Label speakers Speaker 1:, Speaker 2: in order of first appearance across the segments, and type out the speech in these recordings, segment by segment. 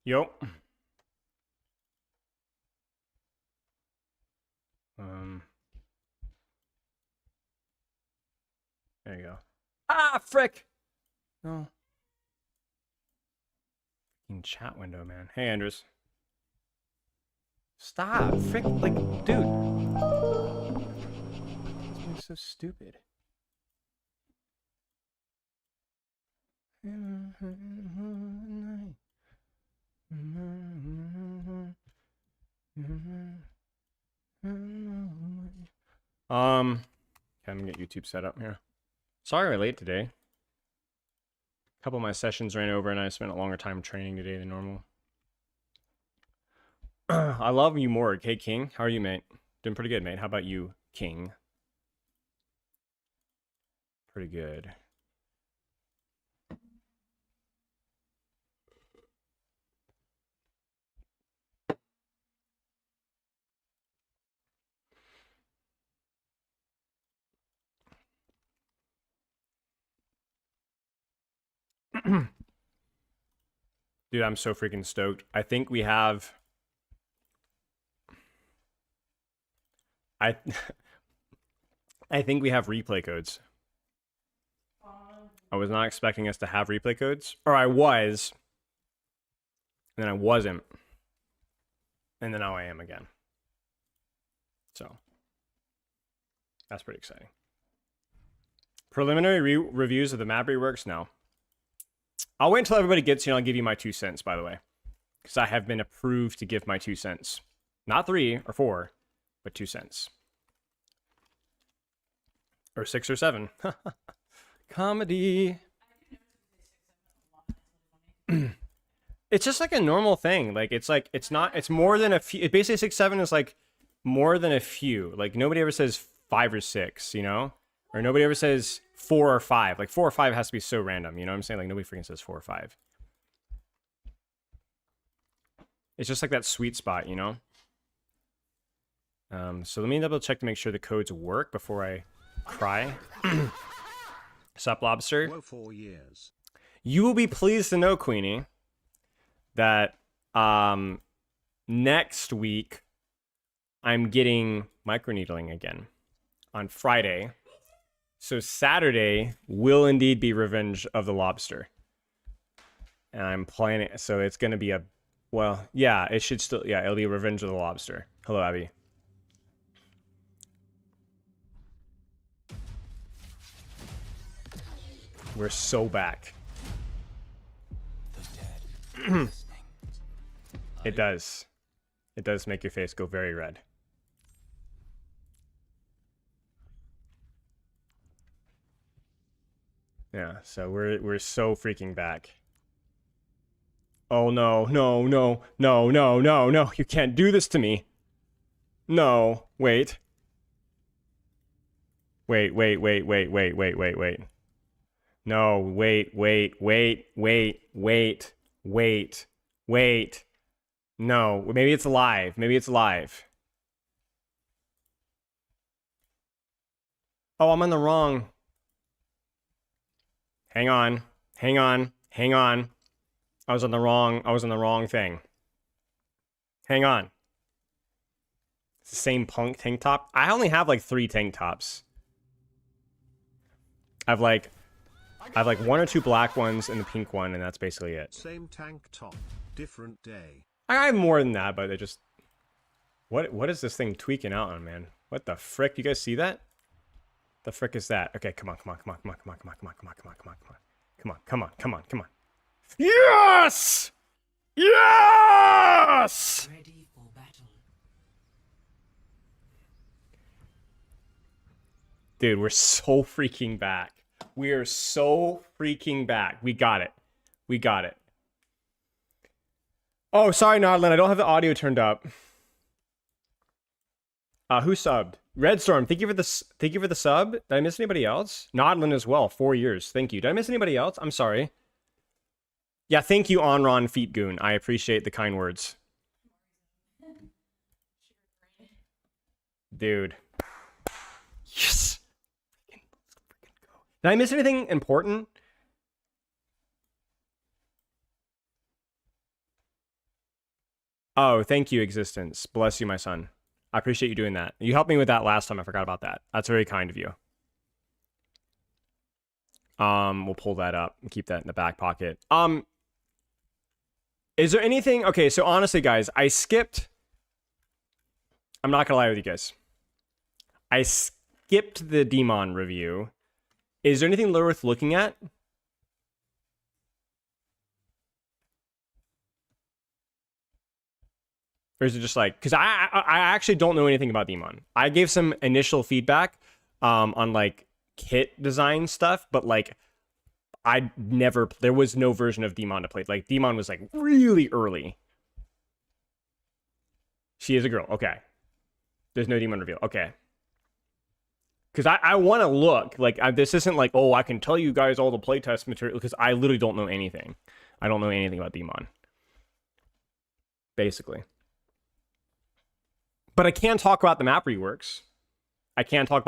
Speaker 1: Yo. There you go. Ah, frick. No. In chat window, man. Hey, Andrews. Stop. Frick. Like, dude. This one's so stupid. Okay, I'm gonna get YouTube set up here. Sorry we're late today. A couple of my sessions ran over and I spent a longer time training today than normal. I love you more. Hey, King. How are you, mate? Doing pretty good, mate. How about you, King? Pretty good. Dude, I'm so freaking stoked. I think we have... I think we have replay codes. I was not expecting us to have replay codes. Or I was. And then I wasn't. And then now I am again. So. That's pretty exciting. Preliminary reviews of the map reworks? No. I'll wait until everybody gets here and I'll give you my 2 cents, by the way. Because I have been approved to give my 2 cents. Not 3 or 4, but 2 cents. Or 6 or 7. Comedy. It's just like a normal thing. Like, it's not, it's more than a few. Basically, 6, 7 is like more than a few. Like, nobody ever says 5 or 6, you know? Or nobody ever says 4 or 5. Like, 4 or 5 has to be so random, you know what I'm saying? Like, nobody freaking says 4 or 5. It's just like that sweet spot, you know? So let me double check to make sure the codes work before I cry. Sup, Lobster?
Speaker 2: 4 years.
Speaker 1: You will be pleased to know, Queenie, that next week I'm getting microneedling again on Friday. So Saturday will indeed be Revenge of the Lobster. And I'm planning, so it's going to be a, well, yeah, it should still, yeah, it'll be Revenge of the Lobster. Hello, Abby. We're so back. It does. It does make your face go very red. Yeah, so we're so freaking back. Oh no, no, no, no, no, no, no. You can't do this to me. No, wait. Wait. No, wait. No, maybe it's live. Maybe it's live. Oh, I'm on the wrong. Hang on. I was on the wrong thing. Hang on. It's the same punk tank top. I only have like 3 tank tops. I've like 1 or 2 black ones and the pink one, and that's basically it.
Speaker 2: Same tank top, different day.
Speaker 1: I have more than that, but it just... What is this thing tweaking out on, man? What the frick? You guys see that? The frick is that? Okay, come on. Yes! Yes!
Speaker 3: Ready for battle.
Speaker 1: Dude, we're so freaking back. We are so freaking back. We got it. Oh, sorry, Nodlin. I don't have the audio turned up. Who subbed? Redstorm, thank you for the sub. Did I miss anybody else? Nodlin as well, 4 years. Thank you. Did I miss anybody else? I'm sorry. Yeah, thank you, Onron Feetgoon. I appreciate the kind words. Dude. Yes. Did I miss anything important? Oh, thank you, Existence. Bless you, my son. I appreciate you doing that. You helped me with that last time. I forgot about that. That's very kind of you. We'll pull that up and keep that in the back pocket. Is there anything? Okay, so honestly, guys, I skipped. I'm not gonna lie with you guys. I skipped the Demon review. Is there anything worth looking at? Or is it just like, because I actually don't know anything about Demon. I gave some initial feedback on like kit design stuff, but like there was no version of Demon to play. Like Demon was like really early. She is a girl. Okay. There's no Demon reveal. Okay. Because I want to look. Like, this isn't like, oh, I can tell you guys all the playtest material. Because I literally don't know anything. I don't know anything about Demon. Basically. But I can talk about the map reworks. I can't talk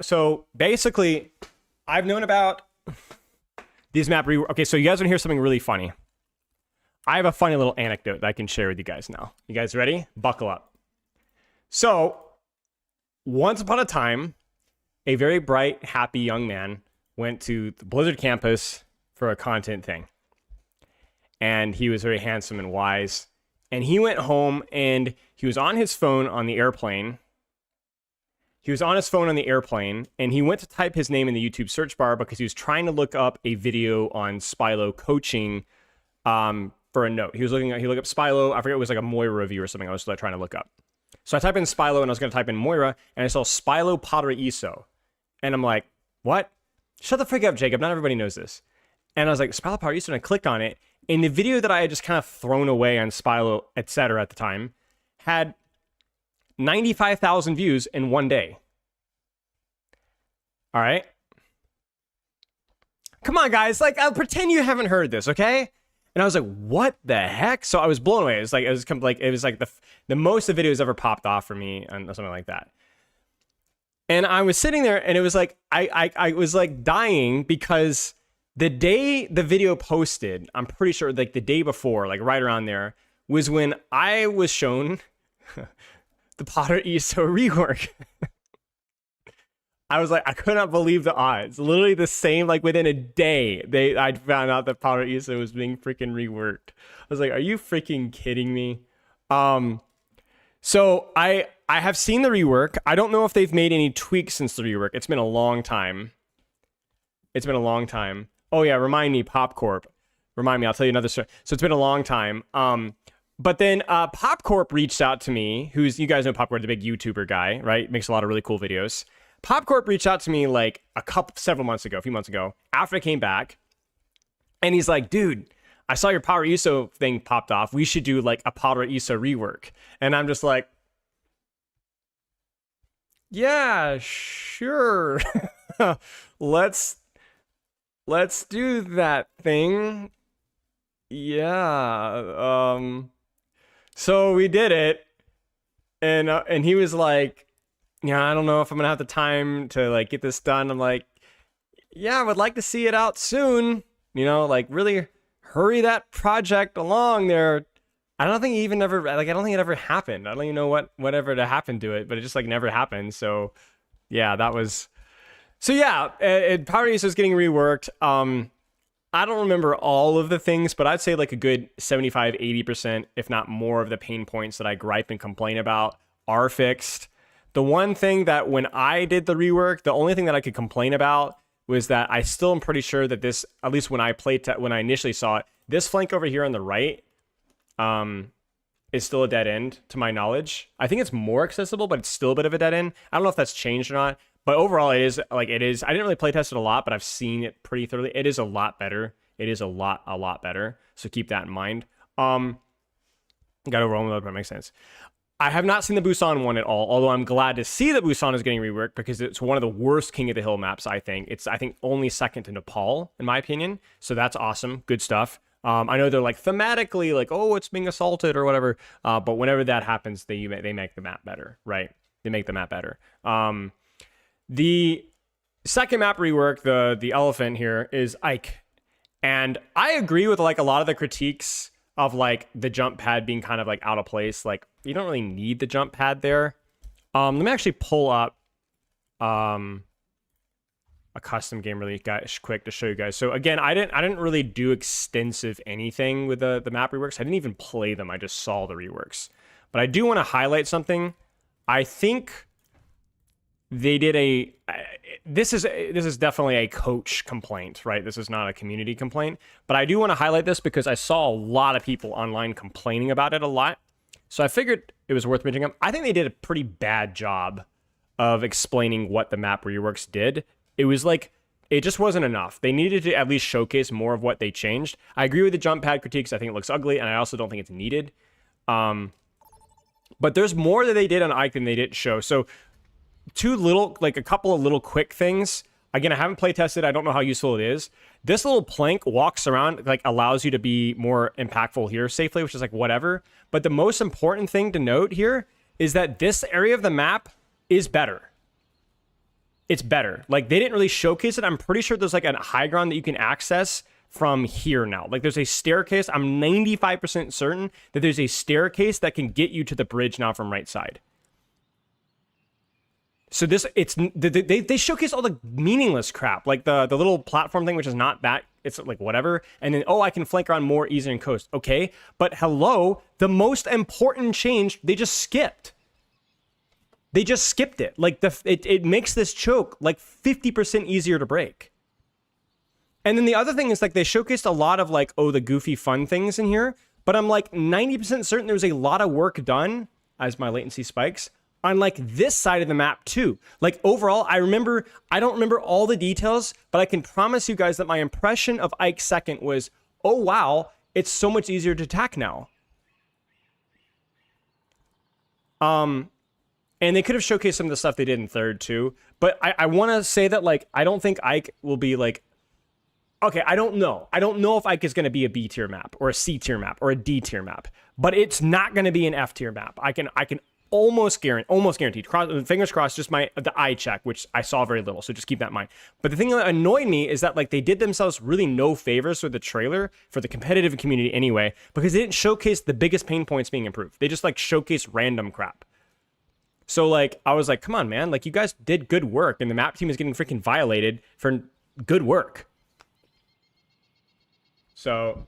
Speaker 1: So, basically, I've known about these map reworks. Okay, so you guys want to hear something really funny. I have a funny little anecdote that I can share with you guys now. You guys ready? Buckle up. So, once upon a time, a very bright, happy young man went to the Blizzard campus for a content thing. And he was very handsome and wise. And he went home and he was on his phone on the airplane. And he went to type his name in the YouTube search bar because he was trying to look up a video on Spylo coaching for a note. He looked up Spylo. I forget, it was like a Moira review or something I was trying to look up. So I typed in Spylo and I was going to type in Moira and I saw Spylo Potter ESO. And I'm like, what? Shut the frick up, Jacob. Not everybody knows this. And I was like, Spylo Potter ESO, and I clicked on it. And the video that I had just kind of thrown away on Spylo, etc. at the time, had 95,000 views in one day. All right? Come on, guys. Like, I'll pretend you haven't heard this, okay? And I was like, what the heck? So I was blown away. It was like the most the videos ever popped off for me and something like that. And I was sitting there and it was like, I was like dying because the day the video posted, I'm pretty sure like the day before, like right around there, was when I was shown the Potter ESO rework. I was like, I could not believe the odds. Literally the same, like within a day, I found out that Potter ESO was being freaking reworked. I was like, are you freaking kidding me? So I have seen the rework. I don't know if they've made any tweaks since the rework. It's been a long time. Oh yeah, remind me, PopCorp. Remind me, I'll tell you another story. So it's been a long time. But then PopCorp reached out to me, you guys know PopCorp, the big YouTuber guy, right? Makes a lot of really cool videos. PopCorp reached out to me like a few months ago, after I came back. And he's like, dude, I saw your Power ESO thing popped off. We should do like a Power ESO rework. And I'm just like, yeah, sure. Let's do that thing. Yeah. So we did it. And he was like, yeah, I don't know if I'm gonna have the time to like get this done. I'm like, yeah, I would like to see it out soon. You know, like really hurry that project along there. I don't think it ever happened. I don't even know whatever to happen to it, but it just like never happened. So yeah, Power ESO is getting reworked. I don't remember all of the things, but I'd say like a good 75-80%, if not more, of the pain points that I gripe and complain about are fixed. The one thing that when I did the rework, the only thing that I could complain about was that I still am pretty sure that this, at least when I initially saw it, this flank over here on the right is still a dead end to my knowledge. I think it's more accessible, but it's still a bit of a dead end. I don't know if that's changed or not, but overall it is. I didn't really play test it a lot, but I've seen it pretty thoroughly. It is a lot better. It is a lot better. So keep that in mind. Got overwhelmed with it, but it makes sense. I have not seen the Busan one at all, although I'm glad to see that Busan is getting reworked because it's one of the worst King of the Hill maps, I think. It's, I think, only second to Nepal, in my opinion. So that's awesome. Good stuff. I know they're like thematically like, oh, it's being assaulted or whatever. But whenever that happens, they make the map better, right? They make the map better. The second map rework, the elephant here, is Ike. And I agree with like a lot of the critiques of like the jump pad being kind of like out of place. Like you don't really need the jump pad there. Let me actually pull up a custom game really quick to show you guys. So again, I didn't really do extensive anything with the map reworks. I didn't even play them. I just saw the reworks. But I do want to highlight something. I think they did this is definitely a coach complaint, right? This is not a community complaint, but I do want to highlight this because I saw a lot of people online complaining about it a lot. So I figured it was worth mentioning them. I think they did a pretty bad job of explaining what the map reworks did. It was like, it just wasn't enough. They needed to at least showcase more of what they changed. I agree with the jump pad critiques. I think it looks ugly, and I also don't think it's needed. But there's more that they did on Ike than they didn't show. So a couple of little quick things. Again, I haven't play tested. I don't know how useful it is. This little plank walks around, like allows you to be more impactful here safely, which is like whatever. But the most important thing to note here is that this area of the map is better. It's better. Like they didn't really showcase it. I'm pretty sure there's like a high ground that you can access from here now. Like there's a staircase. I'm 95% certain that there's a staircase that can get you to the bridge now from right side. So they showcase all the meaningless crap, like the little platform thing, which is not that, it's like whatever. And then, I can flank around more easy and coast. Okay, but hello, the most important change, they just skipped. They just skipped it. Like it makes this choke like 50% easier to break. And then the other thing is like they showcased a lot of like, the goofy fun things in here, but I'm like 90% certain there was a lot of work done, as my latency spikes, on like this side of the map too. Like overall, I don't remember all the details, but I can promise you guys that my impression of Ike second was, oh wow, it's so much easier to attack now. And they could have showcased some of the stuff they did in third too. But I want to say that like, I don't think Ike will be like, okay, I don't know. I don't know if Ike is going to be a B tier map or a C tier map or a D tier map, but it's not going to be an F tier map. I can almost guaranteed. Fingers crossed, just the eye check, which I saw very little, so just keep that in mind. But the thing that annoyed me is that like they did themselves really no favors with the trailer for the competitive community anyway, because they didn't showcase the biggest pain points being improved. They just like showcased random crap. So like I was like, come on, man, like you guys did good work, and the map team is getting freaking violated for good work. So,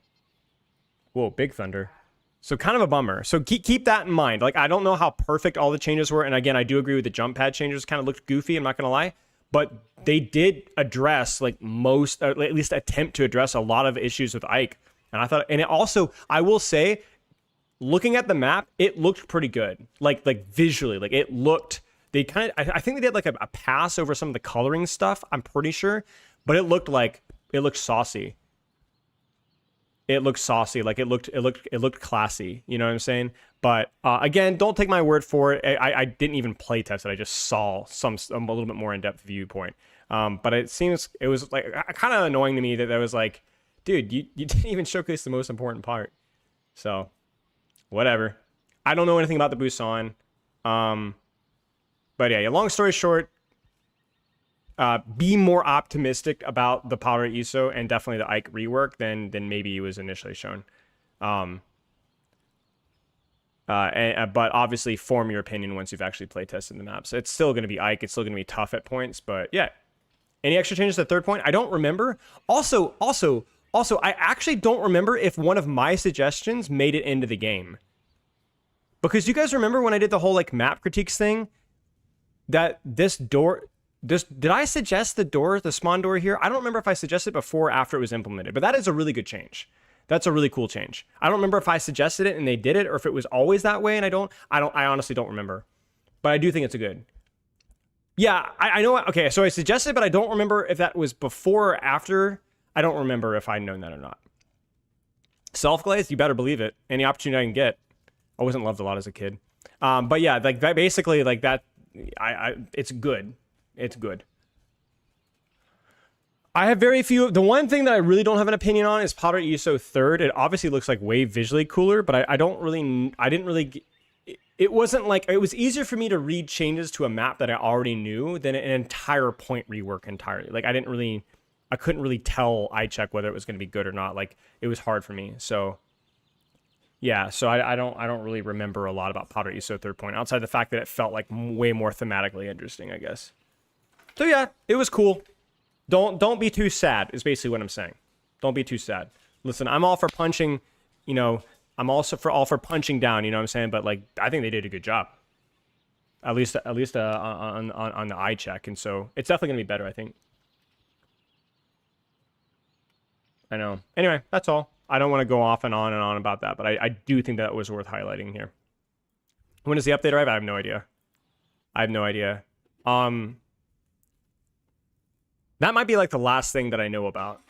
Speaker 1: whoa, big thunder. So kind of a bummer. So keep that in mind. Like, I don't know how perfect all the changes were. And again, I do agree with the jump pad changes kind of looked goofy. I'm not going to lie. But they did address like most, or at least attempt to address a lot of issues with Ike. And I thought, and it also, I will say, looking at the map, it looked pretty good. Like visually, like it looked, they kind of, I think they did like a pass over some of the coloring stuff. I'm pretty sure. But it looked saucy. It looked saucy, like it looked classy, you know what I'm saying? But again, don't take my word for it. I didn't even play test it. I just saw a little bit more in-depth viewpoint. But it was like kind of annoying to me that was like, dude, you didn't even showcase the most important part. So whatever. I don't know anything about the Busan. But yeah, long story short, be more optimistic about the Powder ESO and definitely the Ike rework than maybe it was initially shown. But obviously form your opinion once you've actually play tested the maps. It's still going to be Ike. It's still going to be tough at points, but yeah. Any extra changes to the third point? I don't remember. Also, I actually don't remember if one of my suggestions made it into the game. Because you guys remember when I did the whole like map critiques thing, that did I suggest the spawn door here? I don't remember if I suggested it before or after it was implemented, but that is a really good change. That's a really cool change. I don't remember if I suggested it and they did it, or if it was always that way and I honestly don't remember. But I do think it's a good. Yeah, I know. Okay, so I suggested, but I don't remember if that was before or after. I don't remember if I'd known that or not. Self-glaze, you better believe it. Any opportunity I can get. I wasn't loved a lot as a kid. But yeah, like that basically like that, it's good. It's good. I have very few. The one thing that I really don't have an opinion on is Powder ESO third. It obviously looks like way visually cooler, but I didn't really. It wasn't like, it was easier for me to read changes to a map that I already knew than an entire point rework entirely. Like I couldn't really tell eye check whether it was going to be good or not. Like it was hard for me. So Yeah, so I don't really remember a lot about Potter ESO third point outside the fact that it felt like way more thematically interesting, I guess. So yeah, it was cool. Don't be too sad is basically what I'm saying. Don't be too sad. Listen, I'm all for punching, you know, I'm also all for punching down, you know what I'm saying? But like I think they did a good job. At least on the eye check, and so it's definitely gonna be better, I think. I know. Anyway, that's all. I don't want to go off and on about that, but I do think that was worth highlighting here. When does the update arrive? I have no idea. I have no idea. That might be like the last thing that I know about.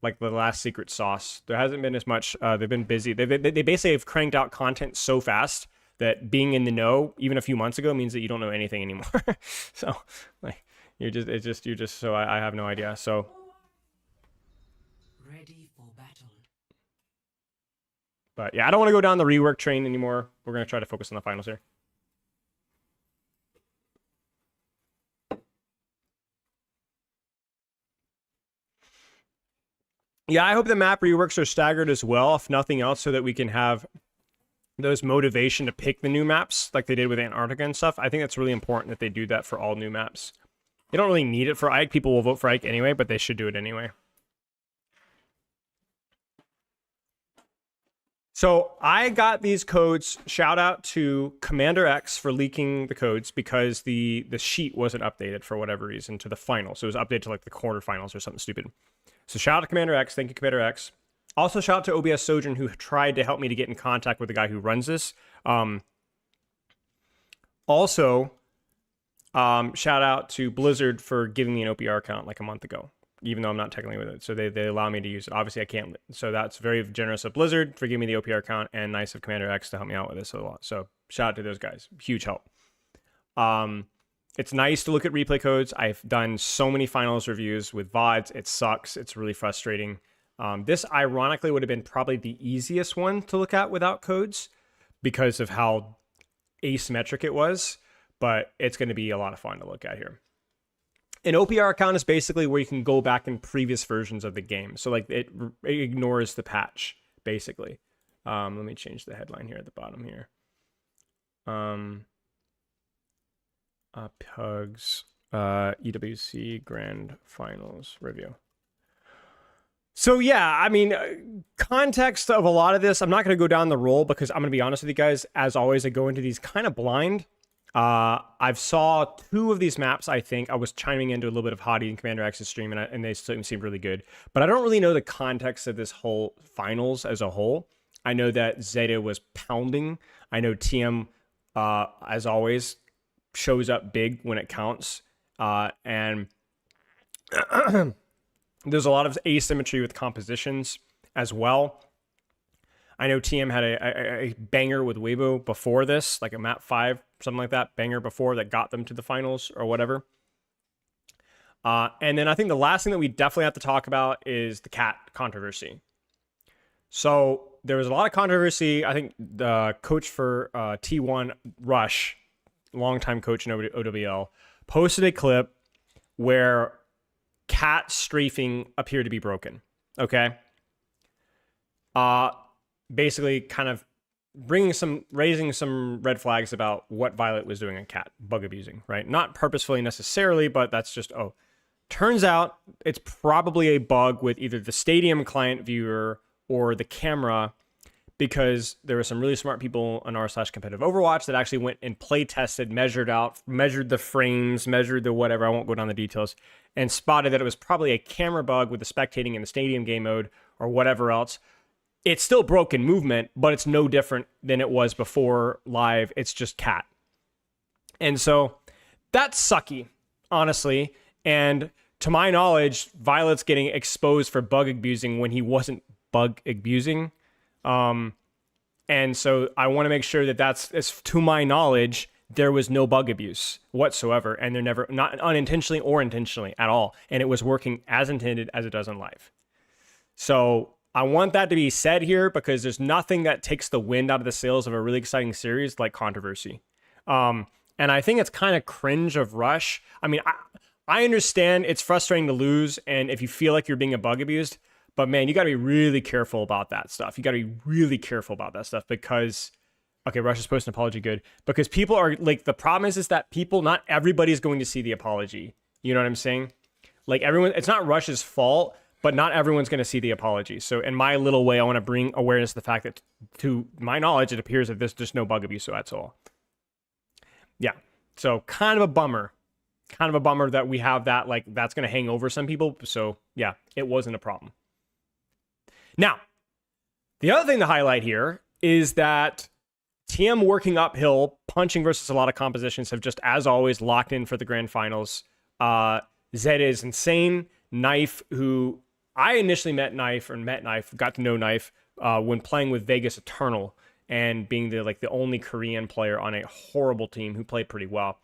Speaker 1: Like the last secret sauce. There hasn't been as much. They've been busy. They basically have cranked out content so fast that being in the know even a few months ago means that you don't know anything anymore. So like you're just so I have no idea. So
Speaker 3: ready for battle.
Speaker 1: But yeah, I don't want to go down the rework train anymore. We're gonna try to focus on the finals here. Yeah, I hope the map reworks are staggered as well, if nothing else, so that we can have those motivation to pick the new maps like they did with Antarctica and stuff. I think that's really important that they do that for all new maps. They don't really need it for Ike. People will vote for Ike anyway, but they should do it anyway. So I got these codes. Shout out to Commander X for leaking the codes because the sheet wasn't updated for whatever reason to the final. So it was updated to like the quarterfinals or something stupid. So shout out to Commander X. Thank you, Commander X. Also, shout out to OBS Sojourn, who tried to help me to get in contact with the guy who runs this. Also, shout out to Blizzard for giving me an OPR account like a month ago, even though I'm not technically with it. So they allow me to use it. Obviously, I can't. So that's very generous of Blizzard for giving me the OPR account, and nice of Commander X to help me out with this a lot. So shout out to those guys. Huge help. It's nice to look at replay codes. I've done so many finals reviews with VODs. It sucks. It's really frustrating. This ironically would have been probably the easiest one to look at without codes because of how asymmetric it was, but it's going to be a lot of fun to look at here. An OPR account is basically where you can go back in previous versions of the game. So like it ignores the patch, basically. Let me change the headline here at the bottom here. Pugs, EWC Grand Finals review. So yeah, I mean, context of a lot of this, I'm not going to go down the roll because I'm going to be honest with you guys. As always, I go into these kind of blind. I've saw 2 of these maps. I think I was chiming into a little bit of Hottie and Commander X's stream, and they seem really good. But I don't really know the context of this whole finals as a whole. I know that Zeta was pounding. I know TM, as always, shows up big when it counts, and there's a lot of asymmetry with compositions as well. I know TM had a banger with Weibo before this, like a map 5, something like that, banger before that got them to the finals or whatever. And then I think the last thing that we definitely have to talk about is the cat controversy. So there was a lot of controversy. I think the coach for T1, Rush, longtime coach in OWL, posted a clip where cat strafing appeared to be broken. Okay. Basically kind of raising some red flags about what Violet was doing on cat, bug abusing, right? Not purposefully necessarily, but that's just, turns out it's probably a bug with either the stadium client viewer or the camera, because there were some really smart people on r/competitive Overwatch that actually went and play tested, measured the frames, measured the whatever, I won't go down the details, and spotted that it was probably a camera bug with the spectating in the stadium game mode or whatever else. It's still broken movement, but it's no different than it was before live. It's just cat. And so that's sucky, honestly. And to my knowledge, Violet's getting exposed for bug abusing when he wasn't bug abusing. And so I want to make sure that that's to my knowledge, there was no bug abuse whatsoever. And they're never, not unintentionally or intentionally at all. And it was working as intended as it does in live. So I want that to be said here because there's nothing that takes the wind out of the sails of a really exciting series like controversy. And I think it's kind of cringe of Rush. I mean, I understand it's frustrating to lose and if you feel like you're being a bug abused, But man, you got to be really careful about that stuff. You got to be really careful about that stuff because, okay, Russia's post an apology, good. Because people are like, the problem is that people, not everybody's going to see the apology. You know what I'm saying? Like everyone, it's not Russia's fault, but not everyone's going to see the apology. So in my little way, I want to bring awareness to the fact that, to my knowledge, it appears that there's just no bug abuse, so that's all. Yeah, so kind of a bummer. Kind of a bummer that we have that, like, that's going to hang over some people. So yeah, it wasn't a problem. Now, the other thing to highlight here is that TM working uphill, punching versus a lot of compositions have just, as always, locked in for the grand finals. Zed is insane. Knife, who I initially met Knife, got to know Knife when playing with Vegas Eternal and being the only Korean player on a horrible team who played pretty well.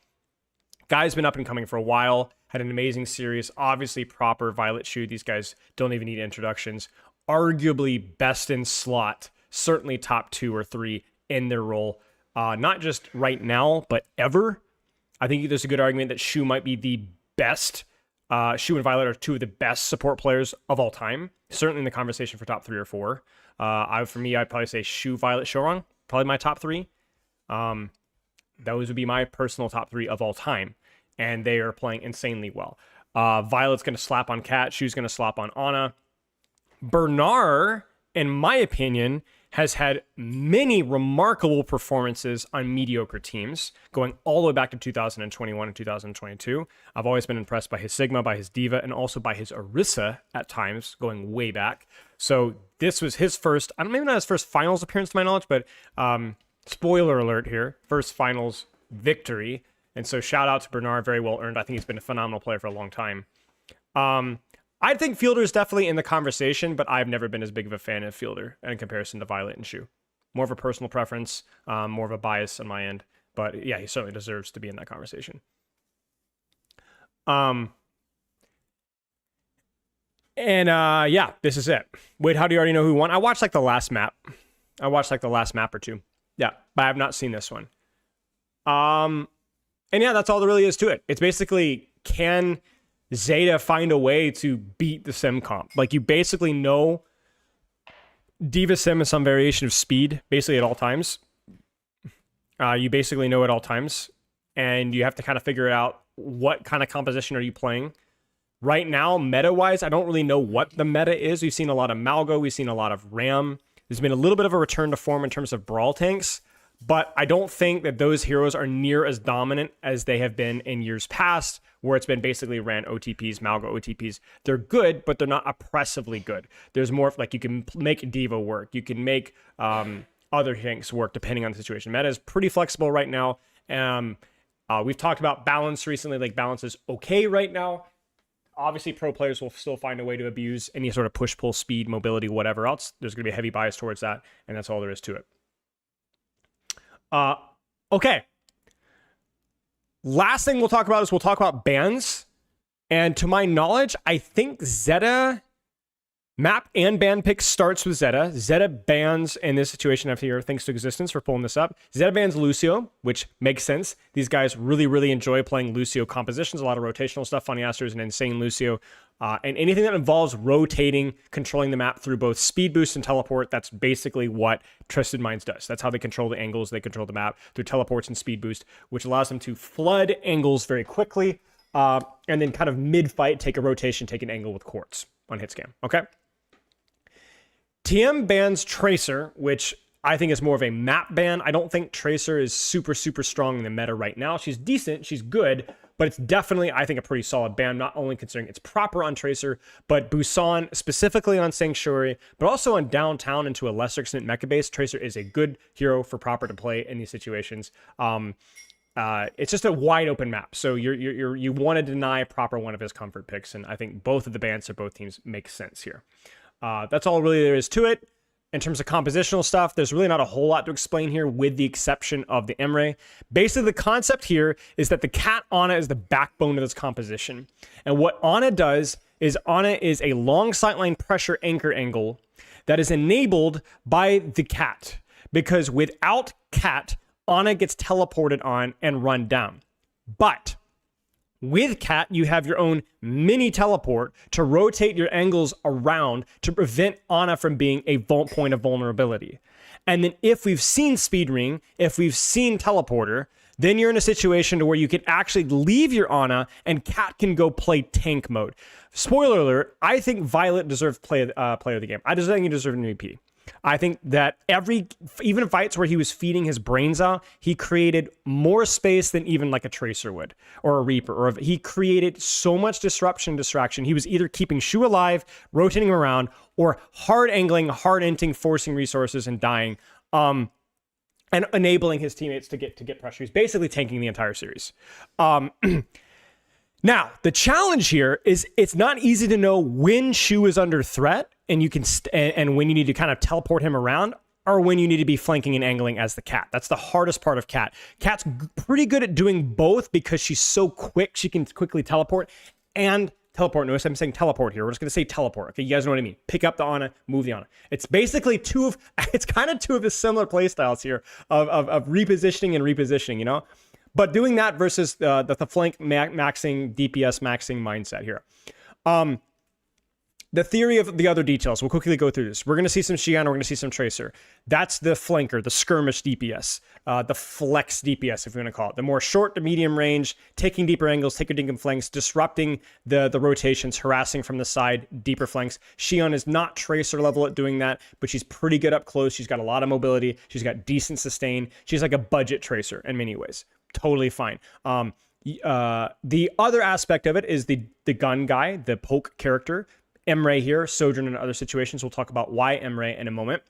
Speaker 1: Guy's been up and coming for a while, had an amazing series, obviously proper Violet shoe. These guys don't even need introductions. Arguably best in slot, certainly top 2 or 3 in their role. Not just right now, but ever. I think there's a good argument that Shu might be the best. Shu and Violet are 2 of the best support players of all time. Certainly in the conversation for top 3 or 4. For me, I'd probably say Shu, Violet, Shorong. Probably my top 3. Those would be my personal top 3 of all time. And they are playing insanely well. Violet's going to slap on Kat. Shu's going to slap on Ana. Bernard, in my opinion, has had many remarkable performances on mediocre teams, going all the way back to 2021 and 2022. I've always been impressed by his Sigma, by his Diva, and also by his Orisa at times, going way back. So this was his first, maybe not his first finals appearance to my knowledge, but spoiler alert here, first finals victory. And so shout out to Bernard, very well earned. I think he's been a phenomenal player for a long time. I think Fielder is definitely in the conversation, but I've never been as big of a fan of Fielder in comparison to Violet and Shu. More of a personal preference, more of a bias on my end. But yeah, he certainly deserves to be in that conversation. Yeah, this is it. Wait, how do you already know who won? I watched the last map. Or 2. Yeah, but I have not seen this one. And yeah, that's all there really is to it. It's basically, can Zeta find a way to beat the sim comp? Like, you basically know Diva Sim is some variation of speed, basically at all times. You basically know at all times, and you have to kind of figure out what kind of composition are you playing. Right now, meta-wise, I don't really know what the meta is. We've seen a lot of Malgo, we've seen a lot of Ram. There's been a little bit of a return to form in terms of brawl tanks, but I don't think that those heroes are near as dominant as they have been in years past, where it's been basically ran OTPs, Malgo OTPs. They're good, but they're not oppressively good. There's more like you can make Diva work. You can make other tanks work depending on the situation. Meta is pretty flexible right now. We've talked about balance recently. Like, balance is okay right now. Obviously, pro players will still find a way to abuse any sort of push-pull, speed, mobility, whatever else. There's going to be a heavy bias towards that, and that's all there is to it. Okay. Last thing we'll talk about bans. And to my knowledge, I think Zeta map and ban pick starts with Zeta. Zeta bans in this situation after here, thanks to Existence for pulling this up. Zeta bans Lucio, which makes sense. These guys really, really enjoy playing Lucio compositions, a lot of rotational stuff. Funny Aster is an insane Lucio. And anything that involves rotating, controlling the map through both speed boost and teleport, that's basically what Trusted Minds does. That's how they control the angles, they control the map through teleports and speed boost, which allows them to flood angles very quickly, and then kind of mid-fight, take a rotation, take an angle with quartz on hit scan, okay? TM bans Tracer, which I think is more of a map ban. I don't think Tracer is super, super strong in the meta right now. She's decent, she's good, but it's definitely, I think, a pretty solid ban, not only considering it's proper on Tracer, but Busan, specifically on Sanctuary, but also on Downtown and to a lesser extent Mecha Base. Tracer is a good hero for proper to play in these situations. It's just a wide open map, so you want to deny proper one of his comfort picks, and I think both of the bans for both teams make sense here. That's all really there is to it. In terms of compositional stuff, there's really not a whole lot to explain here with the exception of the Emre. Basically, the concept here is that the Cat Ana is the backbone of this composition. And what Ana does is Ana is a long sightline pressure anchor angle that is enabled by the Cat. Because without Cat, Ana gets teleported on and run down. But With Cat, you have your own mini teleport to rotate your angles around to prevent Ana from being a point of vulnerability. And then if we've seen Speed Ring, if we've seen Teleporter, then you're in a situation to where you can actually leave your Ana and Cat can go play tank mode. Spoiler alert, I think Violet deserved player of the game. I just think he deserved an MVP. I think that even fights where he was feeding his brains out, he created more space than even like a Tracer would, or a Reaper, or he created so much distraction. He was either keeping Shu alive, rotating him around, or hard angling, hard inting, forcing resources and dying, and enabling his teammates to get pressure. He's basically tanking the entire series. Now, the challenge here is it's not easy to know when Shu is under threat and you can and when you need to kind of teleport him around, or when you need to be flanking and angling as the Cat. That's the hardest part of Cat. Cat's pretty good at doing both because she's so quick. She can quickly teleport and teleport. Notice I'm saying teleport here. We're just going to say teleport. Okay, you guys know what I mean. Pick up the Ana, move the Ana. It's basically it's kind of two of the similar playstyles here of repositioning and repositioning, you know? But doing that versus the flank maxing, DPS maxing mindset here. The theory of the other details, we'll quickly go through this. We're going to see some Xian, we're going to see some Tracer. That's the flanker, the skirmish DPS, the flex DPS, if you want to call it. The more short to medium range, taking deeper angles, taking deeper flanks, disrupting the rotations, harassing from the side, deeper flanks. Xian is not Tracer level at doing that, but she's pretty good up close. She's got a lot of mobility. She's got decent sustain. She's like a budget Tracer in many ways. Totally fine. The other aspect of it is the gun guy, the poke character. Emre here, Sojourn in other situations. We'll talk about why Emre in a moment.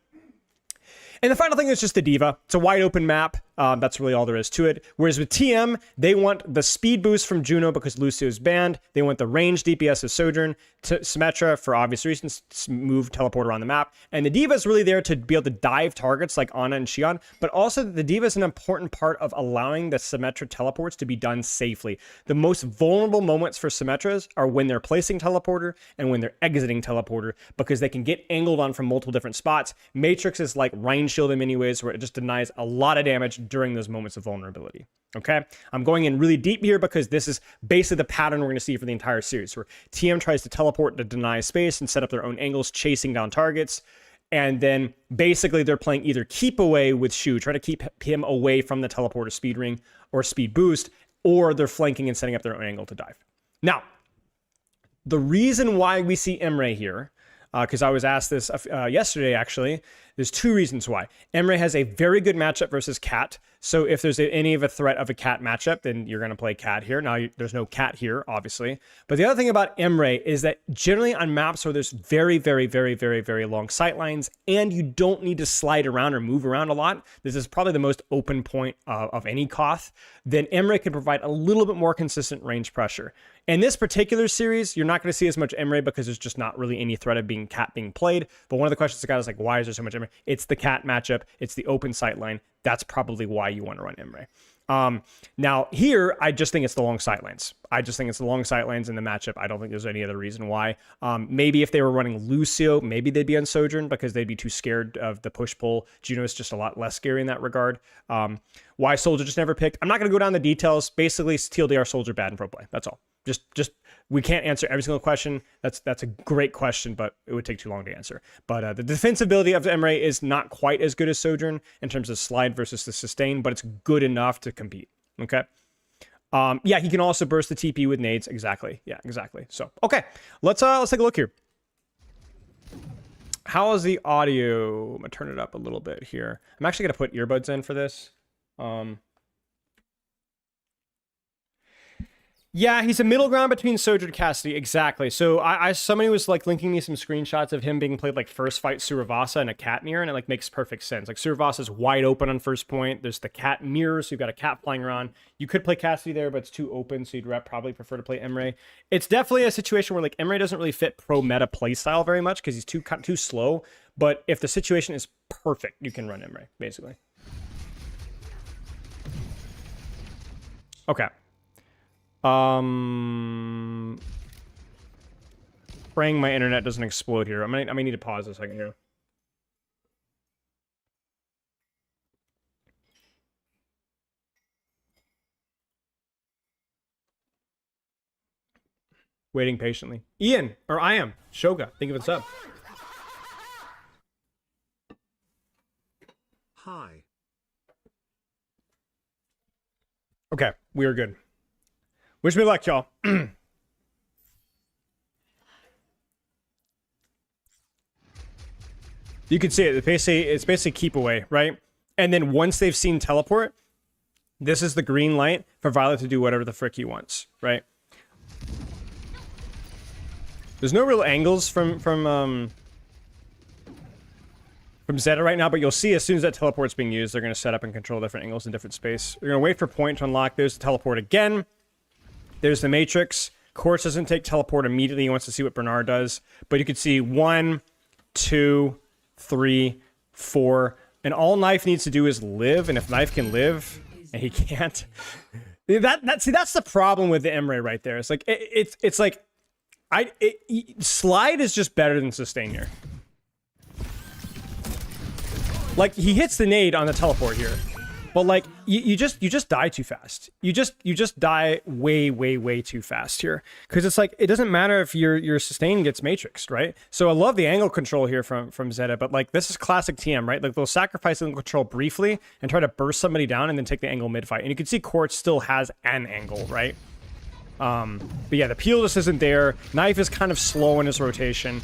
Speaker 1: And the final thing is just the D.Va. It's a wide open map. That's really all there is to it. Whereas with TM, they want the speed boost from Juno because Lucio's banned. They want the range DPS of Sojourn. Symmetra, for obvious reasons, move, teleport around the map. And the D.Va is really there to be able to dive targets like Ana and Xian, but also the D.Va is an important part of allowing the Symmetra teleports to be done safely. The most vulnerable moments for Symmetras are when they're placing teleporter and when they're exiting teleporter because they can get angled on from multiple different spots. Matrix is like Rain Shield in many ways where it just denies a lot of damage during those moments of vulnerability. Okay, I'm going in really deep here because this is basically the pattern we're going to see for the entire series, where TM tries to teleport to deny space and set up their own angles, chasing down targets, and then basically they're playing either keep away with Shu, try to keep him away from the teleporter speed ring or speed boost, or they're flanking and setting up their own angle to dive. Now, the reason why we see Emre here, because I was asked this yesterday, actually. There's two reasons why. Emre has a very good matchup versus Cat. So if there's any of a threat of a Cat matchup, then you're going to play Cat here. Now, there's no Cat here, obviously. But the other thing about Emre is that generally on maps where there's very, very, very, very, very long sight lines and you don't need to slide around or move around a lot, this is probably the most open point of any Koth, then Emre can provide a little bit more consistent range pressure. In this particular series, you're not going to see as much Emre because there's just not really any threat of being Cat being played. But one of the questions I got is like, why is there so much Emre? It's the Cat matchup. It's the open sight line. That's probably why you want to run Emre. Now here, I just think it's the long sightlines. I just think it's the long sightlines in the matchup. I don't think there's any other reason why. Maybe if they were running Lucio, maybe they'd be on Sojourn because they'd be too scared of the push-pull. Juno is just a lot less scary in that regard. Why Soldier just never picked? I'm not going to go down the details. Basically, TLDR Soldier bad in pro play. That's all. Just we can't answer every single question. That's a great question, but it would take too long to answer. But the defensibility of Emre is not quite as good as Sojourn in terms of slide versus the sustain, but it's good enough to compete. Okay. Yeah, he can also burst the TP with nades. Exactly. Yeah, exactly. So okay, let's take a look here. How is the audio? I'm gonna turn it up a little bit here. I'm actually gonna put earbuds in for this. Yeah, he's a middle ground between Sojourn and Cassidy. Exactly. So somebody was like linking me some screenshots of him being played like first fight Suravasa and a cat mirror, and it like makes perfect sense. Like Suravasa's wide open on first point. There's the cat mirror, so you've got a cat flying around. You could play Cassidy there, but it's too open, so you'd probably prefer to play Emre. It's definitely a situation where like Emre doesn't really fit pro meta playstyle very much because he's too slow. But if the situation is perfect, you can run Emre, basically. Okay. Praying my internet doesn't explode here. I might need to pause a second here. Waiting patiently. Ian, or I am. Shoga, think of what's up.
Speaker 2: Hi.
Speaker 1: Okay, we are good. Wish me luck, y'all. You can see it. It's basically keep away, right? And then once they've seen teleport, this is the green light for Violet to do whatever the frick he wants, right? There's no real angles from Zeta right now, but you'll see as soon as that teleport's being used, they're going to set up and control different angles in different space. They're going to wait for point to unlock. There's the teleport again. There's the Matrix. Quartz doesn't take teleport immediately. He wants to see what Bernard does. But you can see 1, 2, 3, 4. And all Knife needs to do is live. And if Knife can live, and he can't... See, that's the problem with the Emre right there. It's like, it's like... Slide is just better than Sustain here. Like, he hits the nade on the teleport here. But like, you just die too fast. You just die way too fast here. Because it's like, it doesn't matter if your sustain gets matrixed, right? So I love the angle control here from Zeta, but like, this is classic TM, right? Like, they'll sacrifice angle control briefly and try to burst somebody down and then take the angle mid-fight. And you can see Quartz still has an angle, right? But yeah, the peel just isn't there. Knife is kind of slow in his rotation.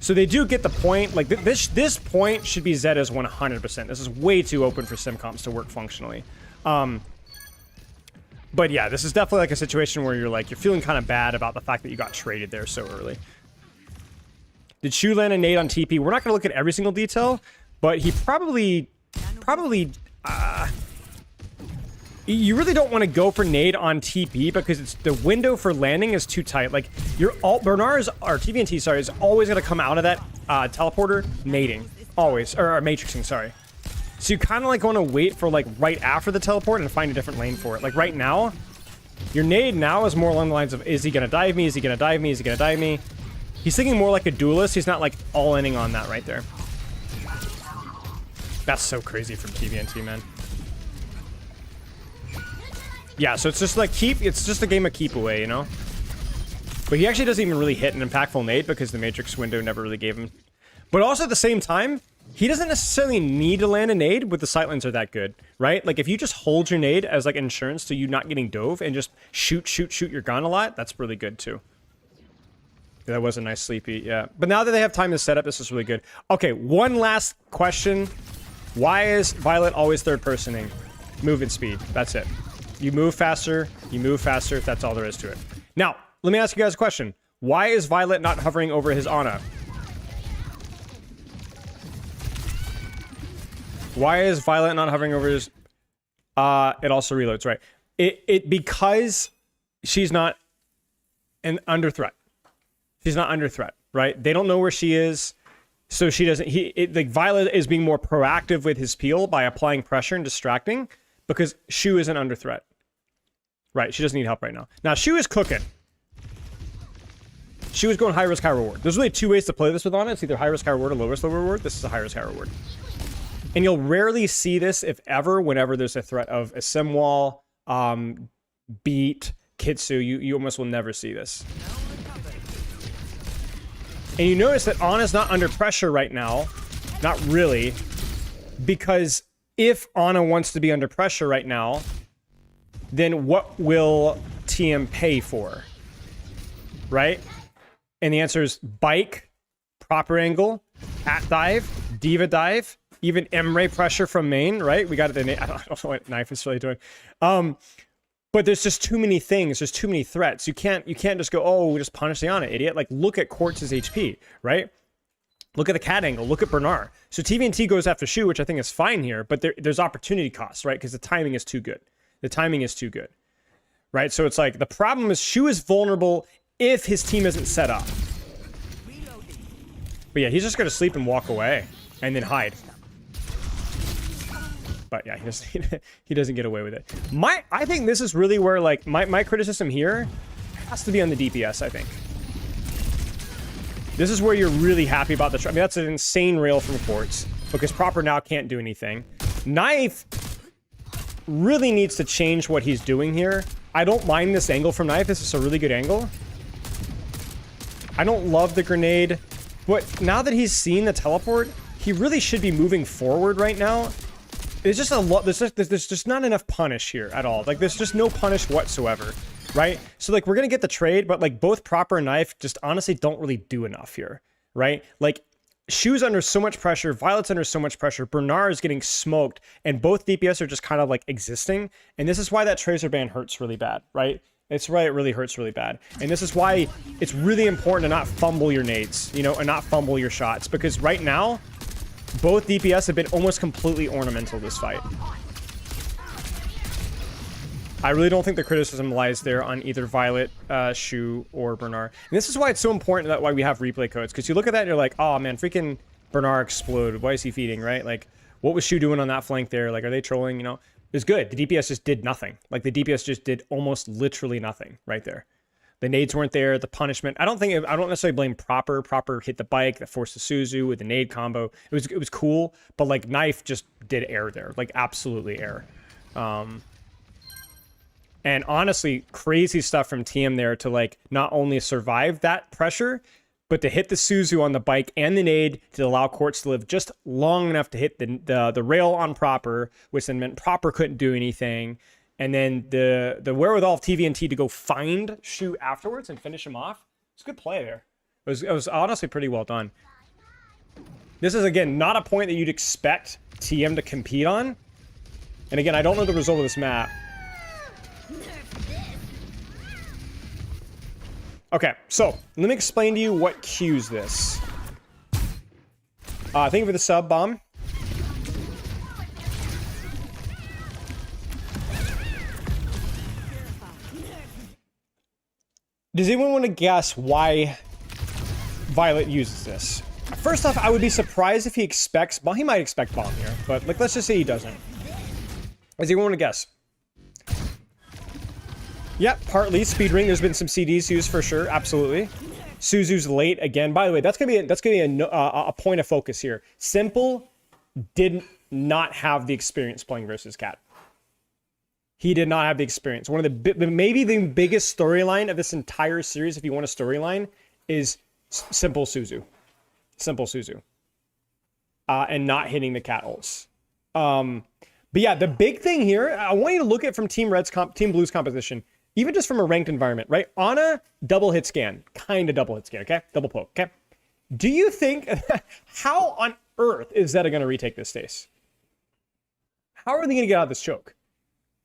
Speaker 1: So they do get the point. Like, this point should be Zeta's 100%. This is way too open for simcomps to work functionally. But yeah, this is definitely like a situation where you're feeling kind of bad about the fact that you got traded there so early. Did Shu land a nade on TP? We're not going to look at every single detail, but he probably, you really don't want to go for nade on TP because the window for landing is too tight. Like, Bernard's, or TVNT, sorry, is always going to come out of that teleporter nading. Always. Or matrixing, sorry. So you kind of like want to wait for like right after the teleport and find a different lane for it. Like right now, your nade now is more along the lines of, is he going to dive me? Is he going to dive me? Is he going to dive me? He's thinking more like a duelist. He's not like all-inning on that right there. That's so crazy from TVNT, man. Yeah, so it's just like it's just a game of keep away, you know? But he actually doesn't even really hit an impactful nade because the Matrix window never really gave him. But also at the same time, he doesn't necessarily need to land a nade with the sightlines are that good, right? Like if you just hold your nade as like insurance to you not getting dove and just shoot your gun a lot, that's really good too. That was a nice sleepy, yeah. But now that they have time to set up, this is really good. Okay, one last question. Why is Violet always third personing? Movement speed, that's it. You move faster, that's all there is to it. Now, let me ask you guys a question. Why is Violet not hovering over his Ana? Why is Violet not hovering over his... it also reloads, right. Because she's not under threat. She's not under threat, right? They don't know where she is, so she doesn't... Like, Violet is being more proactive with his peel by applying pressure and distracting because Shu isn't under threat. Right, she doesn't need help right now. Now, Shu is cooking. Shu is going high risk, high reward. There's really two ways to play this with Ana. It's either high risk, high reward, or low risk, low reward. This is a high risk, high reward. And you'll rarely see this, if ever, whenever there's a threat of a sim wall, beat, Kitsu. You almost will never see this. And you notice that Ana's not under pressure right now. Not really. Because if Ana wants to be under pressure right now, then what will TM pay for? Right? And the answer is bike, proper angle, at dive, diva dive, even Emre pressure from main, right? We got it. I don't know what Knife is really doing. But there's just too many things. There's too many threats. You can't just go, oh, just punish the Ana, idiot. Like, look at Quartz's HP, right? Look at the cat angle. Look at Bernard. So TVNT goes after Shu, which I think is fine here, but there's opportunity costs, right? Because the timing is too good. The timing is too good, right? So it's like, the problem is Shu is vulnerable if his team isn't set up. But yeah, he's just going to sleep and walk away and then hide. But yeah, he doesn't get away with it. I think this is really where, like, my criticism here has to be on the DPS, I think. This is where you're really happy about the... I mean, that's an insane rail from Quartz because Proper now can't do anything. Knife really needs to change what he's doing here. I don't mind this angle from Knife. This is a really good angle. I don't love the grenade. But now that he's seen the teleport, he really should be moving forward right now. There's just a lot. There's just not enough punish here at all. Like, there's just no punish whatsoever, right? So, like, we're gonna get the trade, but like both Proper and Knife just honestly don't really do enough here, right? Like, Shu's under so much pressure, Violet's under so much pressure, Bernard is getting smoked, and both DPS are just kind of like existing. And this is why that Tracer ban hurts really bad, right? It's why it really hurts really bad. And this is why it's really important to not fumble your nades, you know, and not fumble your shots. Because right now, both DPS have been almost completely ornamental this fight. I really don't think the criticism lies there on either Violet, Shu, or Bernard. And this is why it's so important that why we have replay codes. Because you look at that and you're like, oh man, freaking Bernard exploded. Why is he feeding, right? Like, what was Shu doing on that flank there? Like, are they trolling, you know? It was good. The DPS just did nothing. Like, the DPS just did almost literally nothing right there. The nades weren't there. The punishment. I don't necessarily blame Proper. Proper hit the bike that forced the Suzu with the nade combo. It was cool, but like Knife just did air there. Like, absolutely air. And honestly, crazy stuff from TM there to like not only survive that pressure, but to hit the Suzu on the bike and the nade to allow Quartz to live just long enough to hit the rail on Proper, which then meant Proper couldn't do anything. And then the wherewithal of TVNT to go find Shu afterwards and finish him off. It's a good play there. It was honestly pretty well done. This is, again, not a point that you'd expect TM to compete on. And again, I don't know the result of this map. Okay, so let me explain to you what cues this. Thank you for the sub, Bomb. Does anyone want to guess why Violet uses this? First off, I would be surprised if he expects... Well, he might expect Bomb here, but like, let's just say he doesn't. Does anyone want to guess? Yep, partly speed ring. There's been some CDs used for sure, absolutely. Suzu's late again. By the way, that's gonna be a point of focus here. Simple did not have the experience playing versus Cat. He did not have the experience. One of maybe the biggest storyline of this entire series, if you want a storyline, is Simple Suzu. Simple Suzu. And not hitting the Cat ults. But yeah, the big thing here, I want you to look at from Team Blue's composition. Even just from a ranked environment, right? Ana, double hit scan. Kind of double hit scan, okay? Double poke, okay? Do you think... how on earth is Zeta going to retake this space? How are they going to get out of this choke?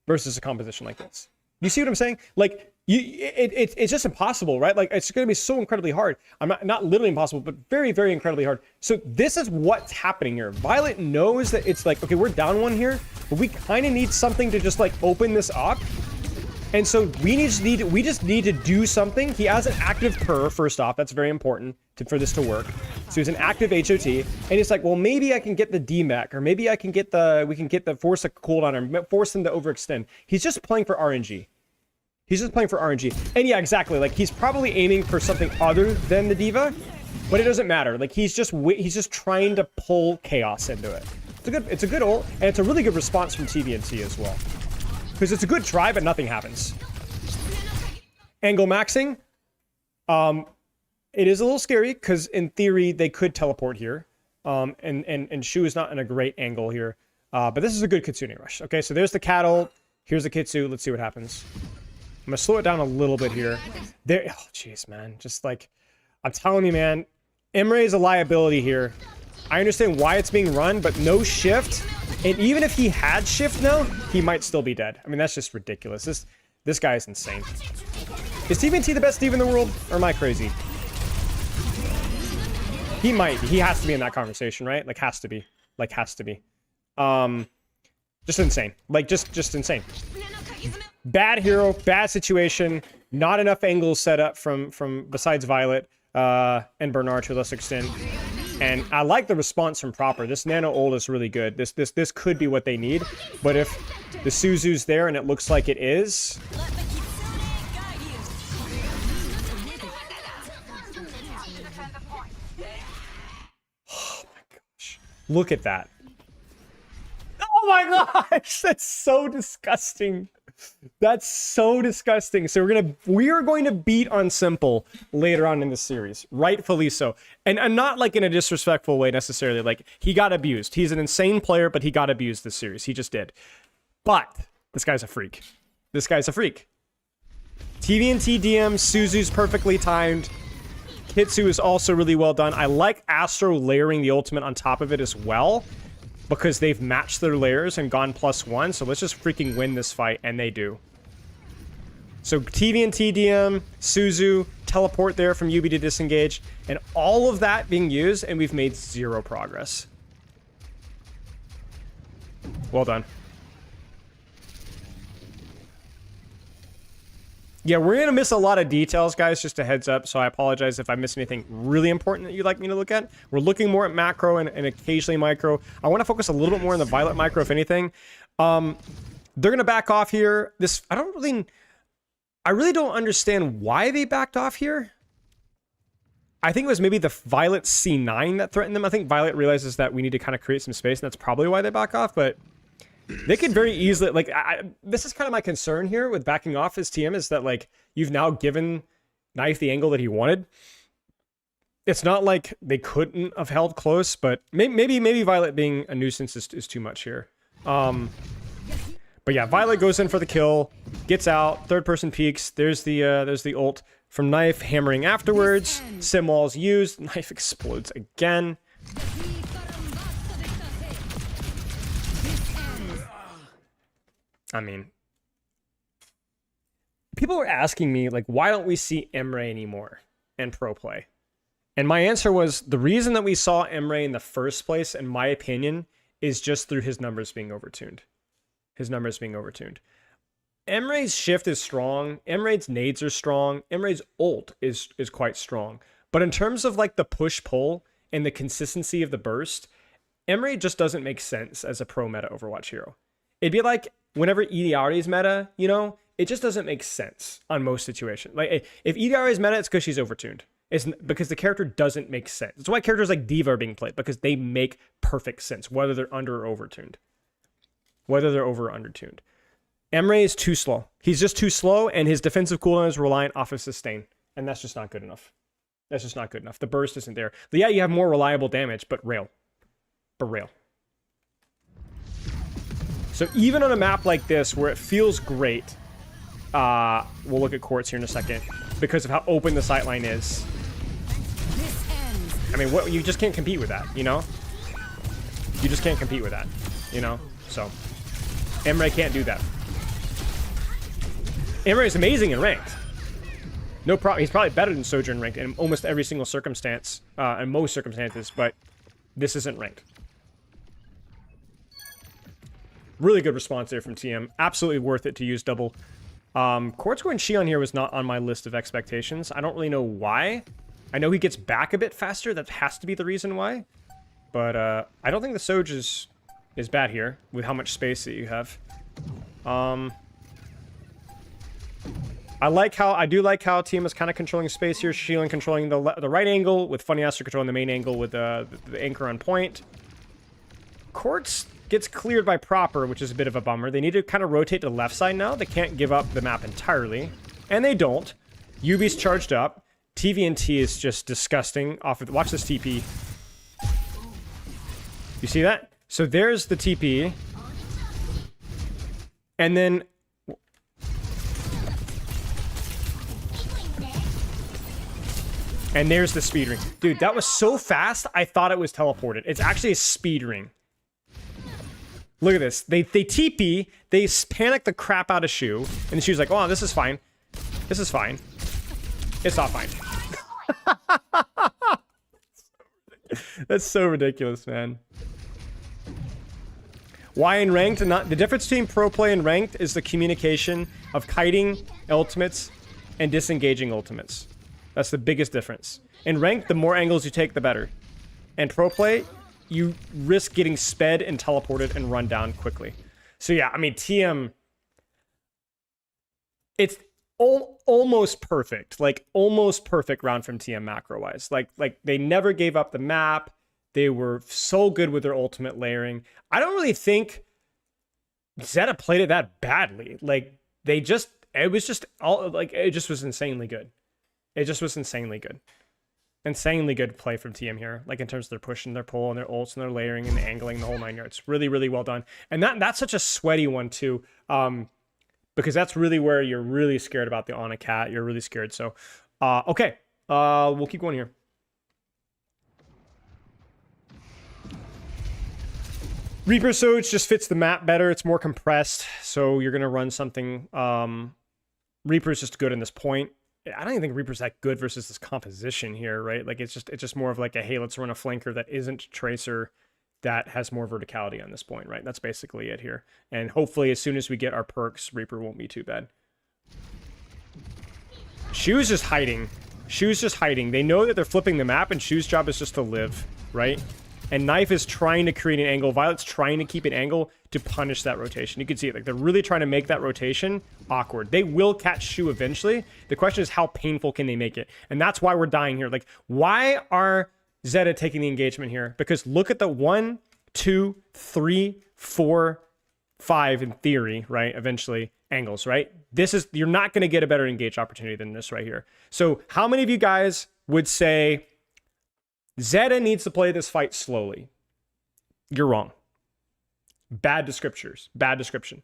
Speaker 1: Versus a composition like this. You see what I'm saying? Like, it's just impossible, right? Like, it's going to be so incredibly hard. I'm not literally impossible, but very, very incredibly hard. So this is what's happening here. Violet knows that it's like, okay, we're down one here, but we kind of need something to just like open this up. And so we just need to do something. He has an active purr, first off. That's very important for this to work. So he's an active HOT. And it's like, well, maybe I can get the DMAC, or maybe we can get the force a cooldown, or force him to overextend. He's just playing for RNG. He's just playing for RNG. And yeah, exactly. Like, he's probably aiming for something other than the Diva, but it doesn't matter. Like, he's just trying to pull chaos into it. It's a good ult, and it's a really good response from TVNT as well. Because it's a good try, but nothing happens. Angle maxing. It is a little scary, because in theory, they could teleport here. And Shu is not in a great angle here. But this is a good Kitsune rush. Okay, so there's the Cat ult. Here's the Kitsu. Let's see what happens. I'm going to slow it down a little bit here. There. Oh, jeez, man. Just like, I'm telling you, man. Emre is a liability here. I understand why it's being run, but no shift. And even if he had shift now, he might still be dead. I mean, that's just ridiculous. This guy is insane. Is TVNT the best Steve in the world? Or am I crazy? He might. He has to be in that conversation, right? Like, has to be. Like, has to be. Just insane. Like, just insane. Bad hero, bad situation. Not enough angles set up from besides Violet and Bernard to a lesser extent. And I like the response from Proper. This nano ult is really good. This could be what they need. But if the Suzu's there and it looks like it is... Oh my gosh. Look at that. Oh my gosh! That's so disgusting. That's so disgusting. So we are going to beat on Simple later on in the series, rightfully so, and not like in a disrespectful way necessarily. Like, he got abused. He's an insane player, but he got abused this series. He just did. But this guy's a freak. This guy's a freak. TVNT DM, Suzu's perfectly timed. Hitsu is also really well done. I like Astro layering the ultimate on top of it as well, because they've matched their layers and gone +1. So let's just freaking win this fight, and they do. So TVNT DM, Suzu, teleport there from Yubi to disengage, and all of that being used, and we've made 0 progress. Well done. Yeah, we're going to miss a lot of details, guys, just a heads up, so I apologize if I miss anything really important that you'd like me to look at. We're looking more at macro and occasionally micro. I want to focus a little bit more on the Violet micro, if anything. They're going to back off here. I really don't understand why they backed off here. I think it was maybe the Violet C9 that threatened them. I think Violet realizes that we need to kind of create some space, and that's probably why they back off, but they could very easily, like, this is kind of my concern here with backing off as TM, is that, like, you've now given Knife the angle that he wanted. It's not like they couldn't have held close, but maybe Violet being a nuisance is too much here. But yeah, Violet goes in for the kill, gets out, third person peeks. There's the ult from Knife, hammering afterwards. Sim wall's used, Knife explodes again. I mean, people were asking me, like, why don't we see Emre anymore in pro play? And my answer was, the reason that we saw Emre in the first place, in my opinion, is just through his numbers being overtuned. Emre's shift is strong. Emre's nades are strong. Emre's ult is quite strong. But in terms of, like, the push-pull and the consistency of the burst, Emre just doesn't make sense as a pro meta Overwatch hero. It'd be like whenever EDR is meta, you know, it just doesn't make sense on most situations. Like, if EDR is meta, it's because she's overtuned. It's because the character doesn't make sense. That's why characters like D.Va are being played, because they make perfect sense, whether they're under or overtuned. Whether they're over or undertuned. Emre is too slow. He's just too slow, and his defensive cooldown is reliant off of sustain. And that's just not good enough. The burst isn't there. But yeah, you have more reliable damage, but rail. So even on a map like this, where it feels great, we'll look at Quartz here in a second, because of how open the sightline is. I mean, you just can't compete with that, you know? You just can't compete with that, you know? So, Emre can't do that. Emre is amazing in ranked. No problem. He's probably better than Sojourn ranked in almost every single circumstance, in most circumstances, but this isn't ranked. Really good response there from TM. Absolutely worth it to use double. Quartz going Xion here was not on my list of expectations. I don't really know why. I know he gets back a bit faster. That has to be the reason why. But I don't think the Soj is bad here with how much space that you have. I do like how TM is kind of controlling space here. Xion controlling the right angle, with Funny Aster controlling the main angle with the anchor on point. Quartz gets cleared by Proper, which is a bit of a bummer. They need to kind of rotate to the left side now. They can't give up the map entirely. And they don't. Yubi's charged up. TVNT is just disgusting. Watch this TP. You see that? So there's the TP. And then... and there's the speed ring. Dude, that was so fast, I thought it was teleported. It's actually a speed ring. Look at this. They TP, they panic the crap out of Shu, and the Shu's like, oh, this is fine. This is fine. It's not fine. That's so ridiculous, man. Why in ranked and not... the difference between pro play and ranked is the communication of kiting ultimates and disengaging ultimates. That's the biggest difference. In ranked, the more angles you take, the better. And pro play, you risk getting sped and teleported and run down quickly. So yeah, I mean, TM... it's almost perfect. Like, almost perfect round from TM macro-wise. Like, they never gave up the map. They were so good with their ultimate layering. I don't really think Zeta played it that badly. Like, it was just all like, it just was insanely good. It just was insanely good. Insanely good play from TM here, like in terms of their push and their pull and their ults and their layering and the angling, the whole 9 yards. Really, really well done. And that's such a sweaty one too, because that's really where you're really scared about the Ana cat. You're really scared. So, okay, we'll keep going here. Reaper Surge just fits the map better. It's more compressed, so you're gonna run something. Reaper's just good in this point. I don't even think Reaper's that good versus this composition here, right? Like it's just more of like a, hey, let's run a flanker that isn't Tracer, that has more verticality on this point, right? That's basically it here. And hopefully as soon as we get our perks, Reaper won't be too bad. Shu's just hiding. Shu's just hiding. They know that they're flipping the map, and Shu's job is just to live, right? And Knife is trying to create an angle. Violet's trying to keep an angle to punish that rotation. You can see it. Like, they're really trying to make that rotation awkward. They will catch Shu eventually. The question is, how painful can they make it? And that's why we're dying here. Like, why are Zeta taking the engagement here? Because look at the 1, 2, 3, 4, 5 in theory, right? Eventually, angles, right? This is, you're not going to get a better engage opportunity than this right here. So how many of you guys would say Zeta needs to play this fight slowly? You're wrong. Bad descriptors. Bad description.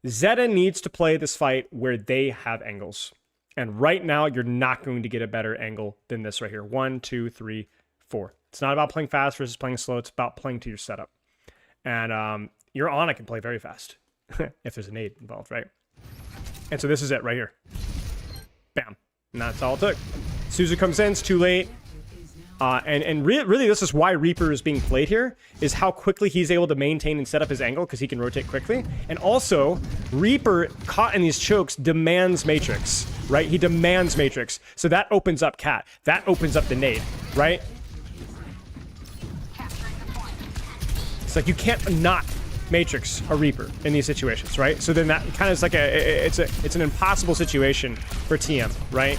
Speaker 1: Zeta needs to play this fight where they have angles. And right now, you're not going to get a better angle than this right here. 1, 2, 3, 4. It's not about playing fast versus playing slow. It's about playing to your setup. And your Ana can play very fast if there's a nade involved, right? And so this is it right here. Bam. And that's all it took. Suzu comes in. It's too late. And really, this is why Reaper is being played here, is how quickly he's able to maintain and set up his angle, because he can rotate quickly. And also, Reaper, caught in these chokes, demands Matrix, right? He demands Matrix. So that opens up Cat. That opens up the nade, right? It's like you can't not Matrix a Reaper in these situations, right? So then that kind of is like it's an impossible situation for TM, right?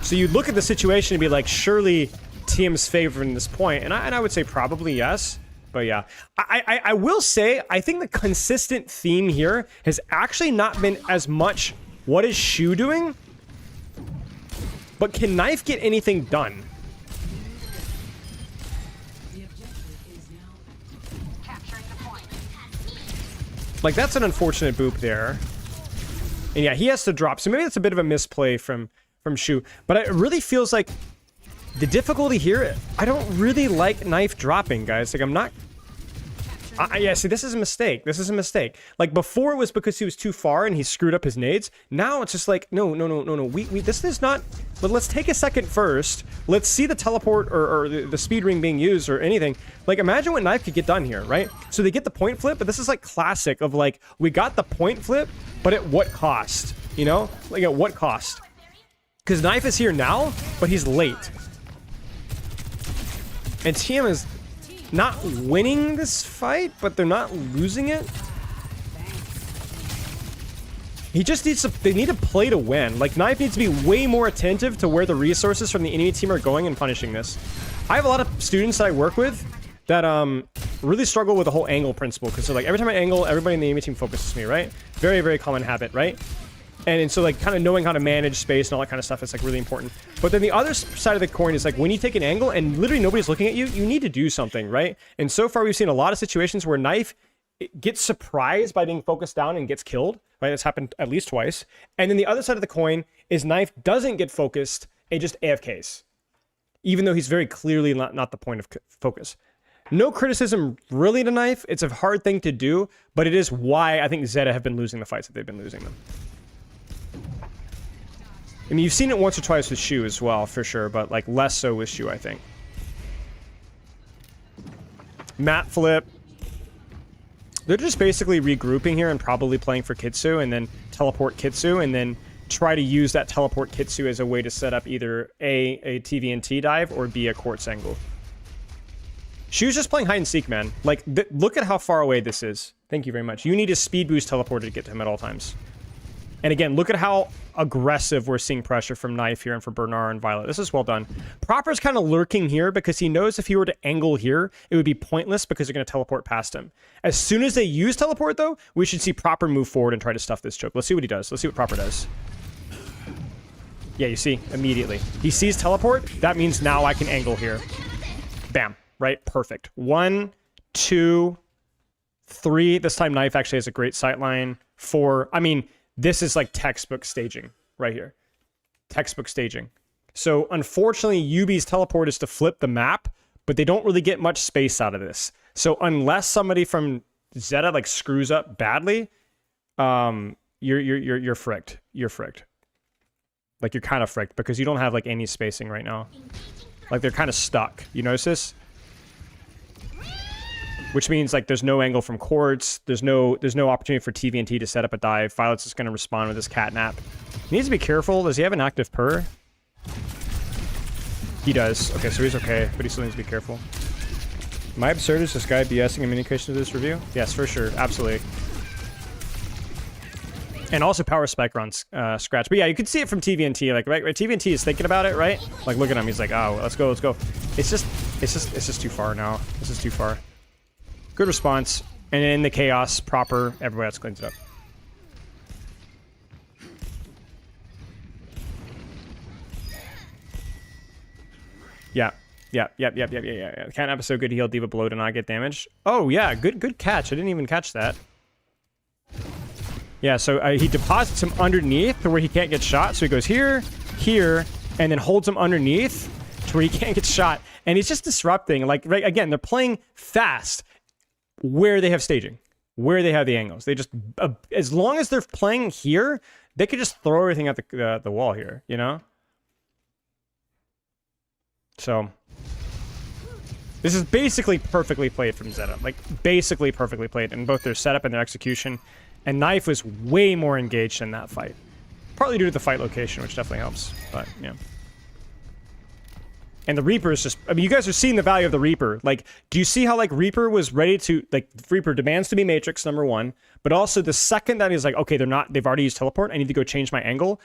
Speaker 1: So you look at the situation and be like, surely TM's favoring this point, and I would say probably yes, but yeah, I will say I think the consistent theme here has actually not been as much what is Shu doing, but can Knife get anything done? Like, that's an unfortunate boop there, and yeah, he has to drop. So maybe it's a bit of a misplay from Shu, but it really feels like the difficulty here, I don't really like Knife dropping, guys. Like, I'm not... yeah, see, this is a mistake. This is a mistake. Like, before it was because he was too far and he screwed up his nades. Now it's just like, no. This is not... But let's take a second first. Let's see the teleport or the speed ring being used or anything. Like, imagine what Knife could get done here, right? So they get the point flip, but this is like classic of like, we got the point flip, but at what cost? You know? Like, at what cost? Because Knife is here now, but he's late. And TM is not winning this fight, but they're not losing it. He just needs to... They need to play to win. Like, Knife needs to be way more attentive to where the resources from the enemy team are going and punishing this. I have a lot of students that I work with that really struggle with the whole angle principle. Because, so, like, every time I angle, everybody in the enemy team focuses me, right? Very, very common habit, right? And so, like, kind of knowing how to manage space and all that kind of stuff is, like, really important. But then the other side of the coin is, like, when you take an angle and literally nobody's looking at you, you need to do something, right? And so far, we've seen a lot of situations where Knife gets surprised by being focused down and gets killed, right? That's happened at least twice. And then the other side of the coin is Knife doesn't get focused and just AFKs, even though he's very clearly not the point of focus. No criticism really to Knife. It's a hard thing to do, but it is why I think Zeta have been losing the fights that they've been losing them. I mean, you've seen it once or twice with Shu as well, for sure, but, like, less so with Shu, I think. Mat flip. They're just basically regrouping here and probably playing for Kitsu, and then teleport Kitsu, and then try to use that teleport Kitsu as a way to set up either A, TVNT dive, or B, a quartz angle. Shu's just playing hide and seek, man. Like, look at how far away this is. Thank you very much. You need a speed boost teleporter to get to him at all times. And again, look at how aggressive we're seeing pressure from Knife here and for Bernard and Violet. This is well done. Proper's kind of lurking here because he knows if he were to angle here, it would be pointless because they're going to teleport past him. As soon as they use teleport, though, we should see Proper move forward and try to stuff this choke. Let's see what he does. Let's see what Proper does. Yeah, you see, immediately. He sees teleport. That means now I can angle here. Bam. Right? Perfect. 1, 2, 3. This time Knife actually has a great sightline. 4. I mean, this is like textbook staging right here. Textbook staging. So unfortunately, Yubi's teleport is to flip the map, but they don't really get much space out of this. So unless somebody from Zeta like screws up badly, you're fricked. You're fricked. Like you're kind of fricked because you don't have like any spacing right now. Like they're kind of stuck. You notice this? Which means like there's no angle from Quartz. There's no opportunity for TVNT to set up a dive. Violet's just going to respond with his catnap. He needs to be careful. Does he have an active purr? He does. Okay, so he's okay, but he still needs to be careful. Am I absurd? Is this guy BSing in communication to this review? Yes, for sure. Absolutely. And also power spike on Scratch. But yeah, you can see it from TVNT. Like, right, TVNT is thinking about it, right? Like, look at him. He's like, oh, let's go, let's go. It's just too far now. This is too far. Good response. And in the chaos, Proper, everybody else cleans it up. Yeah. Can't episode good heal Diva below to not get damaged. Oh yeah, good catch. I didn't even catch that. Yeah, so he deposits him underneath to where he can't get shot. So he goes here, here, and then holds him underneath to where he can't get shot. And he's just disrupting. Like, right, again, they're playing fast where they have staging, where they have the angles. They just, as long as they're playing here, they could just throw everything at the wall here, you know? So, this is basically perfectly played from Zeta. Like, basically perfectly played in both their setup and their execution. And Knife was way more engaged in that fight. Partly due to the fight location, which definitely helps. But, yeah. And the Reaper is just... I mean, you guys are seeing the value of the Reaper. Like, do you see how, like, Reaper was ready to... Like, Reaper demands to be Matrix, number one. But also, the second that he's like, okay, they've already used teleport. I need to go change my angle.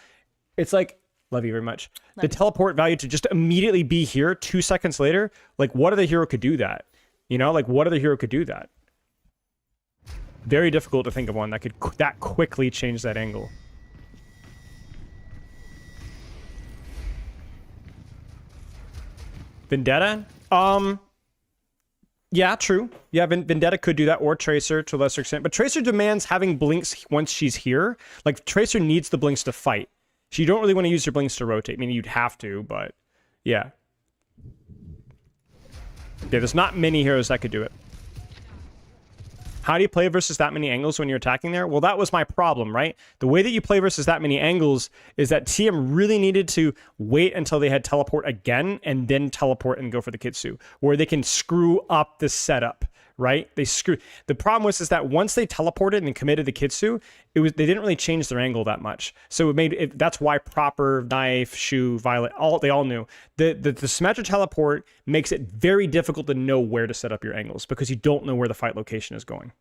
Speaker 1: It's like... Love you very much. The teleport value to just immediately be here 2 seconds later. Like, what other hero could do that? You know? Like, what other hero could do that? Very difficult to think of one that could that quickly change that angle. Vendetta? Yeah, true. Yeah, Vendetta could do that, or Tracer to a lesser extent. But Tracer demands having blinks once she's here. Like, Tracer needs the blinks to fight. So you don't really want to use your blinks to rotate. I mean, you'd have to, but yeah. Yeah, there's not many heroes that could do it. How do you play versus that many angles when you're attacking there? Well, that was my problem, right? The way that you play versus that many angles is that TM really needed to wait until they had teleport again and then teleport and go for the Kitsu, where they can screw up the setup, right? The problem was that once they teleported and committed the Kitsu, they didn't really change their angle that much. So it made it, that's why Proper, Knife, Shu, Violet, they all knew the Symmetra teleport makes it very difficult to know where to set up your angles because you don't know where the fight location is going.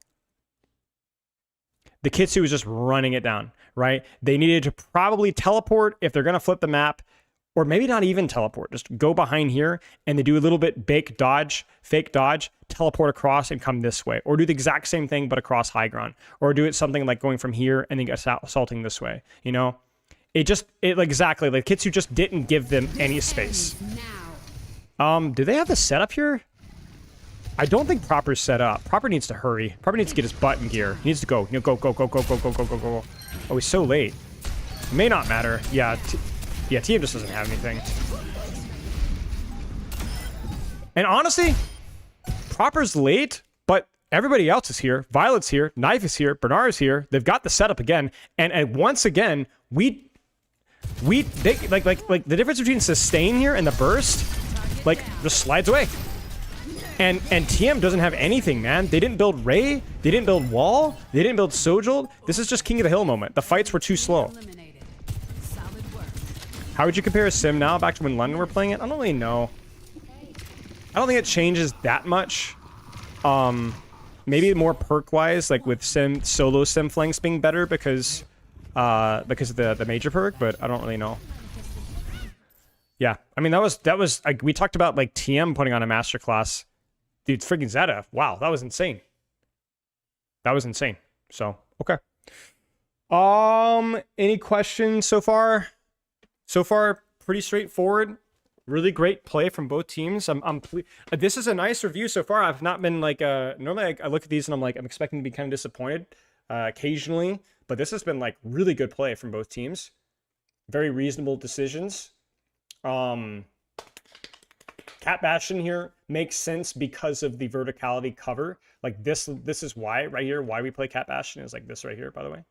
Speaker 1: The Kitsu was just running it down, right? They needed to probably teleport if they're going to flip the map, or maybe not even teleport. Just go behind here and they do a little bit fake dodge, teleport across and come this way. Or do the exact same thing but across high ground. Or do it something like going from here and then assaulting this way, you know? Exactly, like Kitsu just didn't give them any space. Do they have the setup here? I don't think Proper's set up. Proper needs to hurry. Proper needs to get his butt in gear. He needs to go. Go. Oh, he's so late. It may not matter. Yeah, TM just doesn't have anything. And honestly, Proper's late, but everybody else is here. Violet's here. Knife is here. Bernard is here. They've got the setup again. And once again, they like the difference between sustain here and the burst, like, just slides away. And TM doesn't have anything, man. They didn't build Ray. They didn't build Wall. They didn't build Sojul. This is just King of the Hill moment. The fights were too slow. How would you compare Sim now back to when London were playing it? I don't really know. I don't think it changes that much. Maybe more perk-wise, like with solo Sim flanks being better, because because of the major perk, but I don't really know. Yeah, I mean, that was like, we talked about like TM putting on a masterclass. Dude, freaking Zeta. Wow, that was insane. That was insane. So, okay. Any questions so far? So far, pretty straightforward. Really great play from both teams. This is a nice review so far. I've not been like, normally I look at these and I'm like, I'm expecting to be kind of disappointed occasionally, but this has been like really good play from both teams. Very reasonable decisions. Cat Bastion here makes sense because of the verticality cover. Like this is why right here, why we play Cat Bastion is like this right here, by the way.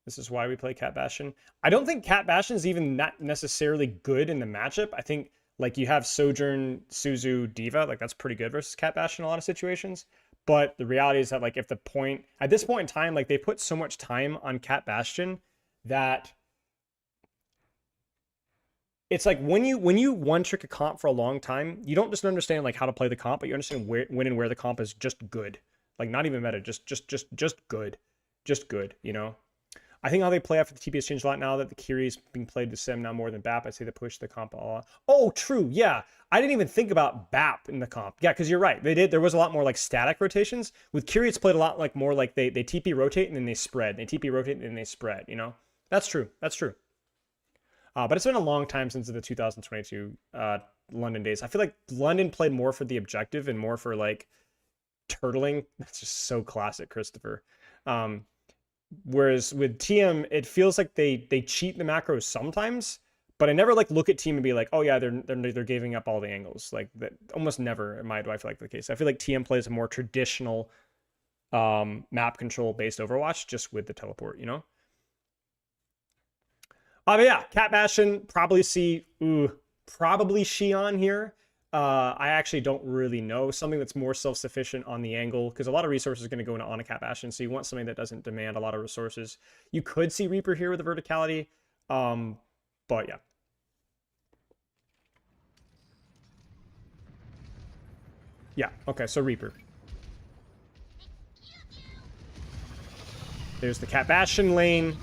Speaker 1: This is why we play Cat Bastion. I don't think Cat Bastion is even not necessarily good in the matchup. I think like you have Sojourn, Suzu, Diva, like that's pretty good versus Cat Bastion in a lot of situations. But the reality is that like if the point, at this point in time, like they put so much time on Cat Bastion that it's like when you one trick a comp for a long time, you don't just understand like how to play the comp, but you understand when and where the comp is just good. Like not even meta, just good. Just good, you know? I think how they play after the TP has changed a lot now that the Kiri is being played to Sim now more than BAP. I say they push the comp a lot. Oh, true. Yeah. I didn't even think about BAP in the comp. Yeah, because you're right. They did. There was a lot more like static rotations. With Kiri, it's played a lot like more like they TP rotate and then they spread. They TP rotate and then they spread, you know? That's true. That's true. But it's been a long time since the 2022 London days. I feel like London played more for the objective and more for like turtling. That's just so classic, Christopher. Whereas with TM, it feels like they cheat the macros sometimes, but I never like look at TM and be like, oh yeah, they're giving up all the angles. Like that almost never do I feel like the case. I feel like TM plays a more traditional map control based Overwatch just with the teleport, you know? But yeah, Cat Bastion, probably see probably Xi'an here. I actually don't really know. Something that's more self-sufficient on the angle, because a lot of resources are going to go into on a Cat Bastion, so you want something that doesn't demand a lot of resources. You could see Reaper here with the verticality, but yeah. Yeah, okay, so Reaper. There's the Cat Bastion lane,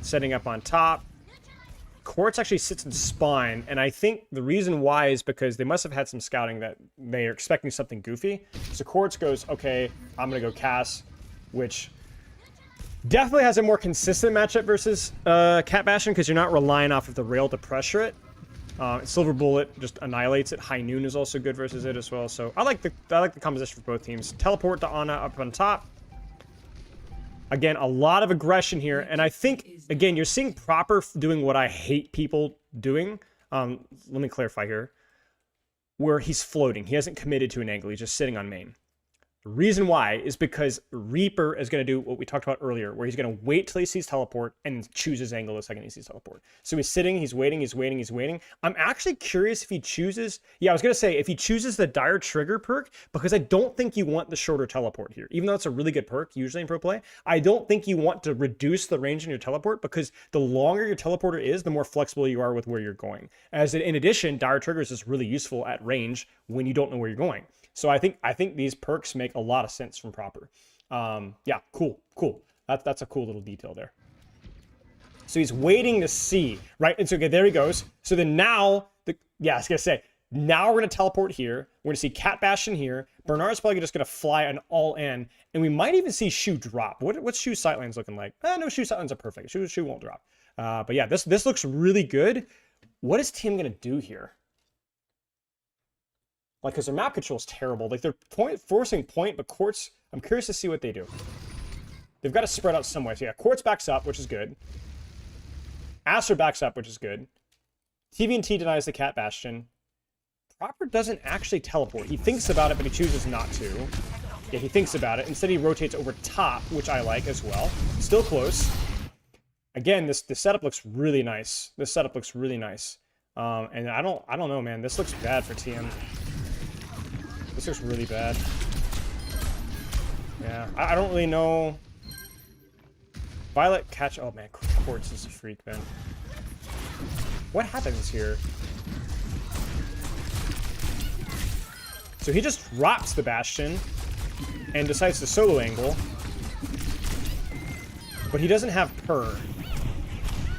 Speaker 1: setting up on top. Quartz actually sits in spine, and I think the reason why is because they must have had some scouting that they are expecting something goofy. So Quartz goes, okay, I'm going to go Cass, which definitely has a more consistent matchup versus Cat Bastion because you're not relying off of the rail to pressure it. Silver Bullet just annihilates it. High Noon is also good versus it as well. So I like the composition for both teams. Teleport to Ana up on top. Again, a lot of aggression here, and I think, again, you're seeing Proper doing what I hate people doing. Let me clarify here. Where he's floating. He hasn't committed to an angle. He's just sitting on main. The reason why is because Reaper is going to do what we talked about earlier, where he's going to wait till he sees teleport and choose his angle the second he sees teleport. So he's sitting, he's waiting, he's waiting, he's waiting. I'm actually curious if he chooses... Yeah, I was going to say, if he chooses the Dire Trigger perk, because I don't think you want the shorter teleport here. Even though it's a really good perk, usually in pro play, I don't think you want to reduce the range in your teleport, because the longer your teleporter is, the more flexible you are with where you're going. In addition, Dire Trigger is just really useful at range when you don't know where you're going. So I think these perks make a lot of sense from Proper. Yeah, cool. That's a cool little detail there. So he's waiting to see, right? And so okay, there he goes. So then now, I was gonna say, now we're gonna teleport here. We're gonna see Cat Bastion here. Bernard's probably just gonna fly an all in, and we might even see Shu drop. What's Shu's sightlines looking like? No, Shu's sightlines are perfect. Shu won't drop. But yeah, this looks really good. What is Tim gonna do here? Like, because their map control is terrible. Like, they're forcing point, but Quartz, I'm curious to see what they do. They've got to spread out some way. So yeah, Quartz backs up, which is good. Aster backs up, which is good. TVNT denies the Cat Bastion. Proper doesn't actually teleport. He thinks about it, but he chooses not to. Yeah, he thinks about it. Instead, he rotates over top, which I like as well. Still close. Again, this setup looks really nice. This setup looks really nice. And I don't know, man. This looks bad for TM. This looks really bad. Yeah, I don't really know. Violet catch. Oh man, Quartz is a freak, man. What happens here? So he just drops the Bastion and decides to solo angle, but he doesn't have Per.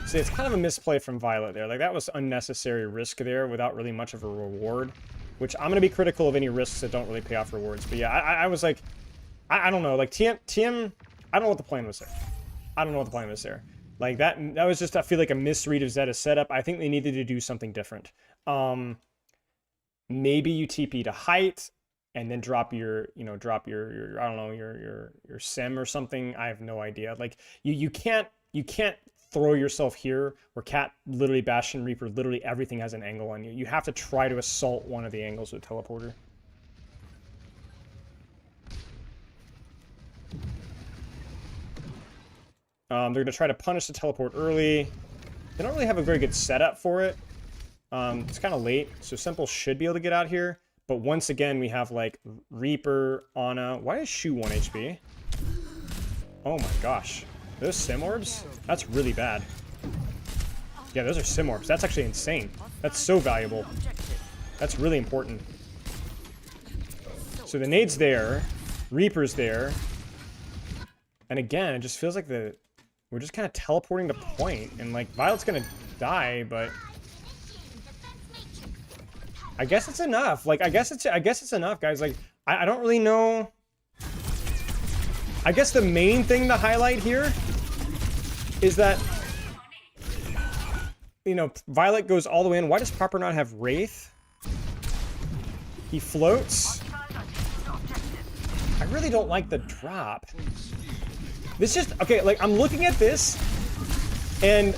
Speaker 1: So it's kind of a misplay from Violet there. Like, that was unnecessary risk there without really much of a reward. Which, I'm going to be critical of any risks that don't really pay off rewards. But yeah, I was like... I don't know. Like, TM... I don't know what the plan was there. I don't know what the plan was there. Like, that was just, I feel like, a misread of Zeta's setup. I think they needed to do something different. Maybe you TP to height... and then drop your, you know, your I don't know, your sim or something. I have no idea. Like, you can't throw yourself here where Cat, literally Bastion, Reaper, literally everything has an angle on you. You have to try to assault one of the angles with Teleporter. They're going to try to punish the teleport early. They don't really have a very good setup for it. It's kind of late, so Simple should be able to get out here. But once again, we have, like, Reaper, Ana. Why is Shu 1 HP? Oh my gosh. Those Sim Orbs? That's really bad. Yeah, those are Sim Orbs. That's actually insane. That's so valuable. That's really important. So the nade's there. Reaper's there. And again, it just feels like we're just kind of teleporting to point. And, like, Violet's gonna die, but... I guess it's enough. Like, I guess it's enough, guys. Like, I don't really know. I guess the main thing to highlight here is that, you know, Violet goes all the way in. Why does Proper not have Wraith? He floats. I really don't like the drop. This just, okay, like, I'm looking at this, and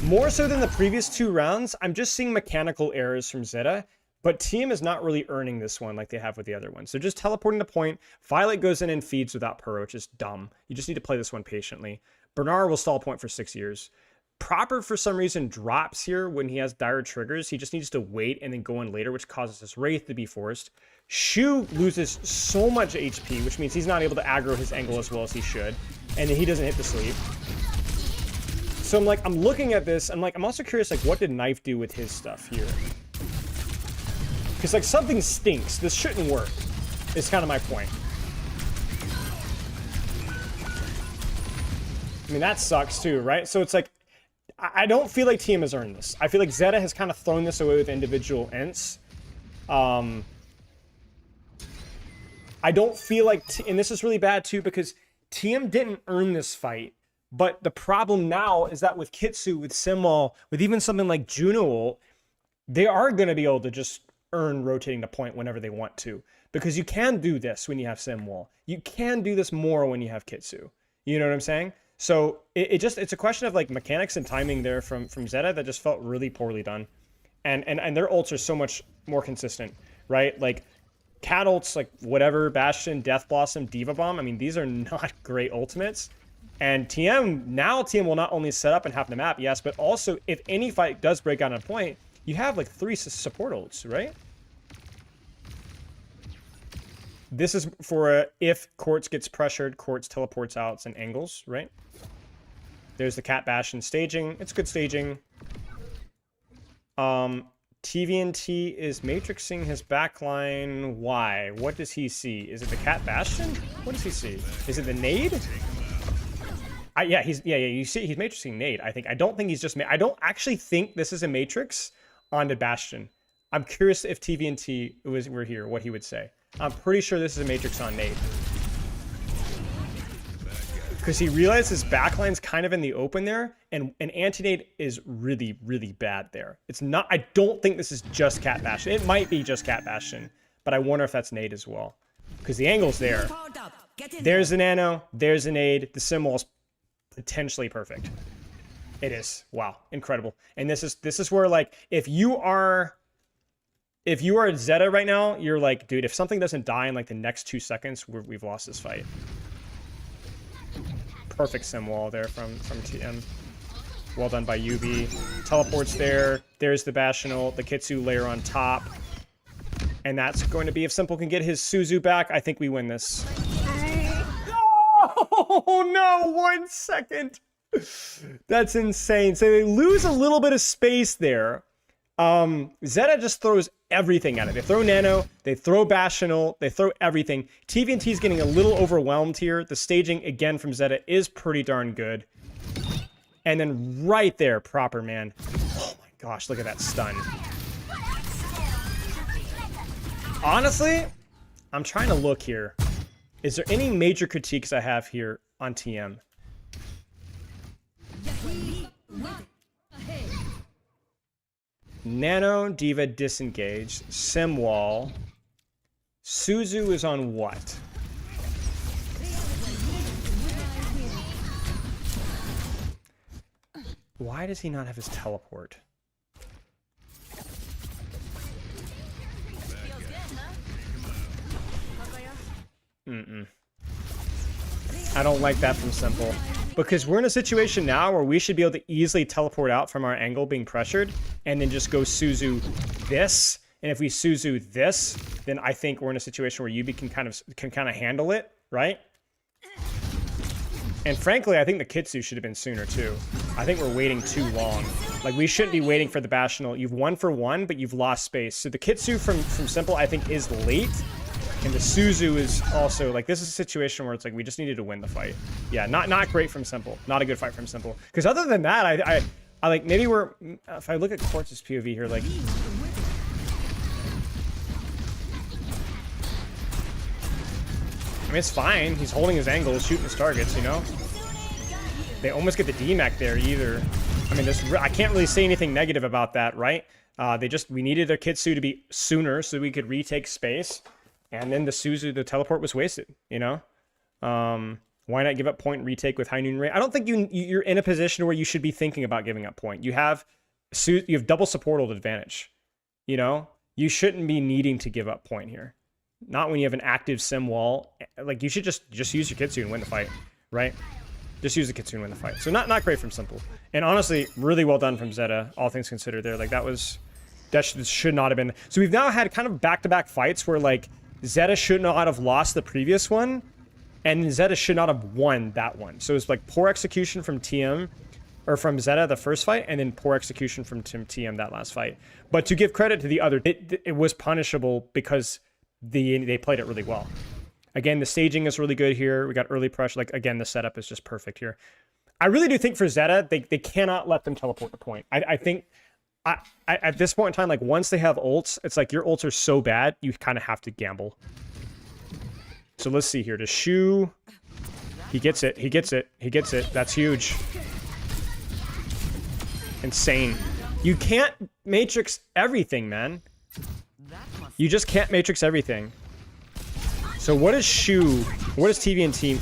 Speaker 1: more so than the previous 2 rounds, I'm just seeing mechanical errors from Zeta, but Team is not really earning this one like they have with the other ones. So just teleporting to point. Violet goes in and feeds without Purr, which is dumb. You just need to play this one patiently. Bernard will stall point for 6 years. Proper, for some reason, drops here when he has dire triggers. He just needs to wait and then go in later, which causes his Wraith to be forced. Shu loses so much HP, which means he's not able to aggro his angle as well as he should. And he doesn't hit the sleep. So I'm looking at this, I'm also curious, like, what did Knife do with his stuff here? Because, like, something stinks. This shouldn't work, is kind of my point. I mean, that sucks too, right? So it's like, I don't feel like Team has earned this. I feel like Zeta has kind of thrown this away with individual ints. I don't feel like, and this is really bad too, because TM didn't earn this fight. But the problem now is that with Kitsu, with Simwall, with even something like Juno, they are going to be able to just earn rotating the point whenever they want to. Because you can do this when you have Simwall. You can do this more when you have Kitsu. You know what I'm saying? So it's a question of, like, mechanics and timing there from Zeta that just felt really poorly done. And their ults are so much more consistent, right? Like, Cat ults, like, whatever, Bastion, Death Blossom, Diva Bomb, I mean, these are not great ultimates. And TM will not only set up and have the map, yes, but also if any fight does break out on a point, you have like 3 support ults, right? This is for if Quartz gets pressured, Quartz teleports outs and angles, right? There's the Cat Bastion staging. It's good staging. TVNT is matrixing his backline. Why? What does he see? Is it the Cat Bastion? What does he see? Is it the nade? You see, he's matrixing nade. I don't think he's just. I don't actually think this is a matrix onto Bastion. I'm curious if TVNT were here, what he would say. I'm pretty sure this is a matrix on nade, because he realized his backline's kind of in the open there, and anti-nade is really, really bad there. It's not. I don't think this is just Cat Bastion. It might be just Cat Bastion, but I wonder if that's nade as well, because the angle's there. There's the nano. There's a nade. The Simwall's potentially perfect. It is. Wow, incredible. And this is where, like, if you are Zeta right now, you're like, dude, if something doesn't die in like the next 2 seconds, we've lost this fight. Perfect sim wall there from TM. Well done by UB. Teleports there. There's the Bastion ult, the Kitsu layer on top. And that's going to be, if Simple can get his Suzu back, I think we win this. Oh no, 1 second. That's insane. So they lose a little bit of space there. Zeta just throws everything at it. They throw nano, they throw Bastion ult, they throw everything. TVNT is getting a little overwhelmed here. The staging, again, from Zeta is pretty darn good. And then right there, proper, man. Oh my gosh, look at that stun. Honestly, I'm trying to look here. Is there any major critiques I have here on TM? Nano, Diva disengaged. Simwall. Suzu is on what? Why does he not have his teleport? I don't like that from Simple. Because we're in a situation now where we should be able to easily teleport out from our angle being pressured and then just go Suzu this. And if we Suzu this, then I think we're in a situation where Yubi can kind of handle it, right? And frankly, I think the Kitsu should have been sooner too. I think we're waiting too long. Like, we shouldn't be waiting for the Bastional. You've won for one, but you've lost space. So the Kitsu from Simple, I think, is late. And the Suzu is also, like, this is a situation where it's like, we just needed to win the fight. Yeah, not great from Simple. Not a good fight from Simple. Because other than that, I like, maybe we're, if I look at Quartz's POV here, like, I mean, it's fine. He's holding his angles, shooting his targets, you know? They almost get the DMAC there either. I mean, I can't really say anything negative about that, right? We needed their Kitsu to be sooner so we could retake space. And then the Suzu, the teleport was wasted, you know? Why not give up point and retake with high noon rate? I don't think you're in a position where you should be thinking about giving up point. You have double support advantage, you know? You shouldn't be needing to give up point here. Not when you have an active sim wall. Like, you should just use your Kitsu and win the fight, right? Just use the Kitsu and win the fight. So not great from Simple. And honestly, really well done from Zeta, all things considered there. Like, that should not have been. So we've now had kind of back-to-back fights where, like, Zeta should not have lost the previous one, and Zeta should not have won that one. So it's like poor execution from TM, or from Zeta the first fight, and then poor execution from TM that last fight. But to give credit to the other, it was punishable because they played it really well. Again, the staging is really good here. We got early pressure. Like, again, the setup is just perfect here. I really do think for Zeta, they cannot let them teleport the point. I think at this point in time, like, once they have ults, it's like your ults are so bad, you kind of have to gamble. So let's see here. To Shu, he gets it. He gets it. He gets it. That's huge. Insane. You can't matrix everything, man. You just can't matrix everything. So what is Shu? What is TV and Team?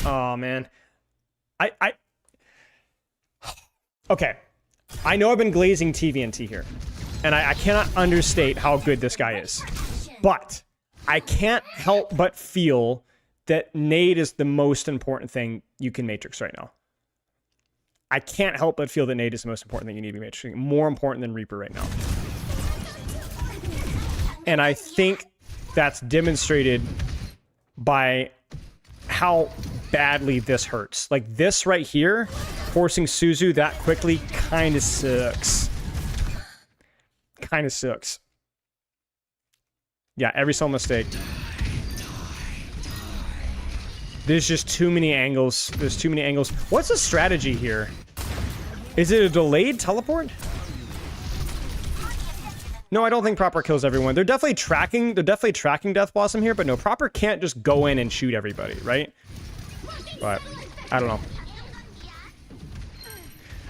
Speaker 1: Oh, man. Okay. I know I've been glazing TVNT here, and I cannot understate how good this guy is. But I can't help but feel that nade is the most important thing you can matrix right now. I can't help but feel that nade is the most important thing you need to be matrixing. More important than Reaper right now. And I think that's demonstrated by how badly this hurts. Like, this right here, forcing Suzu that quickly kind of sucks. Kind of sucks. Yeah, every single mistake. There's just too many angles. There's too many angles. What's the strategy here? Is it a delayed teleport? No, I don't think Proper kills everyone. They're definitely tracking Death Blossom here, but no, Proper can't just go in and shoot everybody, right? But I don't know.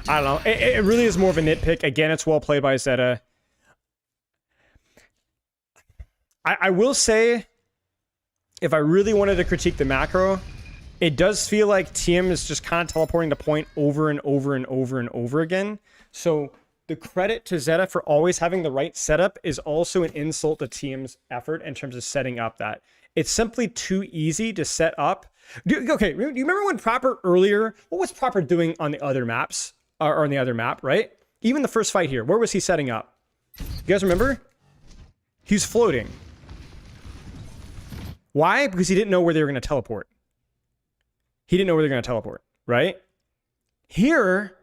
Speaker 1: I don't know. It really is more of a nitpick. Again, it's well played by Zeta. I will say, if I really wanted to critique the macro, it does feel like TM is just kind of teleporting the point over and over and over and over again. So the credit to Zeta for always having the right setup is also an insult to TM's effort in terms of setting up that. It's simply too easy to set up. Okay, do you remember when Proper earlier, what was Proper doing on the other maps? Or on the other map, right? Even the first fight here, where was he setting up? You guys remember? He's floating. Why? Because he didn't know where they were going to teleport. He didn't know where they're going to teleport, right? Here,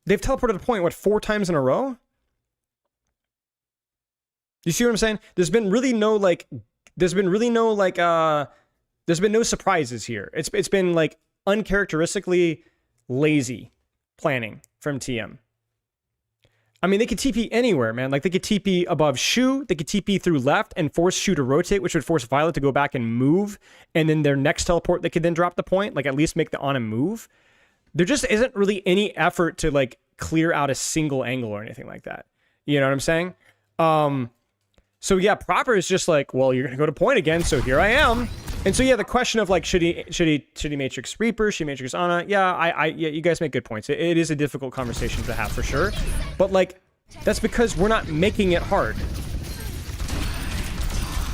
Speaker 1: they've teleported a point, what, 4 times in a row? You see what I'm saying? There's been no surprises here. It's been like uncharacteristically lazy planning from TM. I mean, they could TP anywhere, man. Like, they could TP above Shu, they could TP through left and force Shu to rotate, which would force Violet to go back and move, and then their next teleport, they could then drop the point, like, at least make the Ana move. There just isn't really any effort to, like, clear out a single angle or anything like that. You know what I'm saying? So, yeah, proper is just like, well, you're going to go to point again, so here I am. And so, yeah, the question of, like, should he Matrix Reaper, should he Matrix Ana? Yeah, yeah, you guys make good points. It is a difficult conversation to have for sure. But, like, that's because we're not making it hard.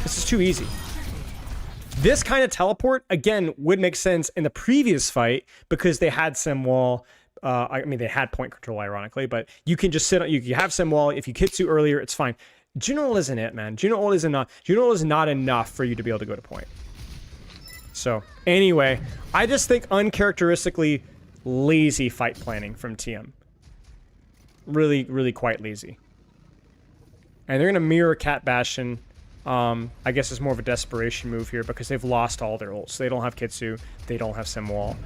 Speaker 1: This is too easy. This kind of teleport, again, would make sense in the previous fight because they had some wall. I mean, they had point control, ironically, but you can just sit on, you have some wall. If you Kitsu earlier, it's fine. Juno isn't it, man. Juno is not enough for you to be able to go to point. So, anyway, I just think uncharacteristically lazy fight planning from TM. Really, really quite lazy. And they're going to mirror Cat Bastion. I guess it's more of a desperation move here because they've lost all their ults. They don't have Kitsu. They don't have Simwall.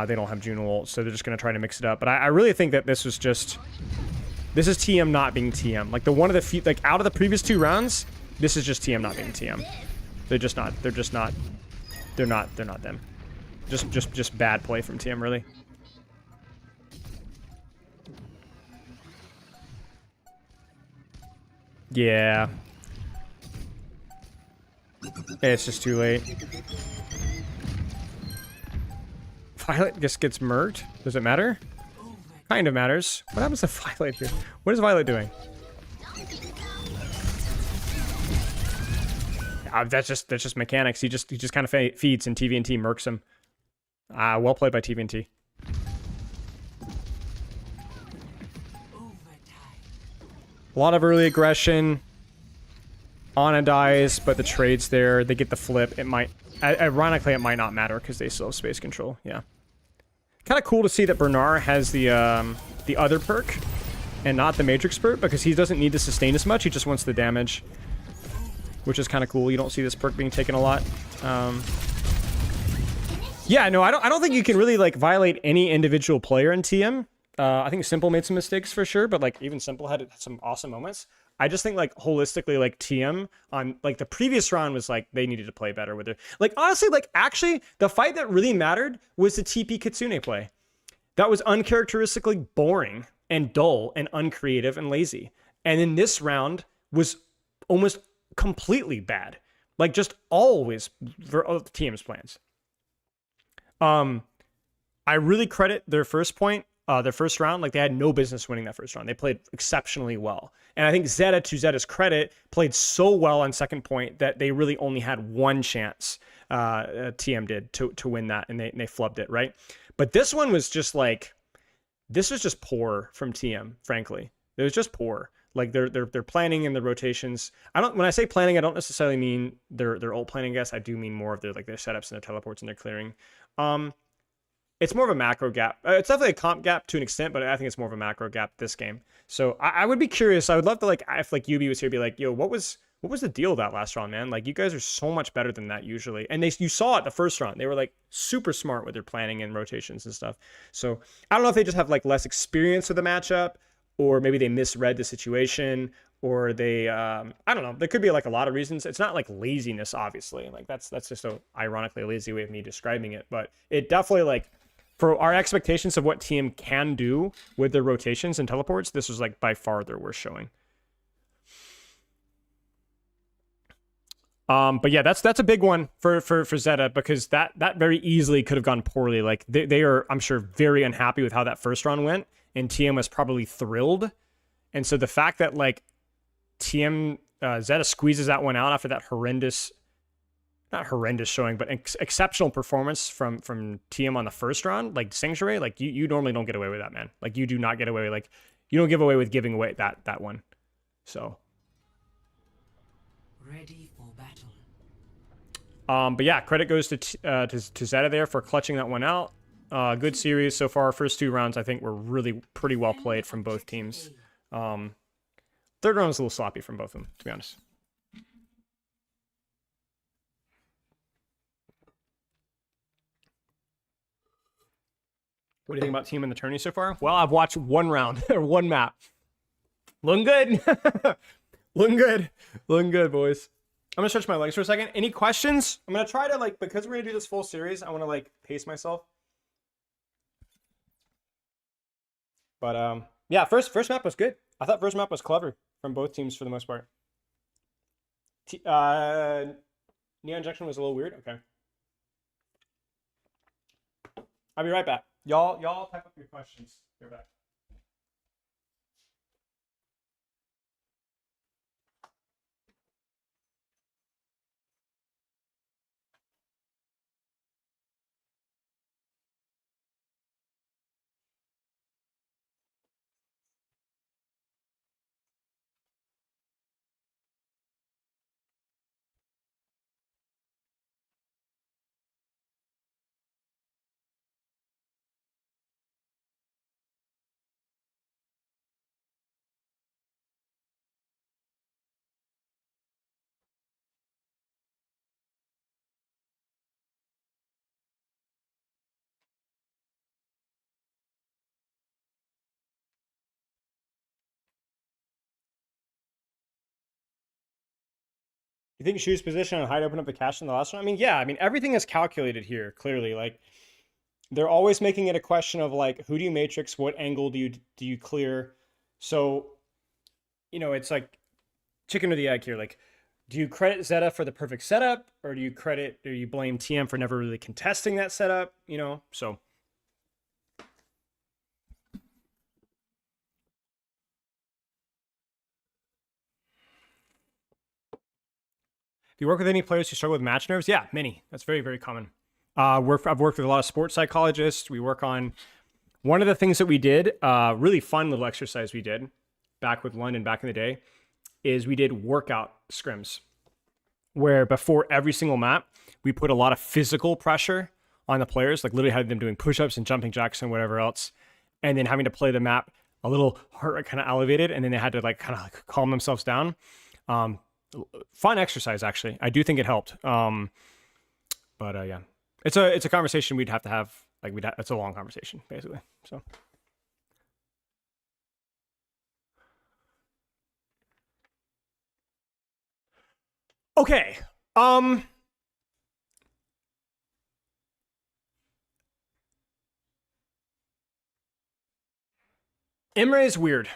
Speaker 1: They don't have Juno ult. So they're just going to try to mix it up. But I really think that this was just... This is TM not being TM. Like, one of the few... Like, out of the previous 2 rounds, this is just TM not being TM. They're just not... They're just not... They're not them. Just bad play from TM, really. Yeah. It's just too late. Violet just gets murked. Does it matter? Kind of matters. What happens to Violet here? What is Violet doing? That's just mechanics. He just kind of feeds and TVNT murks him. Well played by TVNT. A lot of early aggression. Ana dies, but the trade's there. They get the flip. It might, ironically, it might not matter because they still have space control. Yeah. Kind of cool to see that Bernard has the other perk and not the Matrix perk because he doesn't need to sustain as much. He just wants the damage, which is kind of cool. You don't see this perk being taken a lot. Yeah, no, I don't think you can really like violate any individual player in TM. I think Simple made some mistakes for sure, but like even Simple had some awesome moments. I just think like holistically, like TM on like the previous round was like they needed to play better with it. Like honestly, like actually the fight that really mattered was the TP Kitsune play. That was uncharacteristically boring and dull and uncreative and lazy. And then this round was almost completely bad. Like just always for TM's plans. I really credit their first point. Their first round, like they had no business winning that first round. They played exceptionally well. And I think Zeta, to Zeta's credit, played so well on second point that they really only had one chance, TM did, to win that, and they flubbed it, right? But this one was just like, this was just poor from TM, frankly. It was just poor. Like they're planning in the rotations. When I say planning, I don't necessarily mean their ult planning, I guess. I do mean more of their setups and their teleports and their clearing. It's more of a macro gap. It's definitely a comp gap to an extent, but I think it's more of a macro gap this game. So I would be curious. I would love to like if like Yubi was here, be like, yo, what was the deal that last round, man? Like you guys are so much better than that usually. And you saw it the first round. They were like super smart with their planning and rotations and stuff. So I don't know if they just have like less experience with the matchup, or maybe they misread the situation, or they I don't know. There could be like a lot of reasons. It's not like laziness, obviously. Like that's just so ironically a lazy way of me describing it. But it definitely like, for our expectations of what TM can do with their rotations and teleports, this was like by far their worst showing. But yeah, that's a big one for Zeta, because that very easily could have gone poorly. Like they are, I'm sure, very unhappy with how that first round went, and TM was probably thrilled. And so the fact that like TM Zeta squeezes that one out after that not horrendous showing, but exceptional performance from TM on the first round, like Sanctuary, like you normally don't get away with that, man. Like you do not get away, like you don't give away with giving away that one. So
Speaker 3: ready for battle.
Speaker 1: But yeah, credit goes to Zeta there for clutching that one out. Good series so far. First 2 rounds I think were really pretty well played from both teams. Third round was a little sloppy from both of them, to be honest. What do you think about team in the tourney so far? Well, I've watched one round or one map. Looking good. Looking good. Looking good, boys. I'm gonna stretch my legs for a second. Any questions? I'm gonna try to like, because we're gonna do this full series, I wanna like pace myself. But yeah, first map was good. I thought first map was clever from both teams for the most part. Neon Junction was a little weird. Okay. I'll be right back. Y'all type up your questions. Be right back. You think Shu's position on high to open up the cache in the last one? I mean, yeah. I mean, everything is calculated here, clearly. Like, they're always making it a question of, like, who do you matrix? What angle do you clear? So, you know, it's like chicken or the egg here. Like, do you credit Zeta for the perfect setup? Or do you blame TM for never really contesting that setup? You know, so... Do you work with any players who struggle with match nerves? Yeah, many. That's very, very common. I've worked with a lot of sports psychologists. We work on one of the things that we did, really fun little exercise we did back with London back in the day, is we did workout scrims where before every single map, we put a lot of physical pressure on the players, like literally had them doing push-ups and jumping jacks and whatever else, and then having to play the map a little heart rate kind of elevated, and then they had to like kind of like calm themselves down. Fun exercise, actually. I do think it helped. But yeah, it's a conversation we'd have to have. Like it's a long conversation, basically. So. Okay. Imre is weird.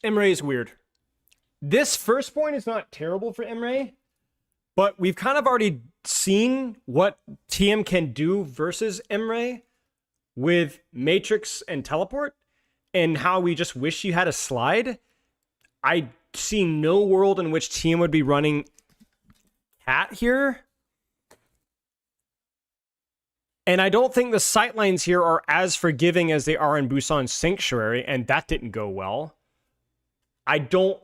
Speaker 1: Imre is weird. This first point is not terrible for Imre, but we've kind of already seen what TM can do versus Imre with Matrix and Teleport, and how we just wish you had a slide. I see no world in which TM would be running Cat here. And I don't think the sightlines here are as forgiving as they are in Busan's Sanctuary, and that didn't go well. I don't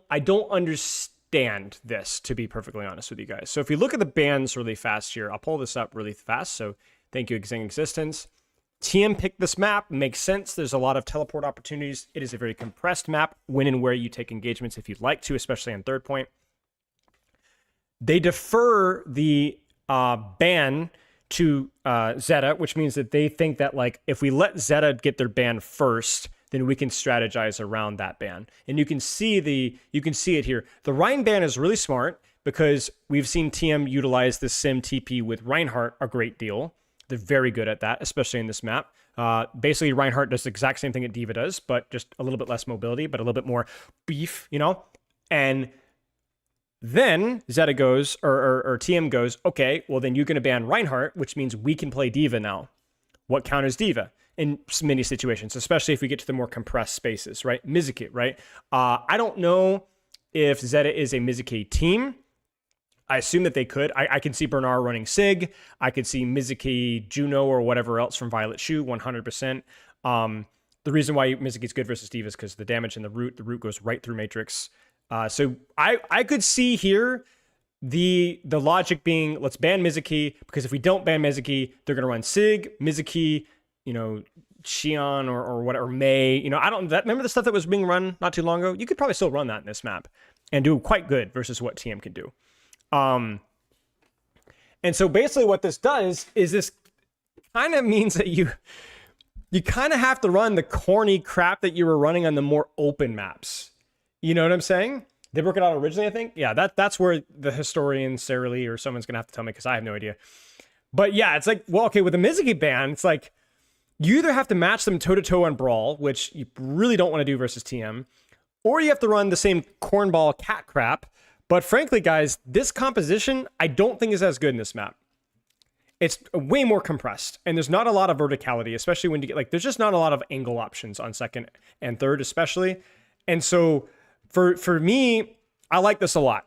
Speaker 1: understand this, to be perfectly honest with you guys. So if you look at the bans really fast here, I'll pull this up really fast. So thank you, Exing Existence. TM picked this map, makes sense. There's a lot of teleport opportunities. It is a very compressed map, when and where you take engagements if you'd like to, especially on third point. They defer the ban to Zeta, which means that they think that like if we let Zeta get their ban first, then we can strategize around that ban. And you can see it here. The Rein ban is really smart because we've seen TM utilize the Sim TP with Reinhardt a great deal. They're very good at that, especially in this map. Basically, Reinhardt does the exact same thing that D.Va does, but just a little bit less mobility, but a little bit more beef, you know? And then Zeta goes, or TM goes, okay, well then you're going to ban Reinhardt, which means we can play D.Va now. What counters D.Va? In many situations, especially if we get to the more compressed spaces, right? Mizuki, right? I don't know if Zeta is a Mizuki team. I assume that they could. I can see Bernard running Sig. I could see Mizuki, Juno, or whatever else from Violet Shoe, 100%. The reason why Mizuki is good versus D.Va is because the damage in the root goes right through Matrix. So I could see here the logic being, let's ban Mizuki, because if we don't ban Mizuki, they're going to run Sig, Mizuki, you know, Xion or whatever, Mei, you know, remember the stuff that was being run not too long ago? You could probably still run that in this map and do quite good versus what TM can do. And so basically what this does is this kind of means that you kind of have to run the corny crap that you were running on the more open maps. You know what I'm saying? They broke it out originally, I think. Yeah, that's where the historian Sarah Lee or someone's gonna have to tell me because I have no idea. But yeah, it's like, well, okay, with the Mizuki ban, it's like you either have to match them toe-to-toe on Brawl, which you really don't want to do versus TM, or you have to run the same cornball cat crap. But frankly, guys, this composition I don't think is as good in this map. It's way more compressed, and there's not a lot of verticality, especially when you get, like, there's just not a lot of angle options on second and third, especially. And so for me, I like this a lot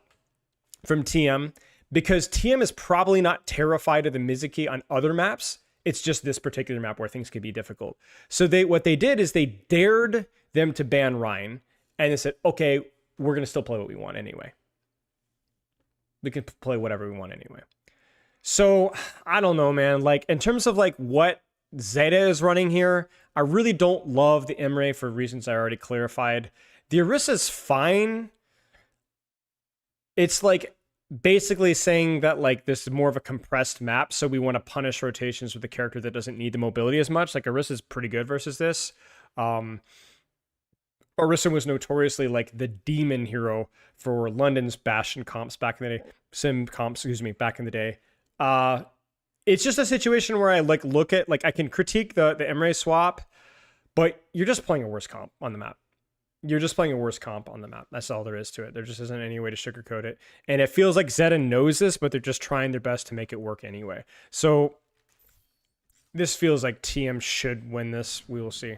Speaker 1: from TM, because TM is probably not terrified of the Mizuki on other maps. It's just this particular map where things could be difficult. So what they did is they dared them to ban Ryan, and they said, okay, we're going to still play what we want anyway. We can play whatever we want anyway. So I don't know, man. Like, in terms of like what Zeta is running here, I really don't love the Emre for reasons I already clarified. The Orisa's fine. It's like basically saying that like this is more of a compressed map, so we want to punish rotations with a character that doesn't need the mobility as much. Like, Orisa's pretty good versus this. Orisa was notoriously like the demon hero for London's Bastion comps back in the day. Sim comps, excuse me, back in the day. It's just a situation where I like look at, like, I can critique the Emre swap, but you're just playing a worse comp on the map. You're just playing a worse comp on the map. That's all there is to it. There just isn't any way to sugarcoat it. And it feels like Zeta knows this, but they're just trying their best to make it work anyway. So this feels like TM should win this. We will see.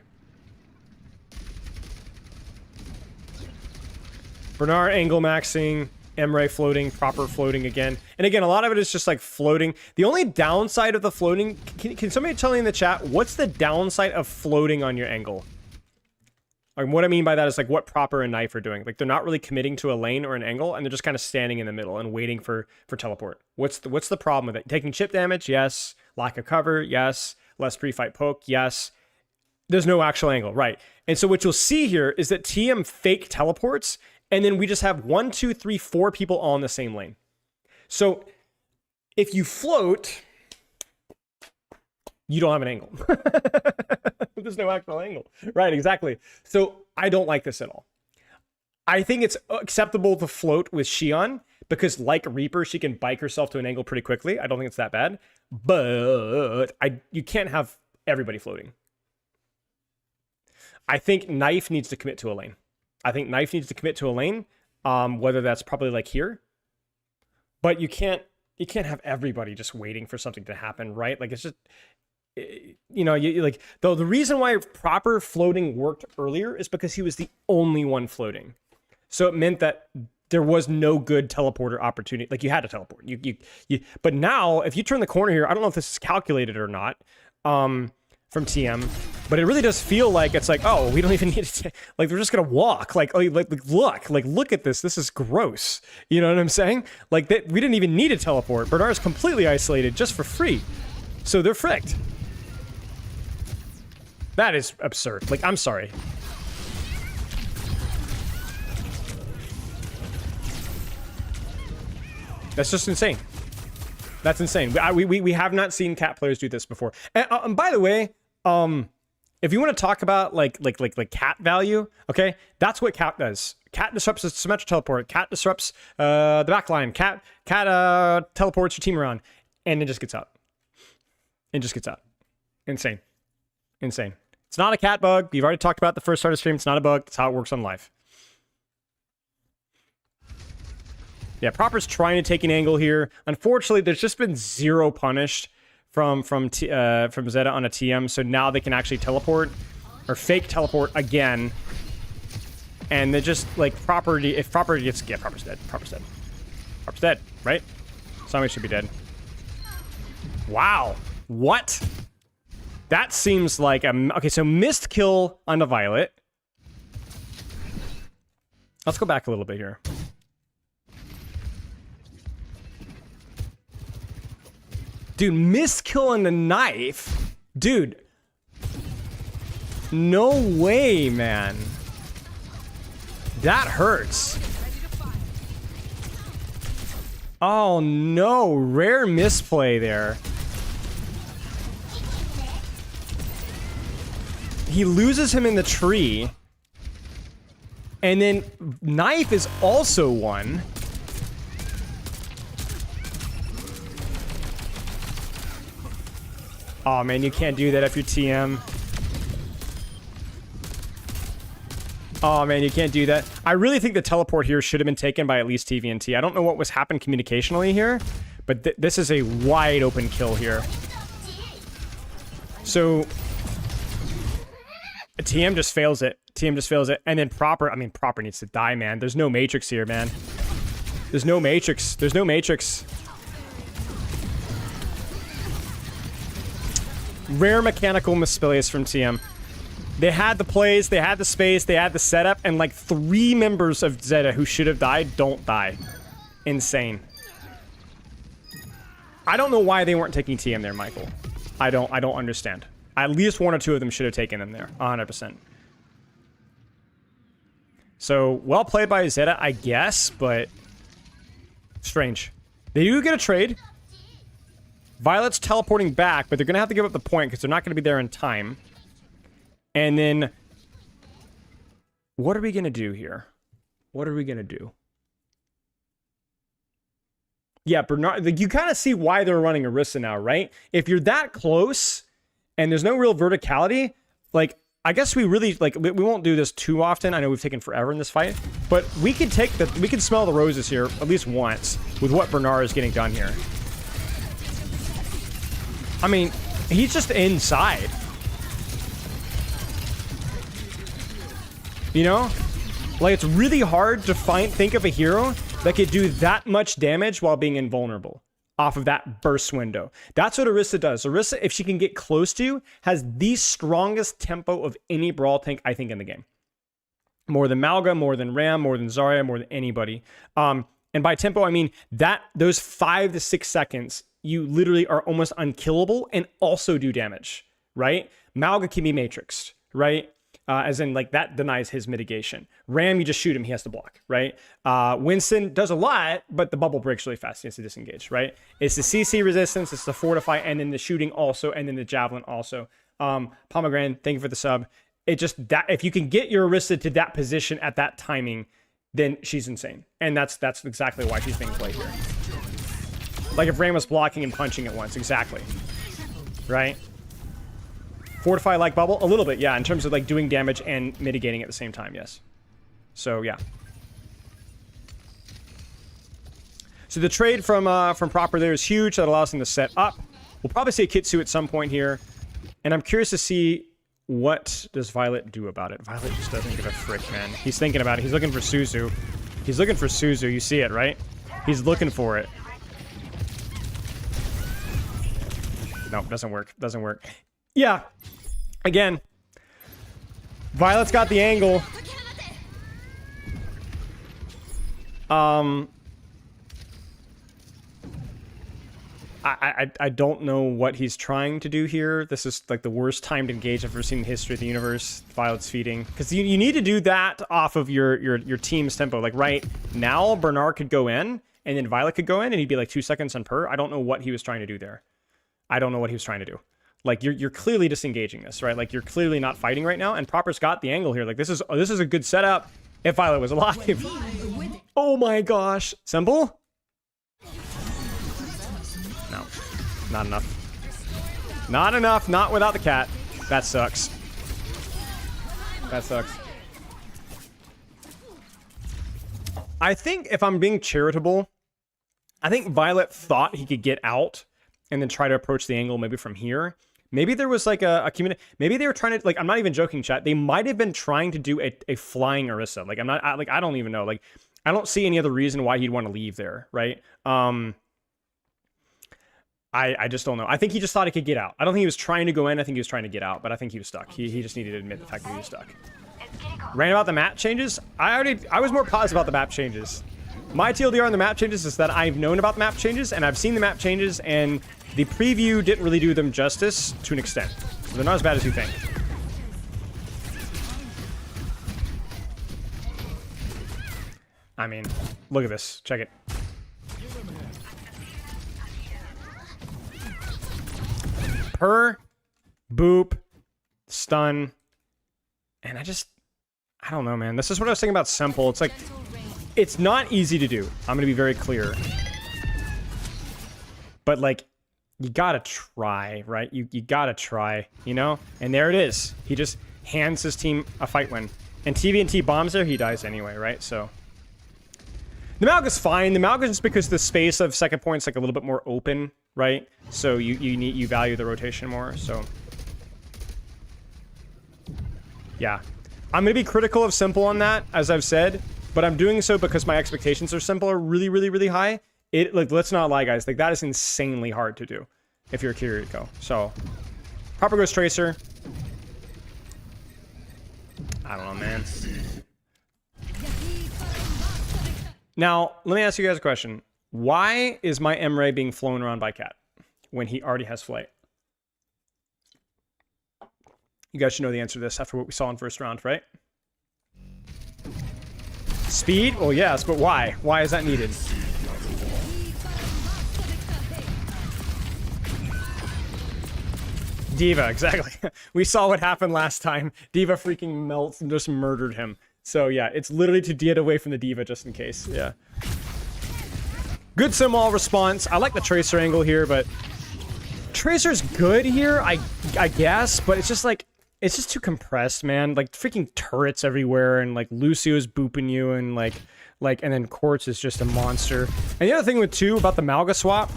Speaker 1: Bernard angle maxing, Emre floating, proper floating again. And again, a lot of it is just like floating. The only downside of the floating, can somebody tell me in the chat, what's the downside of floating on your angle? Like, what I mean by that is like what proper and knife are doing. Like, they're not really committing to a lane or an angle, and they're just kind of standing in the middle and waiting for teleport. What's the problem with it? Taking chip damage? Yes. Lack of cover? Yes. Less pre-fight poke? Yes. There's no actual angle, right? And so what you'll see here is that TM fake teleports, and then we just have 1, 2, 3, 4 people all in the same lane. So if you float, you don't have an angle. There's no actual angle. Right, exactly. So I don't like this at all. I think it's acceptable to float with Xion, because like Reaper, she can bike herself to an angle pretty quickly. I don't think it's that bad. But you can't have everybody floating. I think Knife needs to commit to a lane. Whether that's probably like here. But you can't have everybody just waiting for something to happen, right? Like, it's just, you know, you like, though the reason why proper floating worked earlier is because he was the only one floating. So it meant that there was no good teleporter opportunity. Like, you had to teleport. But now, if you turn the corner here, I don't know if this is calculated or not, from TM, but it really does feel like it's like, oh, we don't even need to, like, they're just gonna walk. Like look at this. This is gross. You know what I'm saying? Like, we didn't even need a teleport. Bernard's completely isolated just for free. So they're fricked. That is absurd. Like, I'm sorry. That's just insane. That's insane. We have not seen cat players do this before. And by the way, if you want to talk about like cat value, okay, that's what cat does. Cat disrupts the symmetric teleport. Cat disrupts the backline. Cat teleports your team around, and it just gets out. Insane. It's not a cat bug. You've already talked about the first start of stream. It's not a bug. It's how it works on live. Yeah, Proper's trying to take an angle here. Unfortunately, there's just been zero punished from Zeta on a TM, so now they can actually teleport or fake teleport again. And they just like if Proper gets, yeah, Proper's dead. Proper's dead, right? Somebody should be dead. Wow, what? That seems like okay. So missed kill on the Violet. Let's go back a little bit here. Dude, missed kill on the Knife? Dude. No way, man. That hurts. Oh no, rare misplay there. He loses him in the tree. And then Knife is also one. Oh man, you can't do that if you're TM. Oh man, you can't do that. I really think the teleport here should have been taken by at least TVNT. I don't know what was happened communicationally here, but this is a wide open kill here. So TM just fails it. TM just fails it. And then Proper, I mean, Proper needs to die, man. There's no Matrix here, man. There's no Matrix. There's no Matrix. Rare mechanical misplays from TM. They had the plays, they had the space, they had the setup, and like 3 members of Zeta who should have died don't die. Insane. I don't know why they weren't taking TM there, Michael. I don't understand. At least 1 or 2 of them should have taken them there, 100%. So, well played by Zeta, I guess, but strange. They do get a trade. Violet's teleporting back, but they're going to have to give up the point because they're not going to be there in time. And then, what are we going to do here? What are we going to do? Yeah, Bernard, like, you kind of see why they're running Orisa now, right? If you're that close and there's no real verticality, like, I guess we really, like, we won't do this too often. I know we've taken forever in this fight, but we could we could smell the roses here at least once with what Bernard is getting done here. I mean, he's just inside. You know? Like, it's really hard to think of a hero that could do that much damage while being invulnerable off of that burst window. That's what Orisa does. Orisa, if she can get close to you, has the strongest tempo of any Brawl tank, I think, in the game. More than Malga, more than Ram, more than Zarya, more than anybody. And by tempo, I mean those 5 to 6 seconds, you literally are almost unkillable and also do damage, right? Malga can be matrixed, right? As in, like, that denies his mitigation. Ram, you just shoot him, he has to block, right? Winston does a lot, but the bubble breaks really fast. He has to disengage, right? It's the CC resistance, it's the fortify, and then the shooting also, and then the javelin also. Pomegranate, thank you for the sub. It just, that if you can get your Orisa to that position at that timing, then she's insane. And that's exactly why she's being played here. Like if Ram was blocking and punching at once, exactly. Right? Fortify like bubble? A little bit, yeah, in terms of like doing damage and mitigating at the same time, yes. So, yeah. So the trade from Proper there is huge. That allows them to set up. We'll probably see a Kitsu at some point here. And I'm curious to see what does Violet do about it. Violet just doesn't give a frick, man. He's thinking about it. He's looking for Suzu. He's looking for Suzu. You see it, right? He's looking for it. No, doesn't work. Doesn't work. Yeah. Again. Violet's got the angle. I don't know what he's trying to do here. This is like the worst timed engage I've ever seen in the history of the universe. Violet's feeding. Because you need to do that off of your team's tempo. Like right now, Bernard could go in, and then Violet could go in, and he'd be like 2 seconds on per. I don't know what he was trying to do there. I don't know what he was trying to do. Like you're clearly disengaging this, right? Like you're clearly not fighting right now, and Proper's got the angle here. Like this is a good setup if Violet was alive. Oh my gosh. Simple? No. Not enough. Not enough. Not without the cat. That sucks. That sucks. I think if I'm being charitable, I think Violet thought he could get out and then try to approach the angle maybe from here. Maybe there was like a community. Maybe they were trying to, like, I'm not even joking, chat. They might have been trying to do a flying Orisa. Like, I don't even know. Like, I don't see any other reason why he'd want to leave there, right? I just don't know. I think he just thought he could get out. I don't think he was trying to go in. I think he was trying to get out, but I think he was stuck. He just needed to admit the fact that he was stuck. Ran about the map changes? I was more positive about the map changes. My TLDR on the map changes is that I've known about the map changes, and I've seen the map changes, and the preview didn't really do them justice to an extent. So they're not as bad as you think. I mean, look at this. Check it. Per, boop, stun, And I don't know, man. This is what I was thinking about Simple. It's like, it's not easy to do. I'm going to be very clear. But like, you gotta try, right? You gotta try, you know? And there it is. He just hands his team a fight win. And TVNT bombs there, he dies anyway, right? So the Malga's fine. The Malga just because the space of second point's like a little bit more open, right? So you value the rotation more, so. Yeah. I'm gonna be critical of Simple on that, as I've said, but I'm doing so because my expectations are Simple are really, really, really high. Like, let's not lie, guys. Like, that is insanely hard to do if you're Kiriko. So, proper goes Tracer. I don't know, man. Now, let me ask you guys a question. Why is my Emre being flown around by Cat when he already has flight? You guys should know the answer to this after what we saw in first round, right? Speed? Well, yes, but why? Why is that needed? D.Va, exactly. We saw what happened last time. D.Va freaking melts and just murdered him. So yeah, it's literally to get away from the D.Va just in case. Yeah. Good Simwall response. I like the Tracer angle here, but Tracer's good here, I guess, but it's just like, it's just too compressed, man. Like freaking turrets everywhere, and like Lucio's booping you, and like, and then Quartz is just a monster. And the other thing with too about the Malga swap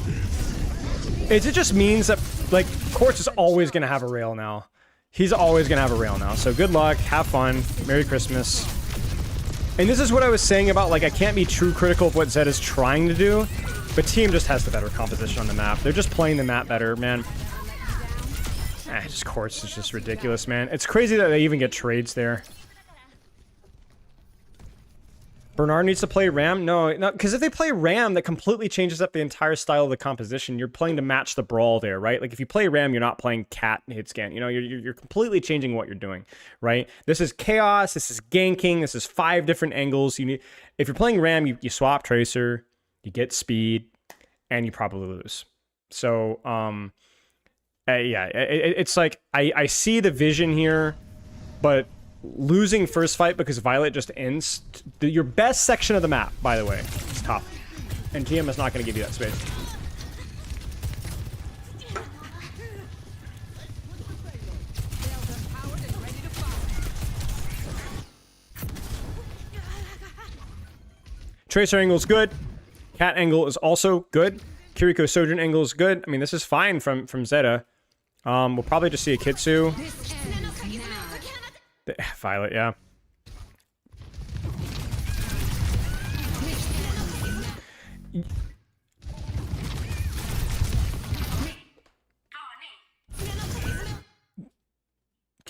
Speaker 1: is it just means that like Quartz is always gonna have a rail now. He's always gonna have a rail now. So good luck, have fun, Merry Christmas. And this is what I was saying about like I can't be too critical of what Zed is trying to do, but Team just has the better composition on the map. They're just playing the map better, man. Just Quartz is just ridiculous, man. It's crazy that they even get trades there. Bernard needs to play Ram? No, because if they play Ram, that completely changes up the entire style of the composition. You're playing to match the brawl there, right? Like if you play Ram, you're not playing Cat and hit scan. You know, you're completely changing what you're doing, right? This is chaos. This is ganking. This is 5 different angles. You need. If you're playing Ram, you swap Tracer, you get speed, and you probably lose. So, yeah, it's like I see the vision here, but losing first fight because Violet just ends your best section of the map, by the way. It's tough. And GM is not going to give you that space. Tracer angle is good. Cat angle is also good. Kiriko Sojourn angle is good. I mean, this is fine from Zeta. We'll probably just see a Kitsu. Violet, yeah. Can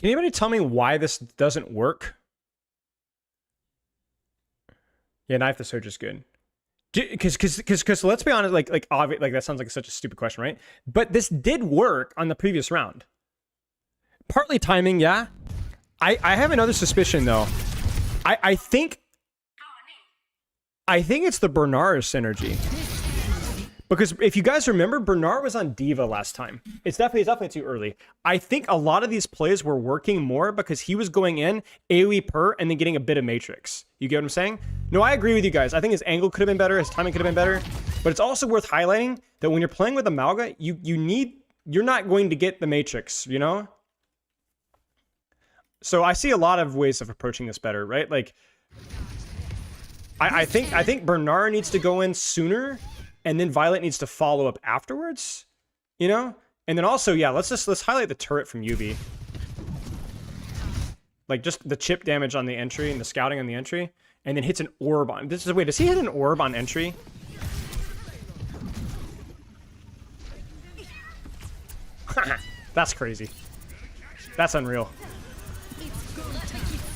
Speaker 1: anybody tell me why this doesn't work? Yeah, Knife the Surge is good. Because let's be honest, like that sounds like such a stupid question, right? But this did work on the previous round. Partly timing, yeah. I have another suspicion though. I think it's the Bernard synergy. Because if you guys remember, Bernard was on D.Va last time. It's definitely too early. I think a lot of these plays were working more because he was going in AoE per and then getting a bit of Matrix. You get what I'm saying? No, I agree with you guys. I think his angle could have been better, his timing could have been better. But it's also worth highlighting that when you're playing with a Malga, you're not going to get the Matrix, you know? So I see a lot of ways of approaching this better, right? Like, I think Bernard needs to go in sooner, and then Violet needs to follow up afterwards, you know? And then also, yeah, let's highlight the turret from Yubi. Like just the chip damage on the entry and the scouting on the entry, and then hits an orb on. Wait, does he hit an orb on entry? That's crazy. That's unreal.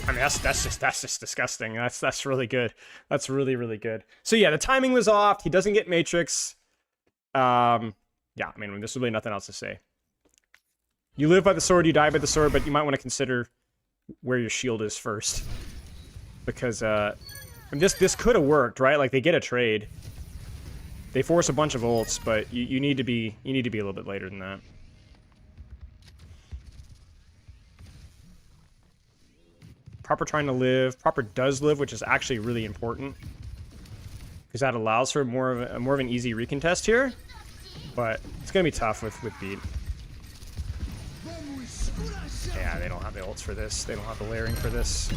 Speaker 1: I mean, that's just disgusting. That's really good. That's really, really good. So yeah, the timing was off. He doesn't get Matrix. Yeah, I mean, there's really nothing else to say. You live by the sword, you die by the sword, but you might want to consider where your shield is first, because this could have worked, right? Like they get a trade, they force a bunch of ults, but you need to be a little bit later than that. Proper trying to live. Proper does live, which is actually really important. Because that allows for more of an easy recontest here. But it's going to be tough with beat. Yeah, they don't have the ults for this. They don't have the layering for this.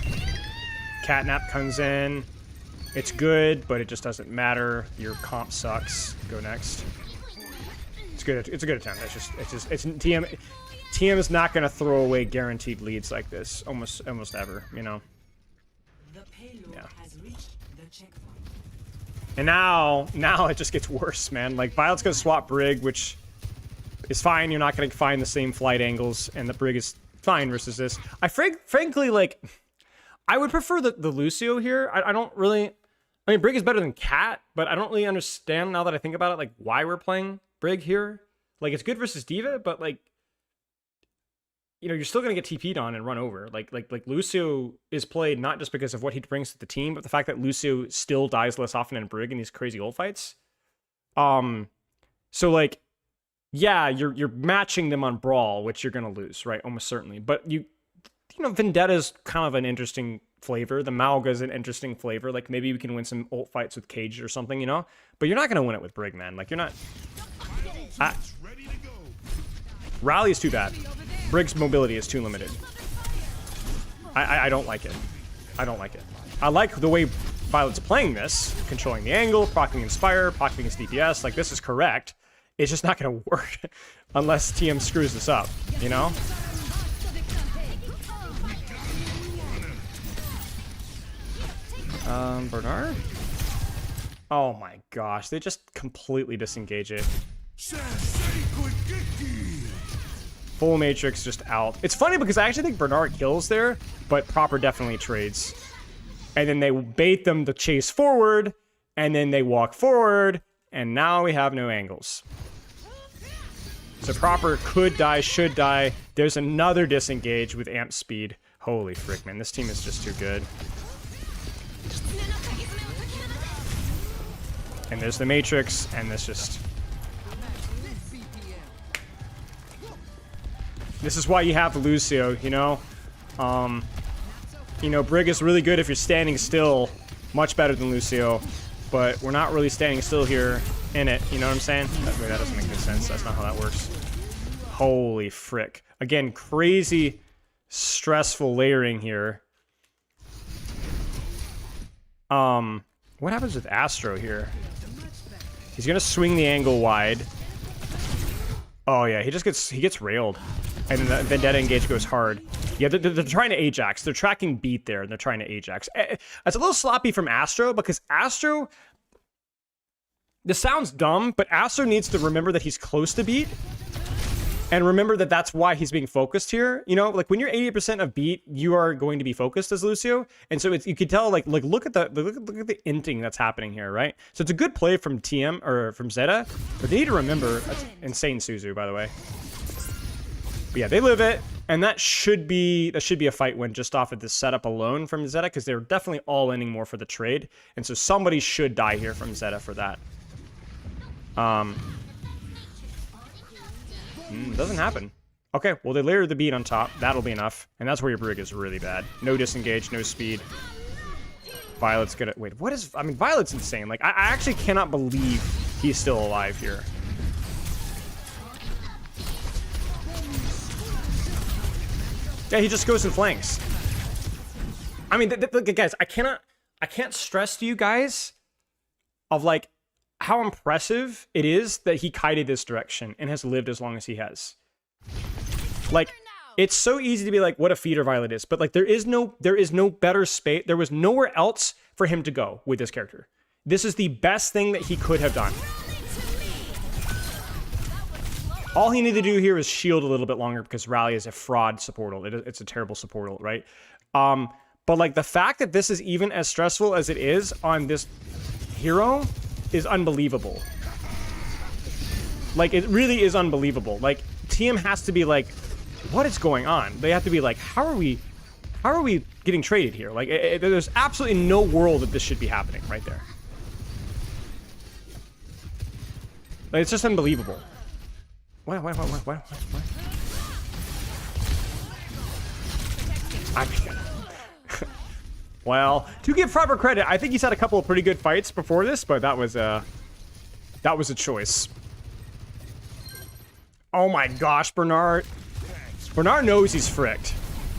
Speaker 1: Catnap comes in. It's good, but it just doesn't matter. Your comp sucks. Go next. It's good. It's a good attempt. It's TM. TM is not going to throw away guaranteed leads like this almost ever, you know. Yeah. And now it just gets worse, man. Like Violet's going to swap Brig, which is fine. You're not going to find the same flight angles, and the Brig is fine versus this. I frankly like. I would prefer the Lucio here. I don't really. I mean, Brig is better than Cat, but I don't really understand now that I think about it, like why we're playing Brig here. Like it's good versus D.Va, but like, you know, you're still gonna get TP'd on and run over. Like Lucio is played not just because of what he brings to the team, but the fact that Lucio still dies less often than Brig in these crazy ult fights. So like, yeah, you're matching them on Brawl, which you're gonna lose, right? Almost certainly. But you know, Vendetta's kind of an interesting flavor. The Malga's an interesting flavor. Like maybe we can win some ult fights with Cage or something, you know? But you're not gonna win it with Brig, man. Like you're not. Rally is too bad. Brig's mobility is too limited. I don't like it. I don't like it. I like the way Violet's playing this, controlling the angle, proccing Inspire, proccing his DPS. Like this is correct. It's just not gonna work unless TM screws this up, you know? Bernard? Oh my gosh, they just completely disengage it. Full Matrix just out. It's funny because I actually think Bernard kills there, but Proper definitely trades. And then they bait them to chase forward, and then they walk forward, and now we have no angles. So Proper could die, should die. There's another disengage with amp speed. Holy frick, man, this team is just too good. And there's the Matrix, and this just... This is why you have Lucio, you know? You know, Brig is really good if you're standing still. Much better than Lucio. But we're not really standing still here in it, you know what I'm saying? Wait, that doesn't make any sense. That's not how that works. Holy frick. Again, crazy, stressful layering here. What happens with Astro here? He's gonna swing the angle wide. Oh yeah, he gets railed. And then the Vendetta engage goes hard. Yeah, they're trying to Ajax. They're tracking beat there, and they're trying to Ajax. It's a little sloppy from Astro, because Astro... This sounds dumb, but Astro needs to remember that he's close to beat. And remember that that's why he's being focused here. You know, like when you're 80% of beat, you are going to be focused as Lucio. And so you can tell, like look at the inting that's happening here, right? So it's a good play from TM or from Zeta, but they need to remember that's insane Suzu, by the way. But yeah, they live it, and that should be a fight win just off of this setup alone from Zeta, because they're definitely all inning more for the trade, and so somebody should die here from Zeta for that. Doesn't happen. Okay, well, they layer the beat on top. That'll be enough. And that's where your Brig is really bad. No disengage, no speed. Violet's gonna... Wait, what is... I mean, Violet's insane. Like, I actually cannot believe he's still alive here. Yeah, he just goes and flanks. I mean, guys, I can't stress to you guys of, like, how impressive it is that he kited this direction and has lived as long as he has. Like, it's so easy to be like, what a feeder Violet is, but like there is no better space. There was nowhere else for him to go with this character. This is the best thing that he could have done. All he needed to do here is shield a little bit longer, because Rally is a fraud support ult. It's a terrible support ult, right? But like the fact that this is even as stressful as it is on this hero is unbelievable. Like, it really is unbelievable. Like, TM has to be like, what is going on? They have to be like, how are we getting traded here? Like, there's absolutely no world that this should be happening right there. Like, it's just unbelievable. What? Well, to give proper credit, I think he's had a couple of pretty good fights before this, but that was a choice. Oh my gosh, Bernard. Bernard knows he's fricked.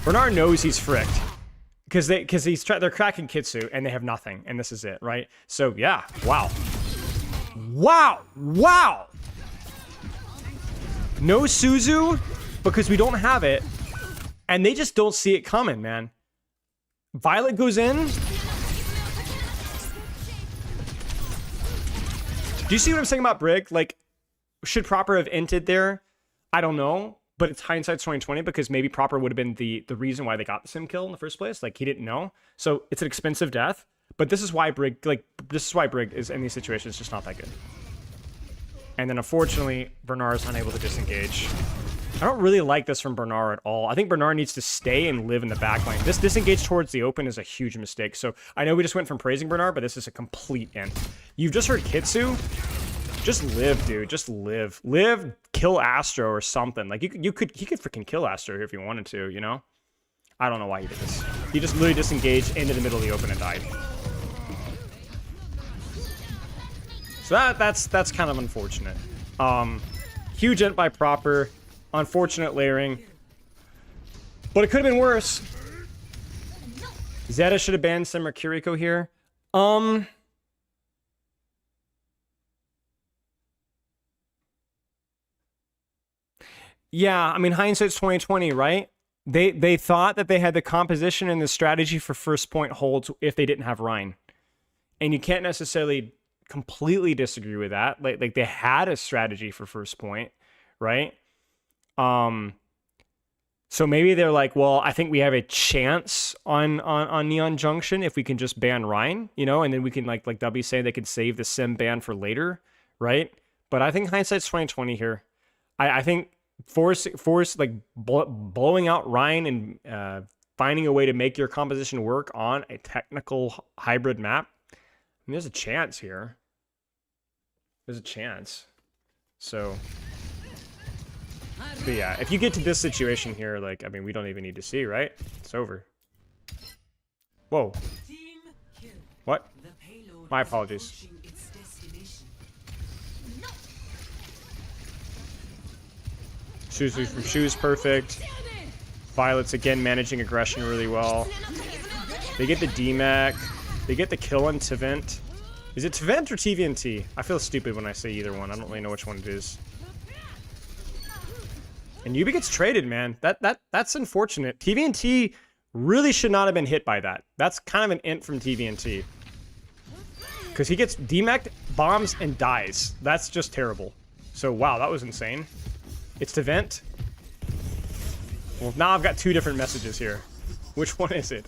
Speaker 1: Bernard knows he's fricked. Because they're cracking Kitsu and they have nothing, and this is it, right? So yeah, wow. Wow! No Suzu, because we don't have it. And they just don't see it coming, man. Violet goes in. Do you see what I'm saying about Brig? Like, should Proper have inted there? I don't know. But it's hindsight's 2020 because maybe Proper would have been the reason why they got the sim kill in the first place. Like, he didn't know. So it's an expensive death. But this is why Brig, is in these situations just not that good. And then unfortunately, Bernard is unable to disengage. I don't really like this from Bernard at all. I think Bernard needs to stay and live in the back lane. This disengage towards the open is a huge mistake. So I know we just went from praising Bernard, but this is a complete end. You've just heard Kitsu. Just live, dude. Just live. Live, kill Astro or something. Like, he could freaking kill Astro here if he wanted to, you know? I don't know why he did this. He just literally disengaged into the middle of the open and died. So that's kind of unfortunate. Huge ent by Proper. Unfortunate layering. But it could have been worse. Zeta should have banned some Mercurico here. Yeah, I mean, hindsight's 2020, right? They thought that they had the composition and the strategy for first point holds if they didn't have Rhine. And you can't necessarily completely disagree with that. Like they had a strategy for first point, right? So maybe they're like, well, I think we have a chance on Neon Junction if we can just ban Rhine, you know, and then we can like W say they could save the sim ban for later, right? But I think hindsight's 2020 here. I think force like blowing out Rhine and finding a way to make your composition work on a technical hybrid map. I mean, there's a chance here. There's a chance. So, but yeah, if you get to this situation here, like, I mean, we don't even need to see, right? It's over. Whoa. What? My apologies. Suzu from Shoes perfect. Violet's again managing aggression really well. They get the DMAC. They get the kill on Tvent. Is it Tvent or TVNT? I feel stupid when I say either one. I don't really know which one it is. And Yubi gets traded, man. That's unfortunate. TVNT really should not have been hit by that. That's kind of an int from TVNT. Because he gets DMAC'd, bombs, and dies. That's just terrible. So, wow, that was insane. It's Tvent. Well, now I've got two different messages here. Which one is it?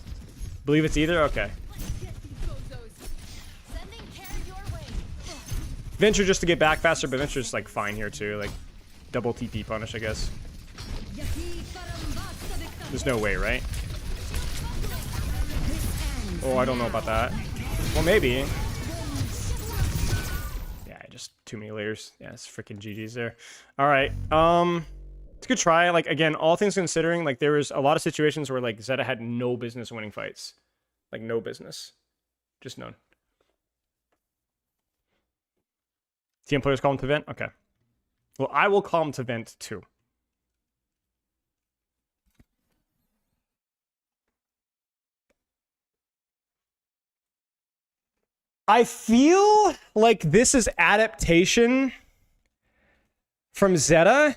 Speaker 1: Believe it's either? Okay. Venture just to get back faster, but Venture's like fine here too. Like double TP punish, I guess. There's no way, right? Oh, I don't know about that. Well, maybe. Yeah, just too many layers. Yeah, it's freaking GG's there. All right. It's a good try. Like, again, all things considering, like, there was a lot of situations where, like, Zeta had no business winning fights. Like, no business. Just none. TM players call him to vent? Okay. Well, I will call him to vent, too. I feel like this is adaptation from Zeta.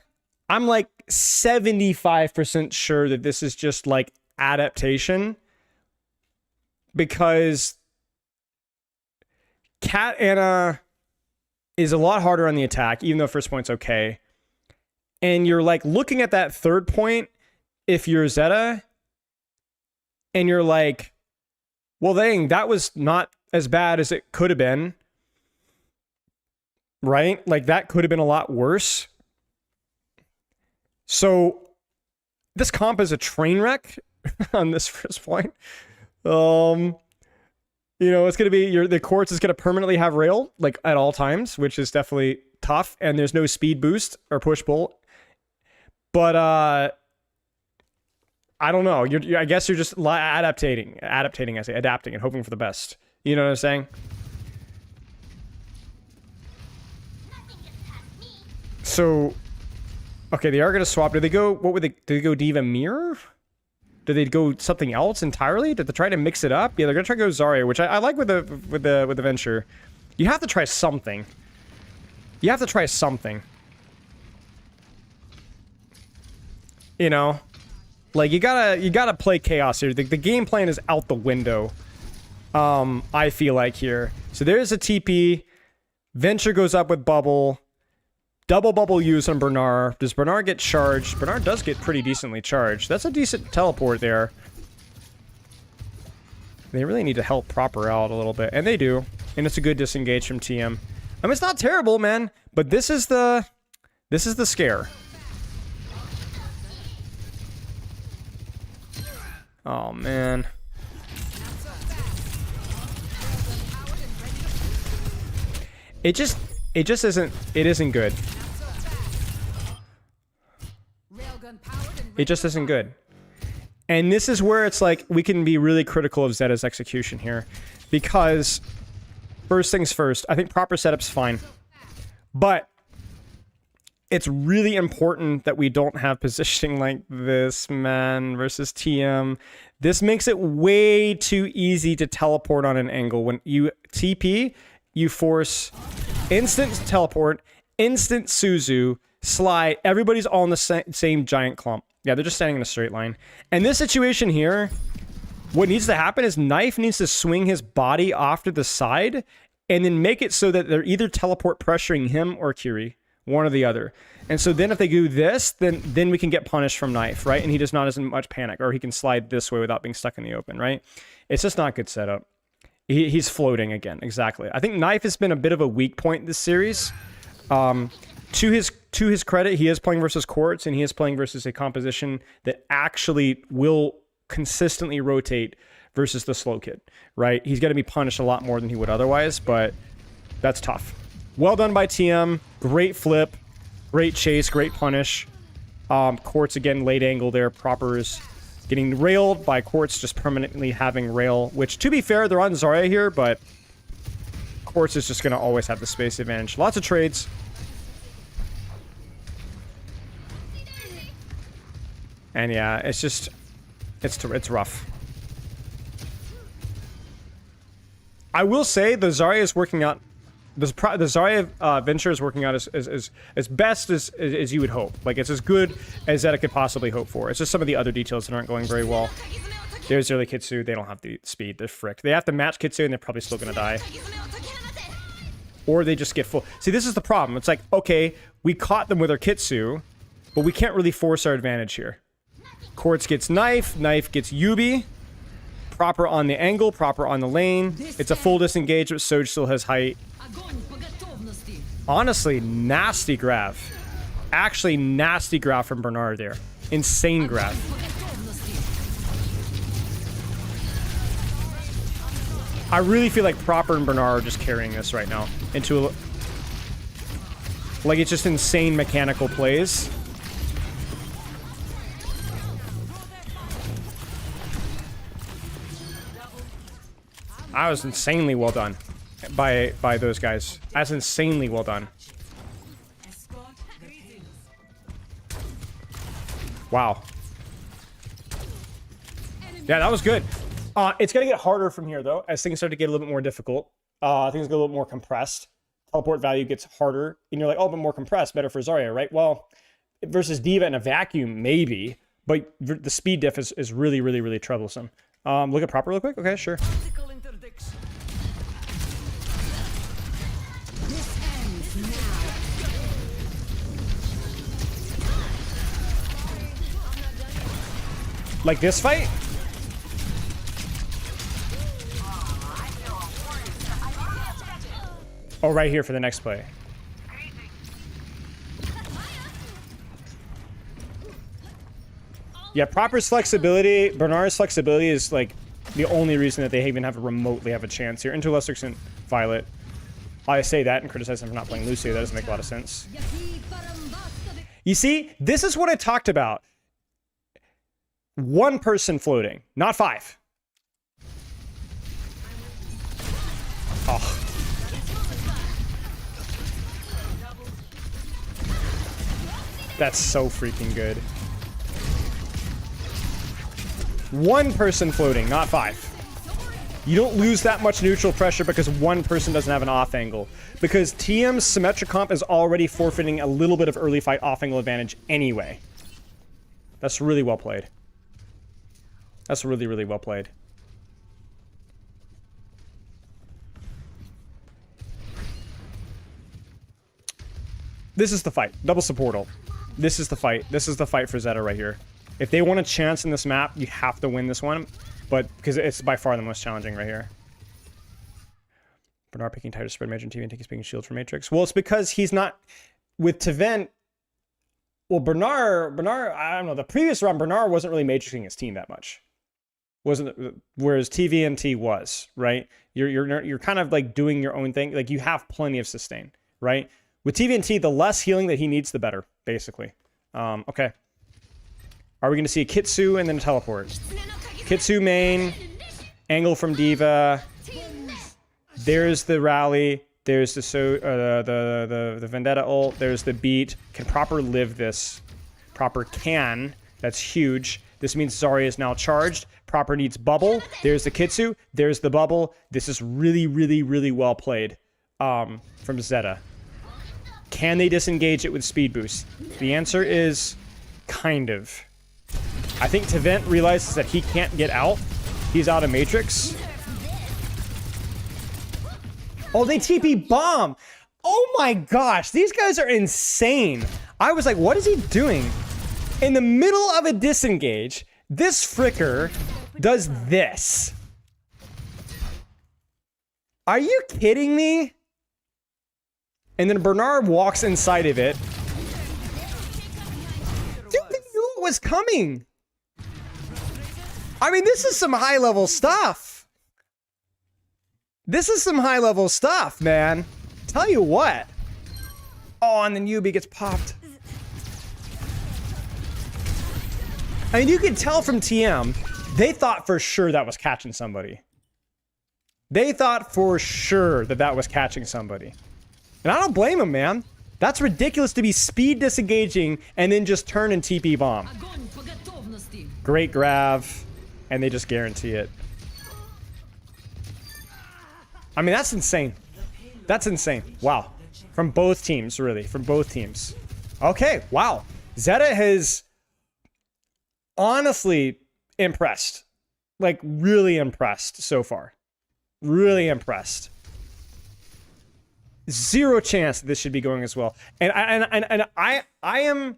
Speaker 1: I'm like 75% sure that this is just like adaptation because Cat Anna is a lot harder on the attack, even though first point's okay. And you're like looking at that third point if you're Zeta and you're like, well, dang, that was not as bad as it could have been. Right? Like that could have been a lot worse. So this comp is a train wreck on this first point. You know, it's going to be the quartz is going to permanently have rail like at all times, which is definitely tough. And there's no speed boost or push pull. But I don't know. I guess you're just adapting, I say, adapting and hoping for the best. You know what I'm saying? So, okay, they are going to swap. Did they go, what would they, did they go Diva Mirror? Did they go something else entirely? Did they try to mix it up? Yeah, they're going to try to go Zarya, which I like with the Venture. You have to try something. You have to try something. You know? Like, you gotta play Chaos here. The game plan is out the window. I feel like here. So there's a TP. Venture goes up with Bubble. Double bubble use on Bernard. Does Bernard get charged? Bernard does get pretty decently charged. That's a decent teleport there. They really need to help Proper out a little bit. And they do. And it's a good disengage from TM. I mean, it's not terrible, man. But this is the scare. Oh, man. It just isn't good. It just isn't good. And this is where it's like, we can be really critical of Zeta's execution here. Because, first things first, I think proper setup's fine. But, it's really important that we don't have positioning like this, man, versus TM. This makes it way too easy to teleport on an angle. When you TP, you force instant teleport, instant Suzu, slide, everybody's all in the same giant clump. Yeah, they're just standing in a straight line. And this situation here, what needs to happen is Knife needs to swing his body off to the side and then make it so that they're either teleport pressuring him or Curie, one or the other. And so then if they do this, then we can get punished from Knife, right? And he does not as much panic, or he can slide this way without being stuck in the open, right? It's just not good setup. He's floating again, exactly. I think Knife has been a bit of a weak point this series. To his credit, he is playing versus Quartz, and he is playing versus a composition that actually will consistently rotate versus the slow kid, right? He's going to be punished a lot more than he would otherwise, but that's tough. Well done by TM. Great flip. Great chase. Great punish. Quartz, again, late angle there. Proper is getting railed by Quartz just permanently having rail, which, to be fair, they're on Zarya here, but Quartz is just going to always have the space advantage. Lots of trades. And yeah, it's just, it's rough. I will say the Zarya is working out, the Zarya Venture is working out as best as you would hope. Like, it's as good as Zeta could possibly hope for. It's just some of the other details that aren't going very well. There's early Kitsu, they don't have the speed, they're fricked. They have to match Kitsu and they're probably still gonna die. Or they just get full. See, this is the problem. It's like, okay, we caught them with our Kitsu, but we can't really force our advantage here. Quartz gets Knife, Knife gets Yubi. Proper on the angle, proper on the lane. It's a full disengage, but Soj still has height. Honestly, nasty grab. Actually, nasty grab from Bernard there. Insane grab. I really feel like Proper and Bernard are just carrying this right now. Into a... Like, it's just insane mechanical plays. I was insanely well done by those guys. That's insanely well done. Wow. Yeah, that was good. It's gonna get harder from here though, as things start to get a little bit more difficult. Things get a little bit more compressed. Teleport value gets harder, and you're like, oh, but more compressed, better for Zarya, right? Well, versus Diva in a vacuum, maybe, but the speed diff is really, really, really troublesome. Look at Proper real quick. Okay, sure. Like this fight? Oh, right here for the next play. Yeah, Proper's flexibility, Bernard's flexibility is like the only reason that they even have remotely have a chance here. Into a lesser extent, Violet. I say that and criticize them for not playing Lucio. That doesn't make a lot of sense. You see, this is what I talked about. One person floating, not 5. Oh. That's so freaking good. One person floating, not 5. You don't lose that much neutral pressure because one person doesn't have an off angle. Because TM's symmetric comp is already forfeiting a little bit of early fight off angle advantage anyway. That's really well played. That's really, really well played. This is the fight. Double support ult. This is the fight. This is the fight for Zeta right here. If they want a chance in this map, you have to win this one. But because it's by far the most challenging right here. Bernard picking tighter spread Major and TV and taking picking shield for Matrix. Well, it's because he's not with Tevent. Well, Bernard, I don't know. The previous round, Bernard wasn't really matrixing his team that much. Wasn't, whereas TVNT was, right? You're kind of like doing your own thing. Like you have plenty of sustain, right? With TVNT, the less healing that he needs, the better, basically. Okay. Are we going to see a Kitsu and then a teleport? Kitsu main, angle from Diva. There's the rally. There's the Vendetta ult. There's the beat. Can proper live this. Proper can. That's huge. This means Zarya is now charged. Proper needs bubble. There's the Kitsu. There's the bubble. This is really, really, really well played from Zeta. Can they disengage it with speed boost? The answer is kind of. I think Tevent realizes that he can't get out. He's out of Matrix. Oh, they TP bomb. Oh my gosh, these guys are insane. I was like, what is he doing? In the middle of a disengage, this fricker does this. Are you kidding me? And then Bernard walks inside of it. Dude, they knew it was coming. I mean, this is some high-level stuff. This is some high-level stuff, man. Tell you what. Oh, and then Yubi gets popped. I mean, you can tell from TM, they thought for sure that was catching somebody. They thought for sure that that was catching somebody. And I don't blame them, man. That's ridiculous to be speed disengaging and then just turn and TP bomb. Great grab. And they just guarantee it. I mean, that's insane. That's insane. Wow. From both teams, really. From both teams. Okay, wow. Zeta has honestly impressed. Like, really impressed so far. Really impressed. Zero chance that this should be going as well. And I am...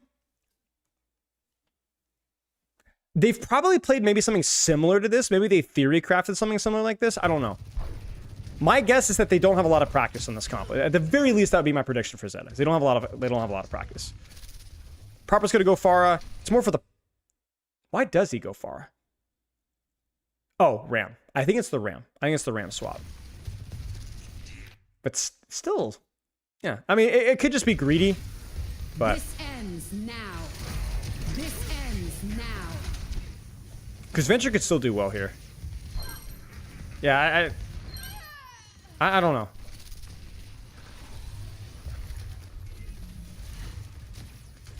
Speaker 1: They've probably played maybe something similar to this. Maybe they theory crafted something similar like this. I don't know. My guess is that they don't have a lot of practice on this comp. At the very least, that would be my prediction for Zeta. They don't have a lot of practice. Proper's gonna go Pharah. It's more for the... Why does he go Pharah? Oh, Ram. I think it's the Ram. I think it's the Ram swap. But still, yeah. I mean, it could just be greedy, but...
Speaker 3: This ends now. This ends now.
Speaker 1: Because Venture could still do well here. Yeah, I don't know.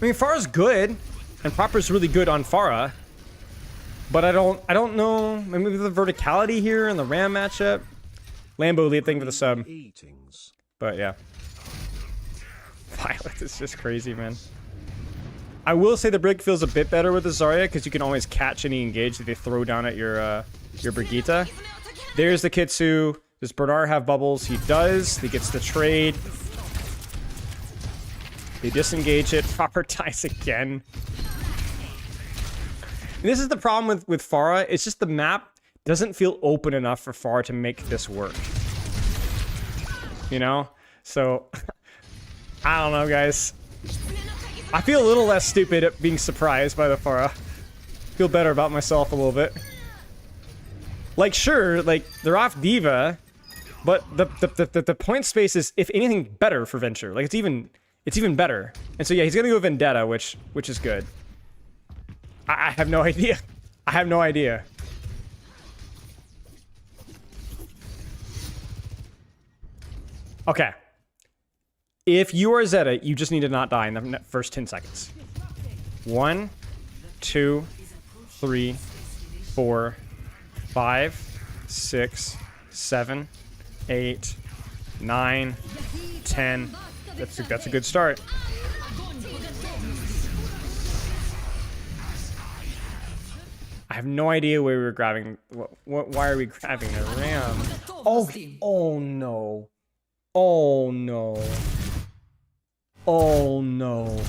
Speaker 1: I mean, Pharah's good, and Proper's really good on Pharah, but I don't know. Maybe the verticality here and the Ram matchup. Lambo lead thing for the sub. But yeah. Violet is just crazy, man. I will say the Brig feels a bit better with the Zarya because you can always catch any engage that they throw down at your Brigitte. There's the Kitsu. Does Bernard have bubbles? He does. He gets the trade. They disengage it. Proper dies again. And this is the problem with Pharah. It's just the map doesn't feel open enough for Pharah to make this work. You know? So, I don't know, guys. I feel a little less stupid at being surprised by the Pharah. Feel better about myself a little bit. Like, sure, like, they're off Diva, but the point space is, if anything, better for Venture. Like, it's even better. And so, yeah, he's gonna go Vendetta, which is good. I have no idea. I have no idea. Okay. If you are Zeta, you just need to not die in the first 10 seconds. 1, 2, 3, 4, 5, 6, 7, 8, 9, 10. That's a good start. I have no idea where we were grabbing. Why are we grabbing the ram? Oh no. Oh no. Oh no.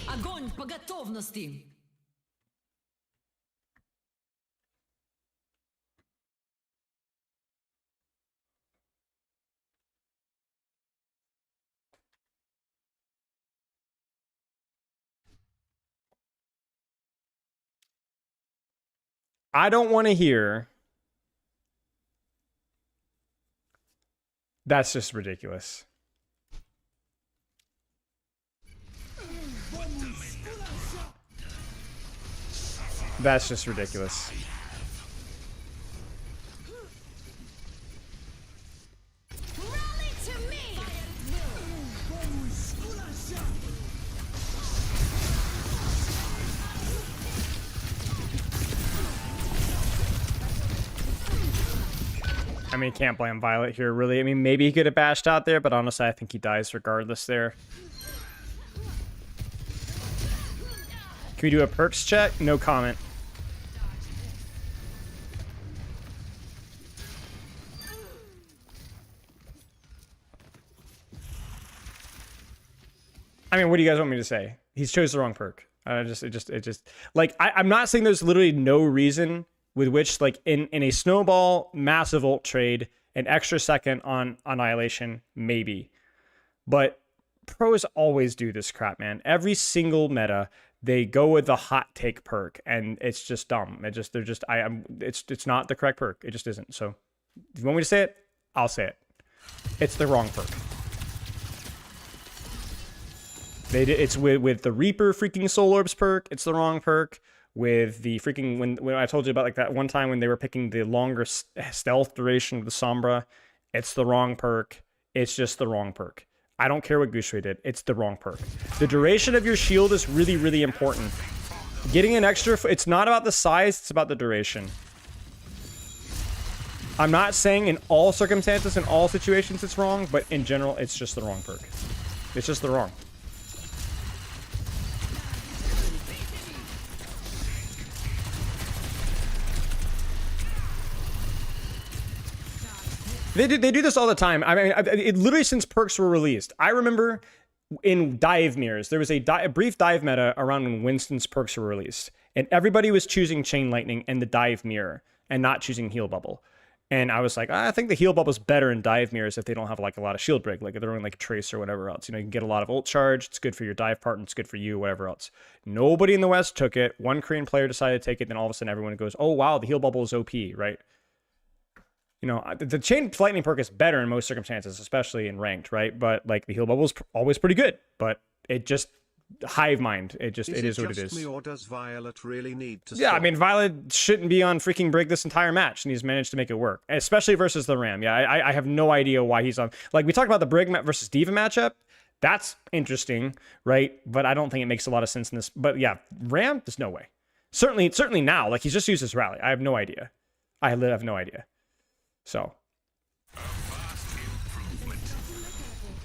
Speaker 3: Огонь по готовности.
Speaker 1: I don't want to hear. That's just ridiculous. That's just ridiculous.
Speaker 3: Rally to me.
Speaker 1: I mean, can't blame Violet here, really. I mean, maybe he could have bashed out there, but honestly, I think he dies regardless there. Can we do a perks check? No comment. I mean, what do you guys want me to say? He's chose the wrong perk. Like, I'm not saying there's literally no reason with which, like, in a snowball massive ult trade, an extra second on Annihilation, maybe. But pros always do this crap, man. Every single meta, they go with the hot take perk, and it's just dumb. It's not the correct perk. It just isn't. So, if you want me to say it, I'll say it. It's the wrong perk. It's with the Reaper freaking Soul Orbs perk. It's the wrong perk. With the freaking when I told you about like that one time when they were picking the longer stealth duration of the Sombra, it's the wrong perk. It's just the wrong perk. I don't care what Gooseray did. It's the wrong perk. The duration of your shield is really, really important. Getting an extra, it's not about the size, it's about the duration. I'm not saying in all circumstances, in all situations it's wrong, but in general, it's just the wrong perk. It's just the wrong. They do this all the time. I mean, it literally since perks were released. I remember in dive mirrors, there was a brief dive meta around when Winston's perks were released. And everybody was choosing Chain Lightning and the dive mirror and not choosing Heal Bubble. And I was like, I think the Heal Bubble's better in dive mirrors if they don't have like a lot of shield break, like if they're in like Trace or whatever else. You know, you can get a lot of ult charge. It's good for your dive part and it's good for you, whatever else. Nobody in the West took it. One Korean player decided to take it. Then all of a sudden everyone goes, oh, wow, the Heal Bubble is OP, right? You know, the Chain Lightning perk is better in most circumstances, especially in ranked, right? But like the Heal Bubble is always pretty good, but it just hive mind. It is what it is.
Speaker 2: Me, or does Violet really need to
Speaker 1: yeah,
Speaker 2: stop?
Speaker 1: I mean, Violet shouldn't be on freaking break this entire match, and he's managed to make it work, especially versus the Ram. Yeah, I have no idea why he's on. Like we talked about the Brig versus Diva matchup. That's interesting, right? But I don't think it makes a lot of sense in this. But yeah, Ram, there's no way. Certainly now, like he's just used his rally. I have no idea. I have no idea. So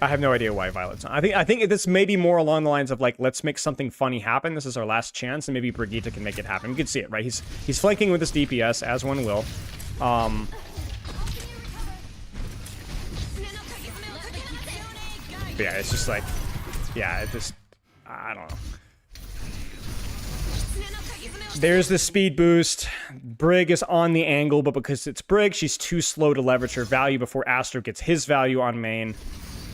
Speaker 1: I have no idea why Violet's not. I think this may be more along the lines of like, let's make something funny happen. This is our last chance, and maybe Brigitte can make it happen. You can see it, right? He's flanking with his DPS, as one will. But yeah, it's just like, yeah, it just, I don't know. There's the speed boost. Brig is on the angle, but because it's Brig, she's too slow to leverage her value before Astro gets his value on main.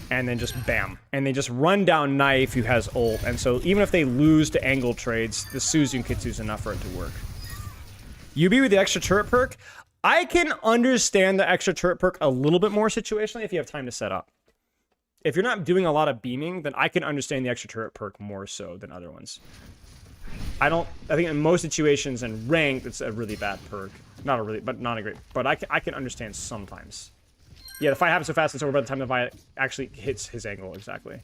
Speaker 1: And then just bam. And they just run down Knife, who has ult. And so even if they lose to angle trades, the Suzu Kitsu is enough for it to work. UB with the extra turret perk. I can understand the extra turret perk a little bit more situationally if you have time to set up. if you're not doing a lot of beaming, then I can understand the extra turret perk more so than other ones. I think in most situations in ranked, it's a really bad perk. Not a really, but not a great. But I can understand sometimes. Yeah, the fight happens so fast it's over by the time the fight actually hits his angle exactly.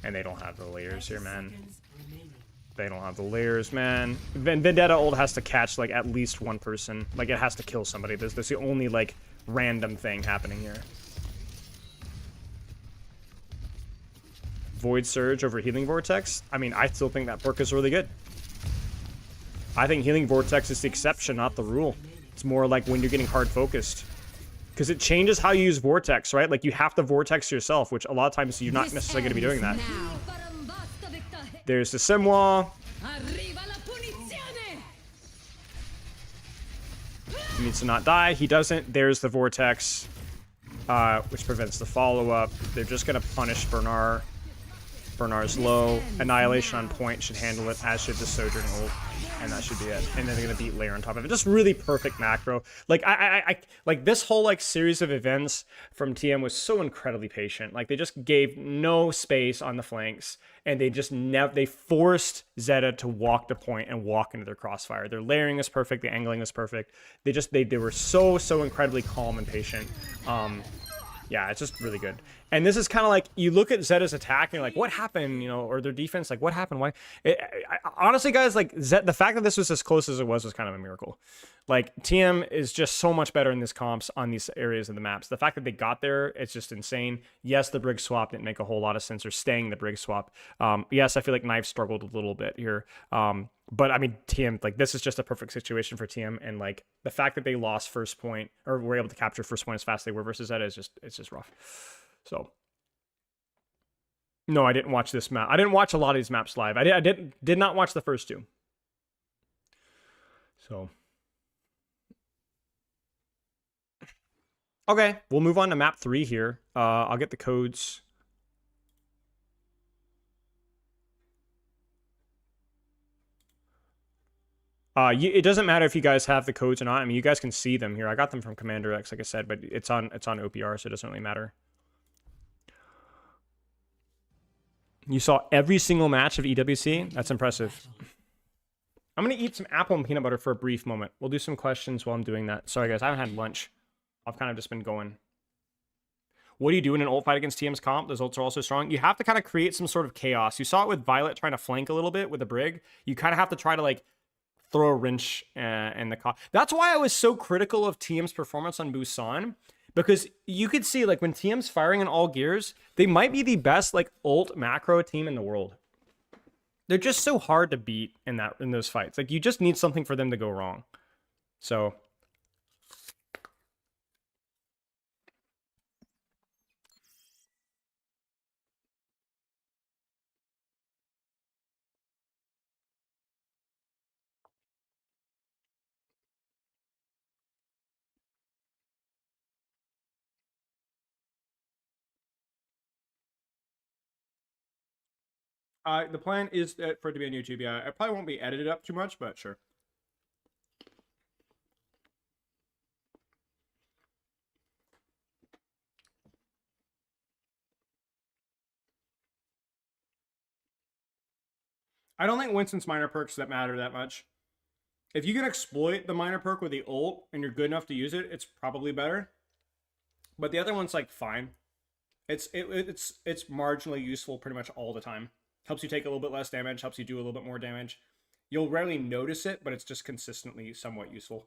Speaker 1: And they don't have the layers here, man. They don't have the layers, man. Vendetta ult has to catch, like, at least one person. Like, it has to kill somebody. That's the only, like, random thing happening here. Void Surge over Healing Vortex? I mean, I still think that perk is really good. I think Healing Vortex is the exception, not the rule. It's more like when you're getting hard focused. Because it changes how you use Vortex, right? Like, you have to Vortex yourself, which a lot of times you're not necessarily going to be doing that.
Speaker 3: Now.
Speaker 1: There's the Simwa. He needs to not die. He doesn't. There's the Vortex, which prevents the follow-up. They're just going to punish Bernard. Bernard's low. Annihilation on point should handle it, as should the Sojourn ult. And that should be it. And then they're gonna beat Lair on top of it. Just really perfect macro. Like I like this whole like series of events from TM was so incredibly patient. Like they just gave no space on the flanks, and they just they forced Zeta to walk the point and walk into their crossfire. Their layering is perfect. The angling is perfect. They were so incredibly calm and patient. Yeah, it's just really good. And this is kind of like, you look at Zeta's attack and you're like, what happened? You know, or their defense, like, what happened? Why? Honestly, guys, like, the fact that this was as close as it was kind of a miracle. Like, TM is just so much better in this comps on these areas of the maps. The fact that they got there, it's just insane. Yes, the Brig swap didn't make a whole lot of sense, or staying the Brig swap. Yes, I feel like Knife struggled a little bit here. But I mean, TM, like, this is just a perfect situation for TM, and like the fact that they lost first point, or were able to capture first point as fast as they were versus Zeta is it's just rough. So no, I didn't watch this map. I didn't watch a lot of these maps live. I did not watch the first two. So okay, we'll move on to map 3 here. I'll get the codes. It doesn't matter if you guys have the codes or not. I mean, you guys can see them here. I got them from Commander X, like I said, but it's on OPR, so it doesn't really matter. You saw every single match of EWC? That's impressive. I'm going to eat some apple and peanut butter for a brief moment. We'll do some questions while I'm doing that. Sorry, guys. I haven't had lunch. I've kind of just been going. What do you do in an ult fight against TM's comp? Those ults are also strong. You have to kind of create some sort of chaos. You saw it with Violet trying to flank a little bit with the Brig. You kind of have to try to, like, throw a wrench in the car. That's why I was so critical of TM's performance on Busan, because you could see, like, when TM's firing in all gears, they might be the best, like, ult macro team in the world. They're just so hard to beat in those fights. Like, you just need something for them to go wrong. So the plan is for it to be on YouTube. Yeah, it probably won't be edited up too much, but sure. I don't think Winston's minor perks that matter that much. If you can exploit the minor perk with the ult and you're good enough to use it, it's probably better. But the other one's like fine. It's marginally useful pretty much all the time. Helps you take a little bit less damage, helps you do a little bit more damage. You'll rarely notice it, but it's just consistently somewhat useful.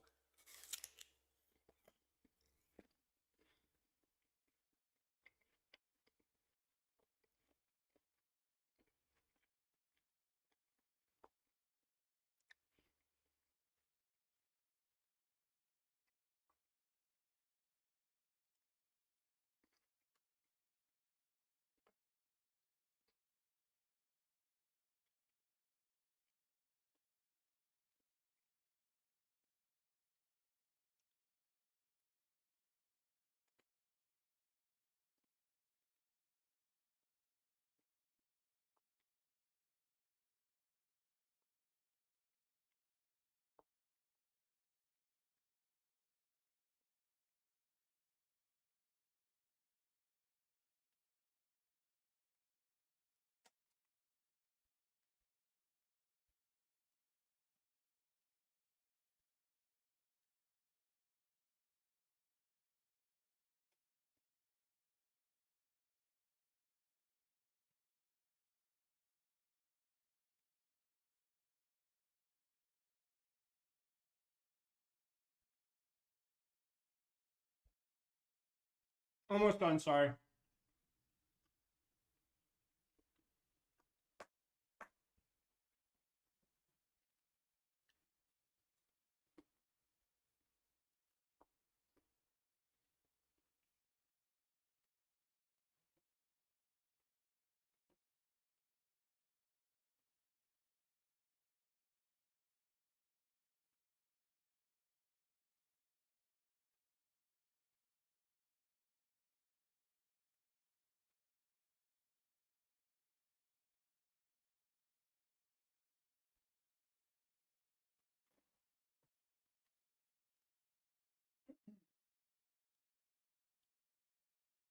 Speaker 1: Almost done, sorry.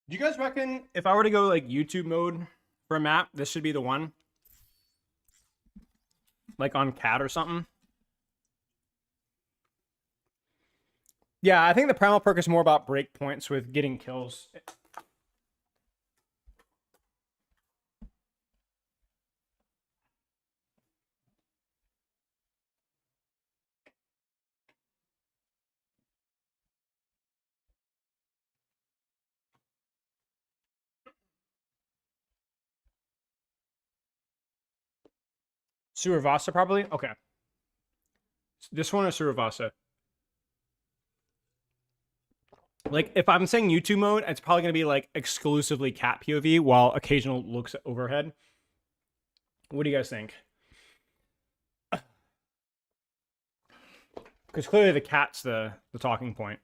Speaker 1: Do you guys reckon if I were to go like YouTube mode for a map, this should be the one? Like on CAT or something? Yeah, I think the primal perk is more about break points with getting kills. Suravasa probably? Okay. This one is Suravasa. Like, if I'm saying YouTube mode, it's probably going to be, like, exclusively cat POV while occasional looks overhead. What do you guys think? Because clearly the cat's the talking point.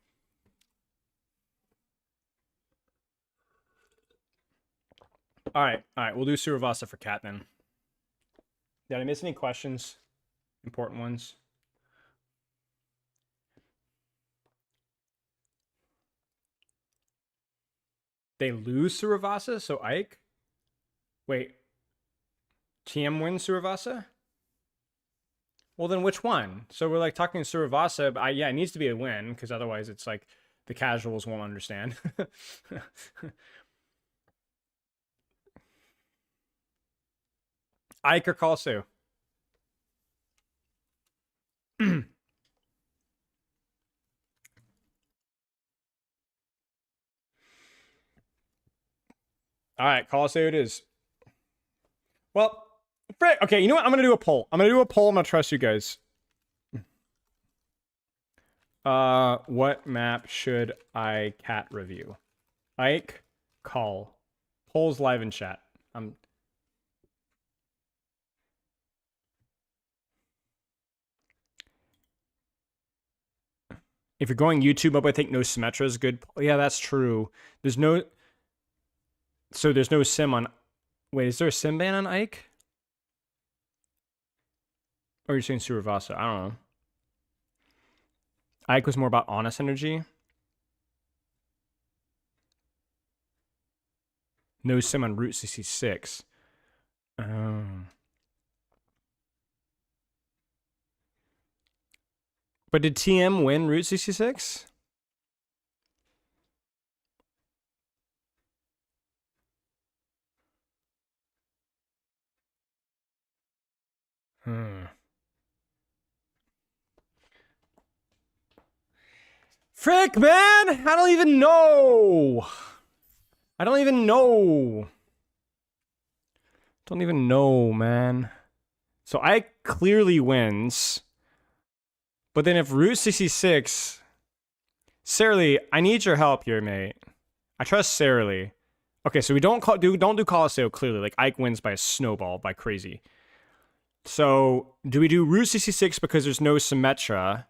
Speaker 1: All right, we'll do Suravasa for cat then. Did I miss any questions? Important ones? They lose Suravasa, so Ike? Wait. TM wins Suravasa? Well, then which one? So we're like talking Suravasa, but yeah, it needs to be a win, because otherwise it's like the casuals won't understand. Ike or Kalsu? All right, Kalsu it is. Well, okay, you know what? I'm going to do a poll. I'm going to trust you guys. What map should I cat review? Ike, Call. Polls live in chat. If you're going YouTube up, I think no Symmetra is good. Yeah, that's true. There's no sim on. Wait, is there a sim ban on Ike? Or are you saying Suravasa? I don't know. Ike was more about honest energy. No sim on Route 66. Oh. But did TM win Route 66? Frick, man! I don't even know! Don't even know, man. So Ike clearly wins. But then if Route 66... Sarah, I need your help here, mate. I trust Sarah. Okay, so we don't do Colosseo clearly. Like, Ike wins by a snowball, by crazy. So, do we do Route 66 because there's no Symmetra?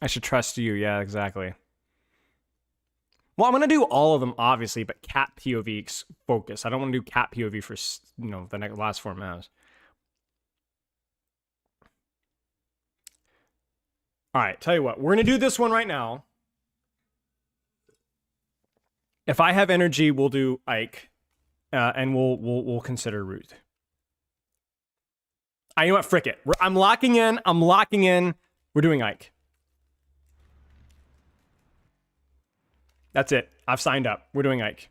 Speaker 1: I should trust you. Yeah, exactly. Well, I'm going to do all of them, obviously, but cat POV focus. I don't want to do cat POV for, the last 4 maps. All right, tell you what. We're going to do this one right now. If I have energy, we'll do Ike, and we'll consider Root. You know what? Frick it. I'm locking in. We're doing Ike. That's it. I've signed up. We're doing Ike.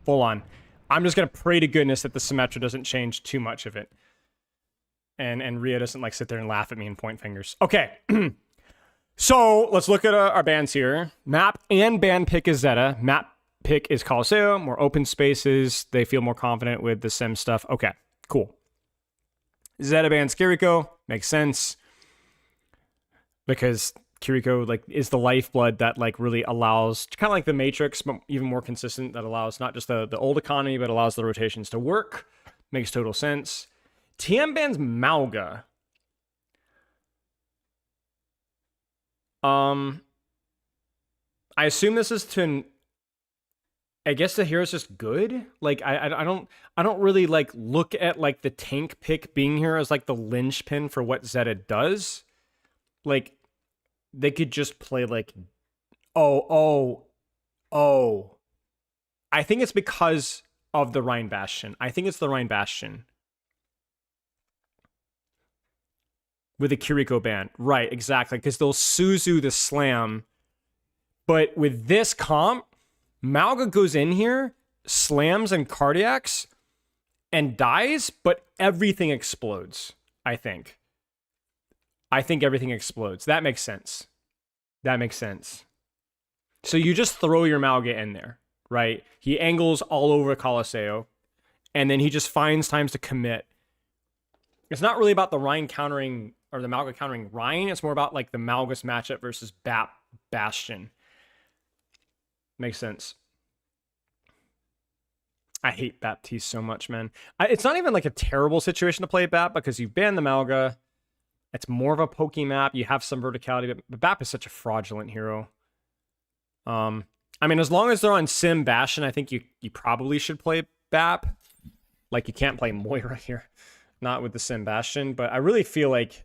Speaker 1: Full on. I'm just going to pray to goodness that the Symmetra doesn't change too much of it. and Rio doesn't like sit there and laugh at me and point fingers. Okay. So let's look at our bans here. Map and ban pick is Zeta. Map pick is Colosseo. More open spaces. They feel more confident with the sim stuff. Okay, cool. Zeta bans Kiriko. Makes sense. Because Kiriko like is the lifeblood that like really allows, kind of like the Matrix, but even more consistent, that allows not just the old economy, but allows the rotations to work. Makes total sense. TM bans Malga. I assume this is to, I guess the hero's just good. Like I don't really like look at like the tank pick being here as like the linchpin for what Zeta does. Like they could just play like, oh. I think it's because of the Rhine Bastion. I think it's the Rhine Bastion. With a Kiriko ban. Right, exactly. Because they'll Suzu the slam. But with this comp, Malga goes in here, slams and cardiacs, and dies, but everything explodes, I think. I think everything explodes. That makes sense. That makes sense. So you just throw your Malga in there, right? He angles all over Colosseo, and then he just finds times to commit. It's not really about the Rhine countering, or the Malga countering Rhine. It's more about like the Malgus matchup versus Bastion. Makes sense. I hate Baptiste so much, man. It's not even like a terrible situation to play Bap because you ban the Malga. It's more of a pokey map. You have some verticality, but Bap is such a fraudulent hero. I mean, as long as they're on Sim Bastion, I think you probably should play Bap. Like, you can't play Moira here. Not with the Sim Bastion, but I really feel like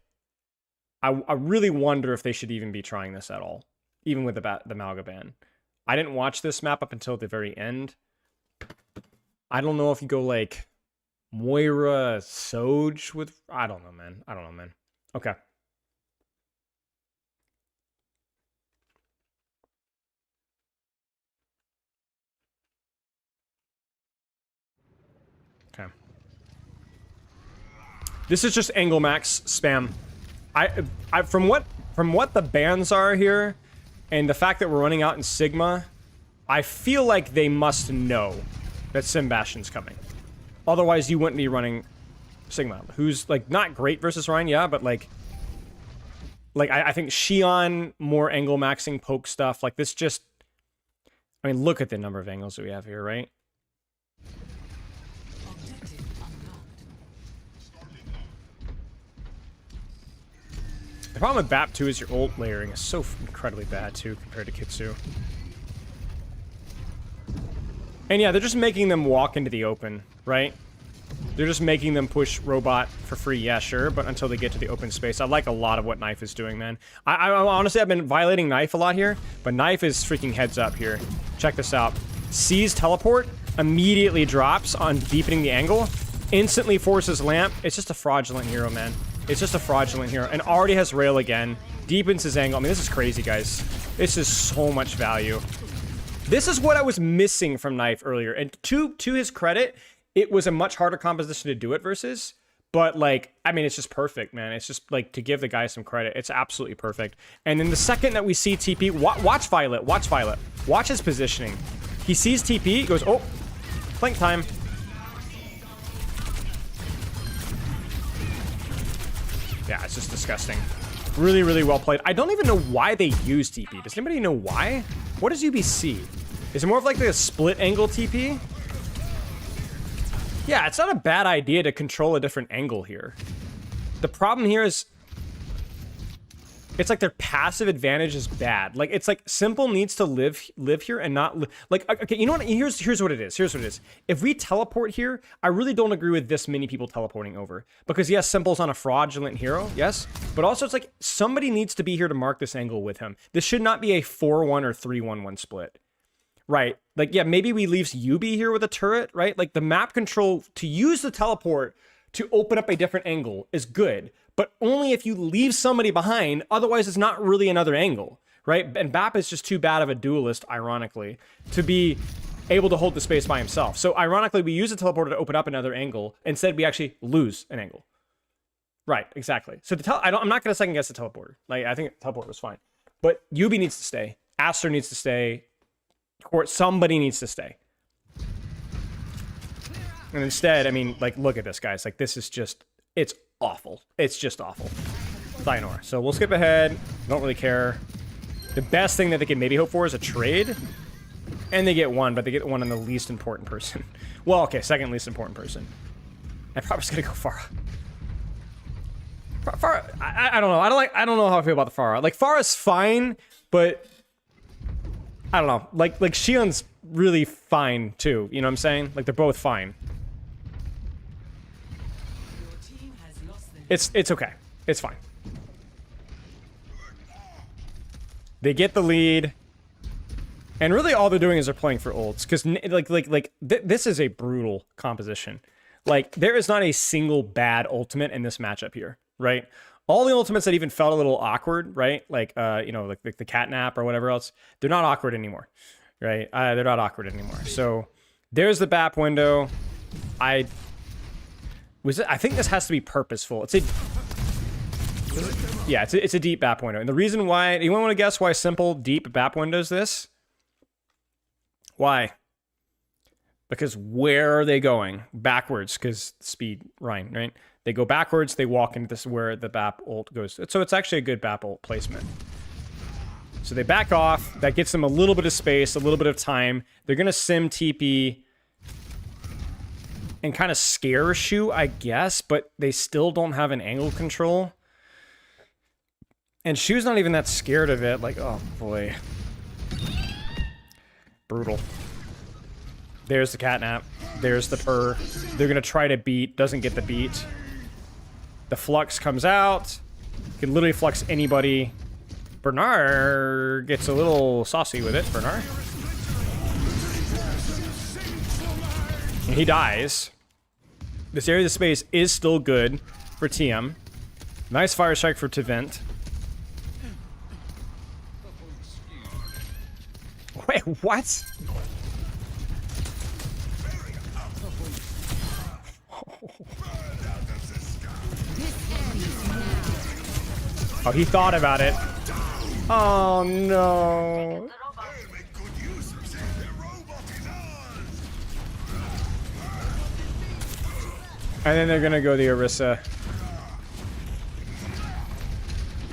Speaker 1: I really wonder if they should even be trying this at all, even with the Malga ban. I didn't watch this map up until the very end. I don't know if you go like Moira Soj with, I don't know, man. Okay. Okay. This is just Angle Max spam. I from what the bans are here, and the fact that we're running out in Sigma, I feel like they must know that Sim Bastion's coming. Otherwise, you wouldn't be running Sigma, who's like not great versus Rhine, yeah, but like I think Xion more angle maxing poke stuff like this. Just, I mean, look at the number of angles that we have here, right? The problem with BAP 2 is your ult layering is so incredibly bad too compared to Kitsu. And yeah, they're just making them walk into the open, right? They're just making them push Robot for free, yeah, sure, but until they get to the open space. I like a lot of what Knife is doing, man. I honestly, I've been violating Knife a lot here, but Knife is freaking heads up here. Check this out. Sees teleport, immediately drops on deepening the angle, instantly forces Lamp. It's just a fraudulent hero, man. It's just a fraudulent hero, and already has Rail again. Deepens his angle. I mean, this is crazy, guys. This is so much value. This is what I was missing from Knife earlier, and to his credit, it was a much harder composition to do it versus, but like, I mean, it's just perfect, man. It's just like, to give the guy some credit, it's absolutely perfect. And then the second that we see TP, watch Violet, watch his positioning. He sees TP, he goes, oh, flank time. Yeah, it's just disgusting. Really, really well played. I don't even know why they use TP. Does anybody know why? What is UBC? Is it more of like a split angle TP? Yeah, it's not a bad idea to control a different angle here. The problem here is, it's like their passive advantage is bad. Like, it's like Simple needs to live here and not like, okay, you know what? Here's what it is. Here's what it is. If we teleport here, I really don't agree with this many people teleporting over. Because yes, Simple's on a fraudulent hero, yes. But also it's like, somebody needs to be here to mark this angle with him. This should not be a 4-1 or 3-1-1 split. Right, like, yeah, maybe we leave Yubi here with a turret, right? Like, the map control to use the teleport to open up a different angle is good, but only if you leave somebody behind, otherwise it's not really another angle, right? And Bap is just too bad of a duelist, ironically, to be able to hold the space by himself. So, ironically, we use the teleporter to open up another angle, instead we actually lose an angle. Right, exactly. So I'm not going to second guess the teleporter. Like, I think the teleporter was fine. But Yubi needs to stay. Aster needs to stay. Somebody needs to stay. And instead, I mean, like, look at this, guys. Like, this is just, it's awful. It's just awful. Thynoir. So we'll skip ahead. Don't really care. The best thing that they can maybe hope for is a trade. And they get one, but they get one on the least important person. Well, okay, second least important person. I'm probably just gonna go Pharah. I don't know. I don't know how I feel about the Pharah. Like, Pharah's fine, but I don't know. Like Shion's really fine too. You know what I'm saying? Like, they're both fine. It's okay. It's fine. They get the lead. And really all they're doing is they're playing for ults. Because, this is a brutal composition. Like, there is not a single bad ultimate in this matchup here, right? All the ultimates that even felt a little awkward, right? Like, you know, like the catnap or whatever else, they're not awkward anymore, right? They're not awkward anymore. So, there's the BAP window. I think this has to be purposeful. It's a deep BAP window. And the reason why, anyone want to guess why simple, deep BAP window is this? Why? Because where are they going? Backwards, because speed, Ryan, right? They go backwards, they walk into this where the BAP ult goes. So it's actually a good BAP ult placement. So they back off. That gets them a little bit of space, a little bit of time. They're going to sim TP and kind of scare Shu, I guess, but they still don't have an angle control. And Shu's not even that scared of it. Like, oh boy. Brutal. There's the catnap. There's the purr. They're going to try to beat. Doesn't get the beat. The flux comes out. You can literally flux anybody. Bernard gets a little saucy with it. Bernard. And he dies. This area of the space is still good for TM. Nice fire strike for Tvent. Wait, what? Oh, he thought about it. Oh, no. And then they're gonna go the Orisa.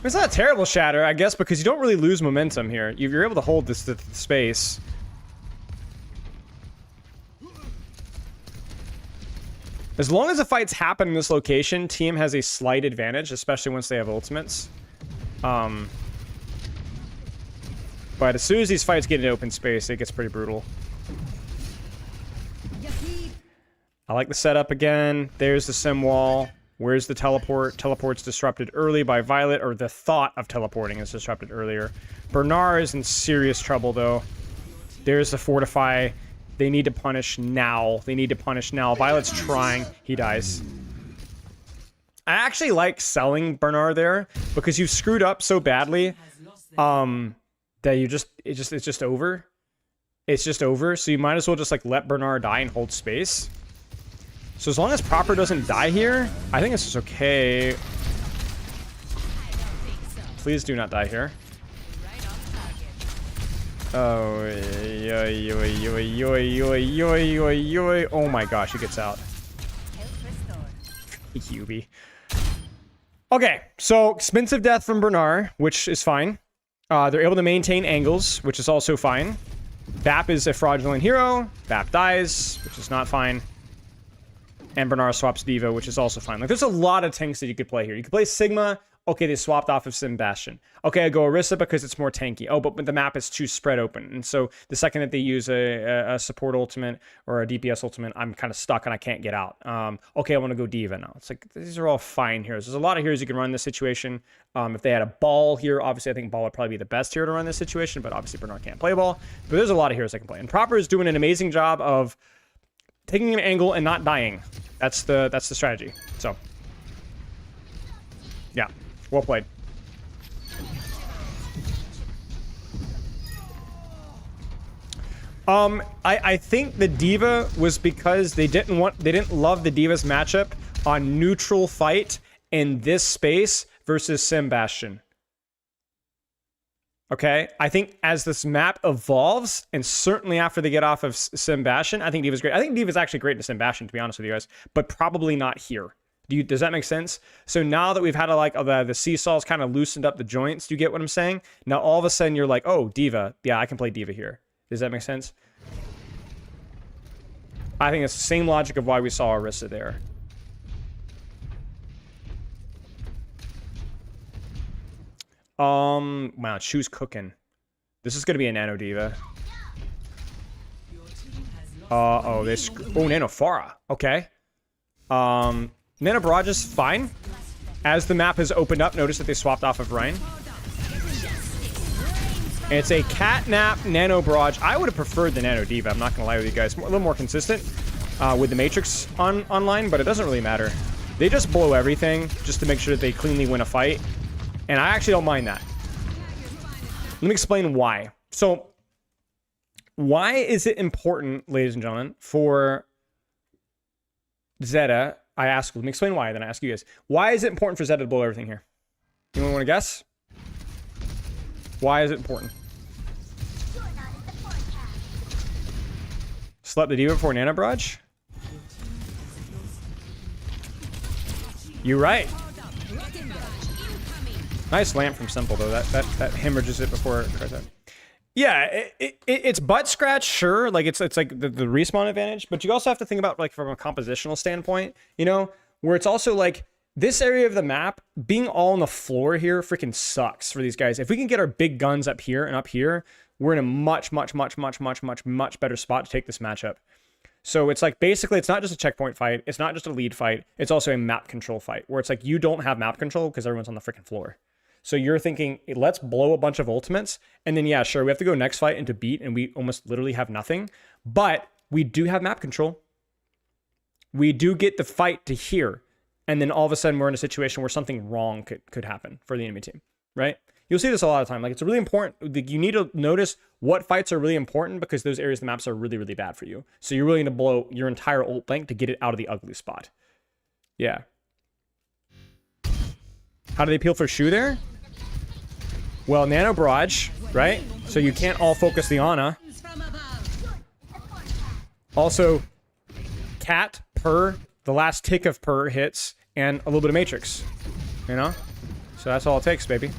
Speaker 1: It's not a terrible shatter, I guess, because you don't really lose momentum here. You're able to hold this space. As long as the fights happen in this location, team has a slight advantage, especially once they have ultimates. But as soon as these fights get into open space, it gets pretty brutal. I like the setup again. There's the sim wall. Where's the teleport? Teleport's disrupted early by Violet, or the thought of teleporting is disrupted earlier. Bernard is in serious trouble, though. There's the fortify. They need to punish now. They need to punish now. Violet's trying. He dies. I actually like selling Bernard there because you've screwed up so badly that it's just over. It's just over. So you might as well just like let Bernard die and hold space. So as long as Proper doesn't die here, I think this is okay. Please do not die here. Oh, oh my gosh, he gets out. Yubi. Okay, so expensive death from Bernard, which is fine. They're able to maintain angles, which is also fine. BAP is a fraudulent hero. BAP dies, which is not fine. And Bernard swaps Diva, which is also fine. Like, there's a lot of tanks that you could play here. You could play Sigma. Okay, they swapped off of Sebastian. Okay, I go Orisa because it's more tanky. Oh, but the map is too spread open. And so the second that they use a support ultimate or a DPS ultimate, I'm kind of stuck and I can't get out. Okay, I want to go Diva now. It's like, these are all fine heroes. There's a lot of heroes you can run in this situation. If they had a Ball here, obviously I think Ball would probably be the best hero to run this situation, but obviously Bernard can't play Ball. But there's a lot of heroes I can play. And Proper is doing an amazing job of taking an angle and not dying. That's the strategy. So, yeah, well played. I think the Diva was because they didn't love the Diva's matchup on neutral fight in this space versus Sim Bastion. Okay, I think as this map evolves, and certainly after they get off of Sim Bastion, I think D.Va's great. I think D.Va's actually great in Sim Bastion, to be honest with you guys, but probably not here. Does that make sense? So now that we've had the seesaws kind of loosened up the joints, do you get what I'm saying? Now all of a sudden you're like, oh, D.Va, yeah, I can play D.Va here. Does that make sense? I think it's the same logic of why we saw Orisa there. Wow, Shu's cooking. This is gonna be a Nano D.Va. Oh, Nano Pharah. Okay. Nano Barrage is fine. As the map has opened up, notice that they swapped off of Ryan. And it's a Catnap Nano Barrage. I would have preferred the Nano D.Va. I'm not gonna lie with you guys. A little more consistent with the Matrix online, but it doesn't really matter. They just blow everything just to make sure that they cleanly win a fight. And I actually don't mind that. Let me explain why. So, why is it important, ladies and gentlemen, for Zeta? Let me explain why, then I ask you guys. Why is it important for Zeta to blow everything here? Anyone want to guess? Why is it important? Slept the D.Va before Nano Barrage? You're right. Nice lamp from Simple, though. That hemorrhages it before it tries out. Yeah, it's butt scratch, sure. Like, it's like the respawn advantage. But you also have to think about, like, from a compositional standpoint, you know? Where it's also, like, this area of the map, being all on the floor here freaking sucks for these guys. If we can get our big guns up here and up here, we're in a much better spot to take this matchup. So it's like, basically, it's not just a checkpoint fight. It's not just a lead fight. It's also a map control fight. Where it's like, you don't have map control because everyone's on the freaking floor. So you're thinking, let's blow a bunch of ultimates. And then, yeah, sure, we have to go next fight into beat, and we almost literally have nothing. But we do have map control. We do get the fight to here. And then all of a sudden, we're in a situation where something wrong could happen for the enemy team, right? You'll see this a lot of time. Like, it's really important. You need to notice what fights are really important because those areas of the maps are really, really bad for you. So you're willing to blow your entire ult bank to get it out of the ugly spot. Yeah. How do they peel for Shu there? Well, Nano Barrage, right? So you can't all focus the Ana. Also, Cat, Per, the last tick of Per hits, and a little bit of Matrix. You know? So that's all it takes, baby.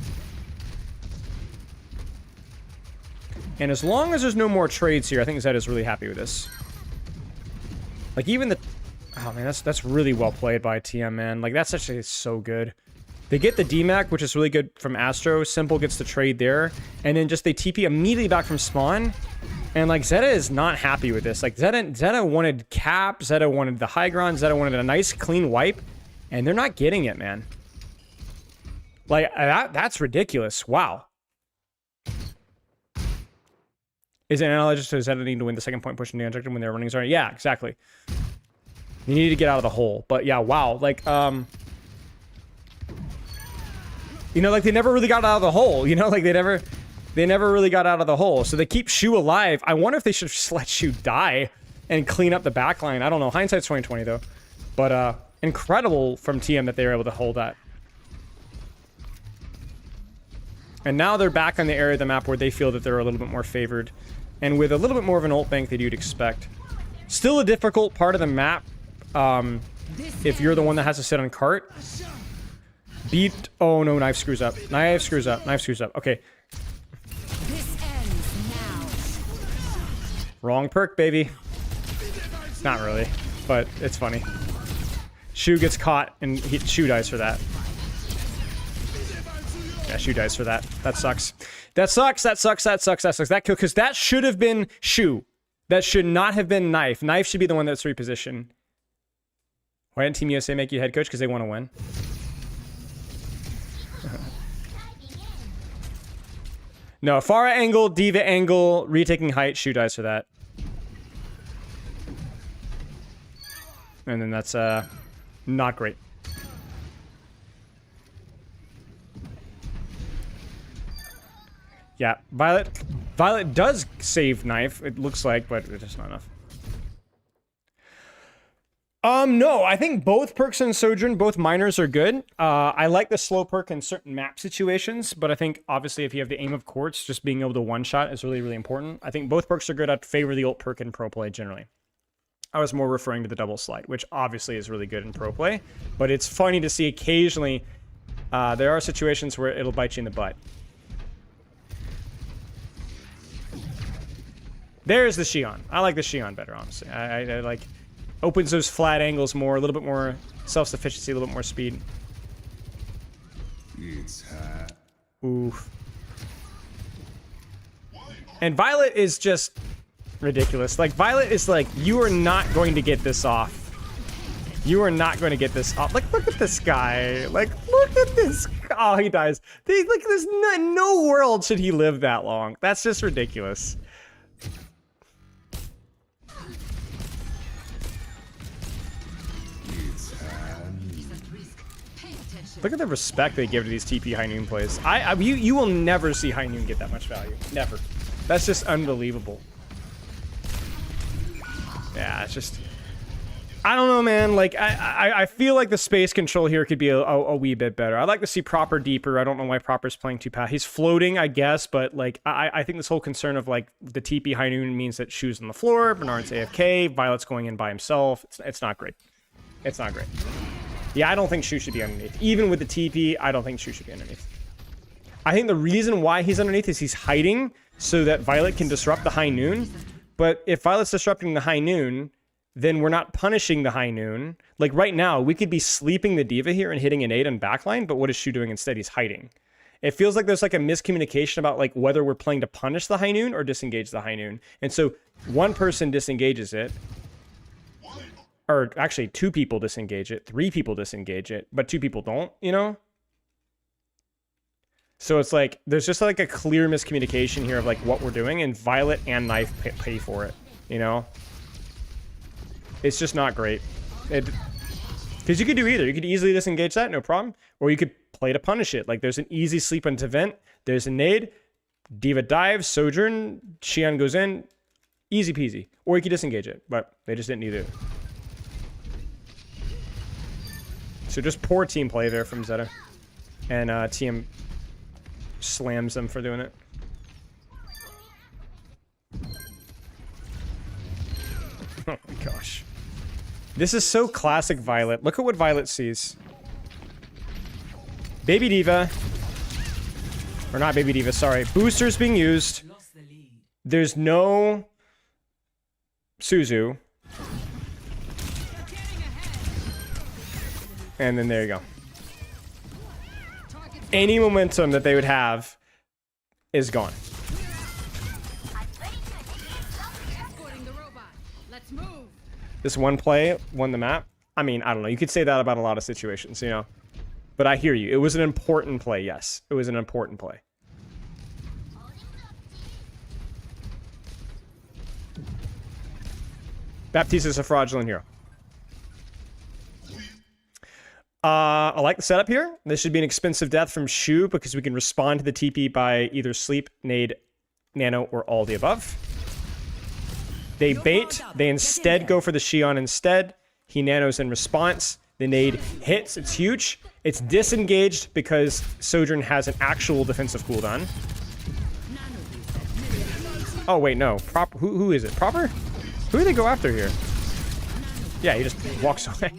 Speaker 1: And as long as there's no more trades here, I think Zed is really happy with this. Like, even the... Oh, man, that's really well played by TM, man. Like, that's actually so good. They get the DMAC, which is really good from Astro. Simple gets the trade there. And then just they TP immediately back from spawn. And, like, Zeta is not happy with this. Like, Zeta wanted cap. Zeta wanted the high ground. Zeta wanted a nice, clean wipe. And they're not getting it, man. Like, that's ridiculous. Wow. Is it analogous to Zeta needing to win the second point push in the injector when they're running zone? Yeah, exactly. You need to get out of the hole. But, yeah, wow. Like, you know, like, they never really got out of the hole, you know? Like, they never really got out of the hole. So they keep Shu alive. I wonder if they should just let Shu die and clean up the backline. I don't know. Hindsight's 2020, though. But, incredible from TM that they were able to hold that. And now they're back on the area of the map where they feel that they're a little bit more favored. And with a little bit more of an ult bank than you'd expect. Still a difficult part of the map, if you're the one that has to sit on cart. Beat. Oh no, knife screws up. Knife screws up. Knife screws up. Okay.
Speaker 3: This ends now.
Speaker 1: Wrong perk, baby. Not really, but it's funny. Shu gets caught and Shu dies for that. Yeah, Shu dies for that. That sucks. That sucks. That sucks. That sucks. That sucks. That kill, because that should have been Shu. That should not have been Knife. Knife should be the one that's repositioned. Why didn't Team USA make you head coach? Because they want to win. No, Pharah angle, D.Va angle, retaking height, Shu dies for that. And then that's not great. Yeah, Violet does save Knife, it looks like, but it's just not enough. No, I think both perks in Sojourn, both minors are good. I like the slow perk in certain map situations, but I think obviously if you have the aim of quartz, just being able to one-shot is really, really important. I think both perks are good. I'd favor the ult perk in pro play generally. I was more referring to the double slide, which obviously is really good in pro play, but it's funny to see occasionally there are situations where it'll bite you in the butt. There's the Xion. I like the Xion better, honestly. I like... Opens those flat angles more, a little bit more self-sufficiency, a little bit more speed.
Speaker 4: It's hot.
Speaker 1: Oof. And Violet is just ridiculous. Like, Violet is like, you are not going to get this off. You are not going to get this off. Like, look at this guy. Like, look at this. Oh, he dies. Like, there's no world should he live that long. That's just ridiculous. Look at the respect they give to these TP High Noon plays. You will never see High Noon get that much value. Never. That's just unbelievable. Yeah, it's just... I don't know, man. Like, I feel like the space control here could be a wee bit better. I'd like to see Proper deeper. I don't know why Proper's playing too passive. He's floating, I guess, but, like, I think this whole concern of, like, the TP High Noon means that Shu's on the floor, Bernard's AFK, Violet's going in by himself. It's not great. It's not great. Yeah, I don't think Shu should be underneath. Even with the TP, I don't think Shu should be underneath. I think the reason why he's underneath is he's hiding so that Violet can disrupt the High Noon. But if Violet's disrupting the High Noon, then we're not punishing the High Noon. Like right now, we could be sleeping the Diva here and hitting an 8 on backline, but what is Shu doing instead? He's hiding. It feels like there's like a miscommunication about like whether we're playing to punish the High Noon or disengage the High Noon. And so one person disengages it. Or actually, 2 people disengage it, 3 people disengage it, but 2 people don't, you know? So it's like, there's just like a clear miscommunication here of like what we're doing, and Violet and Knife pay for it, you know? It's just not great. Because you could do either. You could easily disengage that, no problem. Or you could play to punish it. Like there's an easy sleep into Vent, there's a nade, Diva dives, Sojourn, Xion goes in, easy peasy. Or you could disengage it, but they just didn't either. So just poor team play there from Zeta. And TM slams them for doing it. Oh my gosh. This is so classic Violet. Look at what Violet sees. Baby Diva. Or not Baby Diva, sorry. Boosters being used. There's no Suzu. And then there you go. Any momentum that they would have is gone. This one play won the map. I mean, I don't know. You could say that about a lot of situations, you know. But I hear you. It was an important play, yes. It was an important play. Baptiste is a fraudulent hero. I like the setup here. This should be an expensive death from Shu because we can respond to the TP by either sleep, nade, nano, or all the above. They bait. They instead go for the Xion instead. He nanos in response. The nade hits. It's huge. It's disengaged because Sojourn has an actual defensive cooldown. Oh, wait, no. Proper. Who is it? Proper? Who do they go after here? Yeah, he just walks away.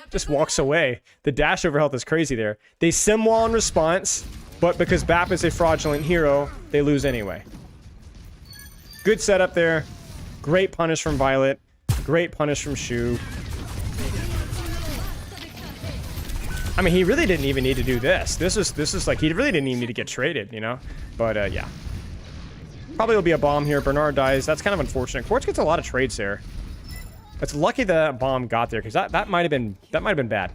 Speaker 1: Just walks away. The dash over health is crazy there. They sim wall in response, but because Bap is a fraudulent hero, they lose anyway. Good setup there. Great punish from Violet. Great punish from Shu. I mean, he really didn't even need to do this. This is like, he really didn't even need to get traded, you know? But, yeah. Probably will be a bomb here. Bernard dies. That's kind of unfortunate. Quartz gets a lot of trades there. It's lucky that bomb got there, because that might have been bad.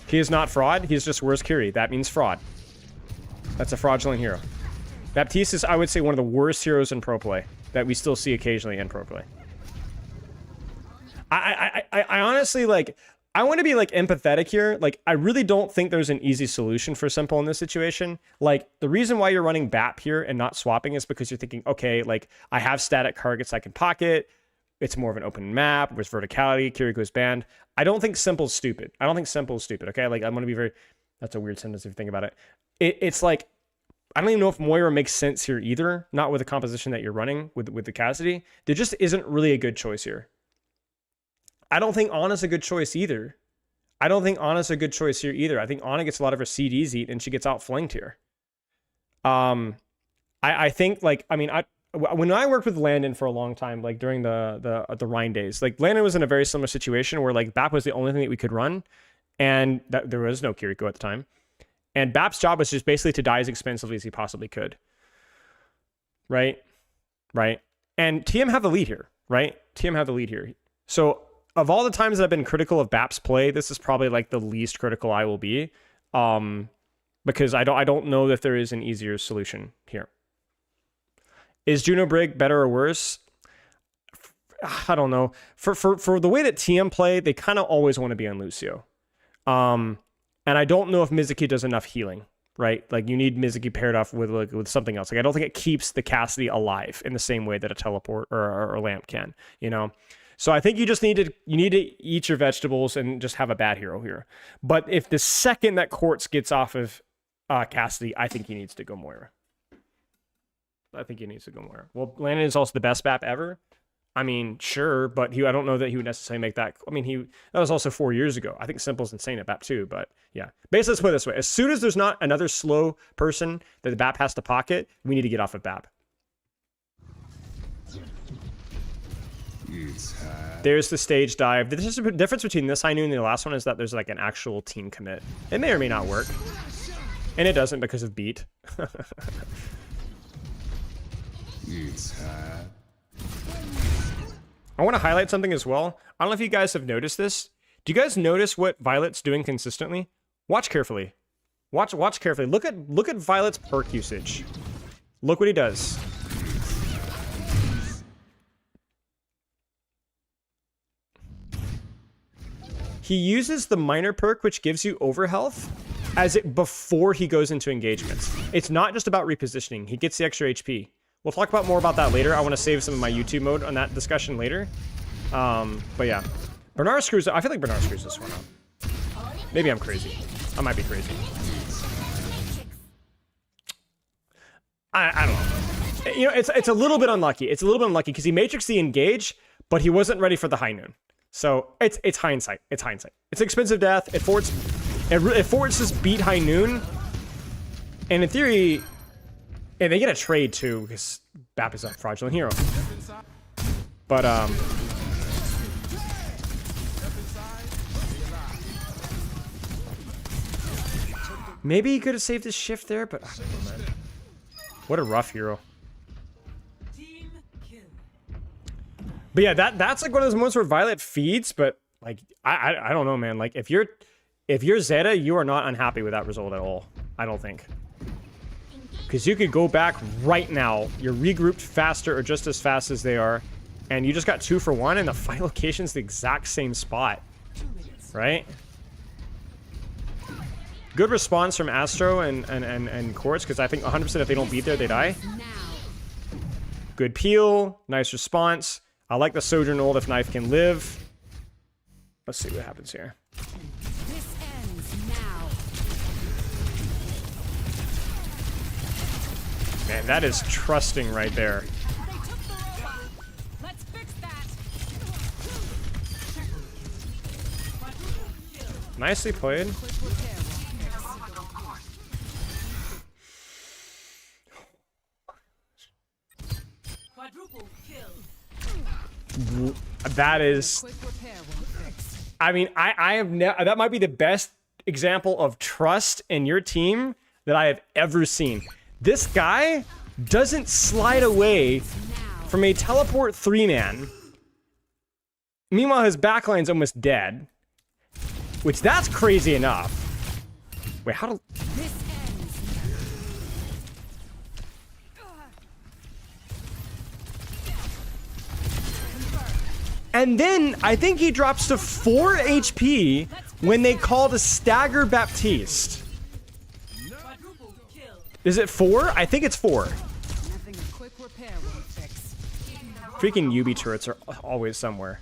Speaker 1: He is not fraud. He's just worse Curie. That means fraud. That's a fraudulent hero. Baptiste is, I would say, one of the worst heroes in pro play that we still see occasionally in pro play. I honestly, like, I want to be like empathetic here. Like, I really don't think there's an easy solution for Simple in this situation. Like, the reason why you're running BAP here and not swapping is because you're thinking, okay, like, I have static targets I can pocket. It's more of an open map with verticality. Kiriko's banned. I don't think Simple's stupid. I don't think Simple's stupid, okay? Like, I'm going to be very... That's a weird sentence if you think about it. It's like, I don't even know if Moira makes sense here either. Not with the composition that you're running with the Cassidy. There just isn't really a good choice here. I don't think Ana's a good choice either. I think Ana gets a lot of her CDs eat and she gets outflanked here. I think, like, I mean, when I worked with Landon for a long time, like during the Rhine days, like Landon was in a very similar situation where like BAP was the only thing that we could run, and that there was no Kiriko at the time. And BAP's job was just basically to die as expensively as he possibly could. Right? And TM have the lead here, right? So of all the times that I've been critical of BAP's play, this is probably like the least critical I will be, because I don't know that there is an easier solution here. Is Juno Brig better or worse? I don't know. For the way that TM play, they kind of always want to be on Lucio, and I don't know if Mizuki does enough healing. Right, like you need Mizuki paired off with something else. Like I don't think it keeps the Cassidy alive in the same way that a teleport or a lamp can. You know. So I think you just need to eat your vegetables and just have a bad hero here. But if the second that Quartz gets off of Cassidy, I think he needs to go Moira. Well, Landon is also the best BAP ever. I mean, sure, but I don't know that he would necessarily make that. I mean, that was also 4 years ago. I think Simple's insane at BAP too, but yeah. Basically, let's put it this way. As soon as there's not another slow person that the BAP has to pocket, we need to get off of BAP. There's the stage dive. The difference between this high noon and the last one is that there's like an actual team commit. It may or may not work. And it doesn't because of beat. I want to highlight something as well. I don't know if you guys have noticed this. Do you guys notice what Violet's doing consistently? Watch carefully. Watch carefully. Look at Violet's perk usage. Look what he does. He uses the minor perk, which gives you overhealth, before he goes into engagements. It's not just about repositioning. He gets the extra HP. We'll talk more about that later. I want to save some of my YouTube mode on that discussion later. But yeah. Bernard screws up. I feel like Bernard screws this one up. Maybe I'm crazy. I might be crazy. I don't know. You know, it's a little bit unlucky. It's a little bit unlucky because he matrixed the engage, but he wasn't ready for the high noon. So it's hindsight. It's hindsight. It's an expensive death. It forces beat high noon. And in theory, and they get a trade too because BAP is a fraudulent hero. But maybe he could have saved his shift there, but I don't know, man. What a rough hero. But yeah, that's like one of those moments where Violet feeds, but like I don't know, man. Like if you're Zeta, you are not unhappy with that result at all. I don't think. Because you could go back right now. You're regrouped faster or just as fast as they are, and you just got 2 for 1, and the fight location's the exact same spot. Right? Good response from Astro and Quartz, because I think 100% if they don't beat there, they die. Good peel. Nice response. I like the Sojourn ult if Knife can live. Let's see what happens here.
Speaker 3: This ends now.
Speaker 1: Man, that is trusting right there.
Speaker 3: Let's fix that.
Speaker 1: Nicely played. That is, I mean, I have never, that might be the best example of trust in your team that I have ever seen. This guy doesn't slide away from a teleport 3-man. Meanwhile, his backline's almost dead, which that's crazy enough. Wait, how do... And then I think he drops to 4 HP when they called a stagger Baptiste. Is it 4? I think it's 4.
Speaker 3: Nothing a quick repair won't fix.
Speaker 1: Freaking UB turrets are always somewhere.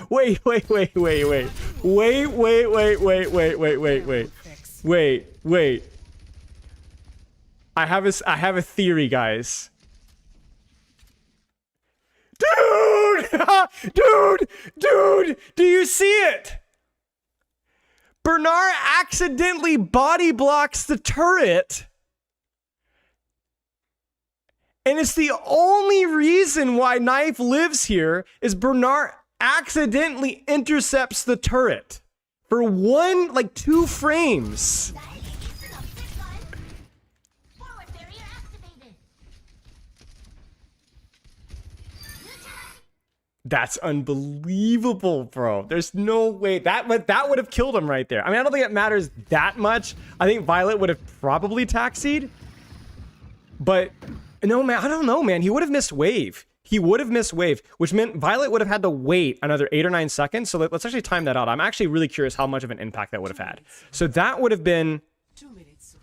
Speaker 1: Wait. I have a theory, guys. Dude, do you see it? Bernard accidentally body blocks the turret. And it's the only reason why Knife lives here is Bernard accidentally intercepts the turret for 2 frames. That's unbelievable, bro. There's no way that would have killed him right there. I mean, I don't think it matters that much. I think Violet would have probably taxied. But no, man, I don't know, man. He would have missed wave. He would have missed wave, which meant Violet would have had to wait another 8 or 9 seconds. So let's actually time that out. I'm actually really curious how much of an impact that would have had. So that would have been
Speaker 3: 2 minutes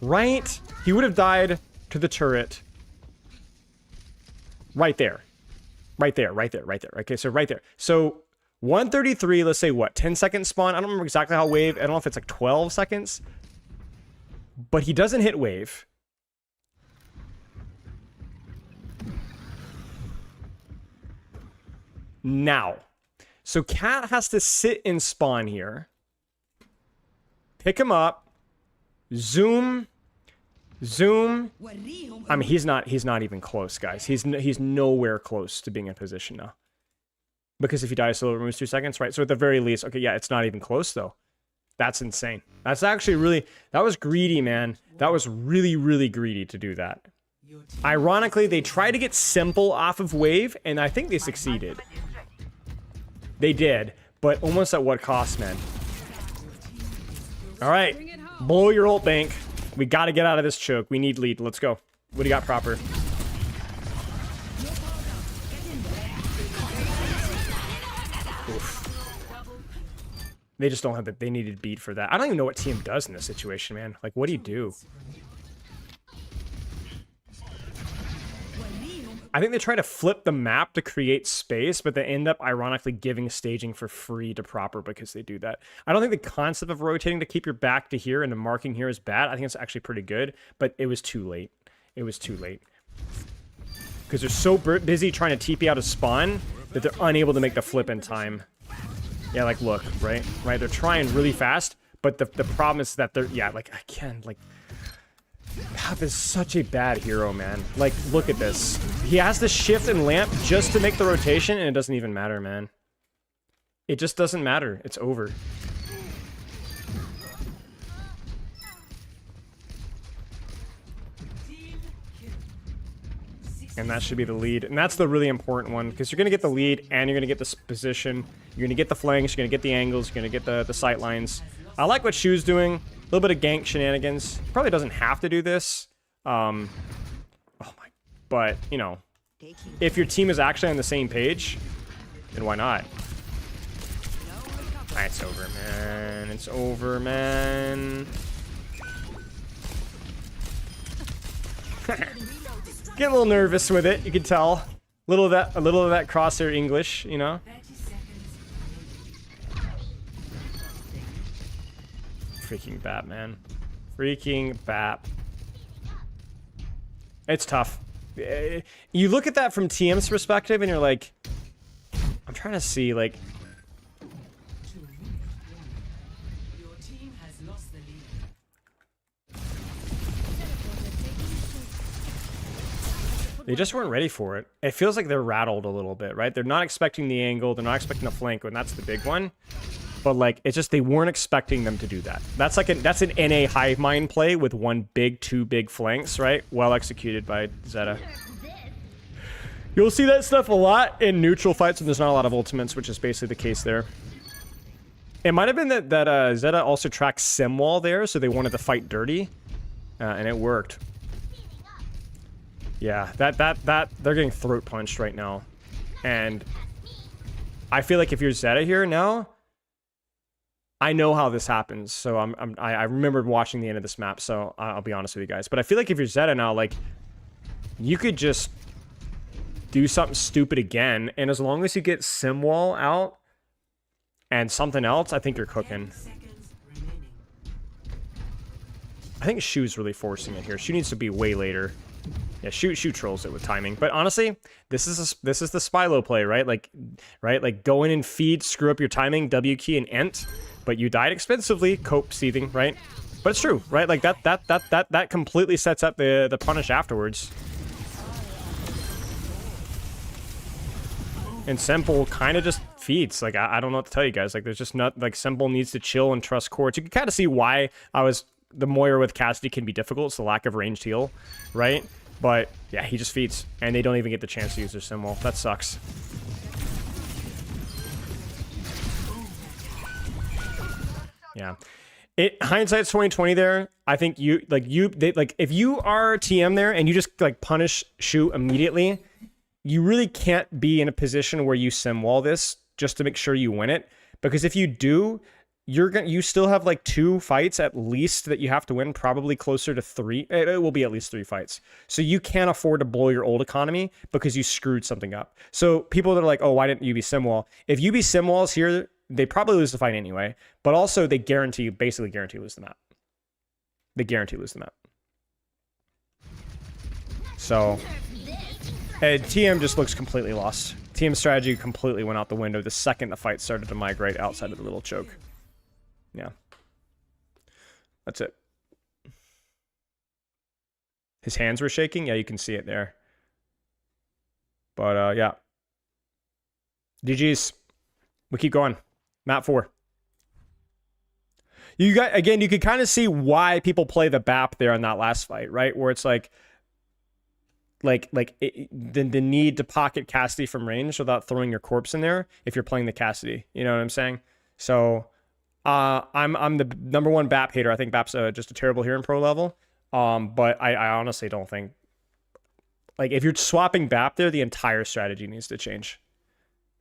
Speaker 1: right. He would have died to the turret. Right there. Okay, so right there. So 133, let's say what? 10 second spawn? I don't remember exactly how wave. I don't know if it's like 12 seconds. But he doesn't hit wave. Now, so Cat has to sit in spawn here, pick him up, zoom. I mean, he's not even close, guys. He's nowhere close to being in position now. Because if he dies solo, it removes 2 seconds, right? So at the very least, okay, yeah, it's not even close though. That's insane. That's actually really, that was greedy, man. That was really, really greedy to do that. Ironically, they tried to get simple off of wave, and I think they succeeded. They did, but almost at what cost, man? All right, blow your ult bank. We got to get out of this choke. We need lead. Let's go. What do you got proper? Oof. They just don't have the, they needed beat for that. I don't even know what team does in this situation, man. Like, what do you do? I think they try to flip the map to create space, but they end up ironically giving staging for free to proper because they do that. I don't think the concept of rotating to keep your back to here and the marking here is bad. I think it's actually pretty good, but it was too late. It was too late. Because they're so busy trying to TP out of spawn that they're unable to make the flip in time. Yeah, like, look, right? Right, they're trying really fast, but the problem is that they're, yeah, like, I can't, like, Pap is such a bad hero, man. Like, look at this. He has the shift and lamp just to make the rotation, and it doesn't even matter, man. It just doesn't matter. It's over. And that should be the lead. And that's the really important one, because you're going to get the lead, and you're going to get this position. You're going to get the flanks, you're going to get the angles, you're going to get the sight lines. I like what Shu's doing. A little bit of gank shenanigans. Probably doesn't have to do this. Oh my, but you know, if your team is actually on the same page, then why not? Alright, it's over, man. It's over, man. Getting a little nervous with it, you can tell. A little of that crosshair English, you know. Freaking Bap, man. Freaking Bap. It's tough. You look at that from TM's perspective and you're like, I'm trying to see, like, they just weren't ready for it. It feels like they're rattled a little bit, right? They're not expecting the angle, they're not expecting the flank, and that's the big one. But like, it's just they weren't expecting them to do that. That's like that's an NA hive mind play with two big flanks, right? Well executed by Zeta. You'll see that stuff a lot in neutral fights when there's not a lot of ultimates, which is basically the case there. It might have been that Zeta also tracked Simwall there, so they wanted to fight dirty, and it worked. Yeah, that they're getting throat punched right now, and I feel like if you're Zeta here now, I know how this happens. So I remembered watching the end of this map, so I'll be honest with you guys. But I feel like if you're Zeta now, like, you could just do something stupid again, and as long as you get Simwall out and something else, I think you're cooking. I think Shu's really forcing it here. Shu needs to be way later. Yeah, Shu trolls it with timing. But honestly, this is the Spylo play, right? Like, go in and feed, screw up your timing, W key and Ent, but you died expensively, cope seething, right? But it's true, right? Like that completely sets up the punish afterwards. And Simple kind of just feeds. Like, I don't know what to tell you guys. Like, there's just not, like, Simple needs to chill and trust courts. You can kind of see why the Moira with Cassidy can be difficult. It's the lack of ranged heal, right? But yeah, he just feeds, and they don't even get the chance to use their Simwall. That sucks. Yeah, hindsight's 2020 there. I think if you are TM there and you just like punish Shu immediately, you really can't be in a position where you Simwall this just to make sure you win it, because if you do, you still have like 2 fights at least that you have to win, probably closer to 3. It will be at least 3 fights. So you can't afford to blow your old economy because you screwed something up. So people that are like, oh, why didn't you be Simwall? If you be Simwalls here, they probably lose the fight anyway, but also they basically guarantee lose the map. They guarantee lose the map. So TM just looks completely lost. TM strategy completely went out the window the second the fight started to migrate outside of the little choke. Yeah. That's it. His hands were shaking. Yeah, you can see it there. But, yeah. GG's. We keep going. Map 4. You could kind of see why people play the BAP there in that last fight, right? Where it's the need to pocket Cassidy from range without throwing your corpse in there if you're playing the Cassidy. You know what I'm saying? So I'm the #1 BAP hater. I think BAP's just a terrible hero in pro level. But I honestly don't think, like, if you're swapping BAP there, the entire strategy needs to change.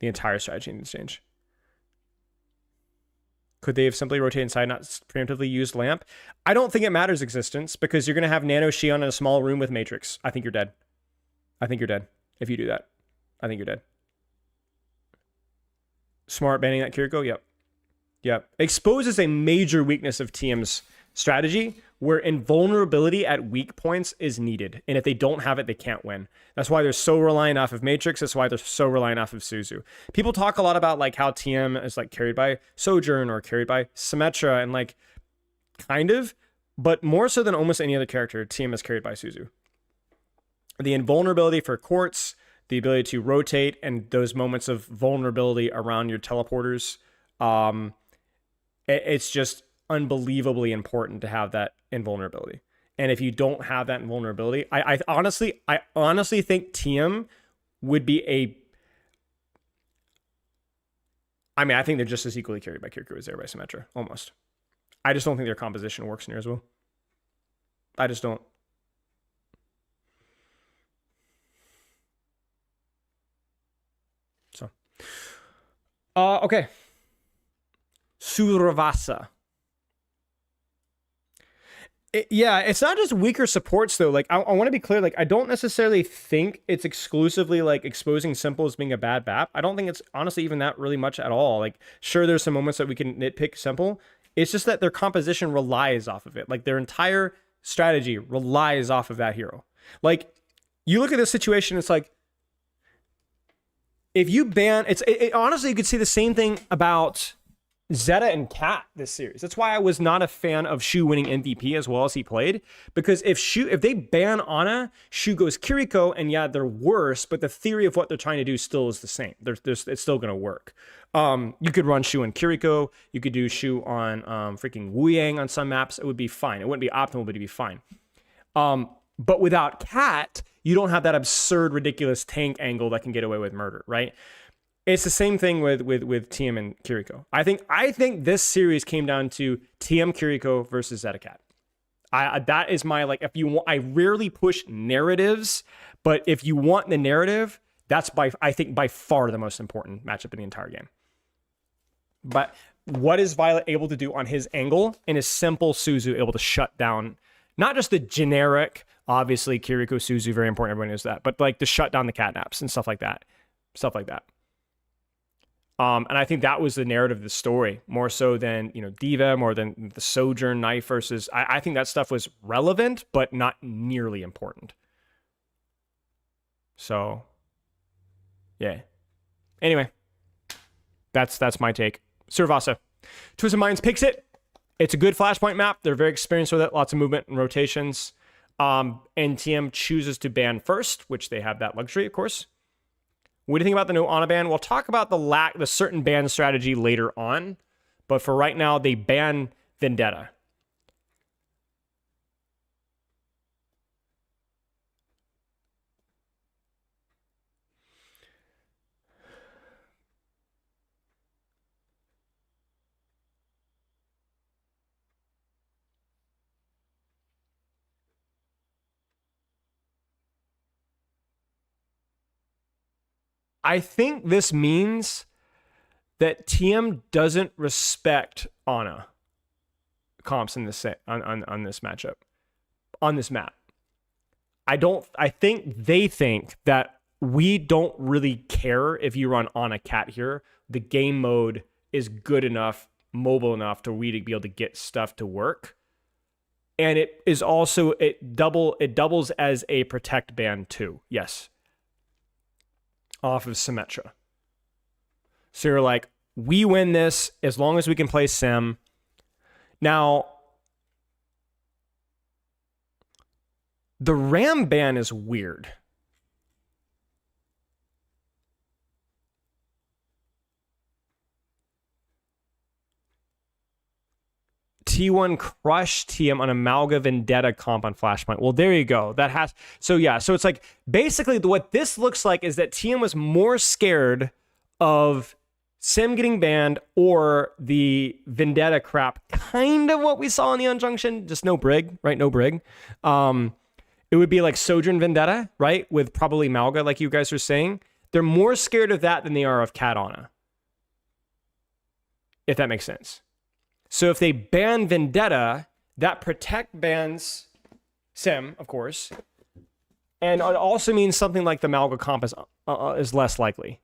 Speaker 1: The entire strategy needs to change. Could they have simply rotated inside, not preemptively used Lamp? I don't think it matters existence, because you're going to have Nano Shion in a small room with Matrix. I think you're dead. I think you're dead if you do that. I think you're dead. Smart banning that Kiriko? Yep. Yep. Exposes a major weakness of TM's strategy, where invulnerability at weak points is needed. And if they don't have it, they can't win. That's why they're so reliant off of Matrix. That's why they're so reliant off of Suzu. People talk a lot about like how TM is like carried by Sojourn or carried by Symmetra, and like kind of, but more so than almost any other character, TM is carried by Suzu. The invulnerability for quartz, the ability to rotate, and those moments of vulnerability around your teleporters, it's just unbelievably important to have that invulnerability. And if you don't have that invulnerability, I honestly think TM would be I think they're just as equally carried by Kiriko as they're by Symmetra, almost. I just don't think their composition works near as well. I just don't. So, okay. Suravasa. Yeah, it's not just weaker supports though. Like, I want to be clear. Like, I don't necessarily think it's exclusively like exposing Simple as being a bad BAP. I don't think it's honestly even that really much at all. Like, sure, there's some moments that we can nitpick Simple. It's just that their composition relies off of it. Like, their entire strategy relies off of that hero. Like, you look at this situation, it's like, if you ban, honestly, you could see the same thing about Zeta and Cat this series. That's why I was not a fan of Shu winning MVP as well as he played, because if they ban Ana, Shu goes Kiriko, and yeah, they're worse, but the theory of what they're trying to do still is the same. It's still going to work. You could run Shu and Kiriko. You could do Shu on freaking Wu Yang on some maps. It would be fine. It wouldn't be optimal, but it'd be fine. But without Cat, you don't have that absurd, ridiculous tank angle that can get away with murder, right? It's the same thing with TM and Kiriko. I think this series came down to TM Kiriko versus Zetacat. That is my, like, if you want, I rarely push narratives, but if you want the narrative, that's I think by far the most important matchup in the entire game. But what is Violet able to do on his angle, and is simple Suzu able to shut down not just the generic, obviously Kiriko, Suzu, very important, everyone knows that, but like to shut down the catnaps and stuff like that. And I think that was the narrative of the story, more so than, Diva, more than the Sojourn knife versus. I think that stuff was relevant, but not nearly important. So, yeah. Anyway, that's my take. Survasa. Twisted Minds picks it. It's a good Flashpoint map. They're very experienced with it. Lots of movement and rotations. NTM chooses to ban first, which they have that luxury, of course. What do you think about the no Ana ban? We'll talk about the certain ban strategy later on, but for right now, they ban Vendetta. I think this means that TM doesn't respect Ana comps in this set on this matchup, on this map. I think they think that we don't really care if you run Ana Cat here. The game mode is good enough, mobile enough to be able to get stuff to work. And it is also, it doubles as a protect ban too. Yes. Off of Symmetra. So you're like, we win this as long as we can play Sim. Now, the Ram ban is weird. T1 crush TM on a Malga Vendetta comp on Flashpoint. Well, there you go. That has, so yeah, so it's like basically what this looks like is that TM was more scared of Sim getting banned or the Vendetta crap, kind of what we saw in the Unjunction, just no Brig, right? No Brig. It would be like Sojourn Vendetta, right? With probably Malga, like you guys are saying. They're more scared of that than they are of Cat Ana. If that makes sense. So if they ban Vendetta, that protect bans Sim, of course. And it also means something like the Malga comp is less likely.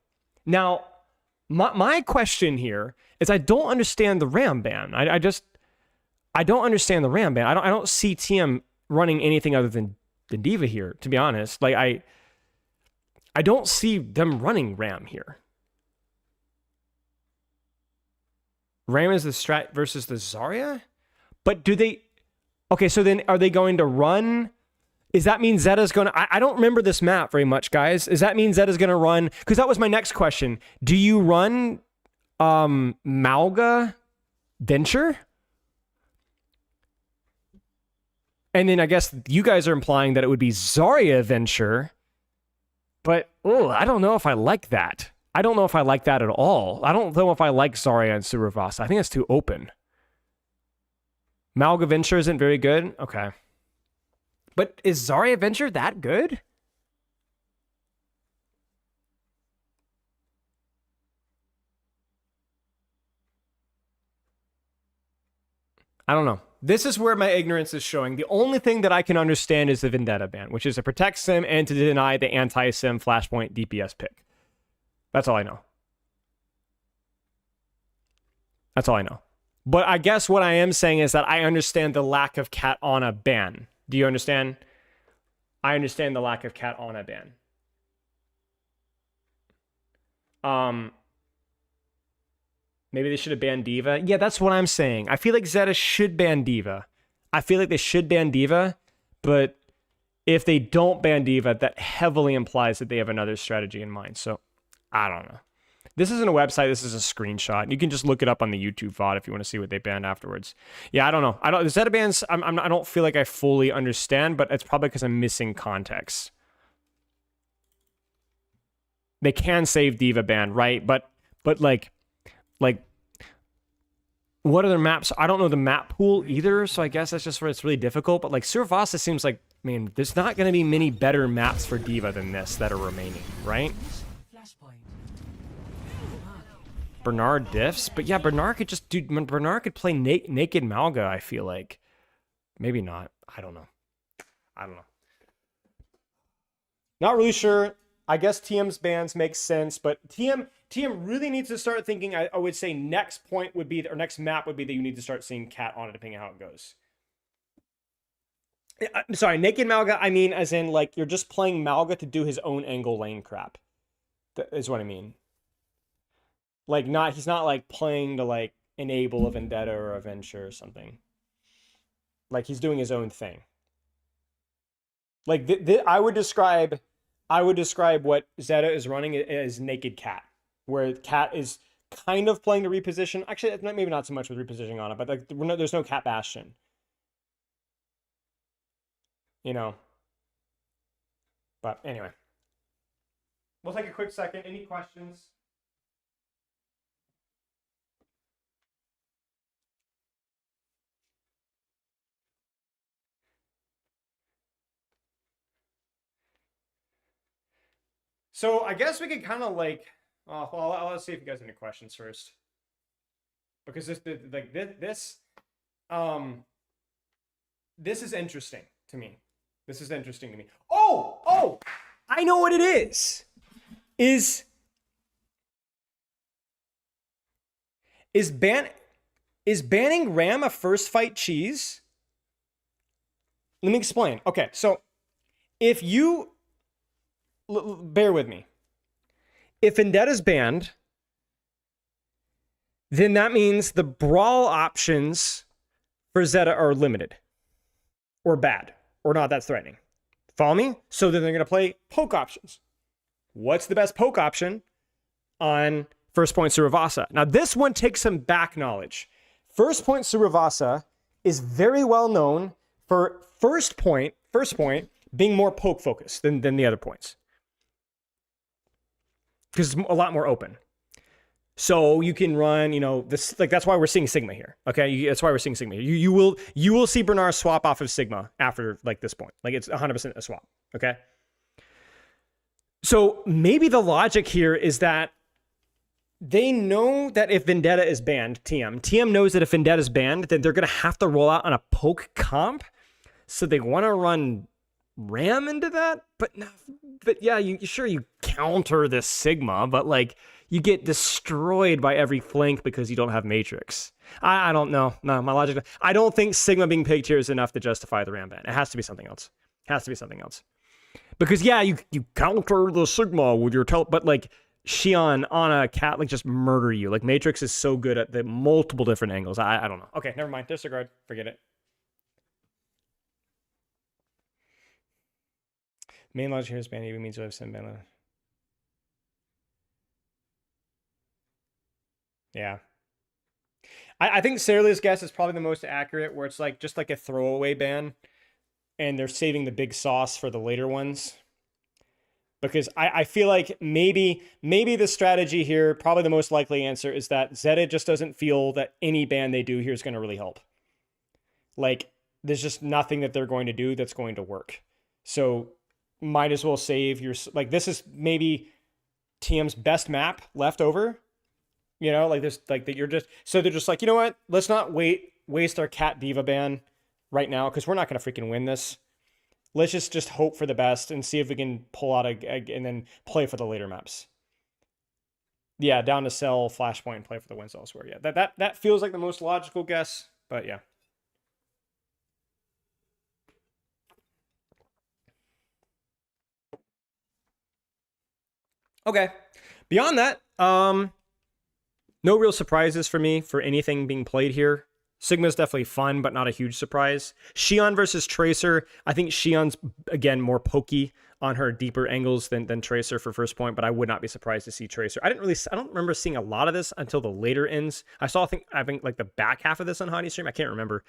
Speaker 1: Now, my question here is I don't understand the Ram ban. I don't understand the Ram ban. I don't see TM running anything other than Diva here, to be honest. Like I don't see them running Ram here. Ram is the strat versus the Zarya? But do they... Okay, so then are they going to run... Does that mean Zeta's going to... I don't remember this map very much, guys. Does that mean Zeta's going to run... Because that was my next question. Do you run Malga Venture? And then I guess you guys are implying that it would be Zarya Venture. But, I don't know if I like that. I don't know if I like that at all. I don't know if I like Zarya and Suruvasa. I think it's too open. Malga Venture isn't very good? Okay. But is Zarya Venture that good? I don't know. This is where my ignorance is showing. The only thing that I can understand is the Vendetta ban, which is to protect Sim and to deny the anti-Sim Flashpoint DPS pick. That's all I know. That's all I know. But I guess what I am saying is that I understand the lack of Cat Ana ban. Do you understand? I understand the lack of Cat Ana ban. Maybe they should have banned Diva. Yeah, that's what I'm saying. I feel like Zeta should ban Diva. I feel like they should ban Diva, but if they don't ban Diva, that heavily implies that they have another strategy in mind. So I don't know. This isn't a website. This is a screenshot. You can just look it up on the YouTube VOD if you want to see what they banned afterwards. Yeah, I don't know. The Zeta bans, I don't feel like I fully understand, but it's probably because I'm missing context. they can save Diva ban, right? But like what other maps? I don't know the map pool either, so I guess that's just where it's really difficult. But like Survasa seems like, I mean, there's not going to be many better maps for Diva than this that are remaining, right? Bernard diffs, but yeah, Bernard could just do. Bernard could play naked Malga. I feel like, maybe not. I don't know. Not really sure. I guess TM's bans make sense, but TM really needs to start thinking. I would say next point would be, or next map would be, that you need to start seeing Cat on it, depending on how it goes. Sorry, naked Malga. I mean, as in like you're just playing Malga to do his own angle lane crap. That is what I mean. Like he's not like playing to like enable a Vendetta or a Venture or something. Like he's doing his own thing. Like I would describe what Zeta is running as naked Cat, where Cat is kind of playing to reposition. Actually, maybe not so much with repositioning on it, but like there's no Cat Bastion. You know. But anyway. We'll take a quick second. Any questions? So I guess we could kind of like, well, let's see if you guys have any questions first, because this is interesting to me. This is interesting to me. Oh, I know what it is. Is banning Ram a first fight cheese? Let me explain. Okay, so if you bear with me. If Vendetta's banned, then that means the brawl options for Zeta are limited. Or bad. Or not that threatening. Follow me? So then they're going to play poke options. What's the best poke option on First Point Survasa? Now this one takes some back knowledge. First Point Survasa is very well known for first point being more poke focused than the other points. Because it's a lot more open. So you can run, this, like, that's why we're seeing Sigma here. Okay, that's why we're seeing Sigma here. You will see Bernard swap off of Sigma after like this point. Like it's 100% a swap. Okay. So maybe the logic here is that they know that if Vendetta is banned, TM knows that if Vendetta is banned, then they're gonna have to roll out on a poke comp. So they want to run Ram into that, but yeah, you counter this Sigma, but like you get destroyed by every flank because you don't have Matrix. I don't know. No, my logic. I don't think Sigma being picked here is enough to justify the Ram ban. It has to be something else. Because yeah, you counter the Sigma with your but like Xion on a Cat like just murder you. Like Matrix is so good at the multiple different angles. I don't know. Okay, never mind. Disregard. Forget it. Main logic here is ban even means you have some ban. Yeah. I think Sarah's guess is probably the most accurate, where it's like just like a throwaway ban, and they're saving the big sauce for the later ones. Because I feel like maybe the strategy here, probably the most likely answer, is that Zeta just doesn't feel that any ban they do here is going to really help. Like, there's just nothing that they're going to do that's going to work. So might as well save your, like, this is maybe TM's best map left over. Like this, like that you're just, so they're just like, you know what? Let's not waste our Cat Diva ban right now, because we're not going to freaking win this. Let's just hope for the best and see if we can pull out and then play for the later maps. Yeah, down to sell Flashpoint and play for the wins elsewhere. Yeah, that feels like the most logical guess, but yeah. Okay. Beyond that, no real surprises for me for anything being played here. Sigma's definitely fun, but not a huge surprise. Xion versus Tracer. I think Xion's, again, more pokey on her deeper angles than Tracer for first point, but I would not be surprised to see Tracer. I don't remember seeing a lot of this until the later ends. I think like the back half of this on Hottie stream. I can't remember.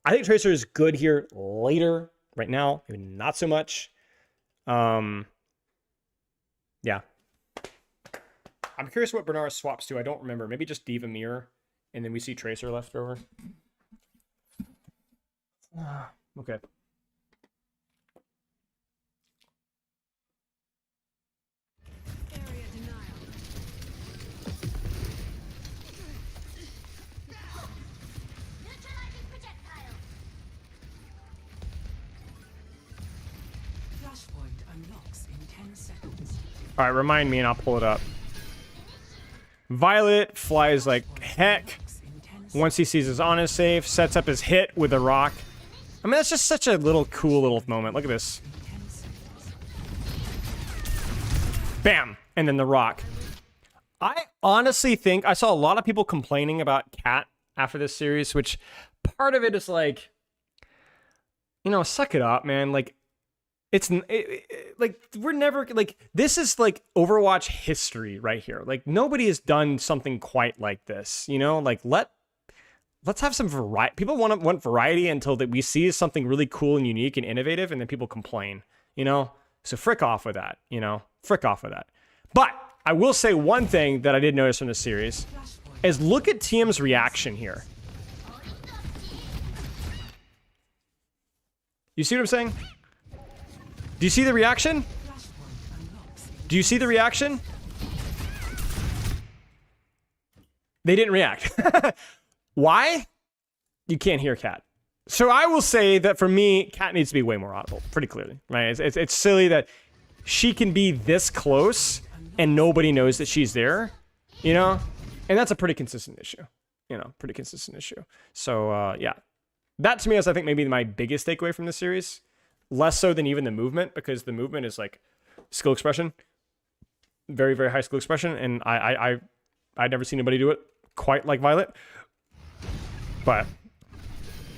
Speaker 1: I think Tracer is good here later. Right now, maybe not so much. Yeah. I'm curious what Bernard swaps to. I don't remember. Maybe just Diva Mirror, and then we see Tracer left over. Okay.
Speaker 3: Area denial.
Speaker 4: Neutralizing projectile.
Speaker 3: Flashpoint unlocks in 10 seconds.
Speaker 1: All right, remind me, and I'll pull it up. Violet flies like heck. Once he sees his honest safe, sets up his hit with a rock. I mean, that's just such a little cool little moment. Look at this. Bam! And then the rock. I honestly think I saw a lot of people complaining about Cat after this series, which part of it is like, you know, suck it up, man. Like, like we're never like, this is like Overwatch history right here. Like, nobody has done something quite like this, you know? Like, let's have some variety. People want variety until that we see something really cool and unique and innovative, and then people complain, you know? So frick off with that, you know? Frick off with that. But I will say one thing that I did notice from this series is look at TM's reaction here. You see what I'm saying? Do you see the reaction? Do you see the reaction? They didn't react. Why? You can't hear Cat. So I will say that for me, Cat needs to be way more audible, pretty clearly, right? It's silly that she can be this close and nobody knows that she's there, you know? And that's a pretty consistent issue, you know, pretty consistent issue. So, yeah. That to me is, I think, maybe my biggest takeaway from this series. Less so than even the movement, because the movement is like skill expression. Very, very high skill expression. And I'd never seen anybody do it quite like Violet. But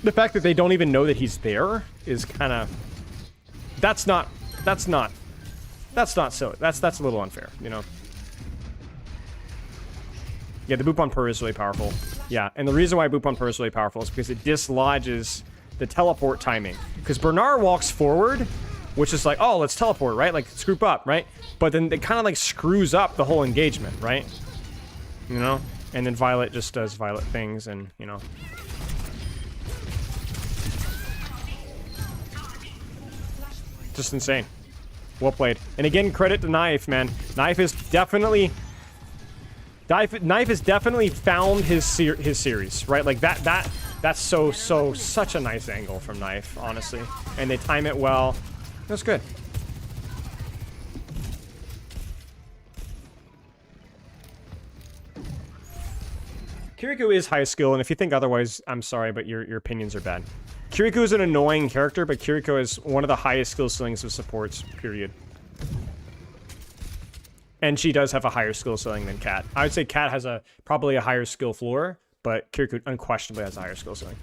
Speaker 1: the fact that they don't even know that he's there is kind of, that's not silly. That's a little unfair, you know? Yeah, the boop on Per is really powerful. Yeah, and the reason why boop on Per is really powerful is because it dislodges the teleport timing. Because Bernard walks forward, which is like, oh, let's teleport, right? Like, let's group up, right? But then it kind of like screws up the whole engagement, right? You know? And then Violet just does Violet things, and, you know. Just insane. Well played. And again, credit to Knife, man. Knife has definitely found his series, right? Like that's such a nice angle from Knife, honestly. And they time it well. That's good. Kiriko is high skill, and if you think otherwise, I'm sorry, but your opinions are bad. Kiriko is an annoying character, but Kiriko is one of the highest skill ceilings of supports, period. And she does have a higher skill ceiling than Cat. I would say Cat has probably a higher skill floor, but Kiriko unquestionably has a higher skill ceiling.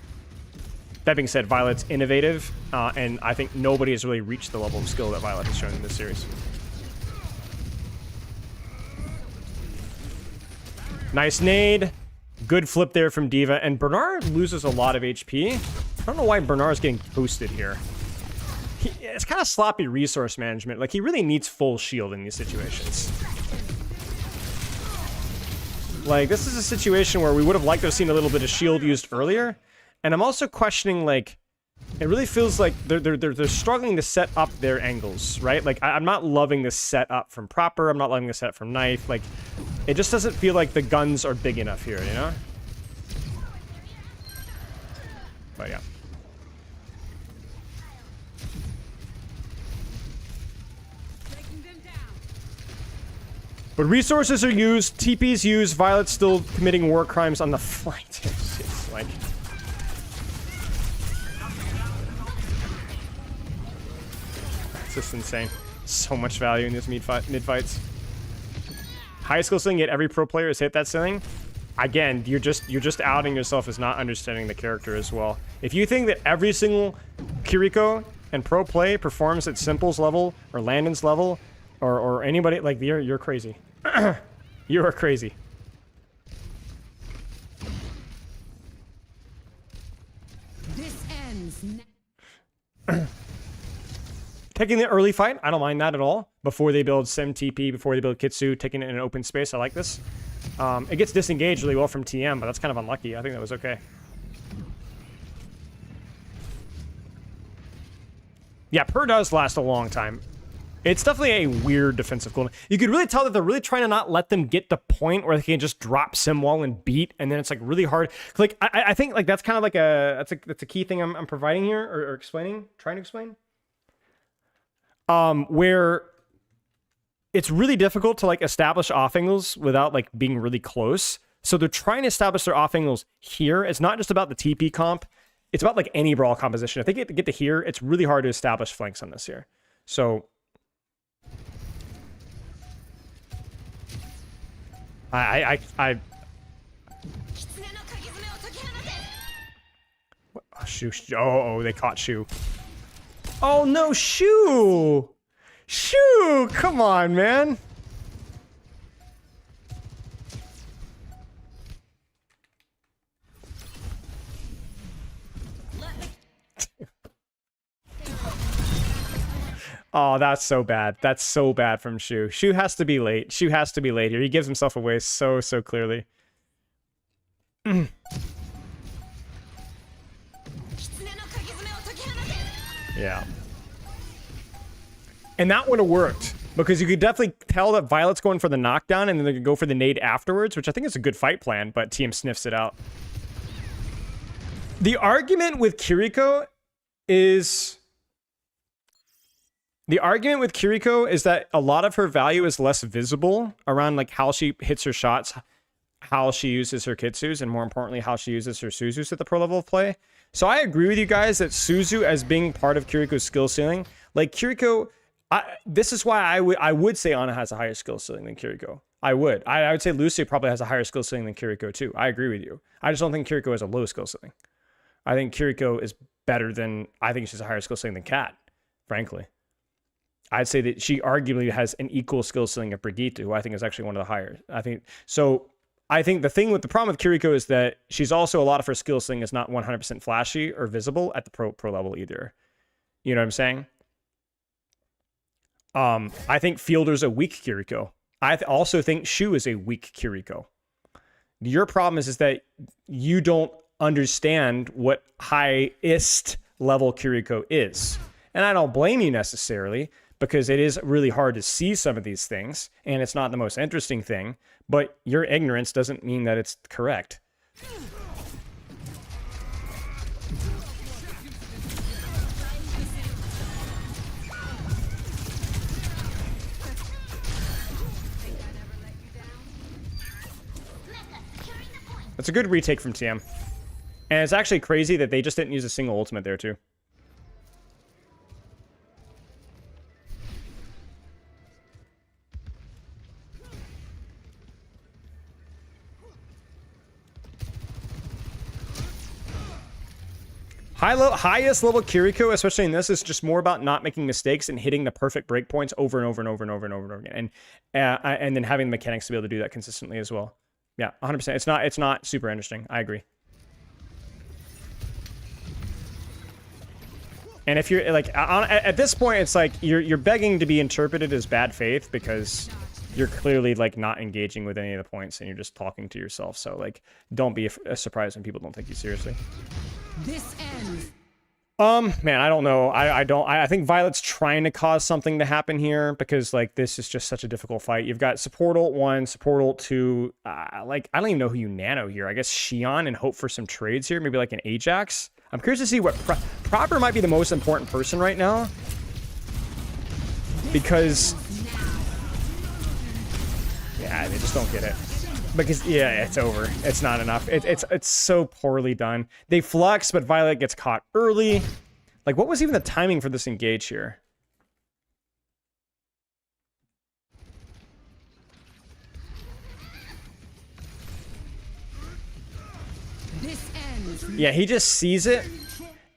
Speaker 1: That being said, Violet's innovative, and I think nobody has really reached the level of skill that Violet has shown in this series. Nice nade. Good flip there from Diva, and Bernard loses a lot of HP. I don't know why Bernard's getting boosted here. It's kind of sloppy resource management. Like, he really needs full shield in these situations. Like, this is a situation where we would have liked to have seen a little bit of shield used earlier. And I'm also questioning, like, it really feels like they're struggling to set up their angles, right? Like, I'm not loving this setup from Proper. I'm not loving the setup from Knife. Like, it just doesn't feel like the guns are big enough here, you know? But yeah. But resources are used, TP's used, Violet's still committing war crimes on the flank. It's like... It's just insane. So much value in these mid fights. High skill ceiling, yet every pro player has hit that ceiling. Again, you're just outing yourself as not understanding the character as well. If you think that every single Kiriko and pro play performs at Simple's level or Landon's level, or anybody, like, you're crazy. You are crazy.
Speaker 3: This ends.
Speaker 1: Taking the early fight, I don't mind that at all. before they build Sim TP, before they build Kitsu, taking it in an open space. I like this. It gets disengaged really well from TM, but that's kind of unlucky. I think that was okay. Yeah, Per does last a long time. It's definitely a weird defensive cooldown. You could really tell that they're really trying to not let them get the point where they can just drop Sim Wall and beat, and then it's like really hard. Like I think like that's kind of like that's a key thing I'm providing here or explaining, trying to explain. Where it's really difficult to like establish off angles without like being really close. So they're trying to establish their off angles here. It's not just about the TP comp. It's about like any brawl composition. If they get to here, it's really hard to establish flanks on this here. So I oh, Shu. Oh, they caught Shu. Oh no, Shu! Shu! Come on, man. Oh, that's so bad. That's so bad from Shu. Shu has to be late. Shu has to be late here. He gives himself away so clearly. Yeah. And that would have worked, because you could definitely tell that Violet's going for the knockdown and then they could go for the nade afterwards, which I think is a good fight plan, but TM sniffs it out. The argument with Kiriko is... that a lot of her value is less visible around like how she hits her shots, how she uses her Kitsus, and more importantly, how she uses her Suzus at the pro level of play. So I agree with you guys that Suzu as being part of Kiriko's skill ceiling, like Kiriko, this is why I would say Ana has a higher skill ceiling than Kiriko. I would say Lucia probably has a higher skill ceiling than Kiriko too. I agree with you. I just don't think Kiriko has a low skill ceiling. I think Kiriko is better than, I think she's a higher skill ceiling than Kat, frankly. I'd say that she arguably has an equal skill ceiling of Brigitte, who I think is actually one of the higher. I think the thing with the problem with Kiriko is that she's also, a lot of her skill ceiling is not 100% flashy or visible at the pro level either. You know what I'm saying? I think Fielder's a weak Kiriko. I also think Shu is a weak Kiriko. Your problem is that you don't understand what highest level Kiriko is. And I don't blame you necessarily, because it is really hard to see some of these things, and it's not the most interesting thing, but your ignorance doesn't mean that it's correct. That's a good retake from TM. And it's actually crazy that they just didn't use a single ultimate there too. Highest level Kiriko, especially in this, is just more about not making mistakes and hitting the perfect breakpoints over and over and over and over and over again, and then having the mechanics to be able to do that consistently as well. Yeah, 100%. It's not super interesting. I agree. And if you're like at this point, it's like you're begging to be interpreted as bad faith, because you're clearly like not engaging with any of the points and you're just talking to yourself. So like, don't be surprised when people don't take you seriously.
Speaker 3: This ends.
Speaker 1: Man, I don't know. I think Violet's trying to cause something to happen here, because like this is just such a difficult fight. You've got support ult 1, support ult 2. Like I don't even know who you nano here. I guess Xion, and hope for some trades here. Maybe like an Ajax. I'm curious to see what Proper might be the most important person right now, because yeah, they just don't get it. Because yeah, it's over. It's not enough. It's so poorly done. They flux, but Violet gets caught early. Like, what was even the timing for this engage here?
Speaker 3: This ends.
Speaker 1: Yeah, he just sees it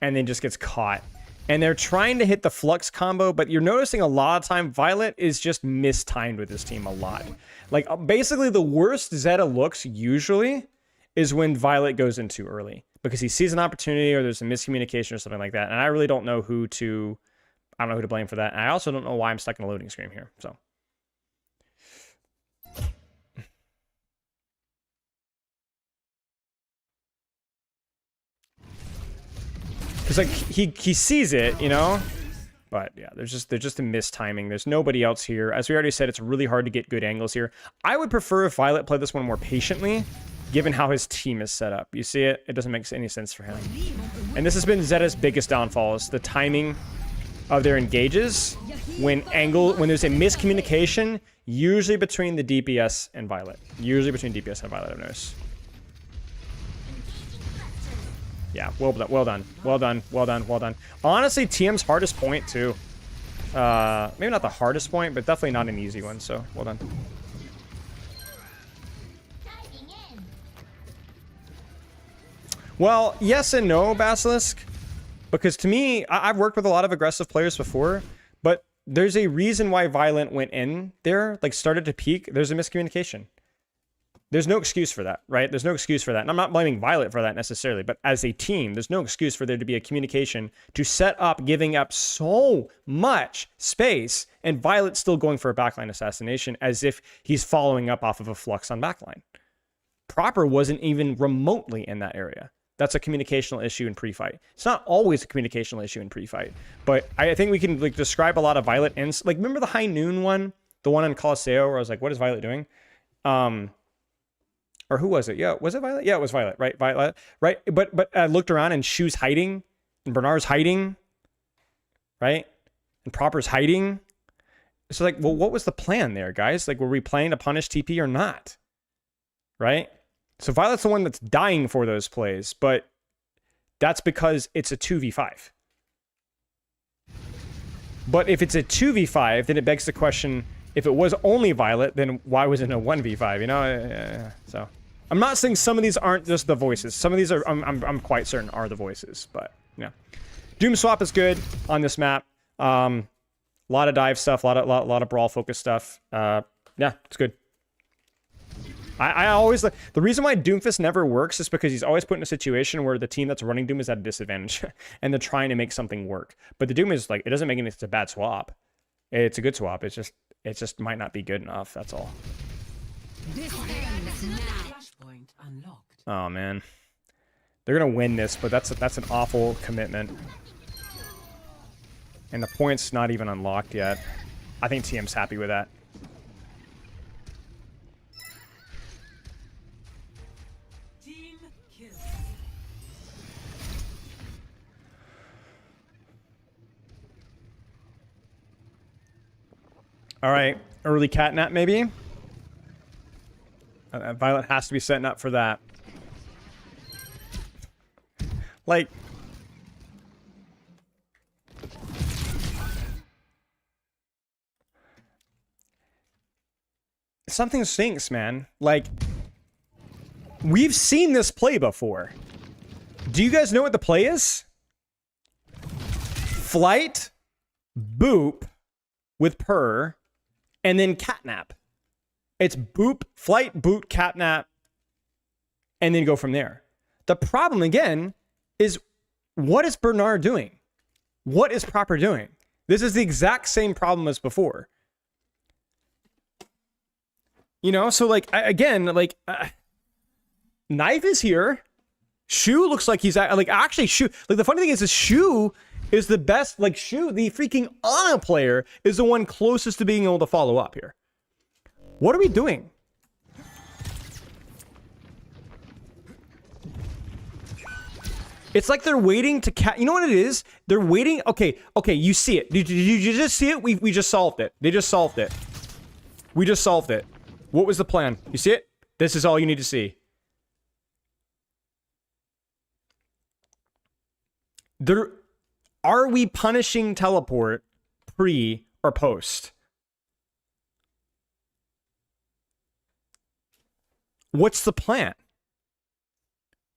Speaker 1: and then just gets caught. And they're trying to hit the flux combo, but you're noticing a lot of time Violet is just mistimed with this team a lot. Like, basically the worst Zeta looks usually is when Violet goes in too early, because he sees an opportunity or there's a miscommunication or something like that. And I really don't know who to I don't know who to blame for that. And I also don't know why I'm stuck in a loading screen here. So. Because like he sees it, you know? But yeah, there's just a mistiming. There's nobody else here. As we already said, it's really hard to get good angles here. I would prefer if Violet played this one more patiently, given how his team is set up. You see it? It doesn't make any sense for him. And this has been Zeta's biggest downfall, is the timing of their engages when there's a miscommunication, usually between the DPS and Violet. Usually between DPS and Violet, I've noticed. Yeah, well done. Honestly, TM's hardest point, too. Maybe not the hardest point, but definitely not an easy one, so well done. Well, yes and no, Basilisk. Because to me, I've worked with a lot of aggressive players before, but there's a reason why Violent went in there, like started to peak. There's a miscommunication. There's no excuse for that, right? There's no excuse for that. And I'm not blaming Violet for that necessarily, but as a team, there's no excuse for there to be a communication to set up, giving up so much space, and Violet still going for a backline assassination as if he's following up off of a flux on backline. Proper wasn't even remotely in that area. That's a communicational issue in pre-fight. It's not always a communicational issue in pre-fight, but I think we can like describe a lot of Violet and like remember the High Noon one, the one on Colosseo where I was like, what is Violet doing? Or who was it? Yeah, was it Violet? Yeah, it was Violet, right? Violet, right? But I looked around and Shu's hiding, and Bernard's hiding, right? And Proper's hiding. So like, well, what was the plan there, guys? Like, were we planning to punish TP or not? Right? So Violet's the one that's dying for those plays, but that's because it's a 2v5. But if it's a 2v5, then it begs the question, if it was only Violet, then why was it a 1v5, you know? So I'm not saying some of these aren't just the voices. Some of these are, I'm quite certain are the voices, but yeah. Doom Swap is good on this map. A lot of dive stuff, a lot of brawl focus stuff. Yeah, it's good. I always, the reason why Doomfist never works is because he's always put in a situation where the team that's running Doom is at a disadvantage and they're trying to make something work. But the Doom is like, it doesn't make it's a bad swap. It's a good swap. It just might not be good enough. That's all. Oh man, they're gonna win this, but that's an awful commitment. And the point's not even unlocked yet. I think TM's happy with that. All right, early catnap maybe. Violet has to be setting up for that. Like, something stinks, man. Like, we've seen this play before. Do you guys know what the play is? Flight, boop, with purr, and then catnap. It's boop, flight, boot, catnap, and then go from there. The problem, again, is what is Bernard doing? What is Proper doing? This is the exact same problem as before. You know, so like, again, like, Knife is here. Shu looks like he's, like, actually, Shu, like, the funny thing is Shu is the best, like, Shu, the freaking Ana player, is the one closest to being able to follow up here. What are we doing? It's like they're waiting to you know what it is? They're waiting. Okay, you see it. Did you just see it? We just solved it. They just solved it. We just solved it. What was the plan? You see it? This is all you need to see. Are we punishing teleport pre or post? What's the plan?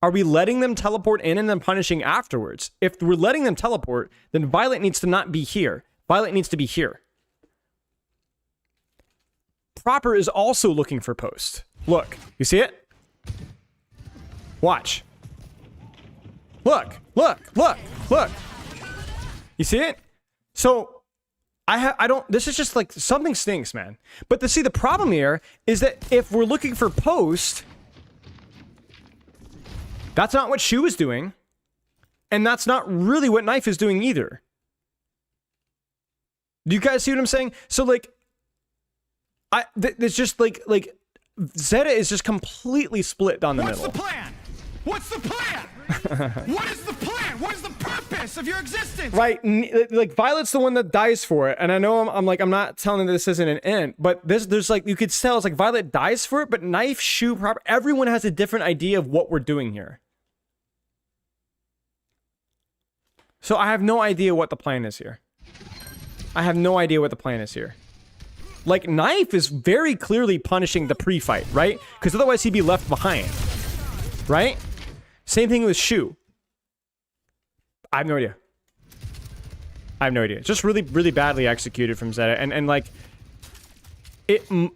Speaker 1: Are we letting them teleport in and then punishing afterwards? If we're letting them teleport, then Violet needs to not be here. Violet needs to be here. Proper is also looking for post. Look, you see it? Watch. Look. You see it? So I don't, this is just like, something stinks, man. But see, the problem here is that if we're looking for post, that's not what Shu is doing. And that's not really what Knife is doing either. Do you guys see what I'm saying? So like, it's just like Zeta is just completely split down the middle.
Speaker 4: What's the plan? What's the plan? What is the plan? What is the purpose of your existence?
Speaker 1: Right, like Violet's the one that dies for it, and I know I'm not telling that this isn't an end, but there's like, you could tell it's like Violet dies for it, but Knife, Shu, everyone has a different idea of what we're doing here. So I have no idea what the plan is here. I have no idea what the plan is here. Like, Knife is very clearly punishing the pre-fight, right? Because otherwise he'd be left behind, right? Same thing with Shu. I have no idea. I have no idea. Just really, really badly executed from Zeta. And like,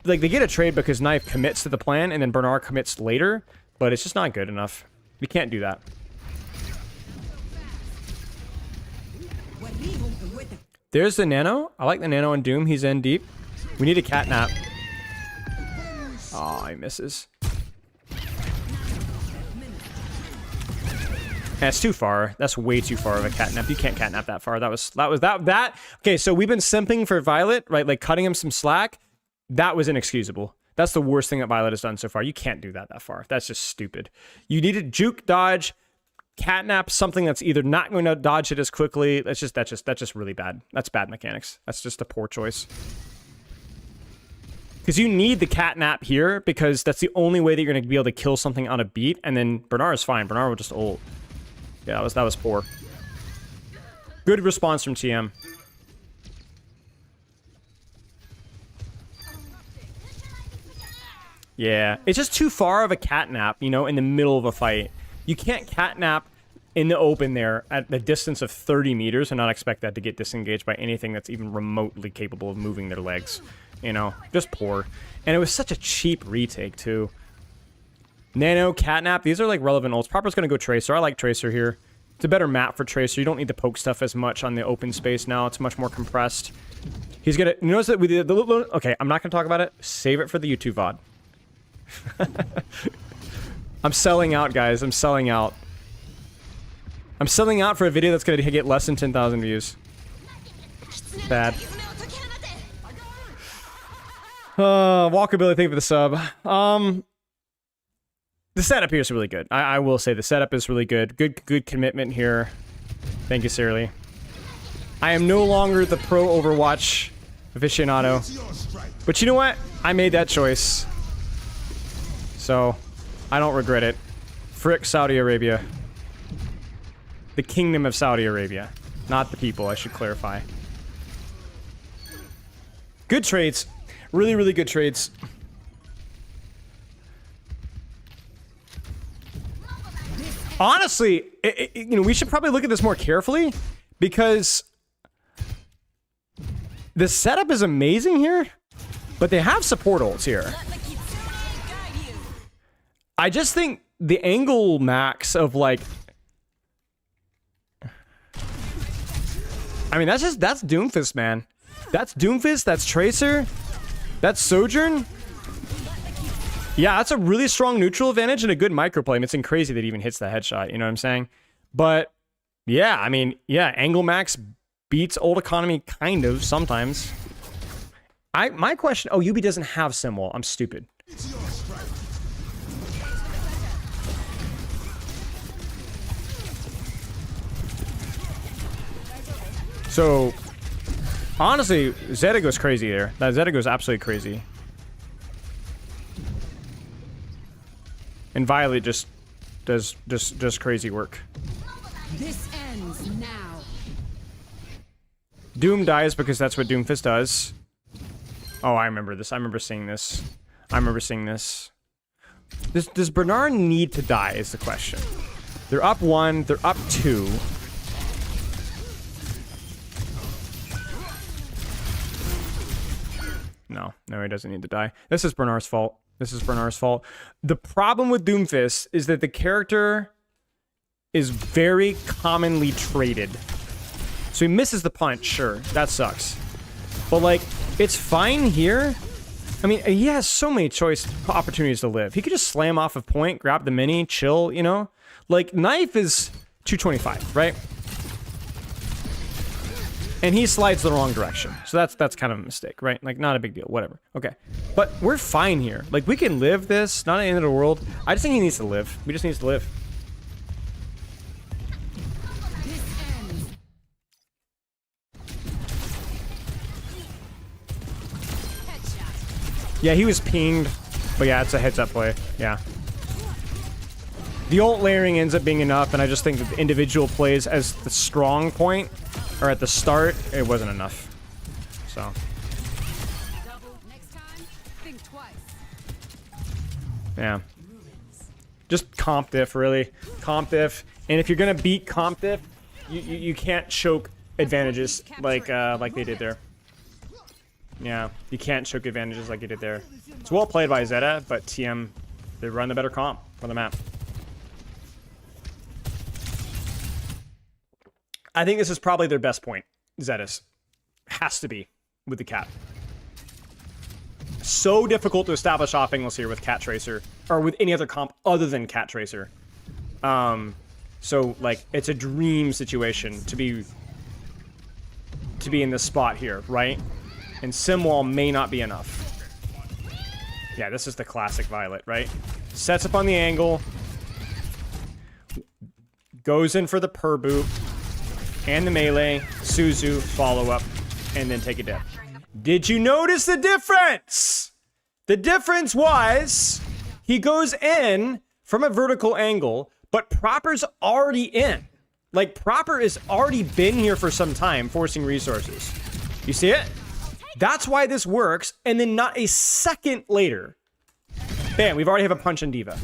Speaker 1: like they get a trade because Knife commits to the plan and then Bernard commits later, but it's just not good enough. We can't do that. There's the Nano. I like the Nano on Doom. He's in deep. We need a catnap. Oh, he misses. That's too far. That's way too far of a catnap. You can't catnap that far. That. Okay, so we've been simping for Violet, right? Like cutting him some slack. That was inexcusable. That's the worst thing that Violet has done so far. You can't do that far. That's just stupid. You need to juke, dodge, catnap something that's either not going to dodge it as quickly. That's just really bad. That's bad mechanics. That's just a poor choice. Because you need the catnap here because that's the only way that you're going to be able to kill something on a beat. And then Bernard is fine. Bernard will just ult. Yeah, that was poor. Good response from TM. Yeah, it's just too far of a catnap, you know, in the middle of a fight. You can't catnap in the open there at the distance of 30 meters and not expect that to get disengaged by anything that's even remotely capable of moving their legs. You know, just poor. And it was such a cheap retake, too. Nano, catnap, these are like relevant ults. Proper's gonna go Tracer. I like Tracer here. It's a better map for Tracer. You don't need to poke stuff as much on the open space now. It's much more compressed. He's gonna, you notice that we did the little, okay, I'm not gonna talk about it. Save it for the YouTube VOD. I'm selling out, guys. I'm selling out. I'm selling out for a video that's gonna get less than 10,000 views. Bad. Walkabilly, thank you for the sub. The setup here is really good. I will say the setup is really good. Good commitment here. Thank you, Sirly. I am no longer the pro Overwatch aficionado. But you know what? I made that choice. So, I don't regret it. Frick Saudi Arabia. The Kingdom of Saudi Arabia. Not the people, I should clarify. Good trades. Really, really good trades. Honestly, you know, we should probably look at this more carefully because the setup is amazing here, but they have support ults here. I just think the angle max of like, I mean, that's Doomfist, man. That's Doomfist, that's Tracer, that's Sojourn. Yeah, that's a really strong neutral advantage and a good microplay. I mean, it's crazy that he even hits the headshot, you know what I'm saying? But, yeah, I mean, yeah, angle max beats ult economy kind of, sometimes. My question, oh, UB doesn't have Symbol. I'm stupid. So, honestly, Zeta goes crazy there. That Zeta goes absolutely crazy. And Violet just does crazy work.
Speaker 3: This ends now.
Speaker 1: Doom dies because that's what Doomfist does. Oh, I remember this. I remember seeing this. Does Bernard need to die is the question. They're up 1, they're up 2. No, he doesn't need to die. This is Bernard's fault. The problem with Doomfist is that the character is very commonly traded. So he misses the punch, sure. That sucks. But, like, it's fine here. I mean, he has so many choice opportunities to live. He could just slam off of point, grab the mini, chill, you know? Like, knife is 225, right? And he slides the wrong direction. So that's kind of a mistake, right? Like, not a big deal, whatever. Okay. But we're fine here. Like, we can live this, not at the end of the world. I just think he needs to live. He just needs to live.
Speaker 3: This ends.
Speaker 1: Yeah, he was pinged. But yeah, it's a heads-up play. Yeah. The ult layering ends up being enough, and I just think that the individual plays as the strong point, or at the start, it wasn't enough. So.
Speaker 3: Next time, think twice.
Speaker 1: Yeah. Just comp diff, really. Comp diff. And if you're gonna beat comp diff, you can't choke advantages like they did there. Yeah, you can't choke advantages like you did there. It's well played by Zeta, but TM, they run the better comp for the map. I think this is probably their best point, Zetas. Has to be, with the cat. So difficult to establish off angles here with Cat Tracer, or with any other comp other than Cat Tracer. So, like, it's a dream situation to be in this spot here, right? And Simwall may not be enough. Yeah, this is the classic Violet, right? Sets up on the angle, goes in for the per boot, and the melee, Suzu, follow up, and then take it down. Did you notice the difference? The difference was he goes in from a vertical angle, but Proper's already in. Like, Proper has already been here for some time, forcing resources. You see it? That's why this works, and then not a second later, bam, we've already have a punch in Diva.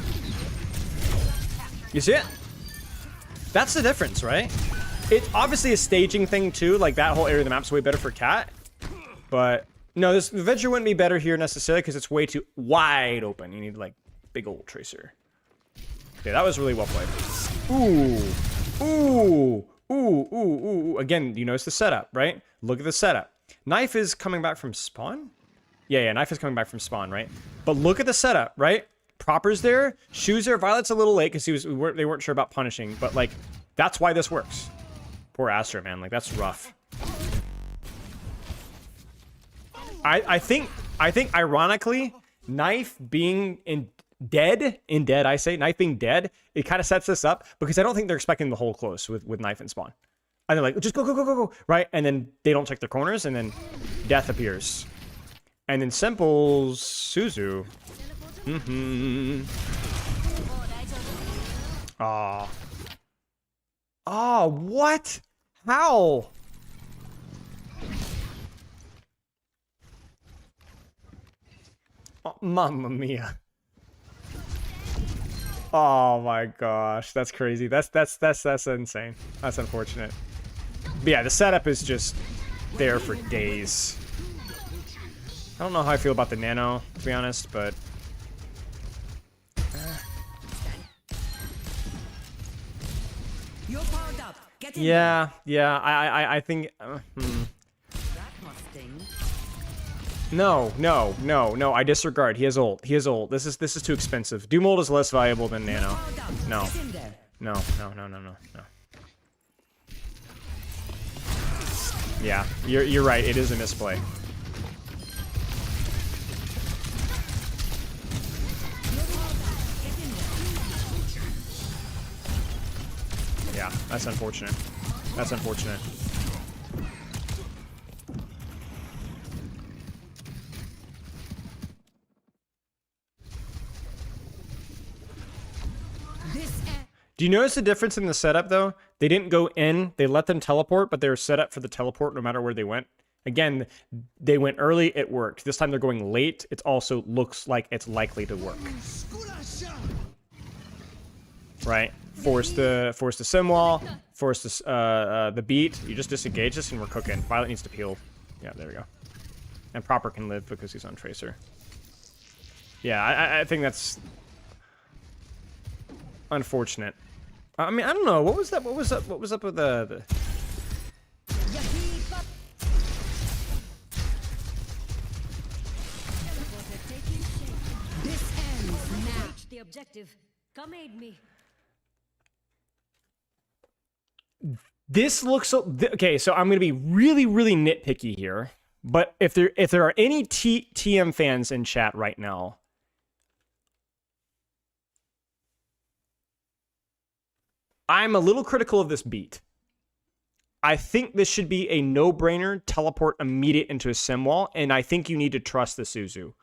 Speaker 1: You see it? That's the difference, right? It's obviously a staging thing too, like that whole area of the map's way better for Cat. But no, this adventure wouldn't be better here necessarily because it's way too wide open. You need like big old Tracer. Okay, that was really well played. Ooh. Ooh. Ooh, ooh, ooh. Again, you notice the setup, right? Look at the setup. Knife is coming back from spawn? Yeah, Knife is coming back from spawn, right? But look at the setup, right? Proper's there, Shoes there, Violet's a little late because they weren't sure about punishing, but like, that's why this works. Poor Astra, man, like that's rough. I think ironically, Knife being dead, I say, Knife being dead, it kind of sets this up because I don't think they're expecting the hold close with Knife and spawn. And they're like, just go, right? And then they don't check their corners, and then death appears. And then Simple's Suzu. Aw. Oh, what? How? Oh, mamma mia. Oh my gosh, that's crazy. That's insane. That's unfortunate. But yeah, the setup is just there for days. I don't know how I feel about the nano, to be honest, but
Speaker 5: You're powered up. Get in
Speaker 1: yeah, I think
Speaker 5: That must sting.
Speaker 1: no, I disregard. He has ult. This is too expensive. Doom ult is less valuable than nano.
Speaker 5: Powered up.
Speaker 1: No.
Speaker 5: Get in there.
Speaker 1: No. Yeah, you're right. It is a misplay. Yeah, that's unfortunate. That's unfortunate. Do you notice the difference in the setup, though? They didn't go in. They let them teleport, but they were set up for the teleport no matter where they went. Again, they went early, it worked. This time they're going late. It also looks like it's likely to work. Right? Force the sim wall, force the beat. You just disengage this and we're cooking. Violet needs to peel. Yeah, there we go. And Proper can live because he's on Tracer. Yeah, I think that's unfortunate. I mean, I don't know. What was that? What was up with the
Speaker 3: objective. Come aid me.
Speaker 1: This looks so... Okay, so I'm going to be really, really nitpicky here. But if there are any TM fans in chat right now, I'm a little critical of this beat. I think this should be a no-brainer, teleport immediate into a sim wall, and I think you need to trust the Suzu.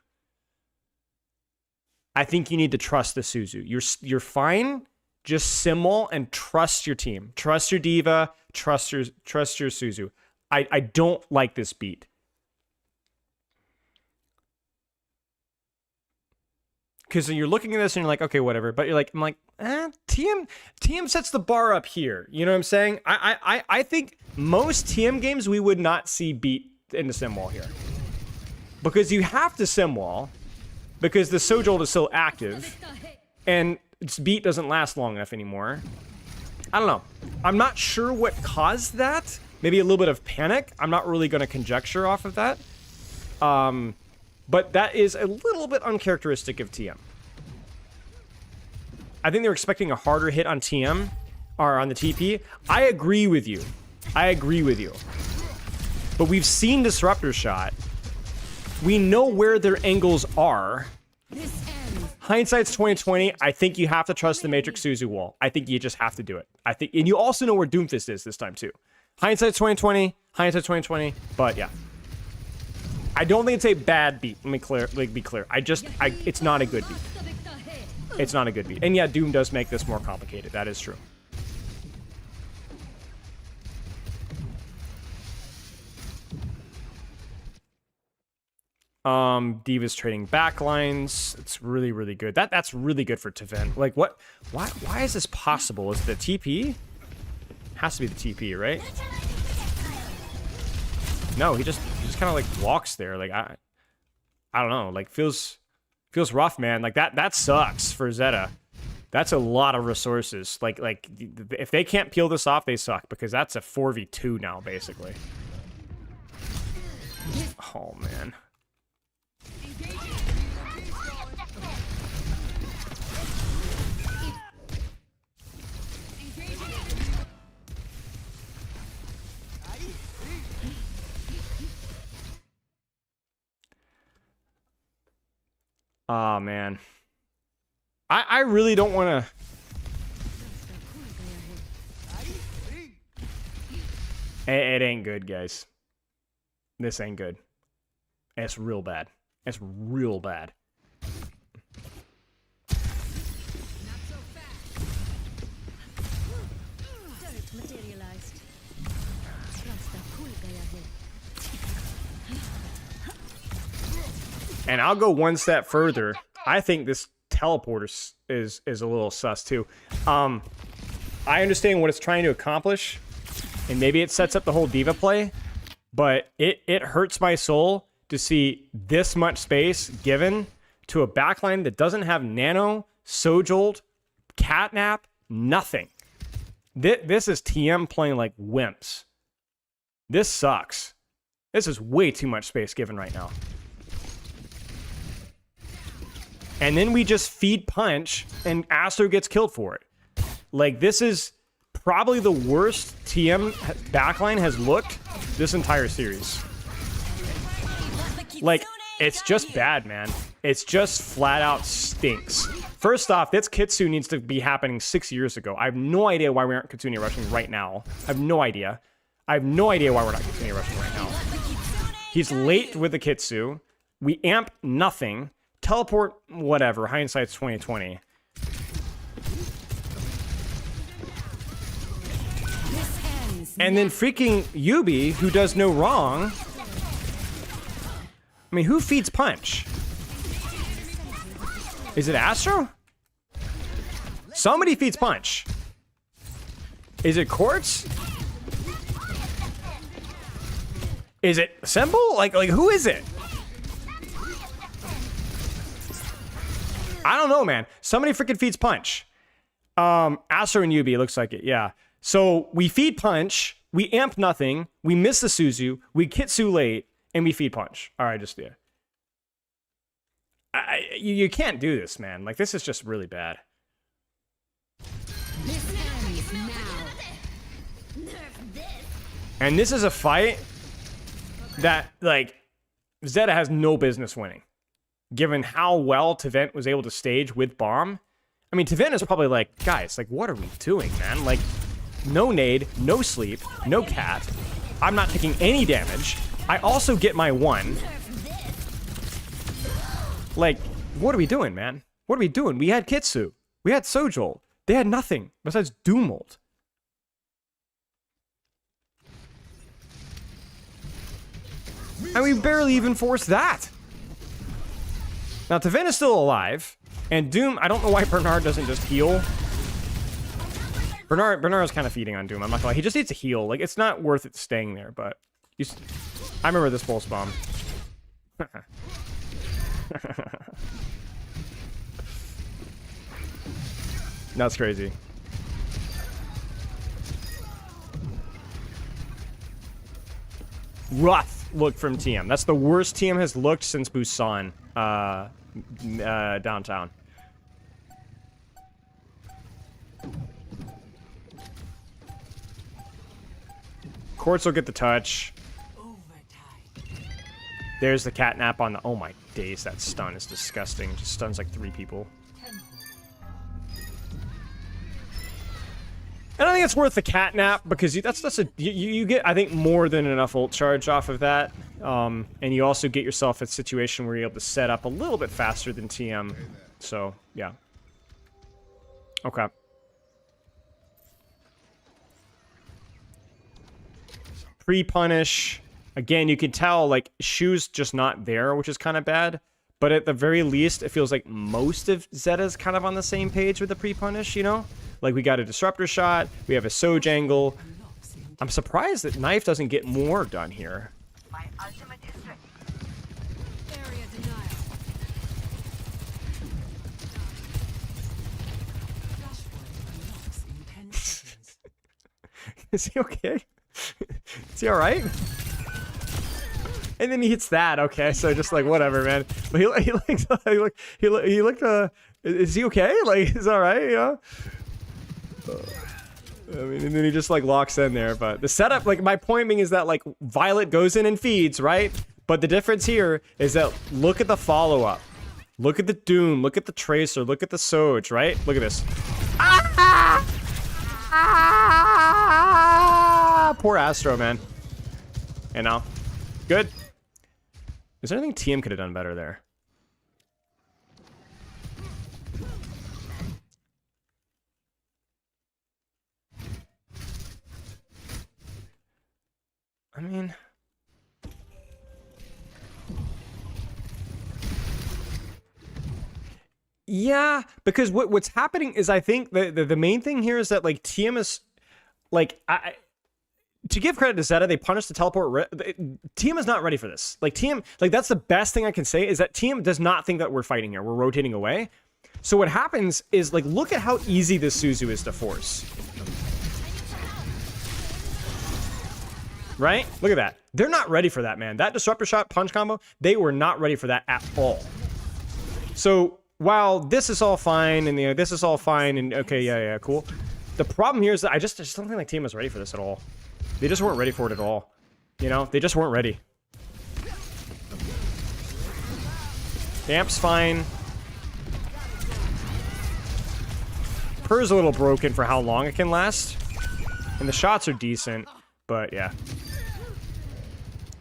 Speaker 1: I think you need to trust the Suzu. You're fine. Just sim wall and trust your team. Trust your diva. Trust your Suzu. I don't like this beat. Because you're looking at this and you're like, okay, whatever. But I'm like, TM sets the bar up here. You know what I'm saying? I think most TM games we would not see beat in the sim wall here. Because you have to sim wall, because the Sojolt is still active, and its beat doesn't last long enough anymore. I don't know. I'm not sure what caused that. Maybe a little bit of panic. I'm not really going to conjecture off of that. But that is a little bit uncharacteristic of TM. I think they're expecting a harder hit on TM, or on the TP. I agree with you. But we've seen Disruptor Shot. We know where their angles are. Hindsight's 2020. I think you have to trust the Matrix Suzu wall. I think you just have to do it. And you also know where Doomfist is this time too. Hindsight's 2020. But yeah. I don't think it's a bad beat. Let me be clear. It's not a good beat. It's not a good beat. And yeah, Doom does make this more complicated. That is true. Diva's trading backlines. It's really, really good. That's really good for Tevin. Like, what? Why is this possible? Is it the TP? Has to be the TP, right? No, he just kind of like walks there. Like I don't know. Like feels rough, man. Like that sucks for Zeta. That's a lot of resources. Like if they can't peel this off, they suck, because that's a 4v2 now basically. Oh man. Oh, man. I really don't want to... It ain't good, guys. This ain't good. It's real bad. It's real bad. And I'll go one step further. I think this teleporter is a little sus too. I understand what it's trying to accomplish, and maybe it sets up the whole diva play, but it hurts my soul to see this much space given to a backline that doesn't have nano, Sojolt, catnap, nothing. This is TM playing like wimps. This sucks. This is way too much space given right now. And then we just feed punch, and Astro gets killed for it. Like, this is probably the worst TM backline has looked this entire series. Like, it's just bad, man. It's just flat out stinks. First off, this Kitsu needs to be happening 6 years ago. I have no idea why we aren't Kitsune rushing right now. I have no idea. I have no idea why we're not Kitsune rushing right now. He's late with the Kitsu. We amp nothing. Teleport, whatever. Hindsight's 2020. And then freaking Yubi, who does no wrong. I mean, who feeds punch? Is it Astro? Somebody feeds punch. Is it Quartz? Is it Symbol? Like who is it? I don't know, man. Somebody freaking feeds punch. Astro and Yubi, it looks like it, yeah. So we feed punch, we amp nothing, we miss the Suzu, we Kitsu late, and we feed punch. All right, just yeah. You can't do this, man. Like, this is just really bad.
Speaker 3: This ends now.
Speaker 1: And this is a fight that, like, Zeta has no business winning. Given how well Tvent was able to stage with Bomb. I mean, Tvent is probably like, guys, like, what are we doing, man? Like, no nade, no sleep, no cat. I'm not taking any damage. I also get my 1. Like, what are we doing, man? What are we doing? We had Kitsu. We had Sojol. They had nothing besides Doommold. And we barely even forced that. Now, Tvent is still alive. And Doom, I don't know why Bernard doesn't just heal. Bernard is kind of feeding on Doom. I'm not gonna lie. He just needs to heal. Like, it's not worth it staying there, but... I remember this pulse bomb. That's crazy. Rough look from TM. That's the worst TM has looked since Busan downtown. Quartz will get the touch. There's the catnap on the... Oh my days, that stun is disgusting. Just stuns like 3 people. And I think it's worth the catnap because you get, I think, more than enough ult charge off of that. And you also get yourself a situation where you're able to set up a little bit faster than TM. So, yeah. Okay. Pre-punish. Again, you can tell, like, Shu's just not there, which is kind of bad. But at the very least, it feels like most of Zeta's kind of on the same page with the pre-punish, you know? Like, we got a disruptor shot, we have a Soj angle. I'm surprised that Knife doesn't get more done here.
Speaker 3: Area denial.
Speaker 1: Is he okay? Is he alright? And then he hits that, okay, so just like, whatever, man. But he looked, is he okay? Like, is alright, you know? I mean, and then he just, like, locks in there, but the setup, like, my point being is that, like, Violet goes in and feeds, right? But the difference here is that, look at the follow-up. Look at the Doom, look at the Tracer, look at the Soj, right? Look at this. Poor Astro, man. And now, good. Is there anything TM could have done better there? I mean... Yeah, because what's happening is I think the main thing here is that, like, TM is... Like, to give credit to Zeta, they punished the teleport. TM is not ready for this. Like, TM, like, that's the best thing I can say is that TM does not think that we're fighting here. We're rotating away. So what happens is, like, look at how easy this Suzu is to force. Right? Look at that. They're not ready for that, man. That disruptor shot punch combo, they were not ready for that at all. So while this is all fine and, you know, this is all fine and okay, yeah, cool. The problem here is that I just don't think like TM is ready for this at all. They just weren't ready for it at all. You know, they just weren't ready. The amp's fine. Purr's a little broken for how long it can last. And the shots are decent, but yeah.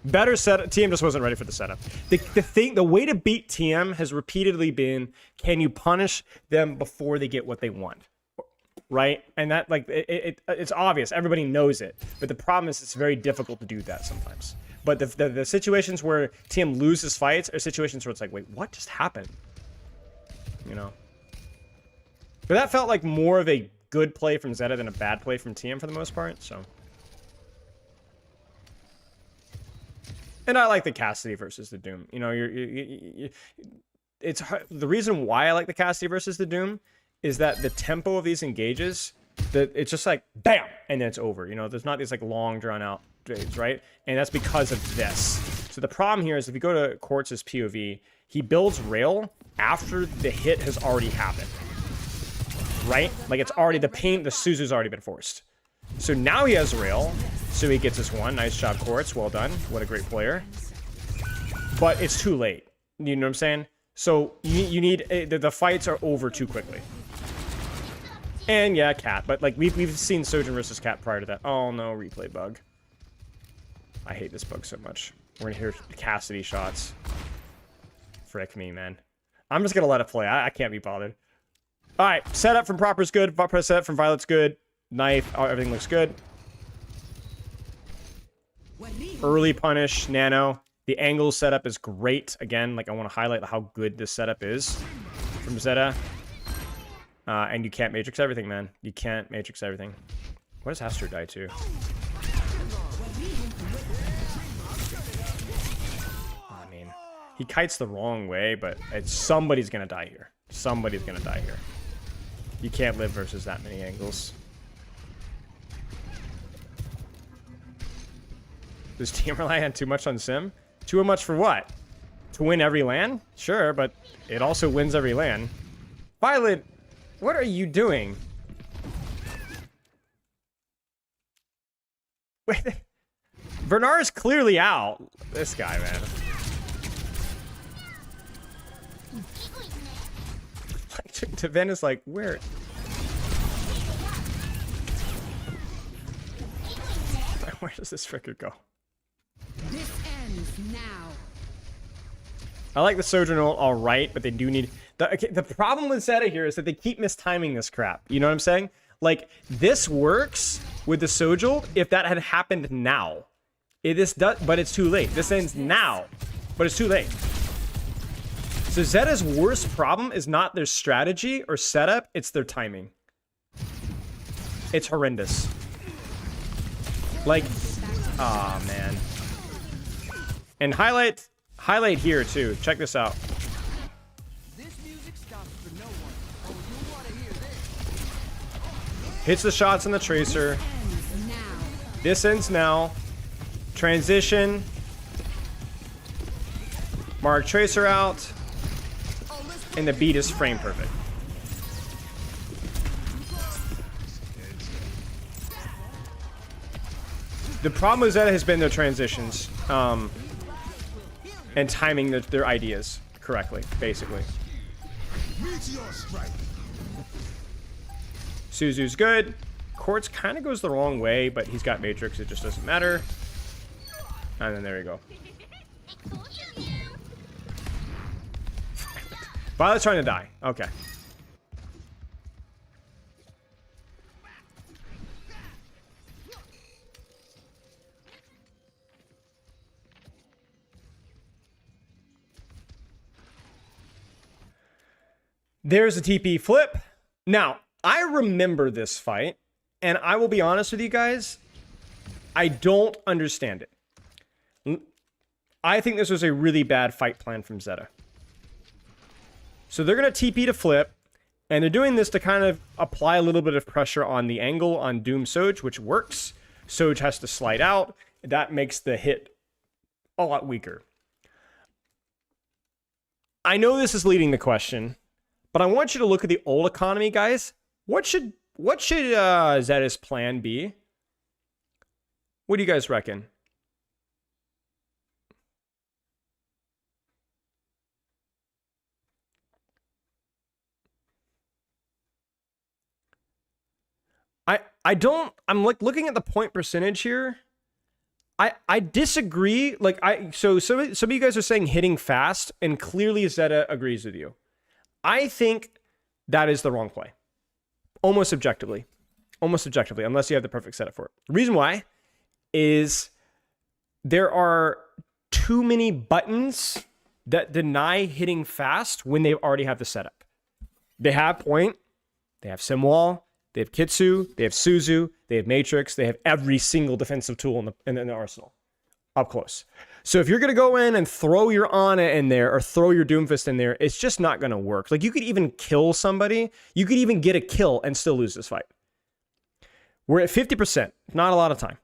Speaker 1: Better setup. TM just wasn't ready for the setup. The way to beat TM has repeatedly been, can you punish them before they get what they want? Right? And that, like, it's obvious. Everybody knows it. But the problem is it's very difficult to do that sometimes. But the situations where TM loses fights are situations where it's like, wait, what just happened? You know? But that felt like more of a good play from Zeta than a bad play from TM for the most part, so. And I like the Cassidy versus the Doom. You know, it's hard. The reason why I like the Cassidy versus the Doom is that the tempo of these engages, that it's just like bam, and then it's over. You know, there's not these like long drawn out trades, right? And that's because of this. So the problem here is if you go to Quartz's POV, he builds rail after the hit has already happened. Right? Like it's already, the Suzu's already been forced. So now he has rail. So he gets this one. Nice job, Quartz. Well done. What a great player. But it's too late. You know what I'm saying? So you need, the fights are over too quickly. And yeah, Cat. But like we've seen Sojourn versus Cat prior to that. Oh no, replay bug. I hate this bug so much. We're gonna hear Cassidy shots. Frick me, man. I'm just gonna let it play. I can't be bothered. All right, setup from Proper's good. Setup from Violet's good. Knife, everything looks good. Early punish, Nano. The angle setup is great. Again, like I want to highlight how good this setup is from Zeta. And you can't Matrix everything, man. You can't Matrix everything. What does Astro die to? I mean, he kites the wrong way, but somebody's going to die here. Somebody's going to die here. You can't live versus that many angles. Does team rely on too much on Sim? Too much for what? To win every LAN? Sure, but it also wins every LAN. Violet, what are you doing? Wait, Bernard is clearly out. This guy, man. Like, Taven is like, where? Where does this fricker go?
Speaker 3: This ends now.
Speaker 1: I like the Sojourn ult all right, but they do need... The problem with Zeta here is that they keep mistiming this crap. You know what I'm saying? Like, this works with the Sojourn if that had happened now. But it's too late. This ends now, but it's too late. So Zeta's worst problem is not their strategy or setup, it's their timing. It's horrendous. Like, aw, man. And highlight here too. Check this out.
Speaker 4: This music stops for no one. Oh, you want to hear this?
Speaker 1: Hits the shots on the Tracer.
Speaker 3: Ends now.
Speaker 1: This ends now. Transition. Mark Tracer out. And the beat is frame perfect. The problem with Zeta has been their transitions. And timing their ideas correctly, basically. Suzu's good. Quartz kind of goes the wrong way, but he's got Matrix. It just doesn't matter. And then there you go. Violet's trying to die. Okay. There's a TP flip. Now, I remember this fight, and I will be honest with you guys, I don't understand it. I think this was a really bad fight plan from Zeta. So they're going to TP to flip, and they're doing this to kind of apply a little bit of pressure on the angle on Doom Soj, which works. Soj has to slide out. That makes the hit a lot weaker. I know this is leading the question, but I want you to look at the old economy, guys. What should Zeta's plan be? What do you guys reckon? I'm like looking at the point percentage here. I disagree. Like so some of you guys are saying hitting fast, and clearly Zeta agrees with you. I think that is the wrong play. Almost objectively, unless you have the perfect setup for it. The reason why is there are too many buttons that deny hitting fast when they already have the setup. They have point, they have Simwall, they have Kitsu, they have Suzu, they have Matrix, they have every single defensive tool in the arsenal up close. So if you're going to go in and throw your Ana in there or throw your Doomfist in there, it's just not going to work. Like, you could even kill somebody. You could even get a kill and still lose this fight. We're at 50%. Not a lot of time.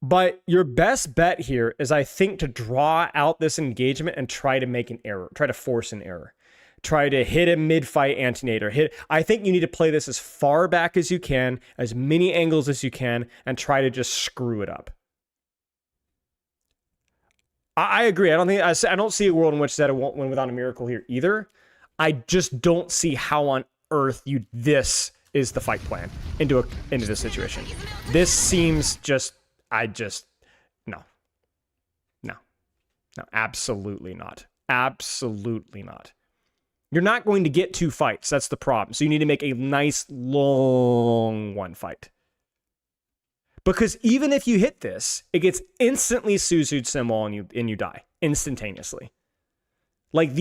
Speaker 1: But your best bet here is, I think, to draw out this engagement and try to make an error, try to force an error, try to hit a mid-fight antenator. I think you need to play this as far back as you can, as many angles as you can, and try to just screw it up. I agree. I don't see a world in which Zeta won't win without a miracle here either. I just don't see how on earth this is the fight plan into this situation. This seems just. No, absolutely not. Absolutely not. You're not going to get 2 fights. That's the problem. So you need to make a nice long one fight. Because even if you hit this, it gets instantly Suzu'd Simwall and you die instantaneously. Like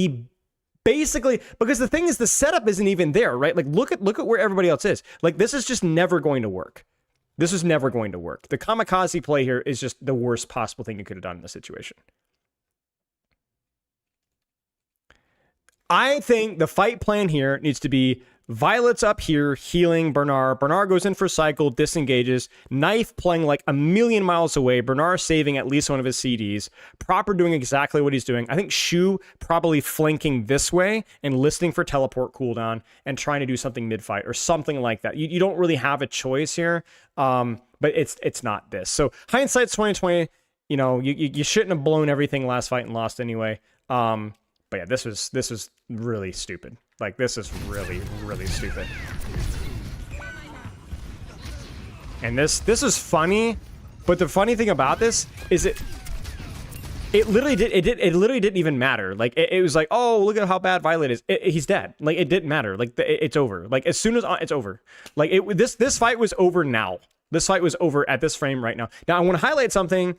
Speaker 1: basically, because the thing is, the setup isn't even there, right? Like look at where everybody else is. Like this is just never going to work. This is never going to work. The kamikaze play here is just the worst possible thing you could have done in this situation. I think the fight plan here needs to be Violet's up here healing Bernard. Bernard goes in for cycle, disengages. Knife playing like a million miles away. Bernard saving at least one of his CDs. Proper doing exactly what he's doing. I think Shu probably flanking this way and listening for teleport cooldown and trying to do something mid-fight or something like that. You don't really have a choice here, but it's not this. So hindsight's 2020. You know, you shouldn't have blown everything last fight and lost anyway. But yeah, this was really stupid. Like, this is really, really stupid. And this is funny, but the funny thing about this is it literally didn't even matter. Like, it was like, oh, look at how bad Violet is. He's dead. Like, it didn't matter. Like, it's over. Like, as soon as it's over. Like, this fight was over now. This fight was over at this frame right now. Now, I want to highlight something.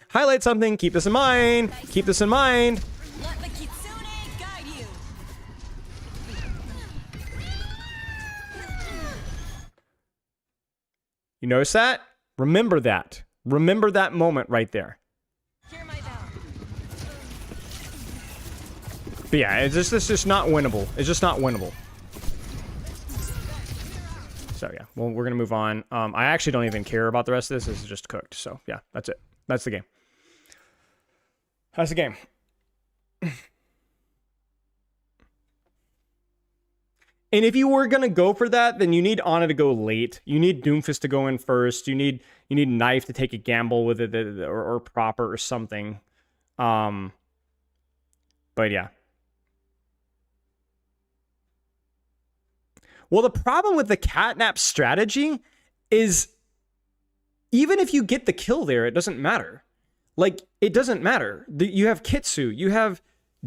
Speaker 1: Keep this in mind. Keep this in mind.
Speaker 5: Let the Kitsune guide you.
Speaker 1: You notice that? Remember that. Remember that moment right there.
Speaker 5: Hear my bell.
Speaker 1: But yeah, it's just not winnable. It's just not winnable. So yeah, well, we're gonna move on. I actually don't even care about the rest of this. This is just cooked. So yeah, that's it. That's the game. That's the game. And if you were gonna go for that, then you need Ana to go late. You need Doomfist to go in first. You need Knife to take a gamble with it, or Proper or something. But yeah. Well, the problem with the catnap strategy is, even if you get the kill there, it doesn't matter. Like, it doesn't matter. You have Kitsu, you have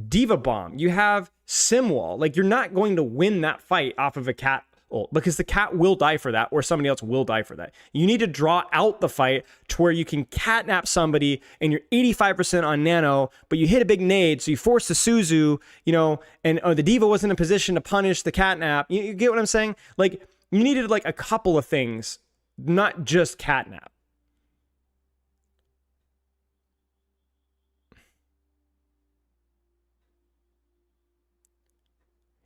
Speaker 1: Diva Bomb, you have Simwall. Like, you're not going to win that fight off of a cat ult, because the cat will die for that, or somebody else will die for that. You need to draw out the fight to where you can catnap somebody and you're 85% on Nano, but you hit a big nade, so you force the Suzu, you know, and the Diva wasn't in a position to punish the catnap. You get what I'm saying? Like, you needed like a couple of things, not just catnap.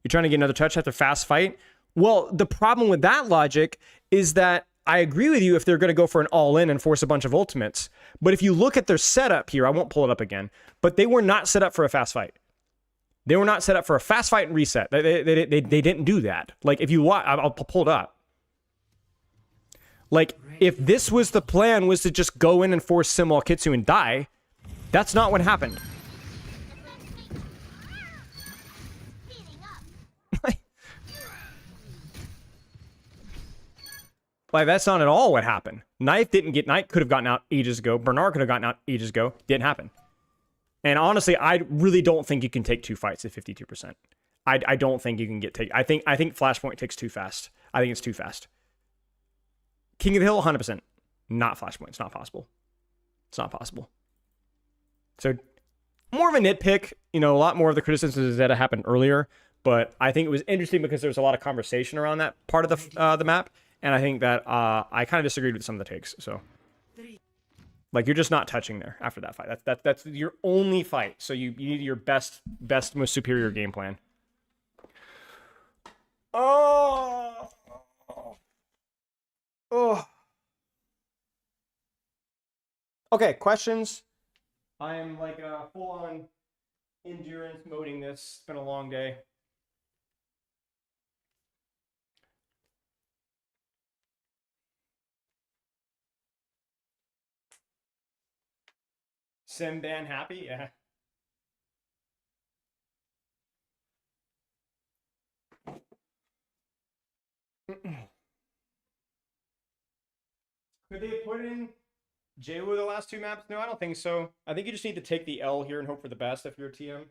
Speaker 1: You're trying to get another touch after fast fight? Well, the problem with that logic is that I agree with you if they're going to go for an all-in and force a bunch of ultimates. But if you look at their setup here, I won't pull it up again, but they were not set up for a fast fight. They were not set up for a fast fight and reset. They didn't do that. Like, if you watch, I'll pull it up. Like, if this was the plan, was to just go in and force Simwall Kitsu and die, that's not what happened. Like, that's not at all what happened. Knife could have gotten out ages ago. Bernard could have gotten out ages ago. Didn't happen. And honestly, I really don't think you can take 2 fights at 52%. I don't think you can I think Flashpoint takes too fast. I think it's too fast. King of the Hill, 100%. Not Flashpoint. It's not possible. It's not possible. So, more of a nitpick. You know, a lot more of the criticisms that happened earlier. But I think it was interesting because there was a lot of conversation around that part of the map. And I think that I kind of disagreed with some of the takes. So, like, you're just not touching there after that fight. That's your only fight. So you need your best, most superior game plan. Oh. Okay, questions. I'm like full on endurance moding this. It's been a long day. Sim ban happy? Yeah. Could they have put in JWoo the last two maps? No, I don't think so. I think you just need to take the L here and hope for the best if you're a TM.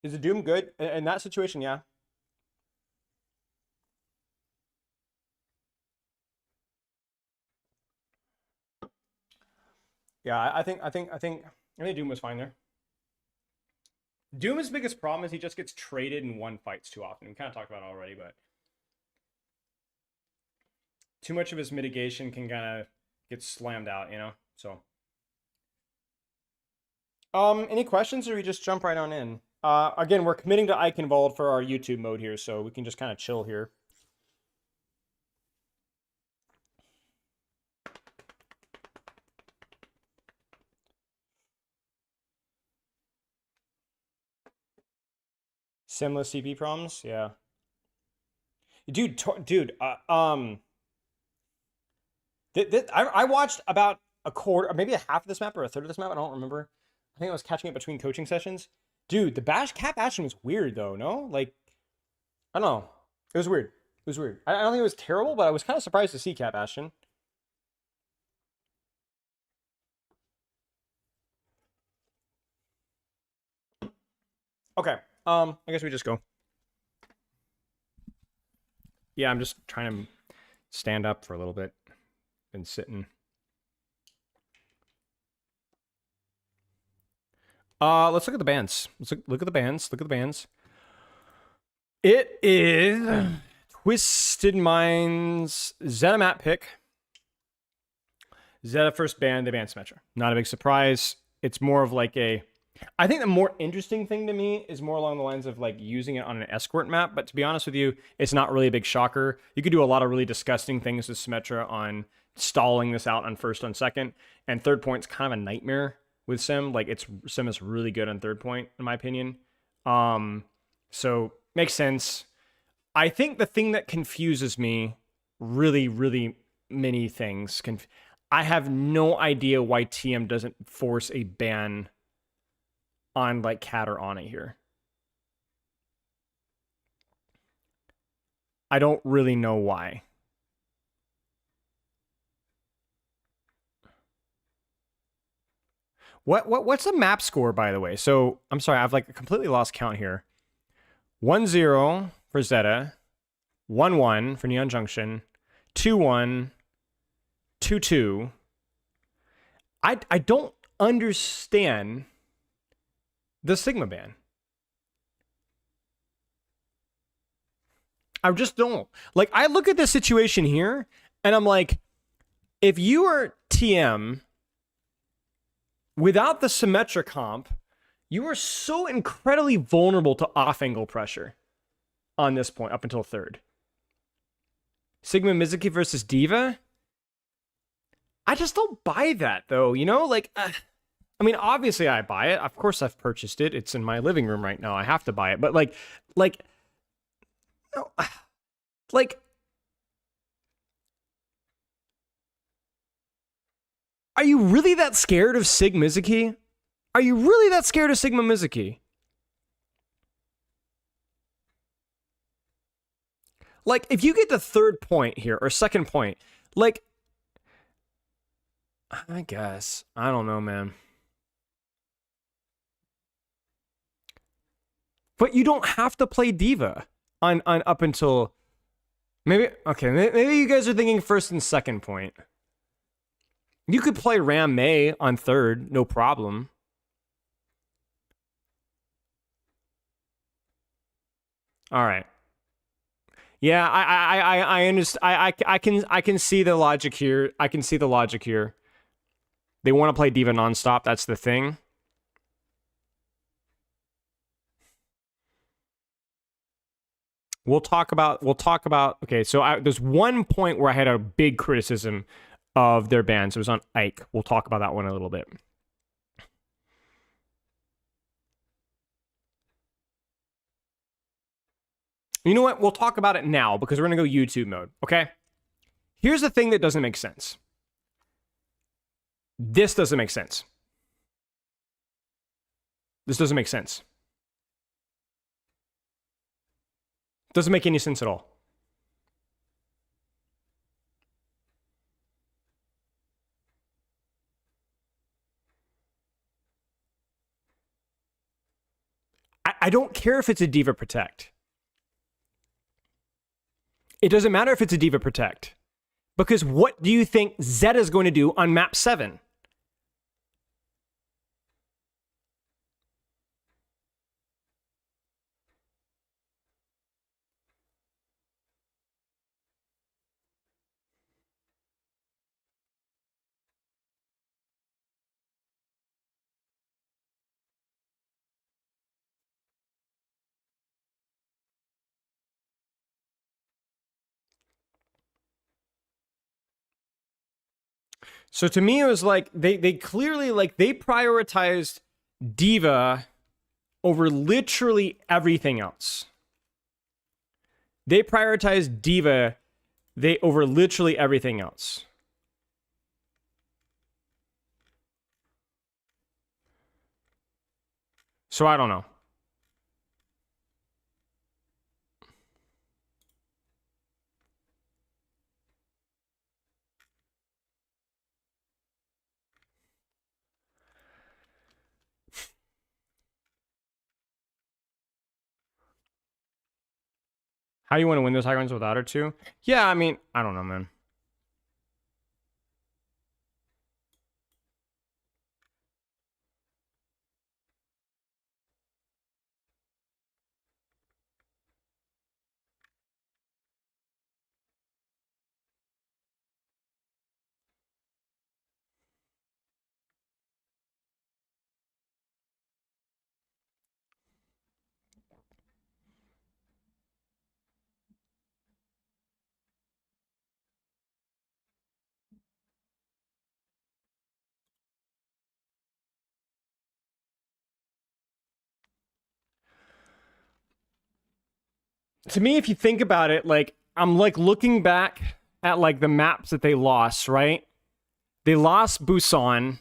Speaker 1: Is the Doom good? In that situation, yeah. Yeah, I think Doom was fine there. Doom's biggest problem is he just gets traded and one fights too often. We kind of talked about it already, but too much of his mitigation can kind of get slammed out, you know? So any questions or we just jump right on in? Again, we're committing to Eichenwald for our YouTube mode here, so we can just kind of chill here. Simless CP problems, yeah. Dude, I watched about a quarter, or maybe a half of this map or a third of this map. I don't remember. I think I was catching it between coaching sessions. Dude, the Cap Bastion was weird though. No, like I don't know. It was weird. It was weird. I don't think it was terrible, but I was kind of surprised to see Cap Bastion. Okay. I guess we just go. Yeah, I'm just trying to stand up for a little bit and sitting. Let's look at the bands. Let's look at the bands. Look at the bands. It is Twisted Minds Zeta map pick. Zeta first band, they banned Symmetra. Not a big surprise. It's more of like a... I think the more interesting thing to me is more along the lines of like using it on an escort map. But to be honest with you, it's not really a big shocker. You could do a lot of really disgusting things with Symmetra on stalling this out on first, on second. And third point's kind of a nightmare with Sim. Like Sim is really good on third point, in my opinion. So makes sense. I think the thing that confuses me, really, really many things. I have no idea why TM doesn't force a ban on like Cat or Ana here. I don't really know why. What's the map score, by the way? So I'm sorry, I've like completely lost count here. 1-0 for Zeta, 1-1 for Neon Junction, 2-1, 2-2. I don't understand the Sigma ban. I just don't. Like, I look at this situation here, and I'm like, if you are TM without the Symmetra comp, you are so incredibly vulnerable to off-angle pressure on this point up until third. Sigma Mizuki versus Diva? I just don't buy that, though, you know? Like, I mean, obviously I buy it. Of course I've purchased it. It's in my living room right now. I have to buy it. But, like, no, like, are you really that scared of Sig Mizuki? Are you really that scared of Sigma Mizuki? Like, if you get the third point here, or second point, like, I guess. I don't know, man. But you don't have to play Diva on up until Maybe, okay, maybe you guys are thinking first and second point. You could play Ram May on third, no problem. All right. Yeah, I understand. I can see the logic here. I can see the logic here. They want to play D.Va nonstop. That's the thing. We'll talk about. Okay, so there's one point where I had a big criticism of their bans. It was on Ike. We'll talk about that one a little bit. You know what? We'll talk about it now because we're going to go YouTube mode, okay? Here's the thing that doesn't make sense. This doesn't make sense. This doesn't make sense. Doesn't make any sense at all. I don't care if it's a D.Va Protect. It doesn't matter if it's a D.Va Protect. Because what do you think Zed is going to do on map 7? So to me, it was like they clearly like they prioritized D.Va over literally everything else. They prioritized D.Va over literally everything else. So I don't know. How do you want to win those high grounds without her too? Yeah, I mean, I don't know, man. To me, if you think about it, like I'm like looking back at like the maps that they lost, right? They lost Busan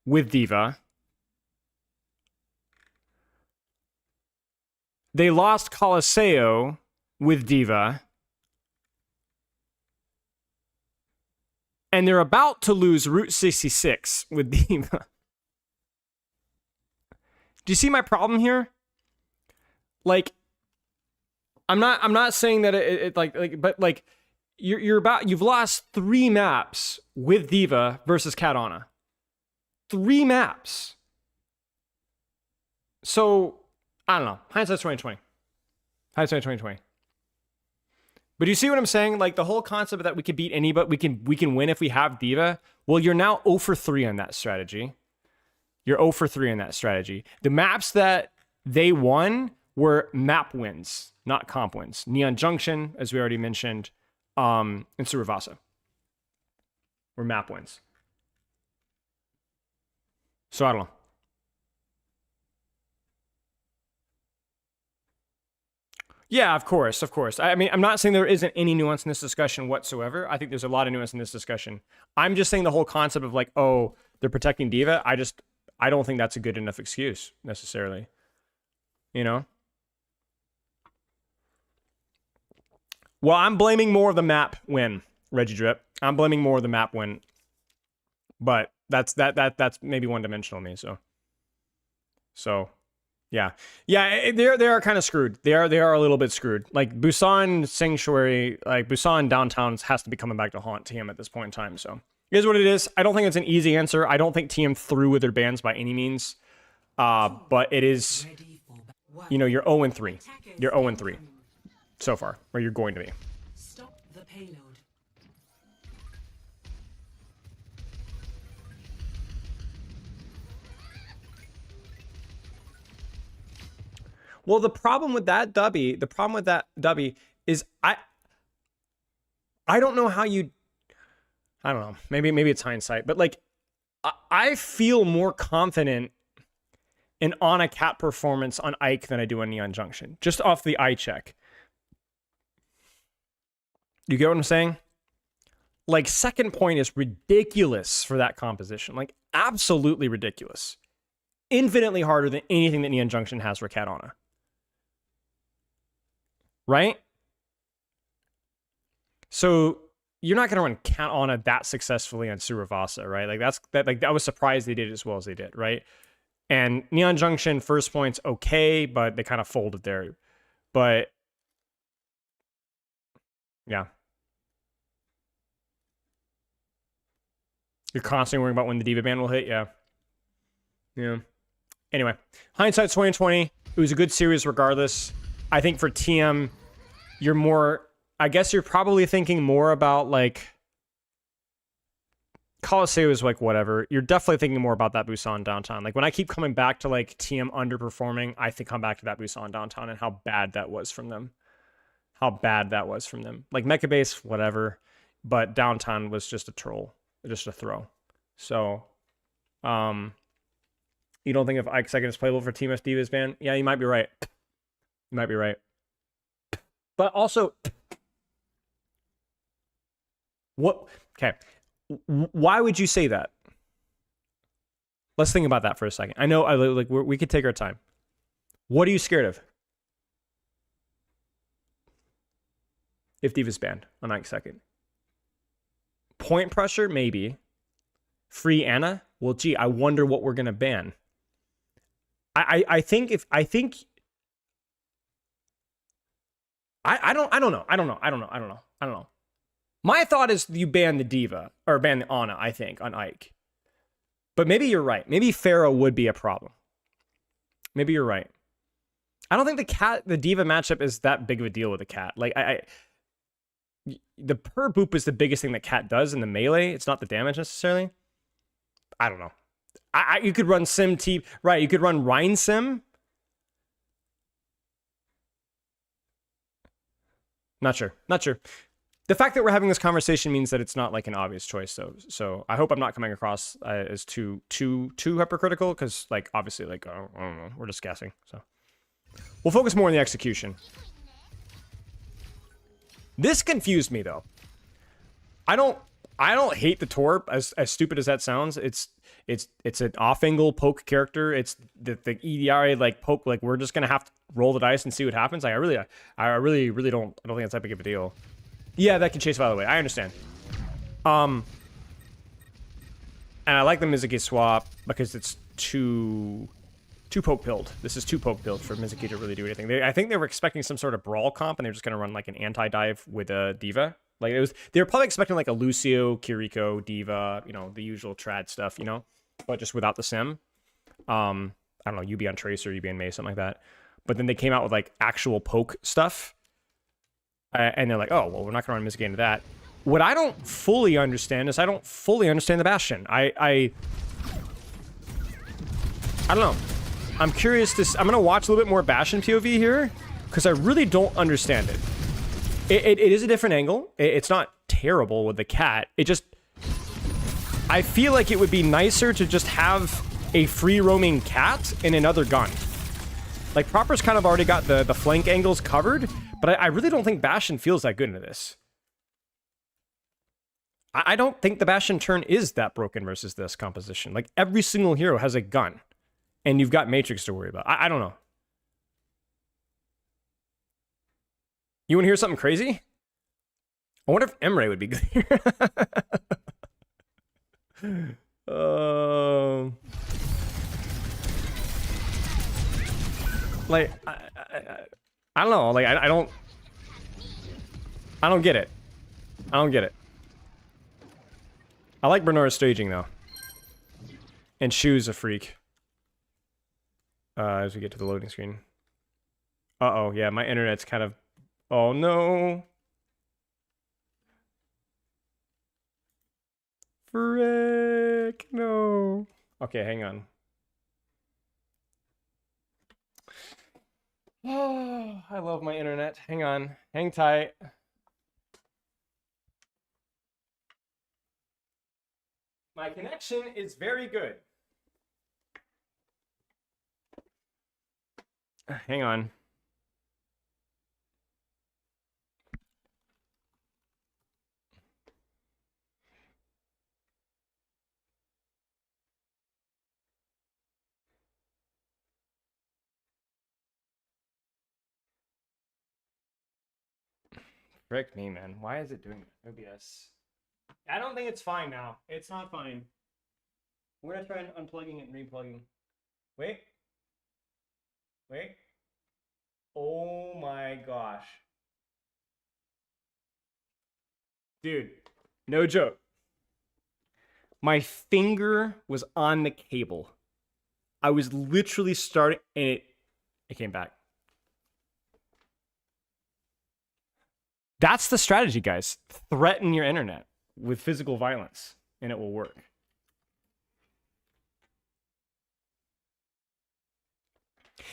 Speaker 1: with D.Va. They lost Colosseo with D.Va. And they're about to lose Route 66 with D.Va. Do you see my problem here? Like, I'm not saying that it but like you've lost 3 maps with D.Va versus Katana. 3 maps. So I don't know. Hindsight's 2020. Hindsight 2020. But do you see what I'm saying? Like the whole concept that we could beat anybody, we can win if we have D.Va. Well, you're now 0 for 3 on that strategy. You're 0 for 3 on that strategy. The maps that they won were map wins, not comp wins. Neon Junction, as we already mentioned, and Suruvasa were map wins. So I don't know. Yeah, of course. I mean, I'm not saying there isn't any nuance in this discussion whatsoever. I think there's a lot of nuance in this discussion. I'm just saying the whole concept of like, oh, they're protecting D.Va. I don't think that's a good enough excuse necessarily. You know? Well, I'm blaming more of the map win, Reggie Drip. I'm blaming more of the map win. But that's maybe one-dimensional me, so Yeah, they are kind of screwed. They are a little bit screwed. Like Busan Sanctuary, like Busan Downtown has to be coming back to haunt TM at this point in time. So it is what it is. I don't think it's an easy answer. I don't think TM threw with their bans by any means. But it is, you know, you're 0-3. You're 0-3 so far, or you're going to be.
Speaker 3: Stop the payload.
Speaker 1: Well, the problem with that Dubby is I don't know how you, I don't know, maybe it's hindsight, but like I feel more confident in Ana Cat performance on Ike than I do on Neon Junction, just off the eye check. You get what I'm saying? Like, second point is ridiculous for that composition. Like, absolutely ridiculous. Infinitely harder than anything that Neon Junction has for Cat Ana. Right? So you're not going to run Cat Ana that successfully on Suravasa, right? Like, I was surprised they did it as well as they did, right? And Neon Junction first point's okay, but they kind of folded there. But yeah. You're constantly worrying about when the Diva ban will hit, yeah. Yeah. Anyway, hindsight's 2020. It was a good series regardless. I think for TM, you're more, I guess you're probably thinking more about like Coliseum is like whatever. You're definitely thinking more about that Busan Downtown. Like when I keep coming back to like TM underperforming, I think come back to that Busan Downtown and how bad that was from them. How bad that was from them. Like Mecha Base, whatever, but Downtown was just a troll, just a throw. So, you don't think if Ike second is playable for Team SD is banned? Yeah, you might be right. You might be right. But also, what? Okay, why would you say that? Let's think about that for a second. I know, we could take our time. What are you scared of? If Diva's banned on Ike second. Point pressure, maybe. Free Ana? Well, gee, I wonder what we're gonna ban. I don't know. My thought is you ban the Diva or ban the Ana, I think, on Ike. But maybe you're right. Maybe Pharaoh would be a problem. Maybe you're right. I don't think the Diva matchup is that big of a deal with the Cat. Like the per boop is the biggest thing that Cat does in the melee. It's not the damage necessarily. I don't know. You could run Sim T, right? You could run Rhine Sim. Not sure. The fact that we're having this conversation means that it's not like an obvious choice. So I hope I'm not coming across as too hypocritical, because like obviously like I don't know, we're just guessing. So we'll focus more on the execution. This confused me though. I don't hate the Torp, as stupid as that sounds. It's an off-angle poke character. It's the EDI like poke, like we're just gonna have to roll the dice and see what happens. Like I really don't think that's that big of a deal. Yeah, that can chase by the way. I understand. And I like the Mizuki swap because it's too poke pilled. This is too poke pilled for Mizuki to really do anything. I think they were expecting some sort of brawl comp, and they're just gonna run like an anti-dive with a Diva. Like they were probably expecting like a Lucio, Kiriko, Diva, you know, the usual trad stuff, you know, but just without the sim. I don't know, UB on Tracer, UB on May, something like that. But then they came out with like actual poke stuff, and they're like, oh well, we're not gonna run Mizuki into that. What I don't fully understand is I don't fully understand the Bastion. I don't know. I'm curious to. I'm gonna watch a little bit more Bastion POV here because I really don't understand it. It is a different angle. It's not terrible with the Cat. It just, I feel like it would be nicer to just have a free roaming Cat in another gun. Like Proper's kind of already got the flank angles covered, but I really don't think Bastion feels that good into this. I don't think the Bastion turn is that broken versus this composition. Like every single hero has a gun, and you've got Matrix to worry about. I don't know. You want to hear something crazy? I wonder if Emre would be good here. Like, I don't know. Like, I don't get it. I don't get it. I like Bernard's staging though. And Shu's a freak. As we get to the loading screen. Uh-oh, yeah, my internet's kind of... Oh, no. Frick, no. Okay, hang on. Oh, I love my internet. Hang on. Hang tight. My connection is very good. Hang on. Frick me, man. Why is it doing that? OBS. I don't think it's fine now. It's not fine. We're gonna try unplugging it and replugging. Wait. Wait. Oh my gosh. Dude, no joke. My finger was on the cable. I was literally starting and it came back. That's the strategy, guys. Threaten your internet with physical violence and it will work.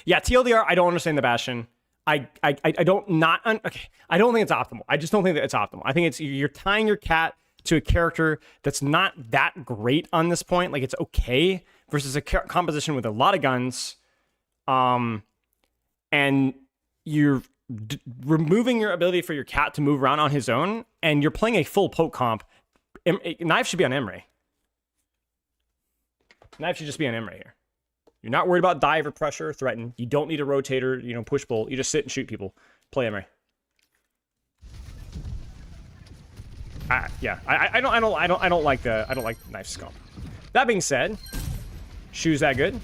Speaker 1: Yeah, TLDR, I don't understand the Bastion. I don't not okay. I don't think it's optimal. I just don't think that it's optimal. I think it's you're tying your cat to a character that's not that great on this point. Like it's okay versus a composition with a lot of guns, and you're removing your ability for your cat to move around on his own, and you're playing a full poke comp. Knife should be on Emre. Knife should just be on Emre here. You're not worried about dive or pressure or threaten. You don't need a rotator, you know, push pull. You just sit and shoot people. Play Emre. I don't like knife scum. That being said, Shu's that good.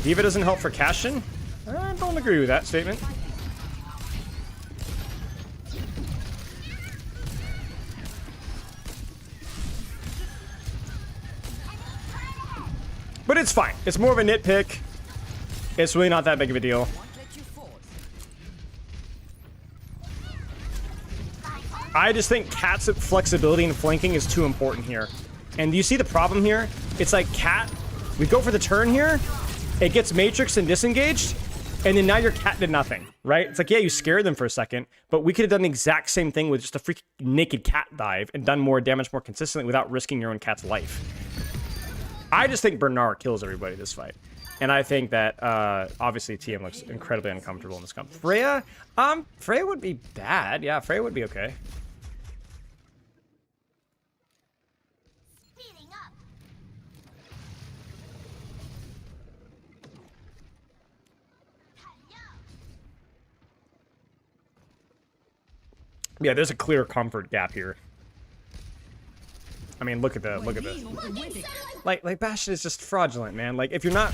Speaker 1: Diva doesn't help for Cashin. I don't agree with that statement. But it's fine. It's more of a nitpick. It's really not that big of a deal. I just think Cat's flexibility and flanking is too important here. And do you see the problem here? It's like Cat, we go for the turn here, it gets Matrix and disengaged, and then now your Cat did nothing, right? It's like, yeah, you scared them for a second, but we could have done the exact same thing with just a freaking naked Cat dive and done more damage more consistently without risking your own Cat's life. I just think Bernard kills everybody this fight. And I think that, obviously, TM looks incredibly uncomfortable in this comp. Freya? Freya would be bad. Yeah, Freya would be okay. Yeah, there's a clear comfort gap here. I mean, look at this. Like Bastion is just fraudulent, man. Like, if you're not...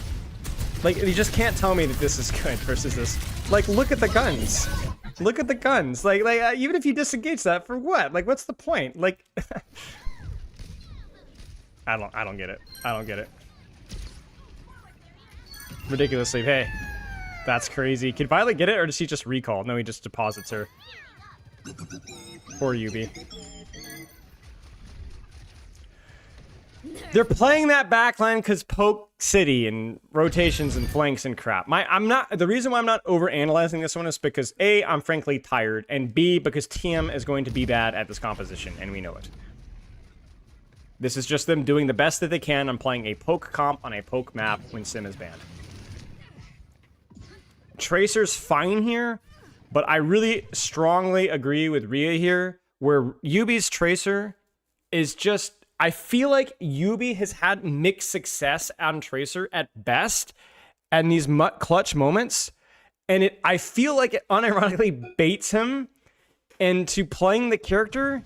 Speaker 1: Like, you just can't tell me that this is good versus this. Like, look at the guns. Look at the guns. Like even if you disengage that, for what? Like, what's the point? Like... I don't get it. I don't get it. Ridiculously. Hey, that's crazy. Can Violet get it, or does he just recall? No, he just deposits her. Poor Yubi. They're playing that backline because Poke City and rotations and flanks and crap. The reason why I'm not over-analyzing this one is because A, I'm frankly tired, and B, because TM is going to be bad at this composition, and we know it. This is just them doing the best that they can on playing a Poke comp on a Poke map when Sim is banned. Tracer's fine here, but I really strongly agree with Rhea here, where Yubi's Tracer is just... I feel like Yubi has had mixed success on Tracer at best, and these clutch moments, and I feel like it unironically baits him into playing the character,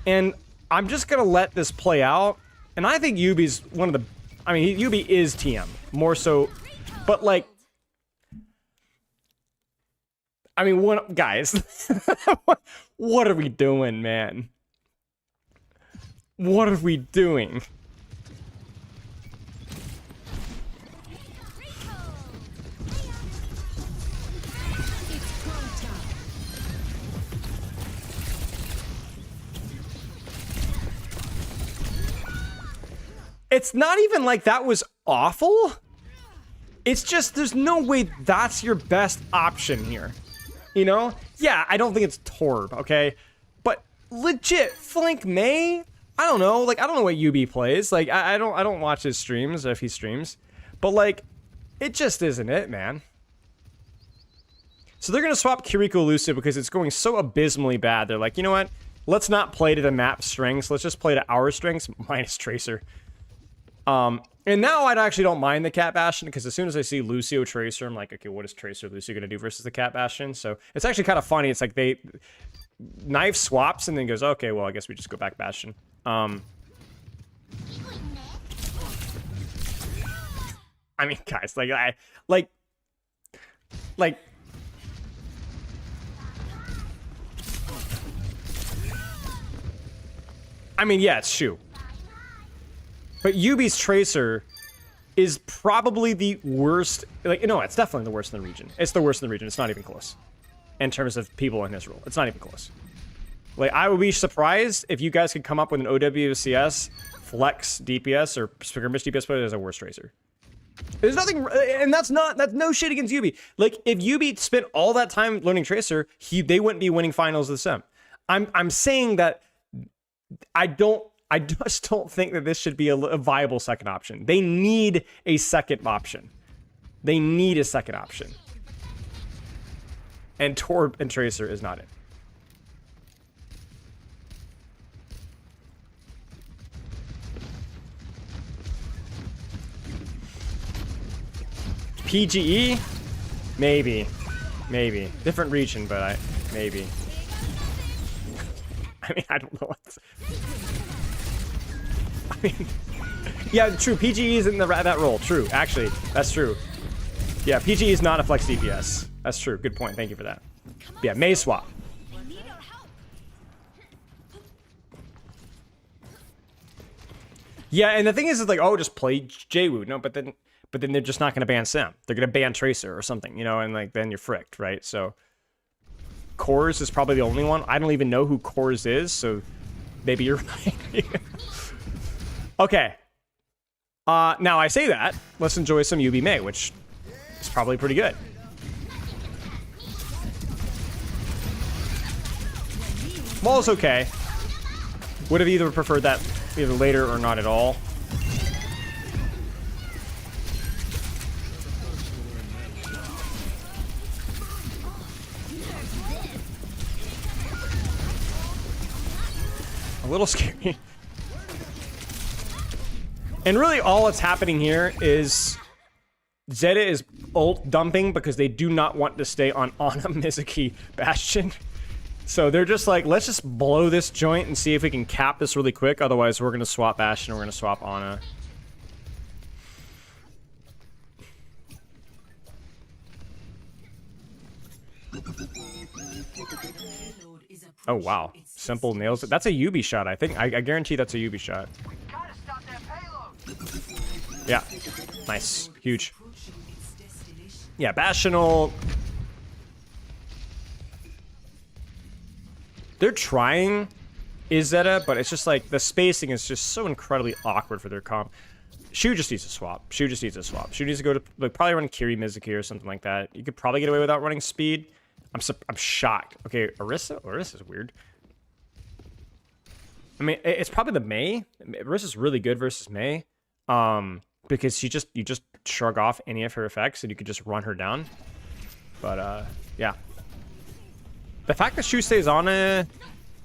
Speaker 1: and I'm just gonna let this play out. And I think Yubi's one of the I mean, Yubi is TM more so, but like, I mean, what guys? What are we doing, man? What are we doing?
Speaker 3: It's go time.
Speaker 1: It's not even like that was awful. It's just there's no way that's your best option here. You know? Yeah, I don't think it's Torb, okay? But legit, flank Mei? I don't know. Like, I don't know what UB plays. Like, I don't watch his streams if he streams. But like, it just isn't it, man. So they're gonna swap Kiriko Lucio because it's going so abysmally bad. They're like, you know what? Let's not play to the map strengths. Let's just play to our strengths minus Tracer. And now I actually don't mind the Cat Bastion because as soon as I see Lucio Tracer, I'm like, okay, what is Tracer Lucio gonna do versus the Cat Bastion? So it's actually kind of funny. It's like they knife swaps and then goes, okay, well, I guess we just go back Bastion. I mean, guys, like I mean, yeah, it's Shu. But Yubi's Tracer is probably the worst. Like, no, it's definitely the worst in the region. It's the worst in the region. It's not even close. In terms of people in his role. It's not even close. Like, I would be surprised if you guys could come up with an OWCS, Flex DPS, or Skirmish DPS player as a worse Tracer. There's nothing, and that's no shit against Yubi. Like, if Yubi spent all that time learning Tracer, they wouldn't be winning finals of the Sim. I'm saying that I just don't think that this should be a viable second option. They need a second option. They need a second option. And Torb and Tracer is not it. PGE? Maybe. Maybe. Different region, but maybe. I mean, I don't know what's... I mean... Yeah, true. PGE is in that role. True. Actually, that's true. Yeah, PGE is not a flex DPS. That's true. Good point. Thank you for that. Yeah, Mei swap. Yeah, and the thing is, it's like, oh, just play Jwoo. No, but then they're just not going to ban Sim. They're going to ban Tracer or something, you know, and like then you're fricked, right? So Kors is probably the only one. I don't even know who Kors is, so maybe you're right. Okay. Now I say that, let's enjoy some Yubi Mei, which is probably pretty good. Maul's okay. Would have either preferred that either later or not at all. A little scary. And really all that's happening here is Zeta is ult dumping because they do not want to stay on Ana Mizuki Bastion. So they're just like, let's just blow this joint and see if we can cap this really quick. Otherwise, we're going to swap Bastion and we're going to swap Ana. Oh, wow. Simple nails it. That's a Yubi shot, I think. I guarantee that's a Yubi shot. Yeah. Nice. Huge. Yeah, Bastion'll... They're trying Izeta, but it's just like the spacing is just so incredibly awkward for their comp. Shu just needs to swap. Shu just needs to swap. Shu needs to go to like probably run Kiri Mizuki or something like that. You could probably get away without running speed. I'm shocked. Okay, Orisa? Orisa's weird. I mean, it's probably the Mei. Orisa's really good versus Mei. Because you just shrug off any of her effects and you could just run her down. But yeah. The fact that Shu stays on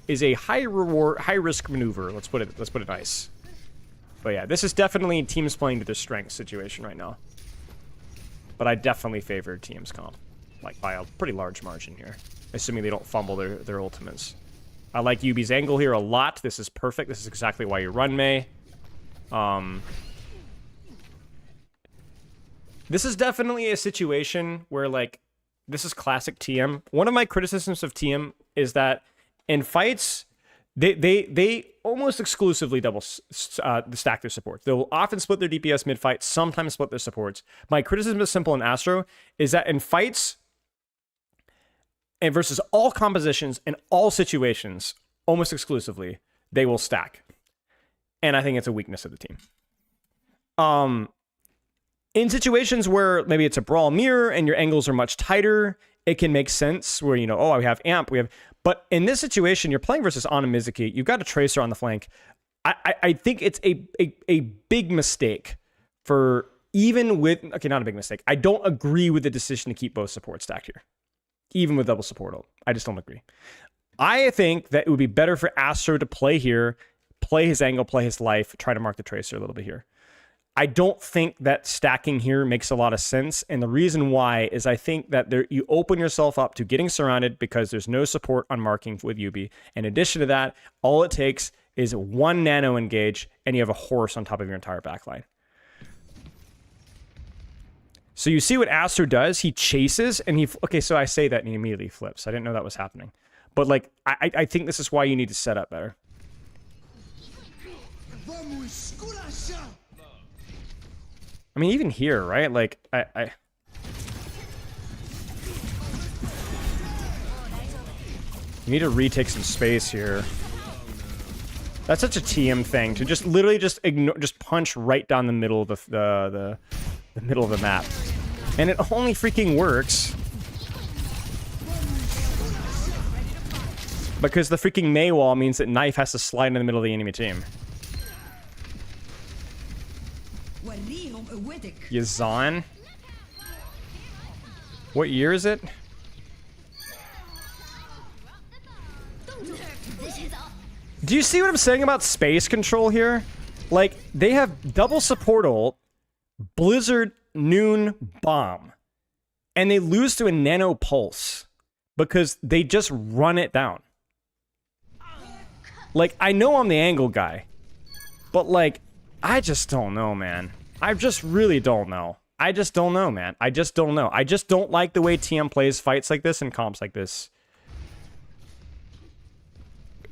Speaker 1: is a high reward, high risk maneuver. Let's put it nice. But yeah, this is definitely teams playing to their strengths situation right now. But I definitely favor teams comp, like by a pretty large margin here, assuming they don't fumble their ultimates. I like Yubi's angle here a lot. This is perfect. This is exactly why you run Mei. This is definitely a situation where, like, this is classic TM. One of my criticisms of TM is that in fights, they almost exclusively double stack their supports. They'll often split their DPS mid-fight, sometimes split their supports. My criticism of Simple and Astro is that in fights and versus all compositions and all situations, almost exclusively, they will stack. And I think it's a weakness of the team. In situations where maybe it's a brawl mirror and your angles are much tighter, it can make sense where, you know, oh, we have amp, but in this situation, you're playing versus Ana Mizuki, you've got a Tracer on the flank. I think it's a big mistake for even with, okay, not a big mistake. I don't agree with the decision to keep both supports stacked here. Even with double support ult. I just don't agree. I think that it would be better for Astro to play here, play his angle, play his life, try to mark the Tracer a little bit here. I don't think that stacking here makes a lot of sense. And the reason why is I think that you open yourself up to getting surrounded because there's no support on marking with Yubi. In addition to that, all it takes is one nano engage and you have a horse on top of your entire backline. So you see what Astro does? He chases and okay, so I say that and he immediately flips. I didn't know that was happening. But like, I think this is why you need to set up better. I mean, even here, right? Like, you need to retake some space here. That's such a TM thing to just literally just ignore, just punch right down the middle of the middle of the map, and it only freaking works because the freaking Mei wall means that Knife has to slide in the middle of the enemy team. Yazan? What year is it? Do you see what I'm saying about space control here? Like, they have double support ult, Blizzard, Noon, Bomb, and they lose to a Nano Pulse because they just run it down. Like, I know I'm the angle guy, but like, I just don't know, man. I just really don't know. I just don't know, man. I just don't know. I just don't like the way TM plays fights like this and comps like this.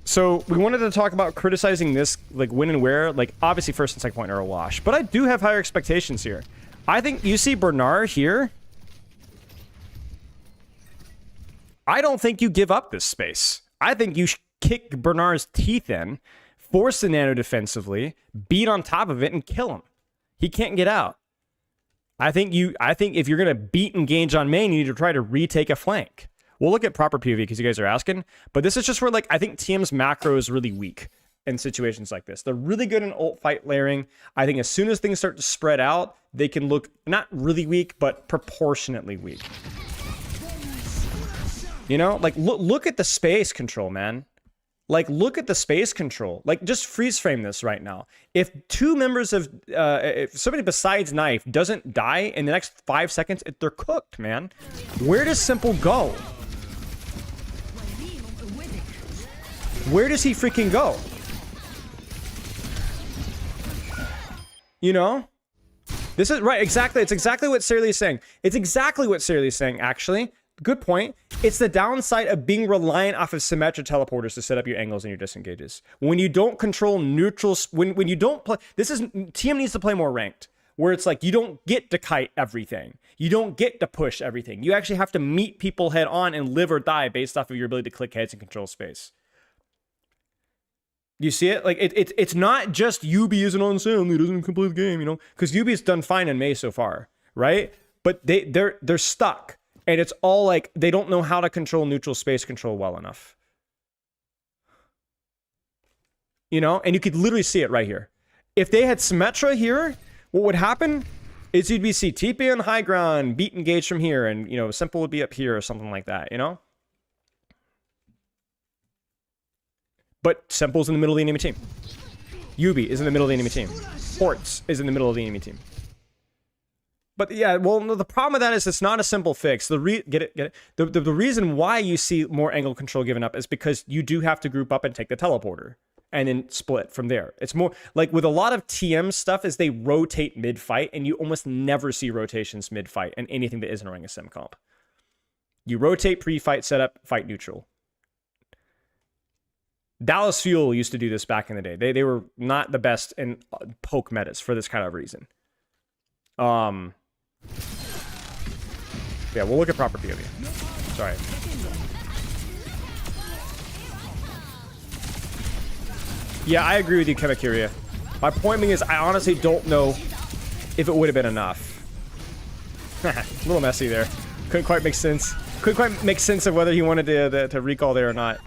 Speaker 1: So we wanted to talk about criticizing this, like, when and where. Like, obviously first and second point are a wash, but I do have higher expectations here. I think you see Bernard here. I don't think you give up this space. I think you kick Bernard's teeth in, force the nano defensively, beat on top of it, and kill him. He can't get out. I think if you're gonna beat engage on main, you need to try to retake a flank. We'll look at proper POV because you guys are asking, but this is just where, like, I think TM's macro is really weak in situations like this. They're really good in ult fight layering. I think as soon as things start to spread out, they can look not really weak, but proportionately weak. You know, like, look at the space control, man. Like, look at the space control. Like, just freeze frame this right now. If two members of, if somebody besides Knife doesn't die in the next 5 seconds, they're cooked, man. Where does Simple go? Where does he freaking go? You know? This is, right, exactly. It's exactly what Sarah Lee is saying. It's exactly what Sarah Lee is saying, actually. Good point. It's the downside of being reliant off of Symmetra teleporters to set up your angles and your disengages. When you don't control neutrals, when you don't play, TM needs to play more ranked, where it's like you don't get to kite everything. You don't get to push everything. You actually have to meet people head on and live or die based off of your ability to click heads and control space. You see it? Like, it's not just Yubi isn't on Sam, he doesn't complete the game, you know? Because Yubi's done fine in Mei so far, right? But they're stuck. And it's all like, they don't know how to control neutral space control well enough. You know? And you could literally see it right here. If they had Symmetra here, what would happen is you'd be see TP on high ground, beat engage from here, and, you know, Simple would be up here or something like that, you know? But Simple's in the middle of the enemy team. Yubi is in the middle of the enemy team. Ports is in the middle of the enemy team. But yeah, well, no, the problem with that is it's not a simple fix. Get it? The reason why you see more angle control given up is because you do have to group up and take the teleporter. and then split from there. It's more like with a lot of TM stuff is they rotate mid-fight, and you almost never see rotations mid-fight in anything that isn't a Ring of Sim comp. You rotate pre-fight setup, fight neutral. Dallas Fuel used to do this back in the day. They were not the best in poke metas for this kind of reason. Yeah, we'll look at proper POV. Sorry. Yeah, I agree with you, Kemikiria. My point being is I honestly don't know if it would have been enough. A little messy there. Couldn't quite make sense. Couldn't quite make sense of whether he wanted to recall there or not.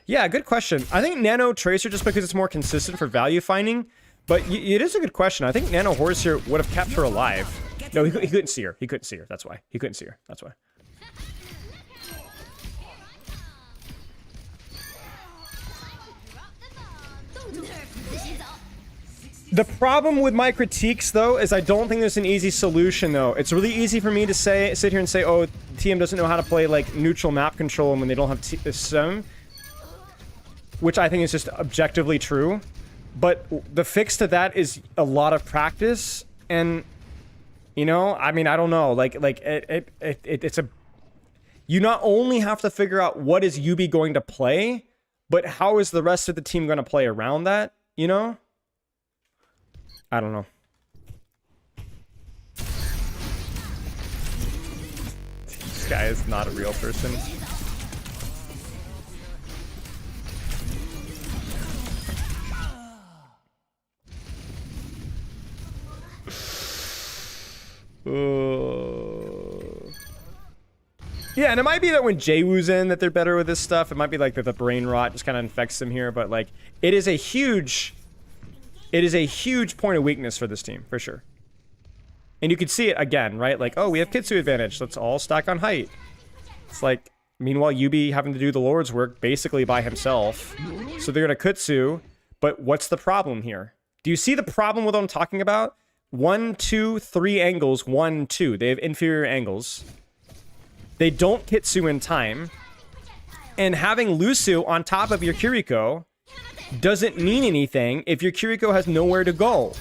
Speaker 1: Yeah, good question. I think Nano Tracer just because it's more consistent for value finding, but it is a good question. I think Nano Horse here would have kept her alive. No, he couldn't see her. He couldn't see her. That's why. He couldn't see her. That's why. The problem with my critiques, though, is I don't think there's an easy solution, though. It's really easy for me to sit here and say, oh, TM doesn't know how to play, like, neutral map control when they don't have sim. Which I think is just objectively true. But the fix to that is a lot of practice. And, you know, I mean, I don't know. It's a... You not only have to figure out what is Yubi going to play, but how is the rest of the team going to play around that, you know? I don't know. This guy is not a real person. Yeah, and it might be that when Jaewoo's in that they're better with this stuff. It might be like that the brain rot just kind of infects them here, but like it is a huge point of weakness for this team, for sure. And you can see it again, right? Like, oh, we have Kitsu advantage. Let's all stack on height. It's like, meanwhile, Yubi having to do the Lord's work basically by himself. So they're going to Kutsu, but what's the problem here? Do you see the problem with what I'm talking about? 1, 2, 3 angles, 1, 2. They have inferior angles. They don't Kitsu in time. And having Lusu on top of your Kiriko doesn't mean anything if your Kiriko has nowhere to go.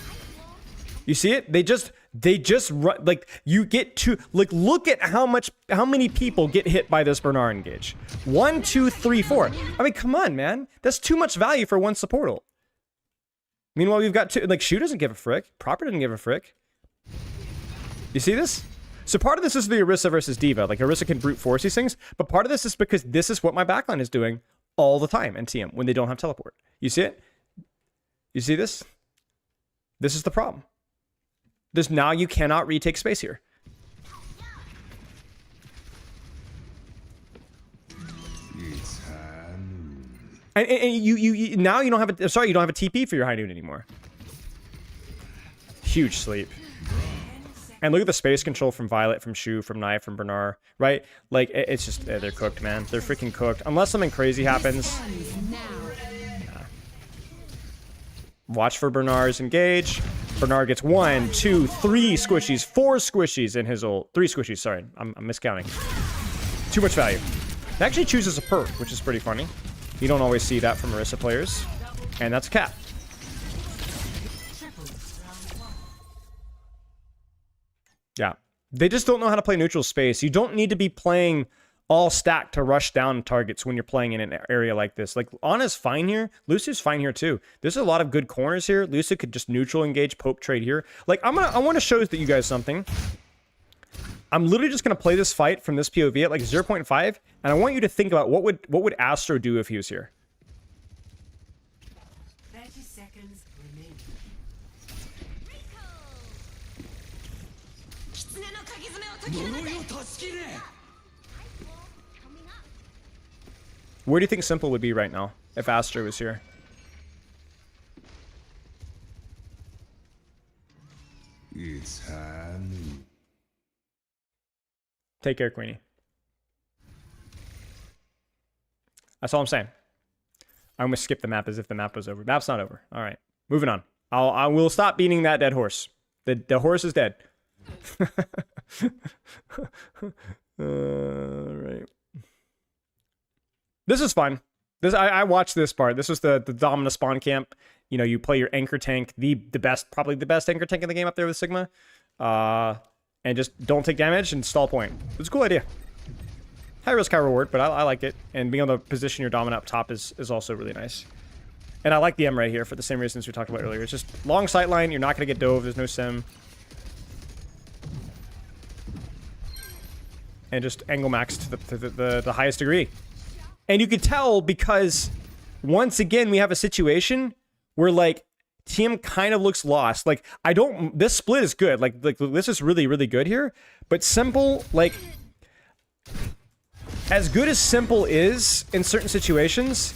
Speaker 1: You see it? They just run, like, you get to, like, look at how many people get hit by this Bernard engage. 1, 2, 3, 4. I mean, come on, man. That's too much value for one support ult. Meanwhile, we've got two, like, Shu doesn't give a frick. Proper doesn't give a frick. You see this? So part of this is the Orisa versus D.Va. Like, Orisa can brute force these things, but part of this is because this is what my backline is doing all the time in TM when they don't have teleport. You see it? You see this? This is the problem. Now you cannot retake space here. And you now you don't have a, sorry, you don't have a TP for your high noon anymore. Huge sleep. And look at the space control from Violet, from Shu, from Knife, from Bernard, right? Like, it's just, they're cooked, man. They're freaking cooked. Unless something crazy happens. Yeah. Watch for Bernard's engage. Bernard gets 1, 2, 3 squishies, 4 squishies in his ult. 3 squishies, sorry. I'm miscounting. Too much value. It actually chooses a perk, which is pretty funny. You don't always see that from Orisa players. And that's a cap. Yeah. They just don't know how to play neutral space. You don't need to be playing all stacked to rush down targets when you're playing in an area like this. Like, Ana's fine here. Luci's fine here too. There's a lot of good corners here. Lucy could just neutral engage, poke trade here. Like, I want to show you guys something. I'm literally just going to play this fight from this POV at like 0.5, and I want you to think about what would Astro do if he was here.
Speaker 3: 30 seconds remaining.
Speaker 1: Where do you think Simple would be right now if Astro was here?
Speaker 2: It's honey.
Speaker 1: Take care, Queenie. That's all I'm saying. I'm gonna skip the map as if the map was over. Map's not over. All right, moving on. I will stop beating that dead horse. The horse is dead. All right. This is fun. This I watched this part. This was the Domina spawn camp. You know, you play your anchor tank, the best, probably the best anchor tank in the game up there with Sigma. And just don't take damage and stall point. It's a cool idea. High risk, high reward, but I like it. And being able to position your Domina up top is also really nice. And I like the M right here for the same reasons we talked about earlier. It's just long sight line. You're not going to get dove. There's no sim. And just angle max to the highest degree. And you could tell because once again, we have a situation where like TM kind of looks lost. Like this split is good. Like this is really, really good here. But Simple, like as good as Simple is in certain situations,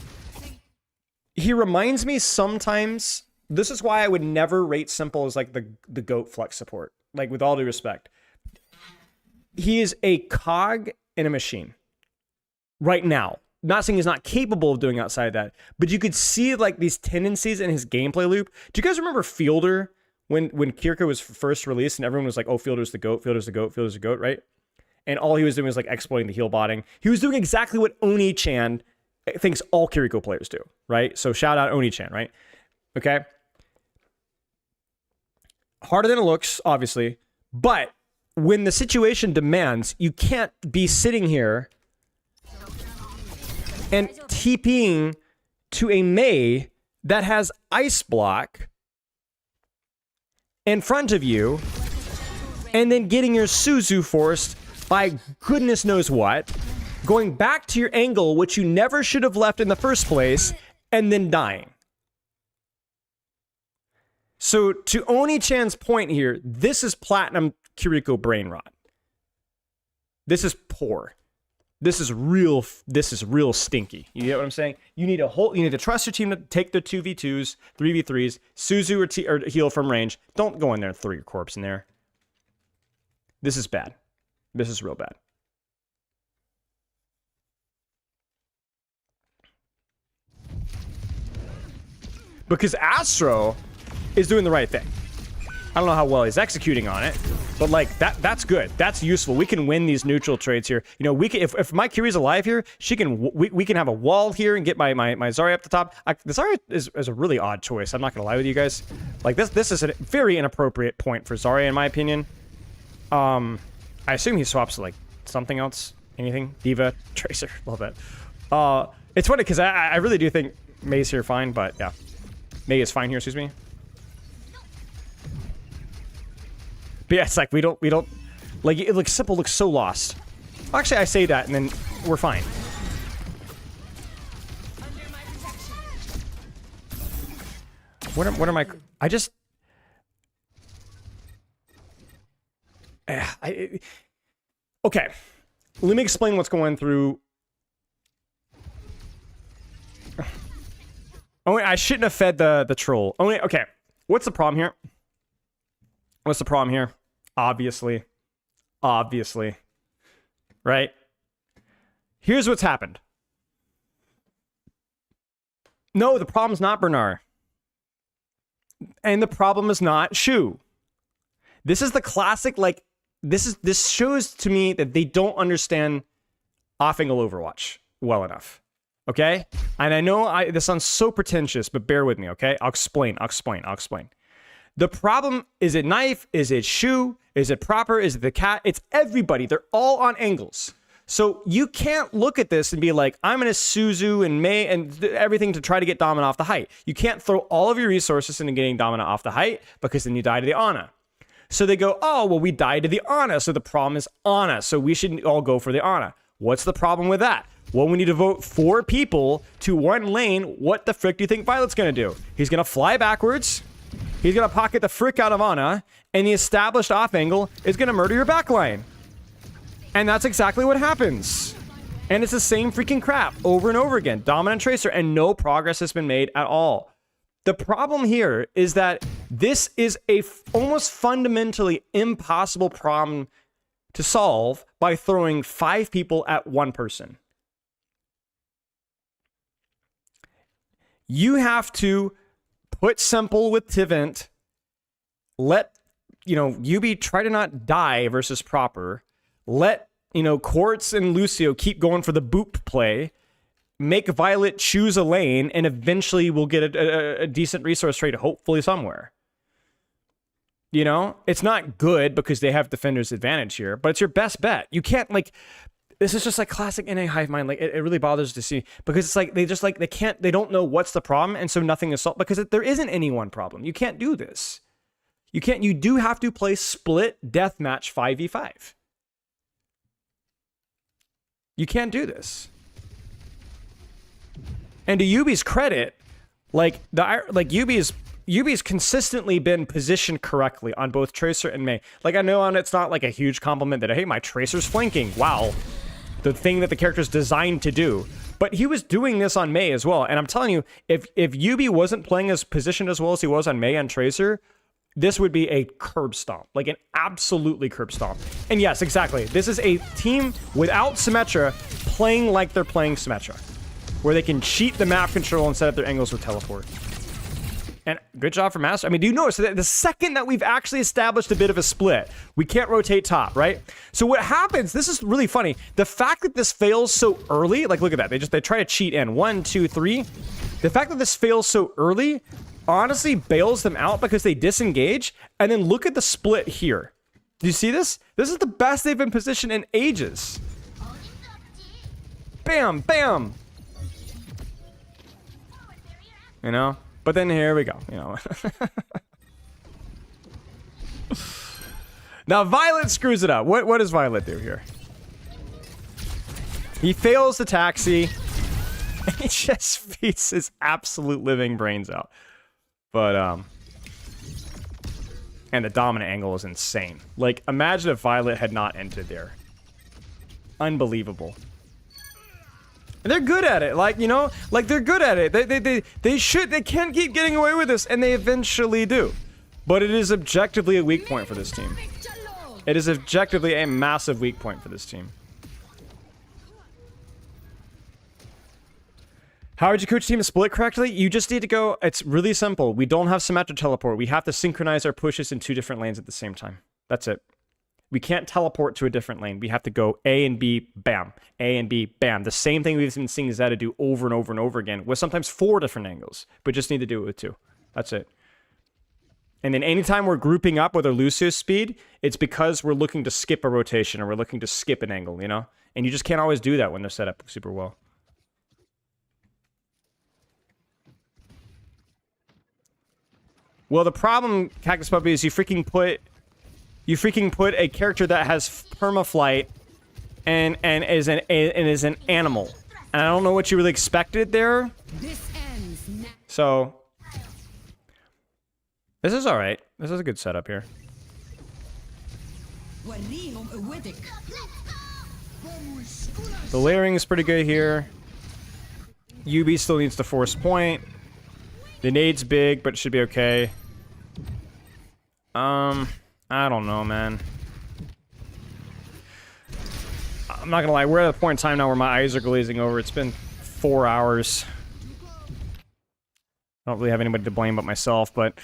Speaker 1: he reminds me sometimes, this is why I would never rate Simple as like the GOAT flex support. Like with all due respect. He is a cog in a machine right now. Not saying he's not capable of doing outside of that, but you could see like these tendencies in his gameplay loop. Do you guys remember Fielder when Kirka was first released and everyone was like, oh, Fielder's the GOAT, Fielder's the GOAT, Fielder's the GOAT, right? And all he was doing was like exploiting the heal botting. He was doing exactly what Oni-chan thinks all Kiriko players do, right? So shout out Oni-chan, right? Okay. Harder than it looks, obviously, but when the situation demands, you can't be sitting here and TPing to a Mei that has ice block in front of you and then getting your Suzu forced by goodness knows what, going back to your angle, which you never should have left in the first place, and then dying. So to Oni-chan's point here, this is platinum Kiriko brain rot. This is poor. This is real stinky. You get what I'm saying? You need to trust your team to take the 2v2s, 3v3s, Suzu or heal from range. Don't go in there and throw your corpse in there. This is bad. This is real bad. Because Astro is doing the right thing. I don't know how well he's executing on it, but like that's good. That's useful. We can win these neutral trades here. You know, we can if my Kiri's alive here, we can have a wall here and get my Zarya up the top. The Zarya is a really odd choice. I'm not gonna lie with you guys. Like this is a very inappropriate point for Zarya in my opinion. I assume he swaps to like something else, anything, Diva, Tracer, a little bit. It's funny because I really do think Mei's here fine, but yeah, Mei is fine here. Excuse me. But yeah, it's like we don't like it looks Simple looks so lost. Actually, I say that and then we're fine. What are my I just okay. Let me explain what's going through. Oh, I shouldn't have fed the troll. Okay. What's the problem here? What's the problem here? Obviously. Right? Here's what's happened. No, the problem's not Bernard. And the problem is not Shu. This is the classic, like, this shows to me that they don't understand off-angle Overwatch well enough. Okay? And I know this sounds so pretentious, but bear with me, okay? I'll explain. The problem, is it knife? Is it Shu? Is it proper? Is it the cat? It's everybody. They're all on angles. So you can't look at this and be like, I'm going to Suzu and Mei and everything to try to get Domina off the height. You can't throw all of your resources into getting Domina off the height because then you die to the Ana. So they go, oh, well, we died to the Ana. So the problem is Ana. So we should all go for the Ana. What's the problem with that? Well, we need to vote 4 people to 1 lane. What the frick do you think Violet's going to do? He's going to fly backwards. He's going to pocket the frick out of Ana, and the established off angle is going to murder your backline. And that's exactly what happens. And it's the same freaking crap over and over again. Dominant Tracer, and no progress has been made at all. The problem here is that this is a almost fundamentally impossible problem to solve by throwing 5 people at 1 person. You have to put Simple with Tivent, let, Yubi try to not die versus proper, let, Quartz and Lucio keep going for the boop play, make Violet choose a lane, and eventually we'll get a decent resource trade, hopefully somewhere. You know, it's not good because they have defender's advantage here, but it's your best bet. You can't, like, this is just like classic NA hive mind. Like, it really bothers to see, because it's like they just, like, they don't know what's the problem, and so nothing is solved, because there isn't any one problem. You can't do this. You do have to play split deathmatch 5v5. You can't do this. And to Yubi's credit, Yubi's consistently been positioned correctly on both Tracer and Mei. Like, I know it's not like a huge compliment that, hey, my Tracer's flanking. Wow. The thing that the character's designed to do. But he was doing this on Mei as well. And I'm telling you, if Yubi wasn't playing his position as well as he was on Mei and Tracer, this would be a curb stomp. Like, an absolutely curb stomp. And yes, exactly. This is a team without Symmetra playing like they're playing Symmetra, where they can cheat the map control and set up their angles with teleport. And good job for Master. I mean, do you notice that the second that we've actually established a bit of a split, we can't rotate top, right? So what happens, this is really funny. The fact that this fails so early, like, look at that. They try to cheat in 1, 2, 3. The fact that this fails so early honestly bails them out because they disengage. And then look at the split here. Do you see this? This is the best they've been positioned in ages. Bam, bam. You know? But then here we go, you know. Now Violet screws it up. What does Violet do here? He fails the taxi. And he just feeds his absolute living brains out. But and the dominant angle is insane. Like, imagine if Violet had not entered there. Unbelievable. And they're good at it, like, you know, like, they're good at it. They can't keep getting away with this, and they eventually do. But it is objectively a weak point for this team. It is objectively a massive weak point for this team. How would you coach team to split correctly? You just need to go, it's really simple. We don't have Symmetra teleport. We have to synchronize our pushes in 2 different lanes at the same time. That's it. We can't teleport to a different lane. We have to go A and B, bam. A and B, bam. The same thing we've been seeing Zeta do over and over and over again with sometimes 4 different angles, but just need to do it with 2. That's it. And then anytime we're grouping up with our Lucius speed, it's because we're looking to skip a rotation or we're looking to skip an angle, you know? And you just can't always do that when they're set up super well. Well, the problem, Cactus Puppy, is you freaking put a character that has permaflight and is an animal. And I don't know what you really expected there. So this is all right. This is a good setup here. The layering is pretty good here. UB still needs to force point. The nade's big, but it should be okay. I don't know, man. I'm not gonna lie, we're at a point in time now where my eyes are glazing over. It's been 4 hours. I don't really have anybody to blame but myself, but...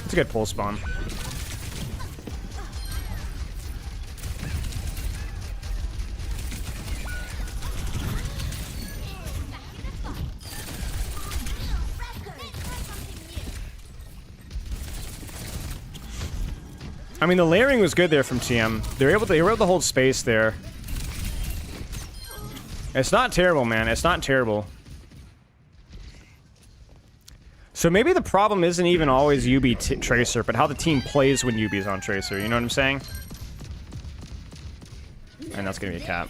Speaker 1: it's a good pull spawn. I mean, the layering was good there from TM. They were able to hold space there. It's not terrible, man. It's not terrible. So maybe the problem isn't even always UB Tracer, but how the team plays when UB is on Tracer. You know what I'm saying? And that's gonna be a cap.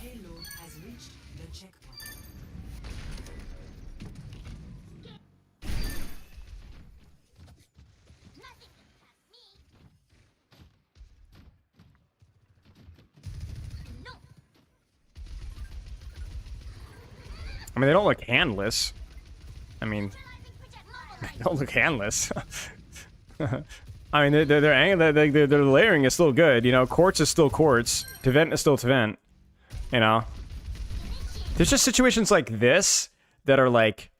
Speaker 1: I mean, they don't look handless. I mean, they don't look handless. I mean, their layering is still good. You know, quartz is still quartz. To vent is still to vent. You know, there's just situations like this that are like,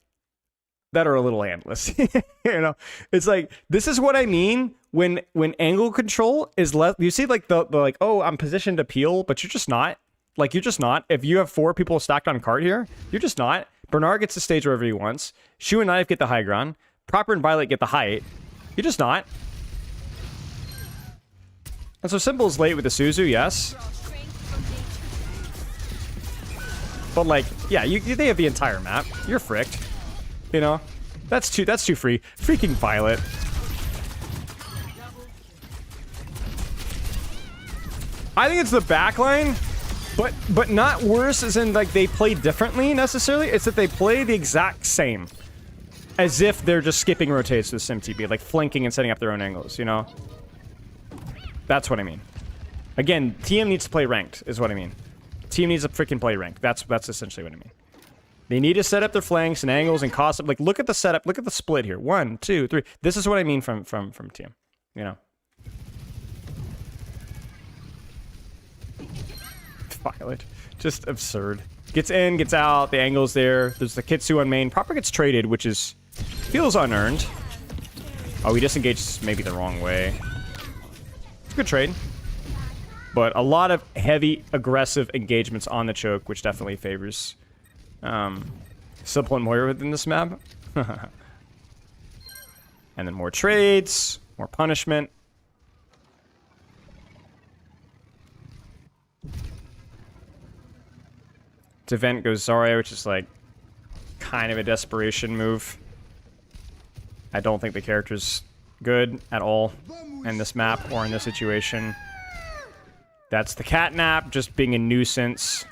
Speaker 1: that are a little handless. You know, it's like, this is what I mean when angle control is less, you see like the like, oh, I'm positioned to peel, but you're just not. Like, you're just not. If you have 4 people stacked on cart here, you're just not. Bernard gets to stage wherever he wants. Shu and Knife get the high ground. Proper and Violet get the height. You're just not. And so Simple is late with the Suzu, yes. But like, yeah, they have the entire map. You're fricked. You know? That's too free. Freaking Violet. I think it's the backline, but not worse as in like they play differently necessarily. It's that they play the exact same. As if they're just skipping rotates with SimTB, like flanking and setting up their own angles, you know? That's what I mean. Again, TM needs to play ranked, is what I mean. Team needs to freaking play ranked. That's essentially what I mean. They need to set up their flanks and angles and cost. Like, look at the setup. Look at the split here. 1, 2, 3. This is what I mean from TM. You know. Violet, just absurd. Gets in, gets out. The angle's there. There's the Kitsu on main. Proper gets traded, which is feels unearned. Oh, he disengaged maybe the wrong way. It's a good trade. But a lot of heavy, aggressive engagements on the choke, which definitely favors Simple and Moira within this map. And then more trades, more punishment. To vent goes Zarya, which is like kind of a desperation move. I don't think the character's good at all in this map or in this situation. That's the catnap, just being a nuisance.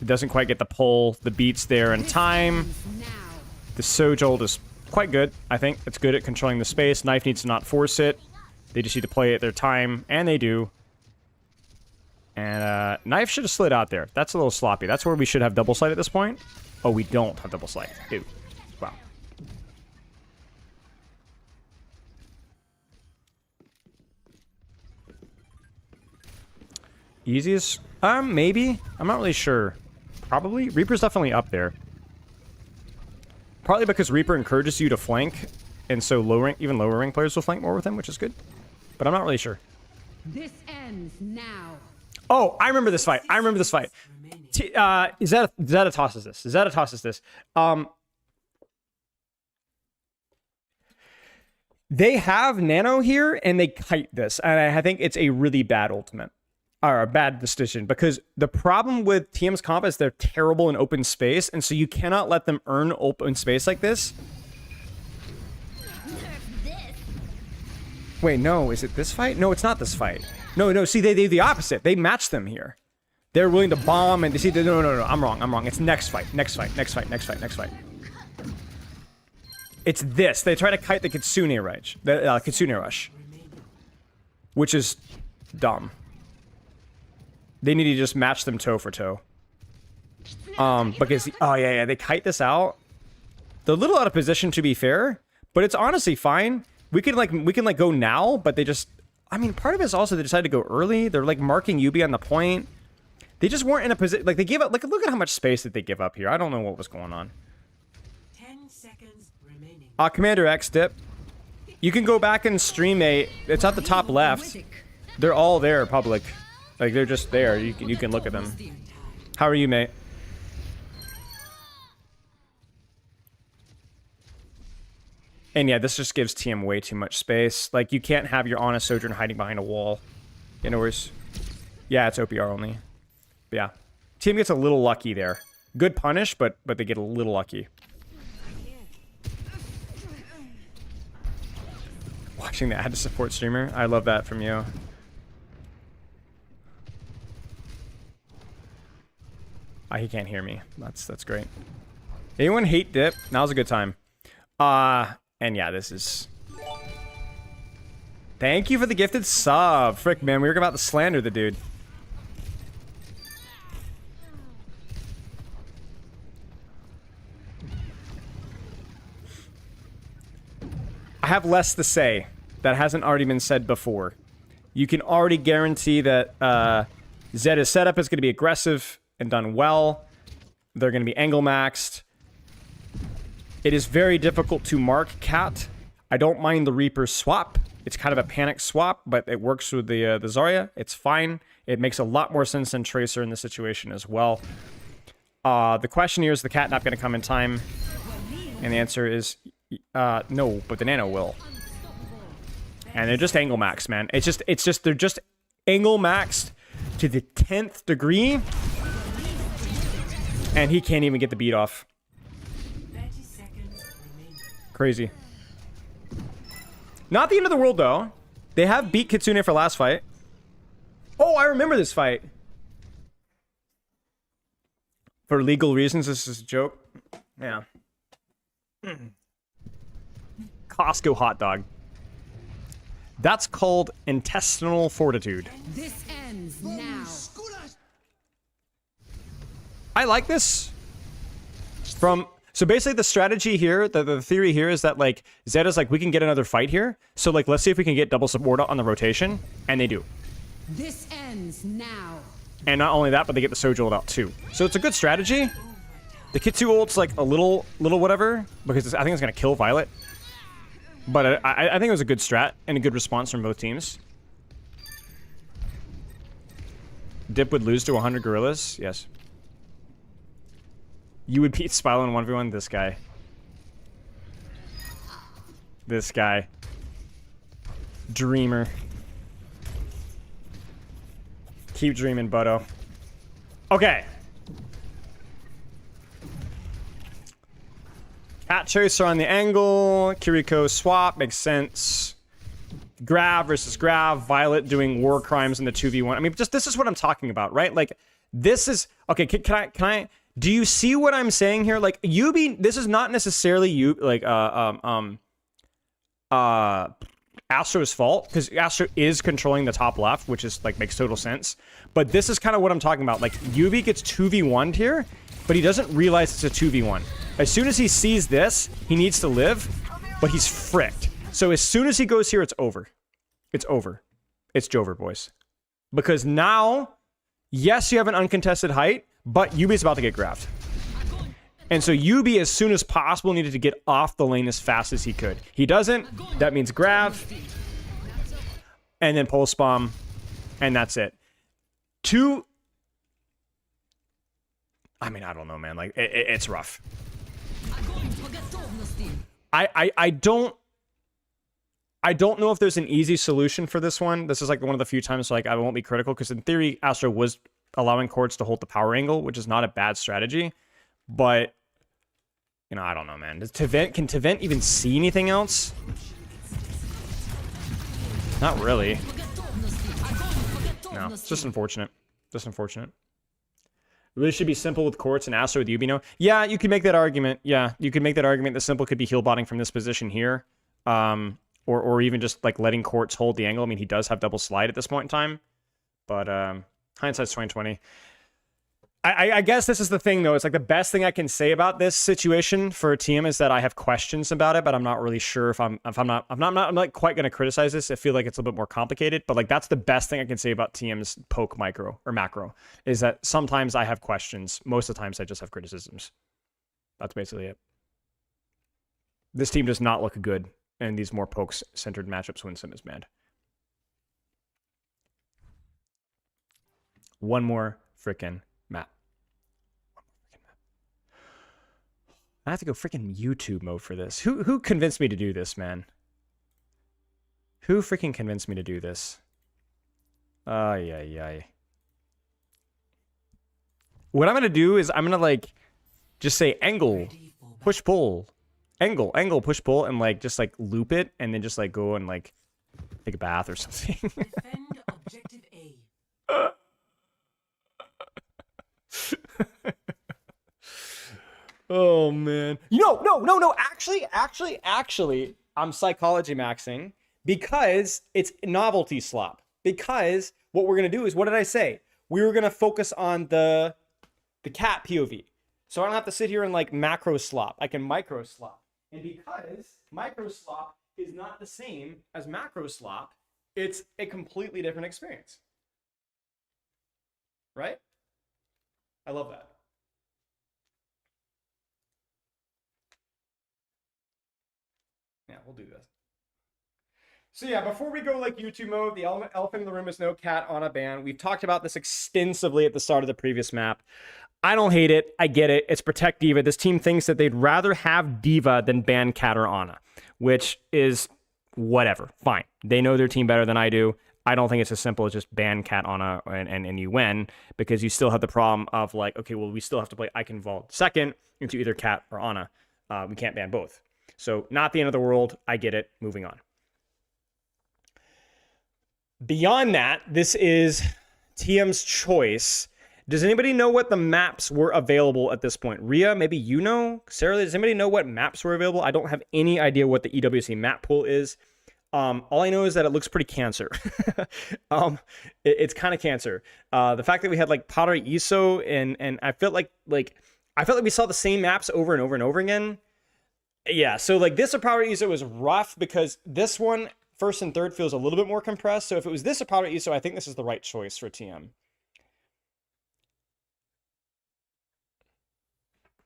Speaker 1: It doesn't quite get the pull, the beats there in time. The Sojolt is quite good, I think. It's good at controlling the space. Knife needs to not force it. They just need to play at their time, and they do. And Knife should have slid out there. That's a little sloppy. That's where we should have double slide at this point. Oh, we don't have double slide. Ew. Wow. Easiest? Maybe. I'm not really sure. Probably. Reaper's definitely up there. Partly because Reaper encourages you to flank, and so even lower rank players will flank more with him, which is good. But I'm not really sure.
Speaker 3: This ends now.
Speaker 1: Oh, I remember this fight. Zeta tosses this. Zeta tosses this. They have Nano here, and they kite this. And I think it's a really bad ultimate. Or a bad decision. Because the problem with TM's comp is they're terrible in open space, and so you cannot let them earn open space like this. Wait, no. Is it this fight? No, it's not this fight. No, see, they the opposite. They match them here. They're willing to bomb and they see, no, I'm wrong. It's next fight. It's this. They try to kite the Kitsune Rush. The Kitsune Rush. Which is dumb. They need to just match them toe for toe. Because, oh yeah, they kite this out. They're a little out of position, to be fair, but it's honestly fine. We can go now, but they just, I mean, part of it is also they decided to go early. They're like marking Yubi on the point. They just weren't in a position, like they gave up, like look at how much space that they give up here. I don't know what was going on.
Speaker 5: 10 seconds remaining.
Speaker 1: Commander X dip. You can go back and stream it's at the top left. They're all there, public. Like they're just there. You can look at them. How are you, mate? And yeah, this just gives TM way too much space. Like, you can't have your Honest Sojourn hiding behind a wall. You know, where's... Yeah, it's OPR only. But yeah. TM gets a little lucky there. Good punish, but they get a little lucky. Watching the ad to support streamer. I love that from you. He can't hear me. That's great. Anyone hate dip? Now's a good time. And yeah, this is... Thank you for the gifted sub. Frick, man, we were about to slander the dude. I have less to say that hasn't already been said before. You can already guarantee that Zeta's setup is going to be aggressive and done well. They're going to be angle maxed. It is very difficult to mark Cat I don't mind the Reaper swap. It's kind of a panic swap, but it works with the Zarya. It's fine. It makes a lot more sense than Tracer in this situation as well. The question here is the cat not going to come in time? And the answer is no, but the Nano will. And they're just angle max, man. It's just they're just angle maxed to the 10th degree. And he can't even get the beat off.
Speaker 5: 30 seconds remaining.
Speaker 1: Crazy. Not the end of the world, though. They have beat Kitsune for last fight. Oh, I remember this fight. For legal reasons, this is a joke. Yeah. Costco hot dog. That's called intestinal fortitude.
Speaker 3: This ends now.
Speaker 1: I like this. So basically the strategy here, the theory here is that like Zeta's like, we can get another fight here. So like, let's see if we can get double support on the rotation. And they do.
Speaker 3: This ends now.
Speaker 1: And not only that, but they get the Sojo ult out too. So it's a good strategy. The Kitsu ult's like a little whatever, because I think it's going to kill Violet. But I think it was a good strat and a good response from both teams. Dip would lose to 100 gorillas? Yes. You would beat Spylo in 1v1? This guy. This guy. Dreamer. Keep dreaming, Butto. Okay. Cat Chaser on the angle. Kiriko swap. Makes sense. Grav versus Grav. Violet doing war crimes in the 2v1. I mean, just this is what I'm talking about, right? Like, this is... Okay, can I... Do you see what I'm saying here? Like, Yubi... This is not necessarily you... Like, Astro's fault, because Astro is controlling the top left, which is like makes total sense. But this is kind of what I'm talking about. Like, Yubi gets 2v1'd here, but he doesn't realize it's a 2v1. As soon as he sees this, he needs to live, but he's fricked. So as soon as he goes here, it's over. It's over. It's Jover, boys. Because now, yes, you have an uncontested height, but Yubi's about to get grabbed. And so Yubi, as soon as possible, needed to get off the lane as fast as he could. He doesn't. That means grab. And then pulse bomb. And that's it. I mean, I don't know, man. Like, it's rough. I don't know if there's an easy solution for this one. This is like one of the few times like I won't be critical, because in theory, Astro was allowing Quartz to hold the power angle, which is not a bad strategy. But... You know, I don't know, man. Can Tevent even see anything else? Not really. No, it's just unfortunate. Just unfortunate. It really should be simple with Quartz and Astro with Yubino. Yeah, you could make that argument. Yeah, you could make that argument that simple could be heal botting from this position here. Or even just like letting Quartz hold the angle. I mean, he does have double slide at this point in time. But hindsight's 2020. I guess this is the thing, though. It's like the best thing I can say about this situation for a team is that I have questions about it, but I'm not really sure if I'm not quite going to criticize this. I feel like it's a little bit more complicated, but like that's the best thing I can say about TM's poke micro or macro is that sometimes I have questions. Most of the times I just have criticisms. That's basically it. This team does not look good in these more poke-centered matchups when Sim is mad. One more frickin' map. I have to go freaking YouTube mode for this. Who convinced me to do this, man? Who freaking convinced me to do this? Ay, ay, ay. What I'm gonna do is I'm gonna like just say angle, push pull, angle, push pull, and like just like loop it, and then just like go and like take a bath or something.
Speaker 5: Defend objective A.
Speaker 1: Oh man. No. Actually, I'm psychology maxing because it's novelty slop. Because what we're gonna do is, what did I say? We were gonna focus on the cat POV. So I don't have to sit here and like macro slop. I can micro slop. And because micro slop is not the same as macro slop, it's a completely different experience. Right? I love that. Yeah, we'll do this. So yeah, before we go like YouTube mode, the elephant in the room is no cat on a ban. We've talked about this extensively at the start of the previous map. I don't hate it. I get it. It's Protect Diva. This team thinks that they'd rather have Diva than ban Cat or Ana, which is whatever. Fine. They know their team better than I do. I don't think it's as simple as just ban Cat, Ana, and you win, because you still have the problem of like, okay, well, we still have to play Icon Vault second into either Cat or Ana. We can't ban both. So not the end of the world. I get it. Moving on. Beyond that, this is TM's choice. Does anybody know what the maps were available at this point? Rhea, maybe you know? Sarah, does anybody know what maps were available? I don't have any idea what the EWC map pool is. All I know is that it looks pretty cancer. It's kind of cancer. The fact that we had like Pottery ISO and I felt like we saw the same maps over and over and over again. Yeah, so like this Pottery ISO was rough because this one, first and third, feels a little bit more compressed. So if it was this Apollo ISO, I think this is the right choice for TM.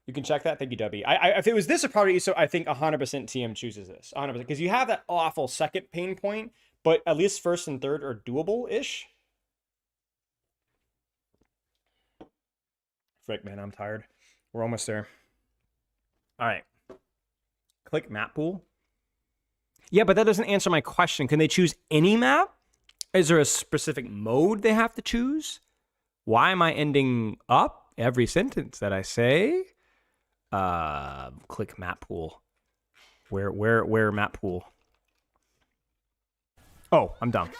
Speaker 1: You can check that. Thank you, Debbie. If it was this Apollo ISO, I think 100% TM chooses this. 100%. Because you have that awful second pain point, but at least first and third are doable-ish. Frick, man, I'm tired. We're almost there. All right. Click map pool. Yeah, but that doesn't answer my question. Can they choose any map? Is there a specific mode they have to choose? Why am I ending up every sentence that I say? Click map pool. Where map pool? Oh, I'm dumb.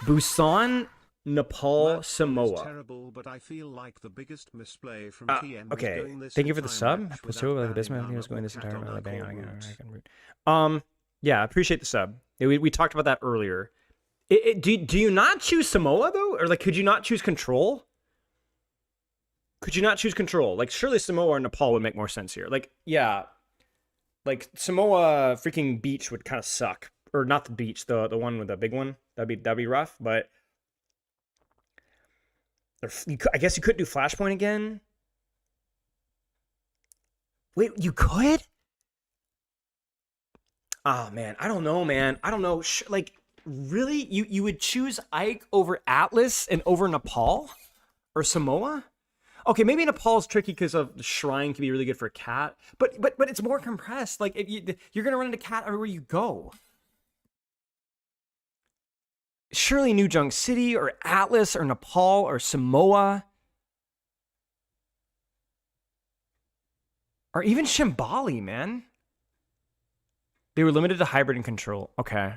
Speaker 1: Busan, Nepal, Samoa.
Speaker 6: Terrible, but I feel like the biggest misplay from TM was
Speaker 1: okay.
Speaker 6: doing this
Speaker 1: Thank you for the
Speaker 6: entire
Speaker 1: sub.
Speaker 6: match
Speaker 1: Plus
Speaker 6: without
Speaker 1: two, like the best
Speaker 6: banning
Speaker 1: man. I think was going
Speaker 6: Ana
Speaker 1: this
Speaker 6: or
Speaker 1: entire
Speaker 6: Cat on
Speaker 1: bang
Speaker 6: core
Speaker 1: on
Speaker 6: routes.
Speaker 1: Yeah, I appreciate the sub. We talked about that earlier. Do you not choose Samoa though, or like could you not choose control? Could you not choose control? Like surely Samoa or Nepal would make more sense here. Like yeah, like Samoa freaking beach would kind of suck, or not the beach, the one with the big one. That'd be rough. But I guess you could do Flashpoint again. Wait, you could? Oh, man. I don't know, man. I don't know. Like, really? You would choose Ike over Atlas and over Nepal? Or Samoa? Okay, maybe Nepal's tricky because of the shrine can be really good for a cat. But it's more compressed. Like, if you're going to run into cat everywhere you go. Surely New Junk City or Atlas or Nepal or Samoa. Or even Shambali, man. They were limited to hybrid and control. Okay.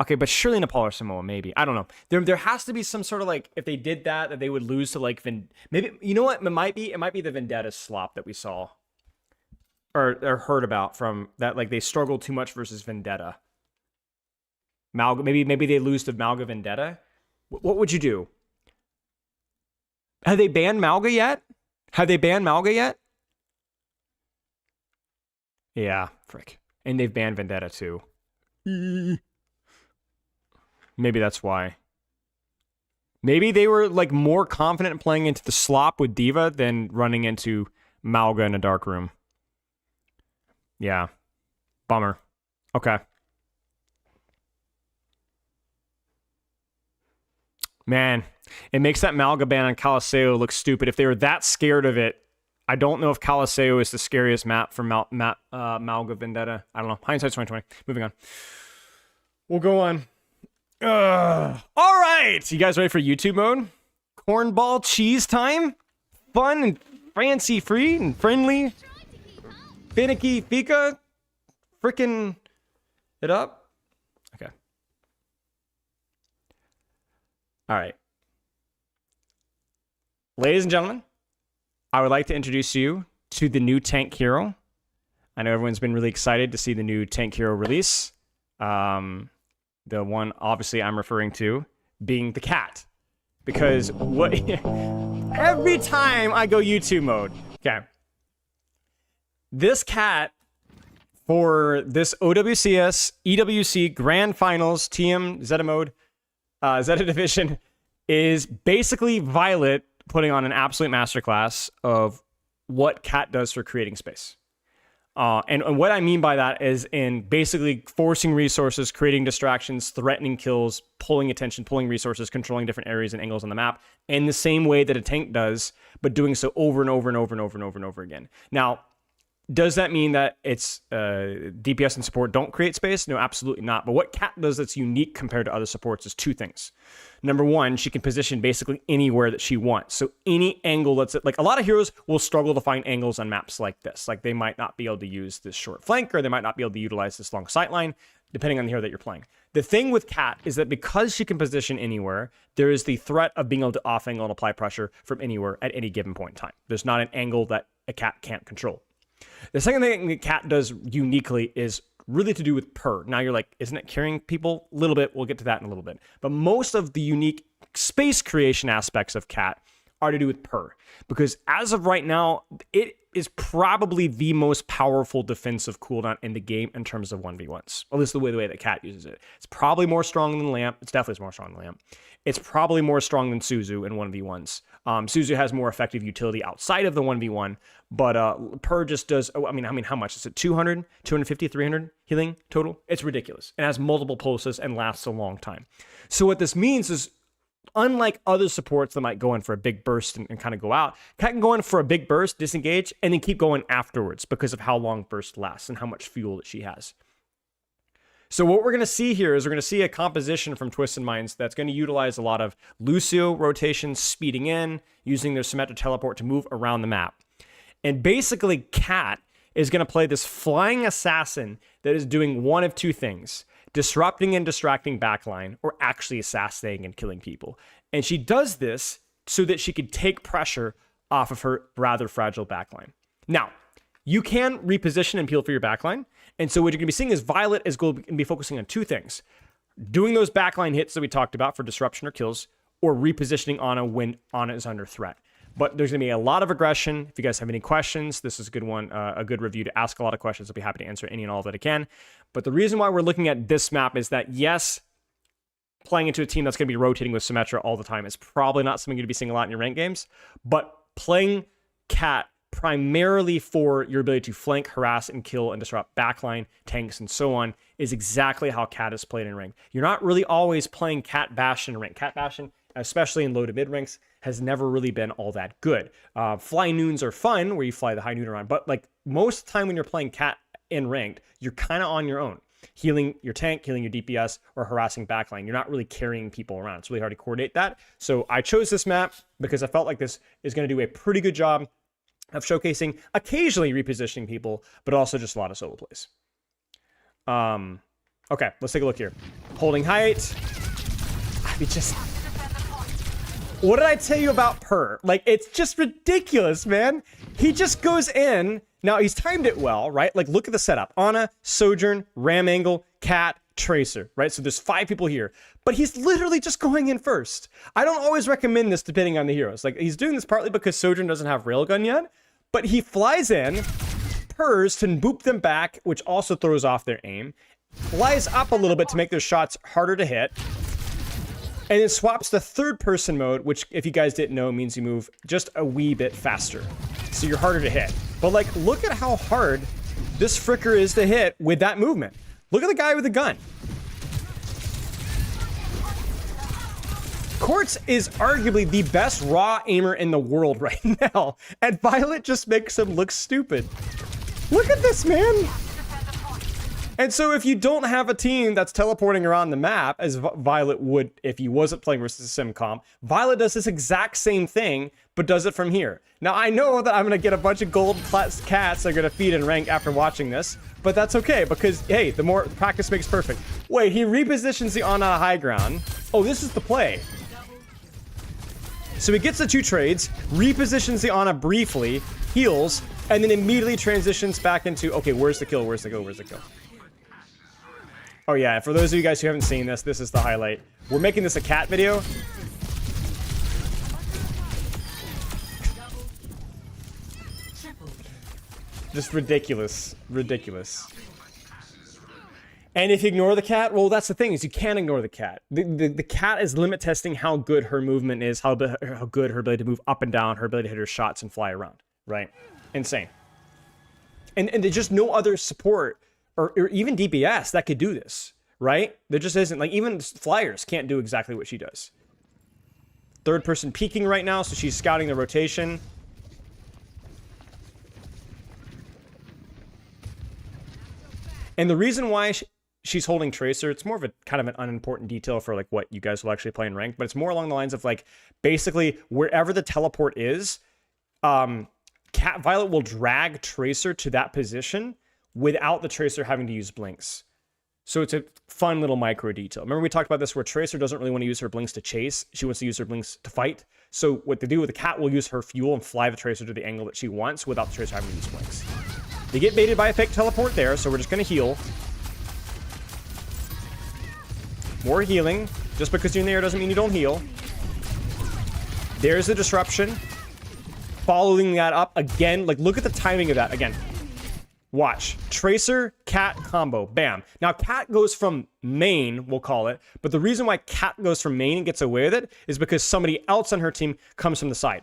Speaker 1: Okay, but surely Nepal or Samoa, maybe. I don't know. There has to be some sort of like, if they did that they would lose to like, maybe, you know what? It might be the Vendetta slop that we saw. Or heard about from that, like they struggled too much versus Vendetta. Malga, maybe they lose to Malga Vendetta. What would you do? Have they banned Malga yet? Yeah, frick. And they've banned Vendetta too. Maybe that's why. Maybe they were like more confident in playing into the slop with Diva than running into Malga in a dark room. Yeah. Bummer. Okay. Man, it makes that Malga ban on Caliseo look stupid. If they were that scared of it, I don't know if Caliseo is the scariest map for Malga Vendetta. I don't know. Hindsight's 2020. Moving on. We'll go on. All right. You guys ready for YouTube mode? Cornball cheese time? Fun and fancy free and friendly. Finicky fika. Frickin' it up. Okay. All right. Ladies and gentlemen, I would like to introduce you to the new Tank Hero. I know everyone's been really excited to see the new Tank Hero release. The one, obviously, I'm referring to being the cat. Because what every time I go YouTube mode, okay, this cat for this OWCS, EWC Grand Finals, TM Zeta mode, Zeta Division, is basically Violet putting on an absolute masterclass of what Cat does for creating space. And what I mean by that is in basically forcing resources, creating distractions, threatening kills, pulling attention, pulling resources, controlling different areas and angles on the map in the same way that a tank does, but doing so over and over and over and over and over and over again. Now, does that mean that it's DPS and support don't create space? No, absolutely not. But what Cat does that's unique compared to other supports is two things. Number one, she can position basically anywhere that she wants. So any angle that's like a lot of heroes will struggle to find angles on maps like this. Like they might not be able to use this short flank or they might not be able to utilize this long sightline, depending on the hero that you're playing. The thing with Cat is that because she can position anywhere, there is the threat of being able to off angle and apply pressure from anywhere at any given point in time. There's not an angle that a Cat can't control. The second thing that Cat does uniquely is really to do with per. Now you're like, isn't it carrying people? A little bit. We'll get to that in a little bit. But most of the unique space creation aspects of Cat are to do with per. Because as of right now, it is probably the most powerful defensive cooldown in the game in terms of 1v1s. At least the way that Cat uses it. It's probably more strong than Lamp. It's definitely more strong than Lamp. It's probably more strong than Suzu in 1v1s. Suzu has more effective utility outside of the 1v1, but Per just does, I mean, how much? Is it 200, 250, 300 healing total? It's ridiculous. It has multiple pulses and lasts a long time. So what this means is, unlike other supports that might go in for a big burst and kind of go out, Cat can go in for a big burst, disengage, and then keep going afterwards because of how long burst lasts and how much fuel that she has. So what we're going to see here is we're going to see a composition from Twisted Minds that's going to utilize a lot of Lucio rotations, speeding in, using their symmetric teleport to move around the map. And basically, Cat is going to play this flying assassin that is doing one of two things: disrupting and distracting backline, or actually assassinating and killing people. And she does this so that she can take pressure off of her rather fragile backline. Now, you can reposition and peel for your backline. And so what you're going to be seeing is Violet is going to be focusing on two things: doing those backline hits that we talked about for disruption or kills, or repositioning Ana when Ana is under threat. But there's going to be a lot of aggression. If you guys have any questions, this is a good one, a good review to ask a lot of questions. I'll be happy to answer any and all that I can. But the reason why we're looking at this map is that, yes, playing into a team that's going to be rotating with Symmetra all the time is probably not something you're going to be seeing a lot in your ranked games. But playing Cat primarily for your ability to flank, harass, and kill and disrupt backline, tanks, and so on is exactly how Cat is played in ranked. You're not really always playing Cat Bastion in ranked. Cat Bastion, especially in low to mid ranks, has never really been all that good. Fly noons are fun, where you fly the high noon around, but like most of the time when you're playing Cat in ranked, you're kind of on your own, healing your tank, healing your DPS, or harassing backline. You're not really carrying people around. It's really hard to coordinate that. So I chose this map because I felt like this is going to do a pretty good job of showcasing occasionally repositioning people, but also just a lot of solo plays. Okay, let's take a look here. Holding height. I mean, just... what did I tell you about Per? Like, it's just ridiculous, man. He just goes in. Now, he's timed it well, right? Like, look at the setup. Ana, Sojourn, Ram Angle, Cat, Tracer, right? So there's 5 people here. But he's literally just going in first. I don't always recommend this depending on the heroes. Like, he's doing this partly because Sojourn doesn't have Railgun yet. But he flies in, purrs to boop them back, which also throws off their aim. Flies up a little bit to make their shots harder to hit. And then swaps to third person mode, which, if you guys didn't know, means you move just a wee bit faster. So you're harder to hit. But like, look at how hard this fricker is to hit with that movement. Look at the guy with the gun. Quartz is arguably the best raw aimer in the world right now. And Violet just makes him look stupid. Look at this, man. And so if you don't have a team that's teleporting around the map, as Violet would if he wasn't playing versus a sim comp, Violet does this exact same thing, but does it from here. Now, I know that I'm going to get a bunch of gold cats that are going to feed in rank after watching this, but that's okay, because, hey, the more practice makes perfect. Wait, he repositions the Ana high ground. Oh, this is the play. So he gets the 2 trades, repositions the Ana briefly, heals, and then immediately transitions back into, okay, where's the kill, where's the kill, where's the kill? Oh yeah, for those of you guys who haven't seen this, this is the highlight. We're making this a Cat video. Just ridiculous, ridiculous. And if you ignore the Cat, well, that's the thing, is you can't ignore the Cat. The Cat is limit testing how good her movement is, how good her ability to move up and down, her ability to hit her shots and fly around, right? Insane. And there's just no other support or even DPS that could do this, right? There just isn't. Like, even Flyers can't do exactly what she does. Third person peeking right now, so she's scouting the rotation. And the reason why she's holding Tracer, it's more of a kind of an unimportant detail for like what you guys will actually play in ranked, but it's more along the lines of like basically wherever the teleport is, Violet will drag Tracer to that position without the Tracer having to use blinks. So it's a fun little micro detail. Remember we talked about this where Tracer doesn't really want to use her blinks to chase. She wants to use her blinks to fight. So what they do with the cat will use her fuel and fly the Tracer to the angle that she wants without the Tracer having to use blinks. They get baited by a fake teleport there, so we're just going to heal. More healing. Just because you're in the air doesn't mean you don't heal. There's the disruption. Following that up again. Like, look at the timing of that. Again, watch. Tracer, Cat combo. Bam. Now, Cat goes from main, we'll call it. But the reason why Cat goes from main and gets away with it is because somebody else on her team comes from the side.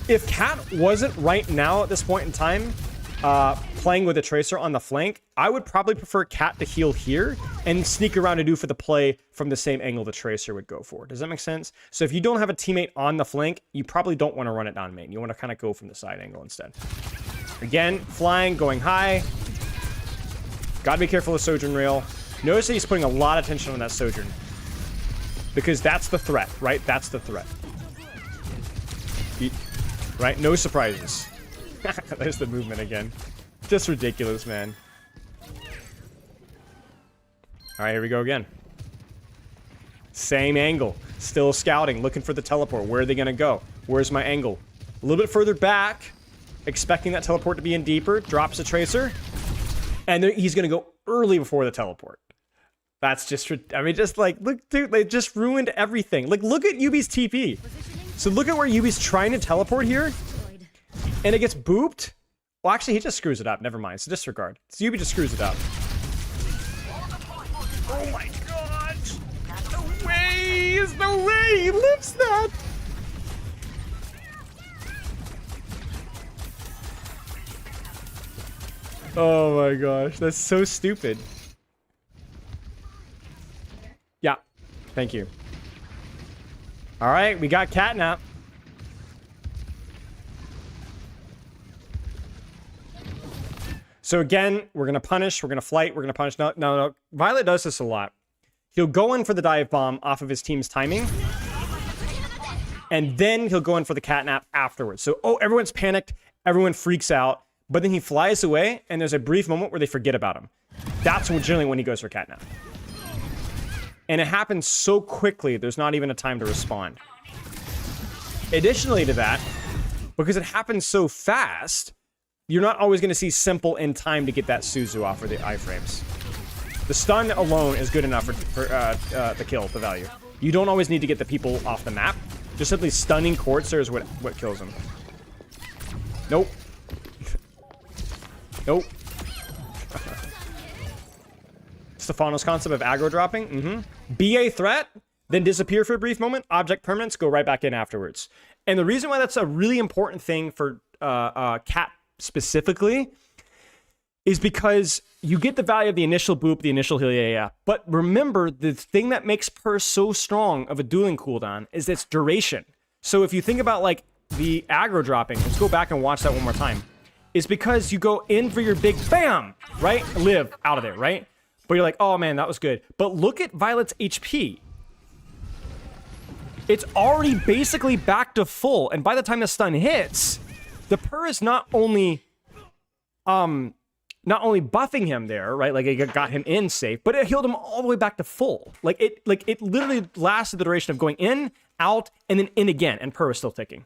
Speaker 1: If Cat wasn't right now at this point in time playing with a Tracer on the flank, I would probably prefer Cat to heal here and sneak around to do for the play from the same angle the Tracer would go for. Does that make sense? So if you don't have a teammate on the flank, you probably don't want to run it down main. You want to kind of go from the side angle instead. Again, flying, going high. Gotta be careful of Sojourn Rail. Notice that he's putting a lot of tension on that Sojourn. Because that's the threat, right? That's the threat. Right? No surprises. There's the movement again. Just ridiculous, man. Alright, here we go again. Same angle. Still scouting, looking for the teleport. Where are they going to go? Where's my angle? A little bit further back. Expecting that teleport to be in deeper. Drops the Tracer. And he's going to go early before the teleport. That's just... I mean, just like... Look, dude, they just ruined everything. Like, look at Yubi's TP. So look at where Yubi's trying to teleport here. And it gets booped. Well, actually, he just screws it up. Never mind. It's a disregard. So Yubi just screws it up. Oh my god! No way! There's no way! He lives that! Oh my gosh. That's so stupid. Yeah. Thank you. Alright, we got Catnap. So again, we're going to punish, we're going to flight, we're going to punish. No. Violet does this a lot. He'll go in for the dive bomb off of his team's timing. And then he'll go in for the catnap afterwards. So, oh, everyone's panicked. Everyone freaks out. But then he flies away, and there's a brief moment where they forget about him. That's generally when he goes for catnap. And it happens so quickly, there's not even a time to respond. Additionally to that, because it happens so fast... You're not always going to see simple in time to get that Suzu off or the iframes. The stun alone is good enough for the kill, the value. You don't always need to get the people off the map. Just simply stunning Quartzer is what kills them. Nope. Nope. Stefano's concept of aggro dropping. Be a threat, then disappear for a brief moment. Object permanence, go right back in afterwards. And the reason why that's a really important thing for Cat specifically is because you get the value of the initial boop, the initial heal, yeah. But remember, the thing that makes Purr so strong of a dueling cooldown is its duration. So if you think about like the aggro dropping, let's go back and watch that one more time. It's because you go in for your big bam, right? Live out of there, right? But you're like, oh man, that was good. But look at Violet's HP. It's already basically back to full. And by the time the stun hits, the Purr is not only buffing him there, right? Like it got him in safe, but it healed him all the way back to full. Like it literally lasted the duration of going in, out, and then in again, and Purr is still ticking.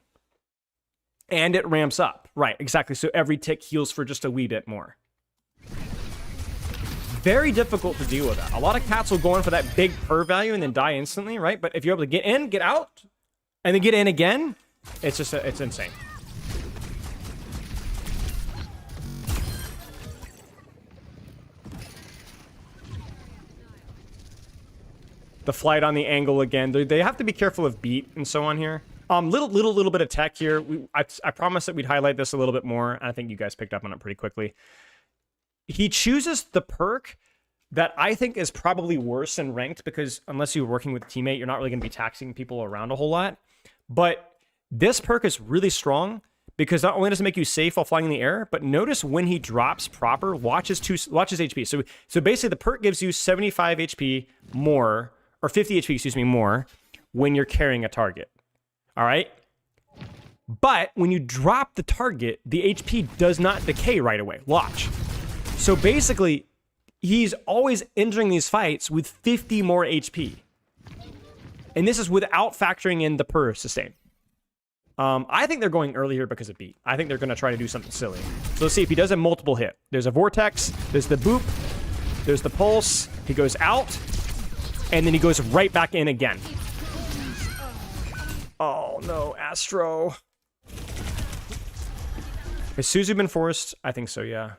Speaker 1: And it ramps up. Right, exactly. So every tick heals for just a wee bit more. Very difficult to deal with that. A lot of cats will go in for that big Purr value and then die instantly, right? But if you're able to get in, get out, and then get in again, it's just it's insane. The flight on the angle again. They have to be careful of beat and so on here. Little bit of tech here. I promised that we'd highlight this a little bit more. I think you guys picked up on it pretty quickly. He chooses the perk that I think is probably worse in ranked, because unless you're working with a teammate, you're not really going to be taxing people around a whole lot. But this perk is really strong because not only does it make you safe while flying in the air, but notice when he drops proper, watch his HP. So basically the perk gives you 75 HP more, or 50 HP, excuse me, more when you're carrying a target. All right? But when you drop the target, the HP does not decay right away. Watch. So basically, he's always entering these fights with 50 more HP. And this is without factoring in the per sustain. I think they're going early here because of beat. I think they're going to try to do something silly. So let's see if he does a multiple hit. There's a vortex, there's the boop, there's the pulse, he goes out, and then he goes right back in again. Oh no, Astro. Has Suzu been forced? I think so, yeah.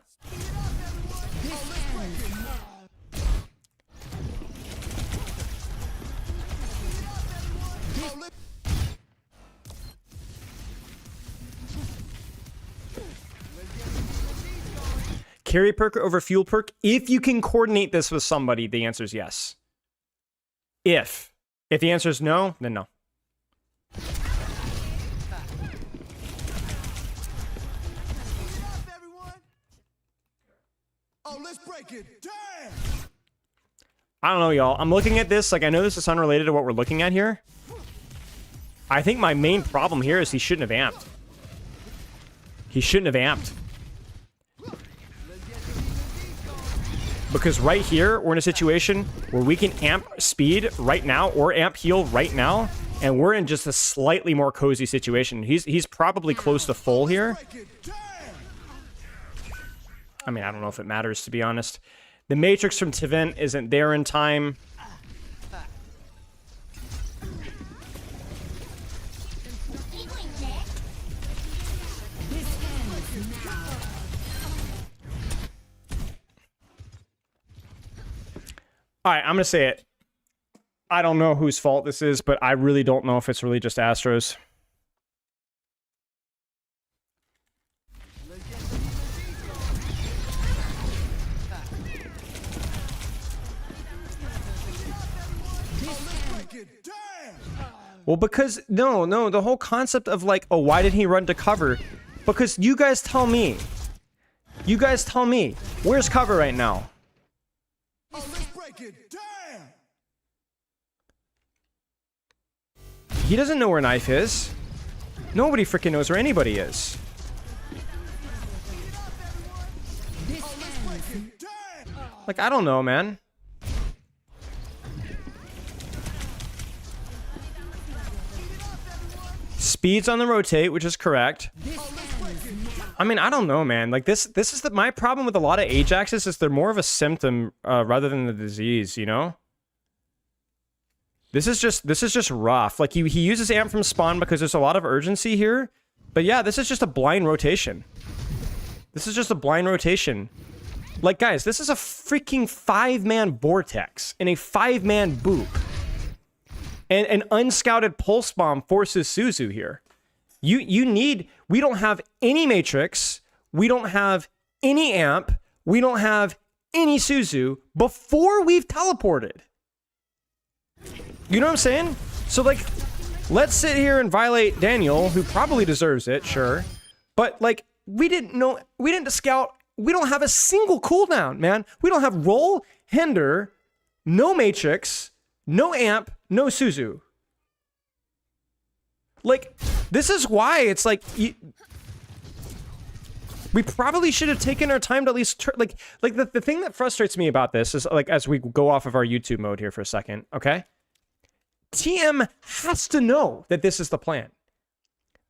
Speaker 1: Carry perk over fuel perk? If you can coordinate this with somebody, the answer is yes. If the answer is no, then no.
Speaker 4: Oh, let's break it. Damn!
Speaker 1: I don't know, y'all. I'm looking at this. Like, I know this is unrelated to what we're looking at here. I think my main problem here is he shouldn't have amped. He shouldn't have amped. Because right here, we're in a situation where we can amp speed right now or amp heal right now, and we're in just a slightly more cozy situation. He's probably close to full here. I mean, I don't know if it matters, to be honest. The Matrix from Tivent isn't there in time. All right, I'm going to say it. I don't know whose fault this is, but I really don't know if it's really just Astro's. Well, because, no, the whole concept of like, oh, why did he run to cover? Because you guys tell me. You guys tell me. Where's cover right now? He doesn't know where knife is. Nobody freaking knows where anybody is. Like, I don't know, man. Speed's on the rotate, which is correct. I mean, I don't know, man. Like, this is my problem with a lot of Ajaxes is they're more of a symptom rather than the disease, you know? This is just rough. Like, he uses amp from spawn because there's a lot of urgency here. But yeah, this is just a blind rotation. This is just a blind rotation. Like, guys, this is a freaking 5-man vortex and a 5-man boop. And an unscouted pulse bomb forces Suzu here. We don't have any Matrix. We don't have any amp. We don't have any Suzu before we've teleported. You know what I'm saying? So, like, let's sit here and violate Daniel, who probably deserves it, sure. But, like, we didn't scout. We don't have a single cooldown, man. We don't have roll, hinder, no Matrix, no amp, no Suzu. Like, this is why it's like... we probably should have taken our time to at least... the thing that frustrates me about this is, like, as we go off of our YouTube mode here for a second, okay? TM has to know that this is the plan.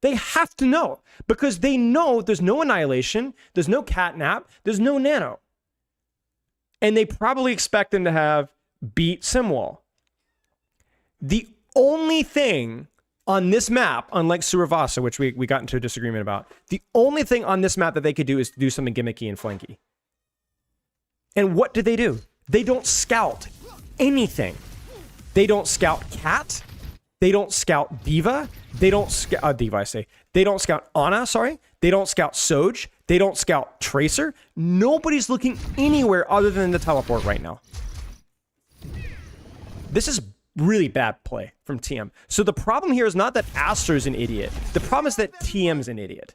Speaker 1: They have to know. Because they know there's no Annihilation, there's no Catnap, there's no Nano. And they probably expect them to have beat Simwall. The only thing on this map, unlike Suravasa, which we got into a disagreement about, the only thing on this map that they could do is do something gimmicky and flanky. And what do? They don't scout anything. They don't scout Cat. They don't scout Diva. They don't scout Diva. I say they don't scout Ana. Sorry, they don't scout Soj. They don't scout Tracer. Nobody's looking anywhere other than the teleport right now. This is really bad play from TM. So the problem here is not that Astro's an idiot. The problem is that TM's an idiot.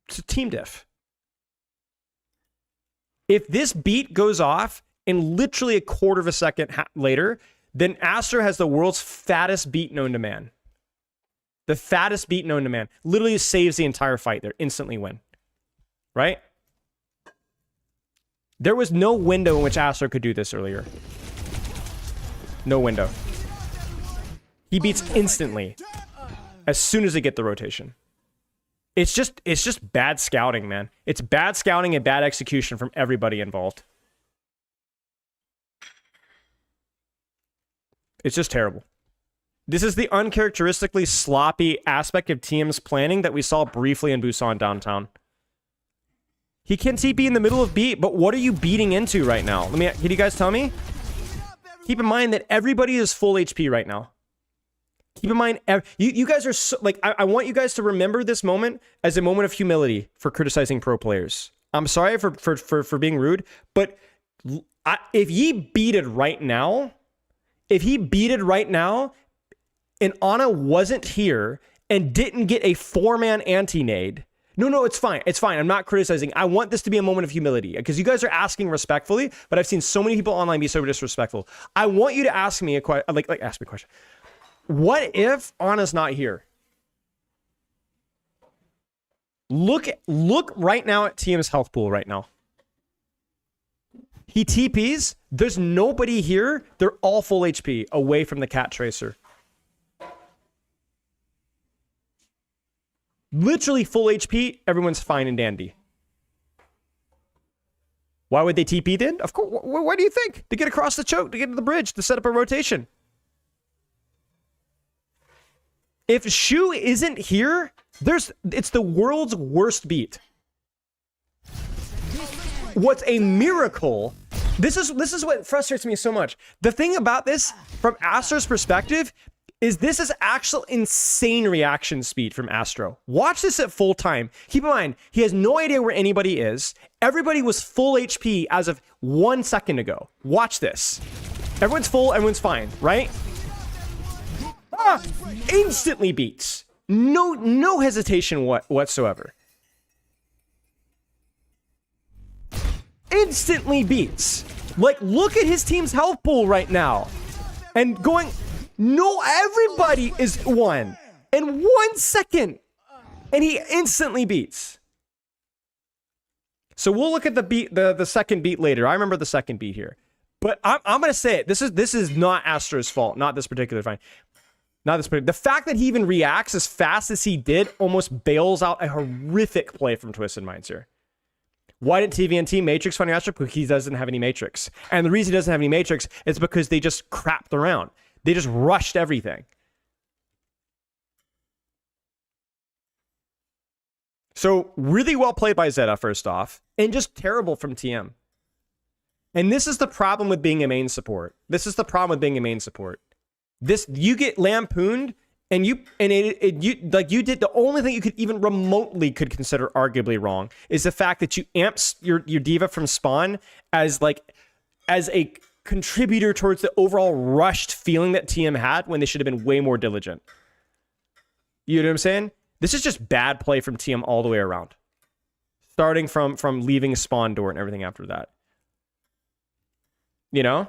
Speaker 1: It's a team diff. If this beat goes off in literally a quarter of a second later, then Astro has the world's fattest beat known to man. The fattest beat known to man. Literally saves the entire fight there. Instantly win. Right? There was no window in which Astro could do this earlier. No window. He beats instantly. As soon as they get the rotation. It's just bad scouting, man. It's bad scouting and bad execution from everybody involved. It's just terrible. This is the uncharacteristically sloppy aspect of TM's planning that we saw briefly in Busan downtown. He can TP in the middle of beat, but what are you beating into right now? Can you guys tell me? Keep in mind that everybody is full HP right now. Keep in mind, you guys are so, like, I want you guys to remember this moment as a moment of humility for criticizing pro players. I'm sorry for being rude, but if he beated right now, and Ana wasn't here and didn't get a 4-man anti-nade, no, it's fine. It's fine. I'm not criticizing. I want this to be a moment of humility because you guys are asking respectfully, but I've seen so many people online be so disrespectful. I want you to ask me ask me a question. What if Ana's not here? Look right now at TM's health pool right now. He TPs. There's nobody here. They're all full HP away from the cat tracer. Literally full HP. Everyone's fine and dandy. Why would they TP then? Of course. Why do you think? To get across the choke, to get to the bridge, to set up a rotation. If Shu isn't here, it's the world's worst beat. What's a miracle? This is what frustrates me so much. The thing about this, from Astro's perspective, is this is actual insane reaction speed from Astro. Watch this at full time. Keep in mind, he has no idea where anybody is. Everybody was full HP as of 1 second ago. Watch this. Everyone's full, everyone's fine, right? Instantly beats. No hesitation whatsoever. Instantly beats. Like, look at his team's health pool right now. And going, no, everybody is one. In 1 second. And he instantly beats. So we'll look at the second beat later. I remember the second beat here. But I'm going to say it. This is not Astro's fault. Not this particular fight. Not this particular. The fact that he even reacts as fast as he did almost bails out a horrific play from Twisted Minds here. Why didn't TVNT Matrix Funny Astro? Because he doesn't have any Matrix. And the reason he doesn't have any Matrix is because they just crapped around. They just rushed everything. So really well played by Zeta, first off. And just terrible from TM. And this is the problem with being a main support. You get lampooned, and you did the only thing you could even remotely could consider arguably wrong is the fact that you amped your diva from spawn as a contributor towards the overall rushed feeling that TM had when they should have been way more diligent. You know what I'm saying? This is just bad play from TM all the way around. Starting from leaving spawn door and everything after that. You know?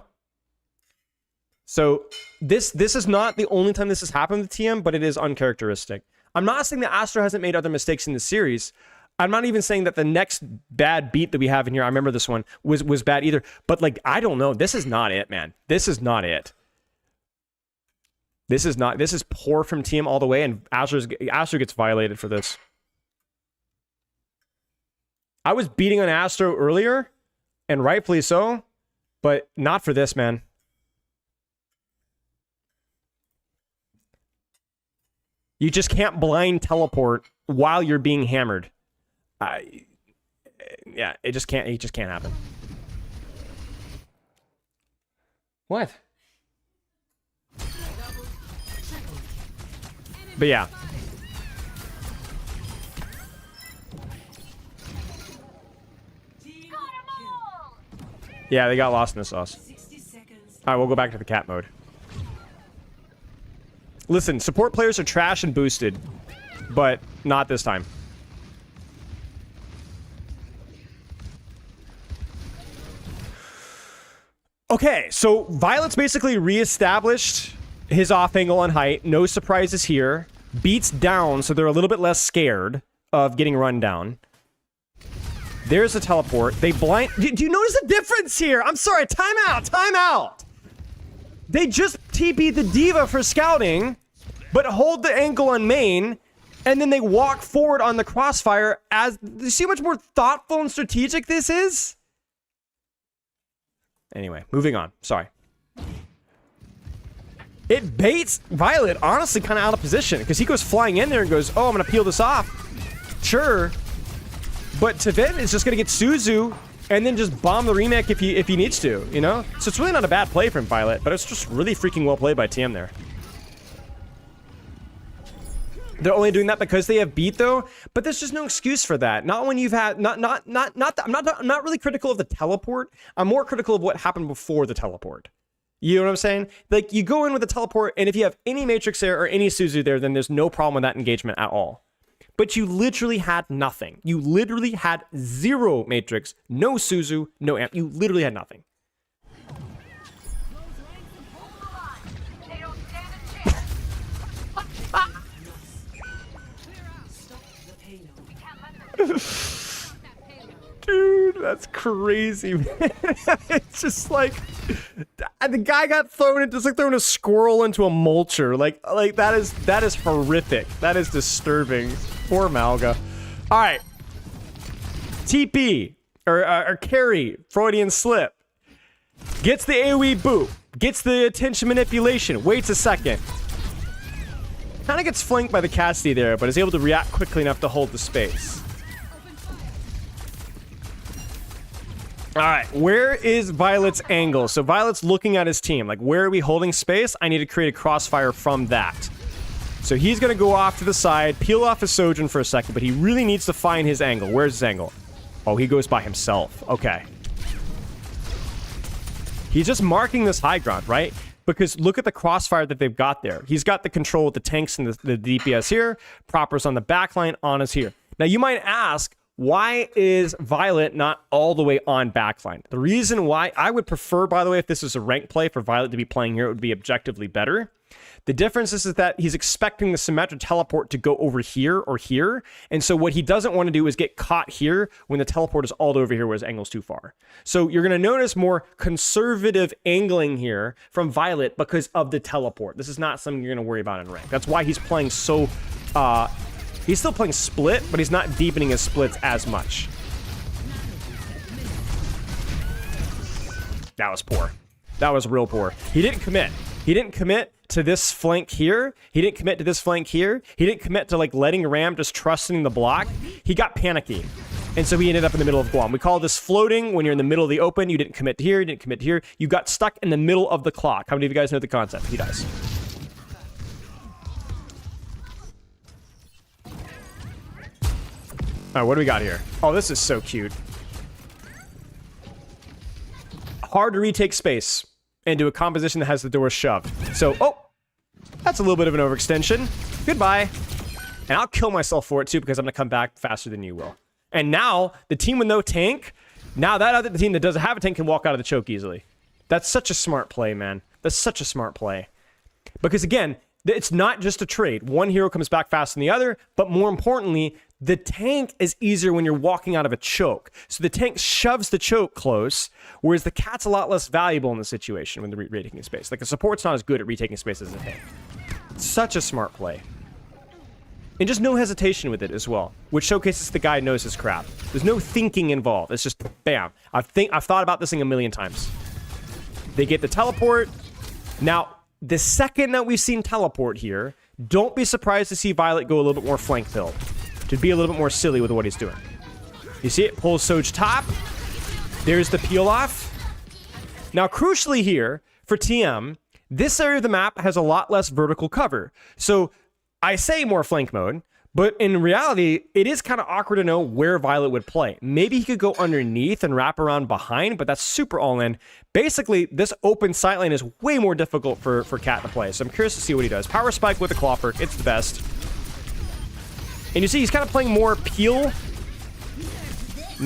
Speaker 1: So this is not the only time this has happened with TM, but it is uncharacteristic. I'm not saying that Astro hasn't made other mistakes in the series. I'm not even saying that the next bad beat that we have in here, I remember this one, was bad either. But like, I don't know. This is not it, man. This is not it. This is poor from TM all the way, and Astro gets violated for this. I was beating on Astro earlier, and rightfully so, but not for this, man. You just can't blind teleport while you're being hammered. Yeah, it just can't happen. What? But yeah.
Speaker 5: Team
Speaker 1: Yeah, they got lost in the sauce.
Speaker 5: 60 seconds.
Speaker 1: All right, we'll go back to the cat mode. Listen, support players are trash and boosted, but not this time. Okay, so Violet's basically reestablished his off angle on height. No surprises here. Beats down, so they're a little bit less scared of getting run down. There's a teleport. They blind... Do you notice the difference here? I'm sorry, time out, time out! They just TP the Diva for scouting, but hold the angle on main, and then they walk forward on the crossfire as... Do you see how much more thoughtful and strategic this is? Anyway, moving on. Sorry. It baits Violet, honestly, kind of out of position, because he goes flying in there and goes, oh, I'm going to peel this off. Sure. But Tevin is just going to get Suzu and then just bomb the remake if he needs to, you know? So it's really not a bad play from Violet, but it's just really freaking well played by TM there. They're only doing that because they have beat though, but there's just no excuse for that. Not when you've had I'm not really critical of the teleport. I'm more critical of what happened before the teleport. You know what I'm saying? Like, you go in with the teleport, and if you have any Matrix there or any Suzu there, then there's no problem with that engagement at all. But you literally had nothing. You literally had zero Matrix, no Suzu, no amp. You literally had nothing. Dude, that's crazy, man. It's just like the guy got thrown into, just like throwing a squirrel into a mulcher. Like that is horrific. That is disturbing. Poor Malga. All right, TP or carry, Freudian slip, gets the AoE boop, gets the attention manipulation, waits a second. Kind of gets flanked by the Cassidy there, but is able to react quickly enough to hold the space. All right, where is Violet's angle? So Violet's looking at his team. Like, where are we holding space? I need to create a crossfire from that. So he's going to go off to the side, peel off his Sojourn for a second, but he really needs to find his angle. Where's his angle? Oh, he goes by himself. Okay. He's just marking this high ground, right? Because look at the crossfire that they've got there. He's got the control with the tanks and the DPS here. Proper's on the backline, on is here. Now, you might ask, why is Violet not all the way on backline? The reason why, I would prefer, by the way, if this is a rank play for Violet to be playing here, it would be objectively better. The difference is that he's expecting the Symmetra teleport to go over here or here. And so what he doesn't want to do is get caught here when the teleport is all over here where his angle's too far. So you're going to notice more conservative angling here from Violet because of the teleport. This is not something you're going to worry about in rank. That's why he's playing so... he's still playing split, but he's not deepening his splits as much. That was poor. That was real poor. He didn't commit. He didn't commit to this flank here. He didn't commit to this flank here. He didn't commit to, like, letting Ram just trusting the block. He got panicky. And so he ended up in the middle of Guam. We call this floating. When you're in the middle of the open, you didn't commit to here, you didn't commit to here. You got stuck in the middle of the clock. How many of you guys know the concept? He does. All right, what do we got here? Oh, this is so cute. Hard to retake space into a composition that has the door shoved. So, oh, that's a little bit of an overextension. Goodbye. And I'll kill myself for it too because I'm gonna come back faster than you will. And now, the team with no tank, now that other team that doesn't have a tank can walk out of the choke easily. That's such a smart play, man. That's such a smart play. Because again, it's not just a trade. One hero comes back faster than the other, but more importantly, the tank is easier when you're walking out of a choke. So the tank shoves the choke close, whereas the cat's a lot less valuable in the situation when they're retaking space. Like, the support's not as good at retaking space as the tank. Such a smart play. And just no hesitation with it as well, which showcases the guy knows his crap. There's no thinking involved. It's just, bam. I've thought about this thing a million times. They get the teleport. Now, the second that we've seen teleport here, don't be surprised to see Violet go a little bit more flank filled. To be a little bit more silly with what he's doing. You see it? Pulls Soj top. There's the peel off. Now, crucially here, for TM, this area of the map has a lot less vertical cover. So I say more flank mode, but in reality, it is kind of awkward to know where Violet would play. Maybe he could go underneath and wrap around behind, but that's super all-in. Basically, this open sight lane is way more difficult for Cat to play, so I'm curious to see what he does. Power Spike with the claw perk, it's the best. And you see, he's kind of playing more peel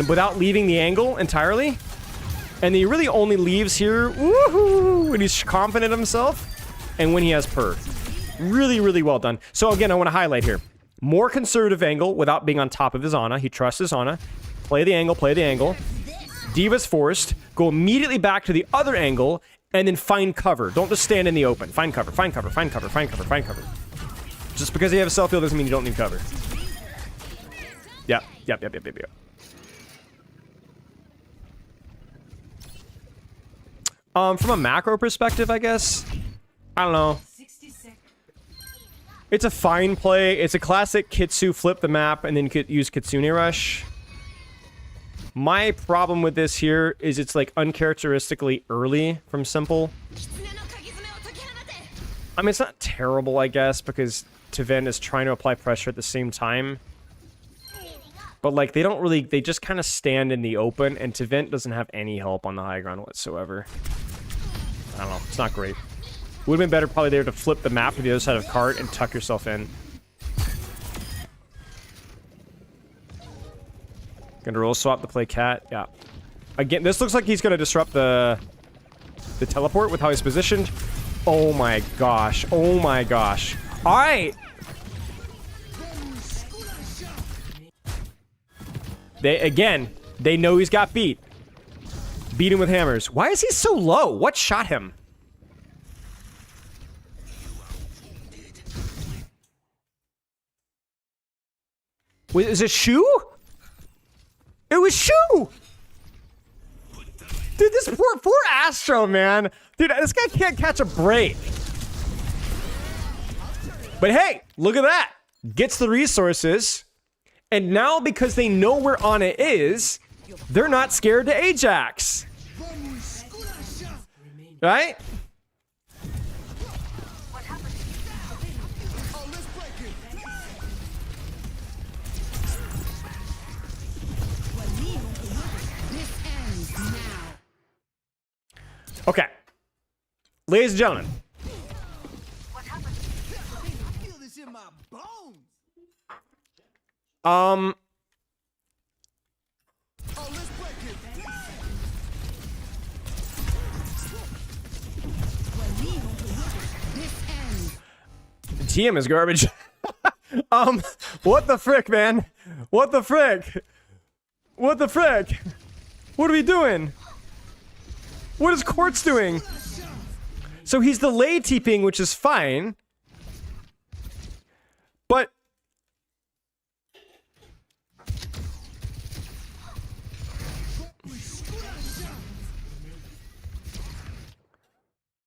Speaker 1: without leaving the angle entirely. And he really only leaves here, woohoo, when he's confident of himself and when he has per. Really, really well done. So again, I want to highlight here. More conservative angle without being on top of his Ana. He trusts his Ana. Play the angle, play the angle. Diva's forced. Go immediately back to the other angle and then find cover. Don't just stand in the open. Find cover, find cover, find cover, find cover, find cover. Just because you have a self-heal doesn't mean you don't need cover. Yep. From a macro perspective, I guess. I don't know.
Speaker 5: 60 seconds.
Speaker 1: It's a fine play. It's a classic Kitsu flip the map and then use Kitsune Rush. My problem with this here is it's like uncharacteristically early from Simple. I mean, it's not terrible, I guess, because Tevent is trying to apply pressure at the same time. But like, they don't really, they just kind of stand in the open, and Tevent doesn't have any help on the high ground whatsoever. I don't know, it's not great. Would have been better probably there to flip the map to the other side of cart and tuck yourself in. Gonna roll swap to play Cat, yeah. Again, this looks like he's gonna disrupt the teleport with how he's positioned. Oh my gosh, oh my gosh. All right. They know he's got beat. Beat him with hammers. Why is he so low? What shot him? Wait, is it Shu? It was Shu! Dude, this poor Astro, man. Dude, this guy can't catch a break. But hey, look at that. Gets the resources. And now, because they know where Ana is, they're not scared to Ajax. Right? Okay. Ladies and gentlemen.
Speaker 4: I feel this in my bones.
Speaker 1: Um,
Speaker 4: Oh, let's break it.
Speaker 1: TM is garbage. What the frick, man? What the frick? What the frick? What are we doing? What is Quartz doing? So he's delayed TPing, which is fine. But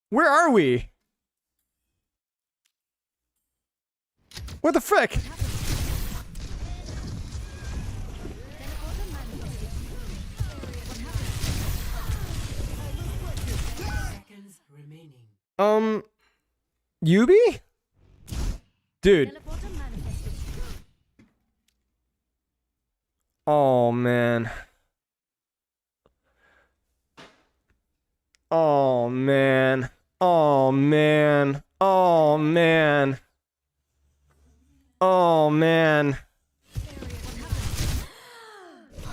Speaker 1: where are we? What the frick?
Speaker 5: Seconds remaining.
Speaker 1: Yubi? Dude. Oh, man. Oh, man. Oh, man. Oh, man. Oh, man.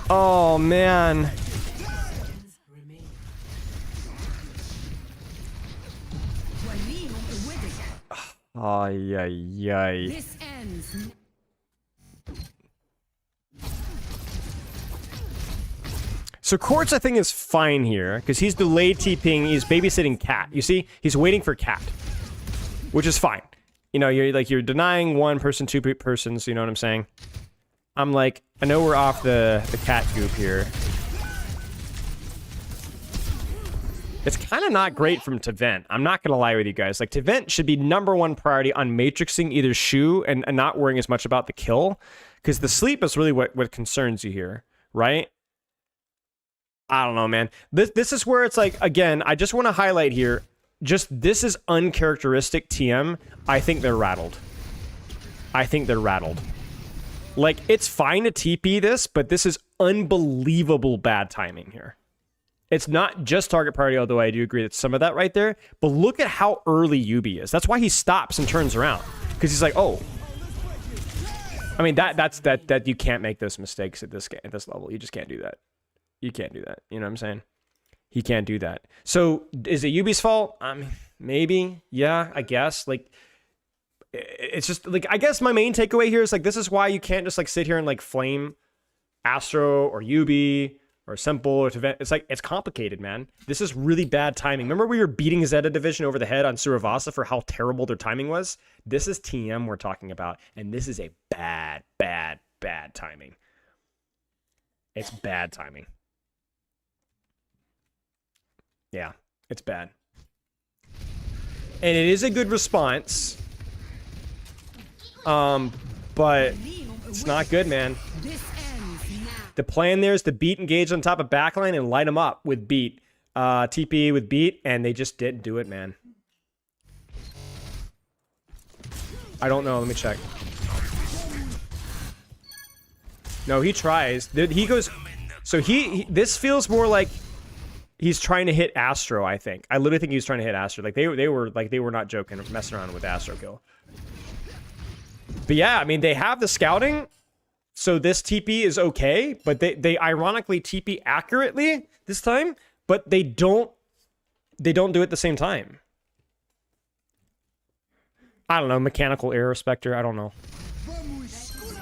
Speaker 1: Oh, man.
Speaker 5: Seconds remaining.
Speaker 1: Ay, ay, ay.
Speaker 3: This ends.
Speaker 1: So Quartz, I think, is fine here, because he's delayed TPing, he's babysitting Cat. You see? He's waiting for Cat, which is fine. You know, you're denying one person, two persons, you know what I'm saying? I'm like, I know we're off the Cat goop here. It's kind of not great from Tevent. I'm not going to lie with you guys. Like, Tevent should be #1 priority on matrixing either Shu and not worrying as much about the kill, because the sleep is really what concerns you here, right? I don't know, man. This is where it's like, again, I just want to highlight here, just this is uncharacteristic TM. I think they're rattled. I think they're rattled. Like, it's fine to TP this, but this is unbelievable bad timing here. It's not just target priority, although I do agree that some of that right there. But look at how early Yubi is. That's why he stops and turns around. Because he's like, oh. I mean, that you can't make those mistakes at this level. You just can't do that. You can't do that. You know what I'm saying? He can't do that. So, is it Yubi's fault? I mean, maybe. Yeah, I guess. Like, it's just, like, I guess my main takeaway here is, like, this is why you can't just, like, sit here and, like, flame Astro or Yubi or Simple or Tevent. It's like, it's complicated, man. This is really bad timing. Remember we were beating Zeta Division over the head on Suravasa for how terrible their timing was? This is TM we're talking about, and this is a bad, bad, bad timing. It's bad timing. Yeah, it's bad. And it is a good response. But it's not good, man.
Speaker 3: This ends now.
Speaker 1: The plan there is to beat engage on top of backline and light them up with beat. TP with beat, and they just didn't do it, man. I don't know. Let me check. No, he tries. He goes... So this feels more like he's trying to hit Astro, I think. I literally think he was trying to hit Astro. Like, they were not joking or messing around with Astro kill. But yeah, I mean, they have the scouting, so this TP is okay, but they ironically TP accurately this time, but they don't do it at the same time. I don't know, mechanical error, Spectre, I don't know.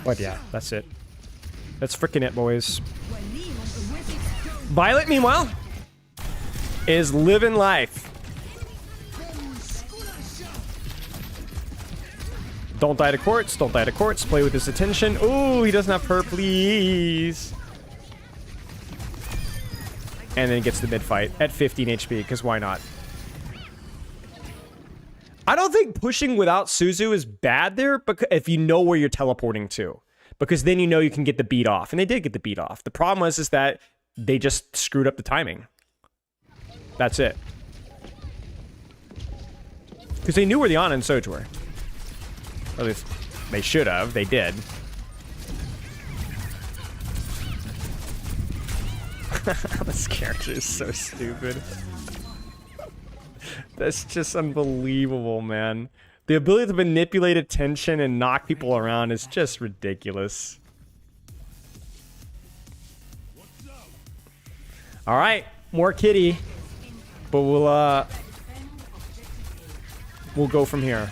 Speaker 1: But yeah, that's it. That's freaking it, boys. Violet, meanwhile, is living life. Don't die to quartz. Don't die to quartz. Play with his attention. Ooh, he doesn't have her, please. And then gets the mid fight at 15 HP, because why not? I don't think pushing without Suzu is bad there, because if you know where you're teleporting to. Because then you know you can get the beat off. And they did get the beat off. The problem is that they just screwed up the timing. That's it. Because they knew where the Ana and Soj were. At least they should have. They did. This character is so stupid. That's just unbelievable, man. The ability to manipulate attention and knock people around is just ridiculous. All right, more kitty. But we'll go from here.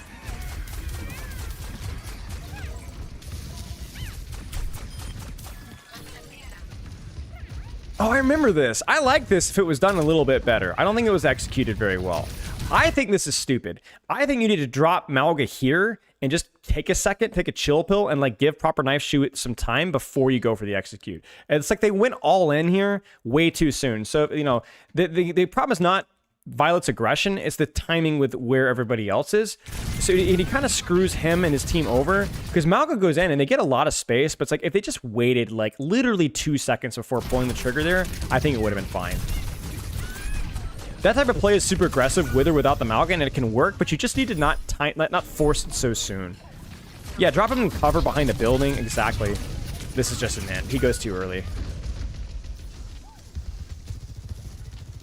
Speaker 1: Oh, I remember this. I like this if it was done a little bit better. I don't think it was executed very well. I think this is stupid. I think you need to drop Malga here and just take a second, take a chill pill, and like give proper knife shoot some time before you go for the execute. And it's like they went all in here way too soon. So, you know, the problem is not Violet's aggression, it's the timing with where everybody else is. So he kind of screws him and his team over, because Malga goes in and they get a lot of space, but it's like if they just waited like literally 2 seconds before pulling the trigger there, I think it would have been fine. That type of play is super aggressive with or without the Malga, and it can work, but you just need to not force it so soon. Yeah, drop him in cover behind the building. Exactly. This is just an end. He goes too early.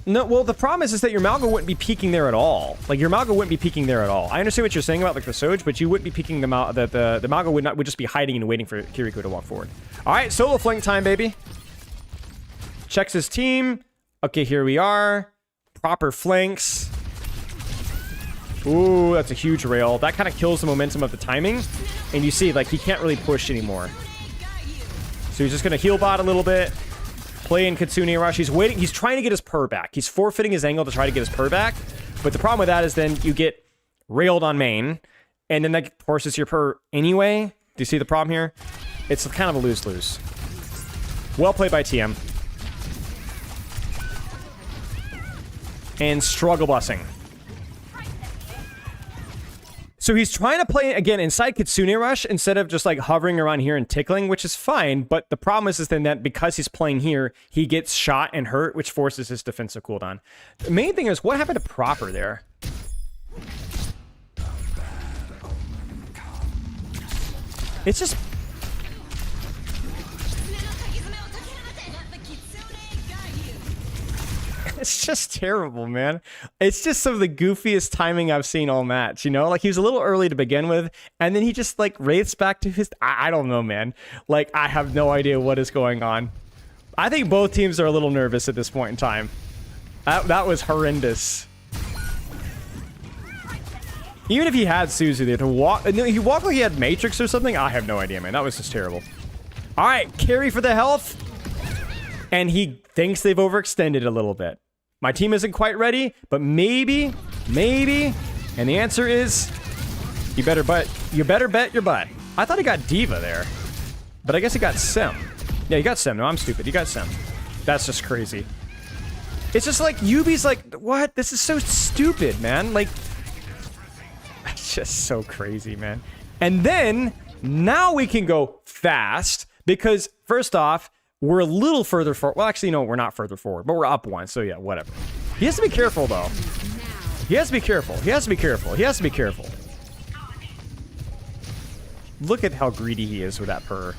Speaker 1: No, well, the problem is that your Malga wouldn't be peeking there at all. Like, your Malga wouldn't be peeking there at all. I understand what you're saying about, like, the Soj, but you wouldn't be peeking the Malga would just be hiding and waiting for Kiriko to walk forward. All right, solo flank time, baby. Checks his team. Okay, here we are. Proper flanks. Ooh, that's a huge rail. That kind of kills the momentum of the timing. And you see, like, he can't really push anymore. So he's just going to heal bot a little bit. Play in Kitsune Rush. He's waiting. He's trying to get his purr back. He's forfeiting his angle to try to get his purr back. But the problem with that is then you get railed on main. And then that forces your purr anyway. Do you see the problem here? It's kind of a lose-lose. Well played by TM. And struggle busing. So he's trying to play, again, inside Kitsune Rush instead of just, like, hovering around here and tickling, which is fine. But the problem is then that because he's playing here, he gets shot and hurt, which forces his defensive cooldown. The main thing is, what happened to Proper there? It's just... It's just terrible, man. It's just some of the goofiest timing I've seen all match, you know? Like, he was a little early to begin with, and then he just, like, wraiths back to his... I don't know, man. Like, I have no idea what is going on. I think both teams are a little nervous at this point in time. That was horrendous. Even if he had Suzu there to walk... No, he walked like he had Matrix or something? I have no idea, man. That was just terrible. All right, carry for the health. And he thinks they've overextended a little bit. My team isn't quite ready, but maybe. And the answer is, you better bet your butt. I thought he got Diva there, but I guess he got Sim. Yeah, he got Sim. No, I'm stupid. He got Sim. That's just crazy. It's just like, Yubi's like, what? This is so stupid, man. Like, it's just so crazy, man. And then, now we can go fast, because first off, we're a little further forward. Well, actually, no, we're not further forward, but we're up one. So yeah, whatever. He has to be careful, though. He has to be careful. He has to be careful. He has to be careful. Look at how greedy he is with that purr.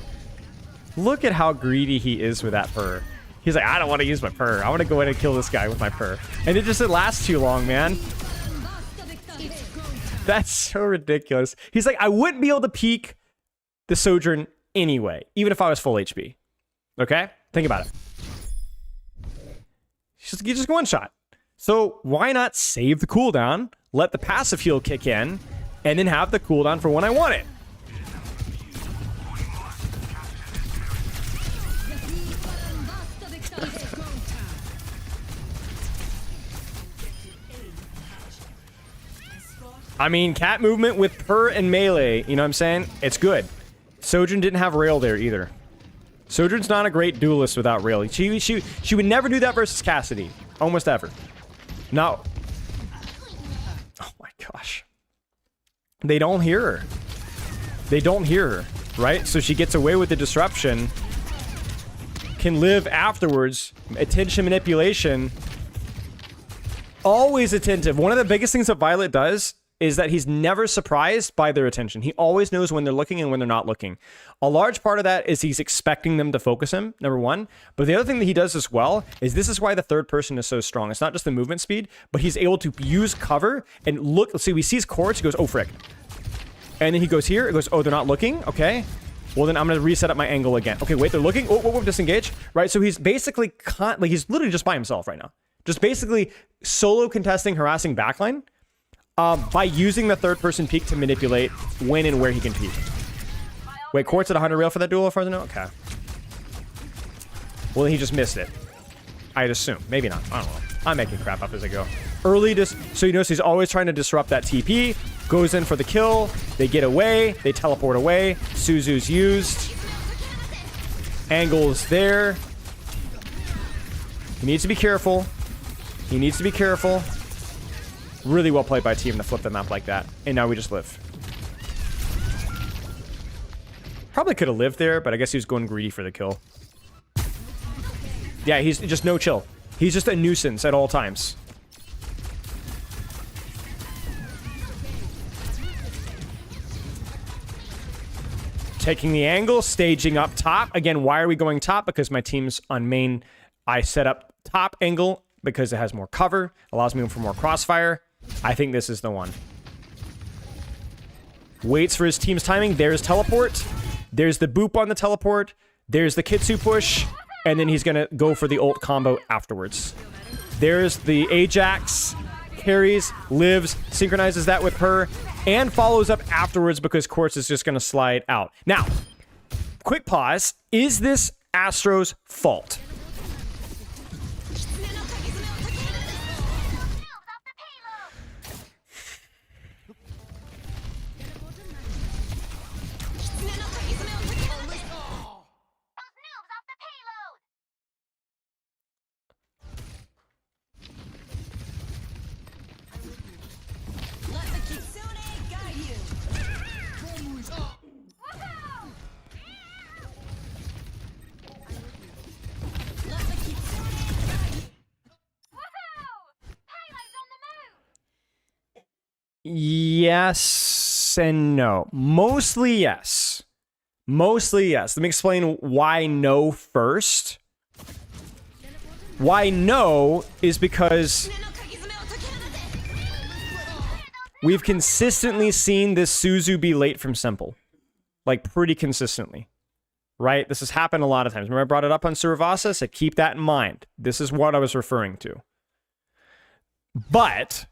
Speaker 1: Look at how greedy he is with that purr. He's like, I don't want to use my purr. I want to go in and kill this guy with my purr. And it just didn't last too long, man. That's so ridiculous. He's like, I wouldn't be able to peek the Sojourn anyway, even if I was full HP. Okay? Think about it. You just go one shot. So why not save the cooldown, let the passive heal kick in, and then have the cooldown for when I want it? I mean, cat movement with purr and melee, you know what I'm saying? It's good. Sojourn didn't have rail there either. Sojourn's not a great duelist without rail. She would never do that versus Cassidy. Almost ever. No. Oh my gosh. They don't hear her. They don't hear her, right? So she gets away with the disruption. Can live afterwards. Attention manipulation. Always attentive. One of the biggest things that Violet does is that he's never surprised by their attention. He always knows when they're looking and when they're not looking. A large part of that is he's expecting them to focus him, number one. But the other thing that he does as well is this is why the third person is so strong. It's not just the movement speed, but he's able to use cover and look. Let's see, he sees cords, he goes, oh, frick. And then he goes here, it goes, oh, they're not looking, okay. Well, then I'm going to reset up my angle again. Okay, wait, they're looking. Oh, disengage, right? So he's basically, like, he's literally just by himself right now. Just basically solo contesting, harassing backline. By using the third-person peek to manipulate when and where he can peek. Wait, Quartz at 100 rail for that duel, as far as I know? Okay. Well, then he just missed it. I'd assume. Maybe not. I don't know. I'm making crap up as I go. So you notice he's always trying to disrupt that TP. Goes in for the kill. They get away. They teleport away. Suzu's used. Angle's there. He needs to be careful. He needs to be careful. Really well played by team to flip the map like that. And now we just live. Probably could have lived there, but I guess he was going greedy for the kill. Yeah, he's just no chill. He's just a nuisance at all times. Taking the angle, staging up top. Again, why are we going top? Because my team's on main. I set up top angle because it has more cover. Allows me for more crossfire. I think this is the one. Waits for his team's timing. There's teleport. There's the boop on the teleport. There's the Kitsu push. And then he's going to go for the ult combo afterwards. There's the Ajax. Carries, lives, synchronizes that with her, and follows up afterwards because Quartz is just going to slide out. Now, quick pause. Is this Astro's fault? Yes and no. Mostly yes. Mostly yes. Let me explain why no first. Why no is because we've consistently seen this Suzu be late from Simple. Like, pretty consistently. Right? This has happened a lot of times. Remember I brought it up on Survasa? I said, keep that in mind. This is what I was referring to. But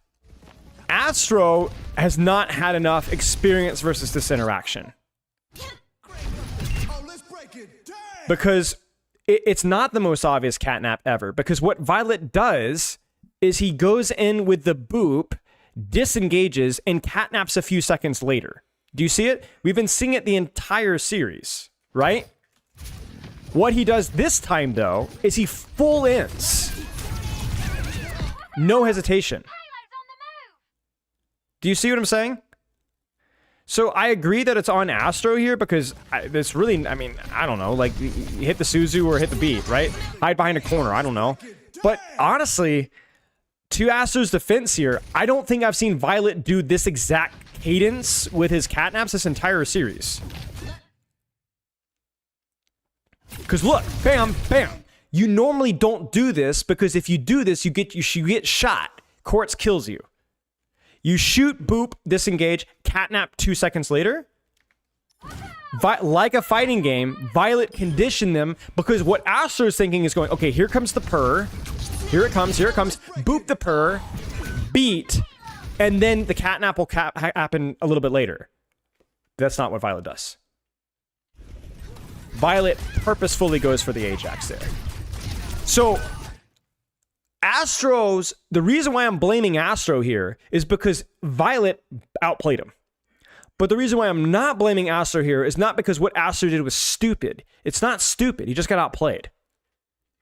Speaker 1: Astro has not had enough experience versus this interaction. Because it's not the most obvious catnap ever. Because what Violet does is he goes in with the boop, disengages, and catnaps a few seconds later. Do you see it? We've been seeing it the entire series, right? What he does this time, though, is he full ends. No hesitation. Do you see what I'm saying? So I agree that it's on Astro here because it's really, I mean, I don't know, like you hit the Suzu or hit the beat, right? Hide behind a corner, I don't know. But honestly, to Astro's defense here, I don't think I've seen Violet do this exact cadence with his catnaps this entire series. Because look, bam, bam. You normally don't do this because if you do this, you get shot. Quartz kills you. You shoot, boop, disengage, catnap 2 seconds later. Like a fighting game, Violet conditioned them because what Astro is thinking is going, okay, here comes the purr. Here it comes, boop the purr, beat, and then the catnap will happen a little bit later. That's not what Violet does. Violet purposefully goes for the Ajax there. So, the reason why I'm blaming Astro here is because Violet outplayed him. But the reason why I'm not blaming Astro here is not because what Astro did was stupid. It's not stupid. He just got outplayed.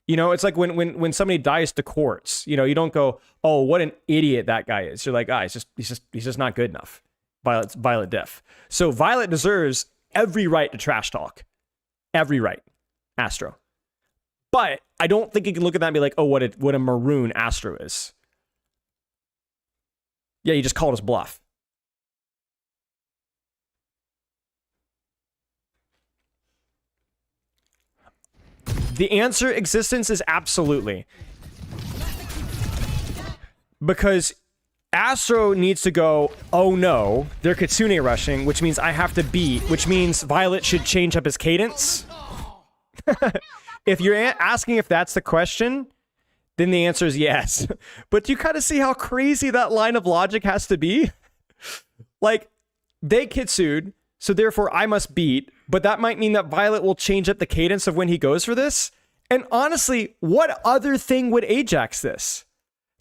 Speaker 1: You know, it's like when somebody dies to Quartz, you know, you don't go, oh, what an idiot that guy is. You're like, ah, he's just not good enough. Violet def. So Violet deserves every right to trash talk. Every right. Astro. But I don't think you can look at that and be like, oh, what a maroon Astro is. Yeah, you just called us bluff. The answer, existence, is absolutely. Because Astro needs to go, oh no, they're Kitsune rushing, which means I have to beat, which means Violet should change up his cadence. If you're asking if that's the question, then the answer is yes. But you kind of see how crazy that line of logic has to be? Like, they Kitsu'd, so therefore I must beat, but that might mean that Violet will change up the cadence of when he goes for this. And honestly, what other thing would Ajax this?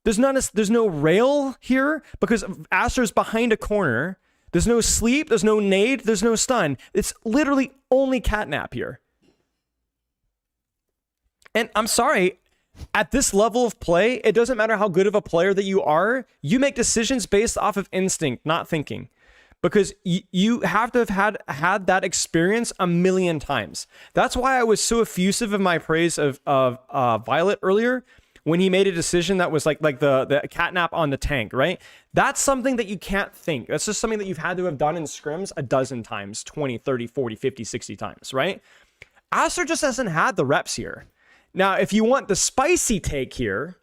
Speaker 1: There's no rail here because Astro's behind a corner. There's no sleep, there's no nade, there's no stun. It's literally only catnap here. And I'm sorry, at this level of play, it doesn't matter how good of a player that you are, you make decisions based off of instinct, not thinking. Because you have to have had that experience a million times. That's why I was so effusive in my praise of Violet earlier, when he made a decision that was like the catnap on the tank, right? That's something that you can't think. That's just something that you've had to have done in scrims a dozen times, 20, 30, 40, 50, 60 times, right? Aster just hasn't had the reps here. Now, if you want the spicy take here,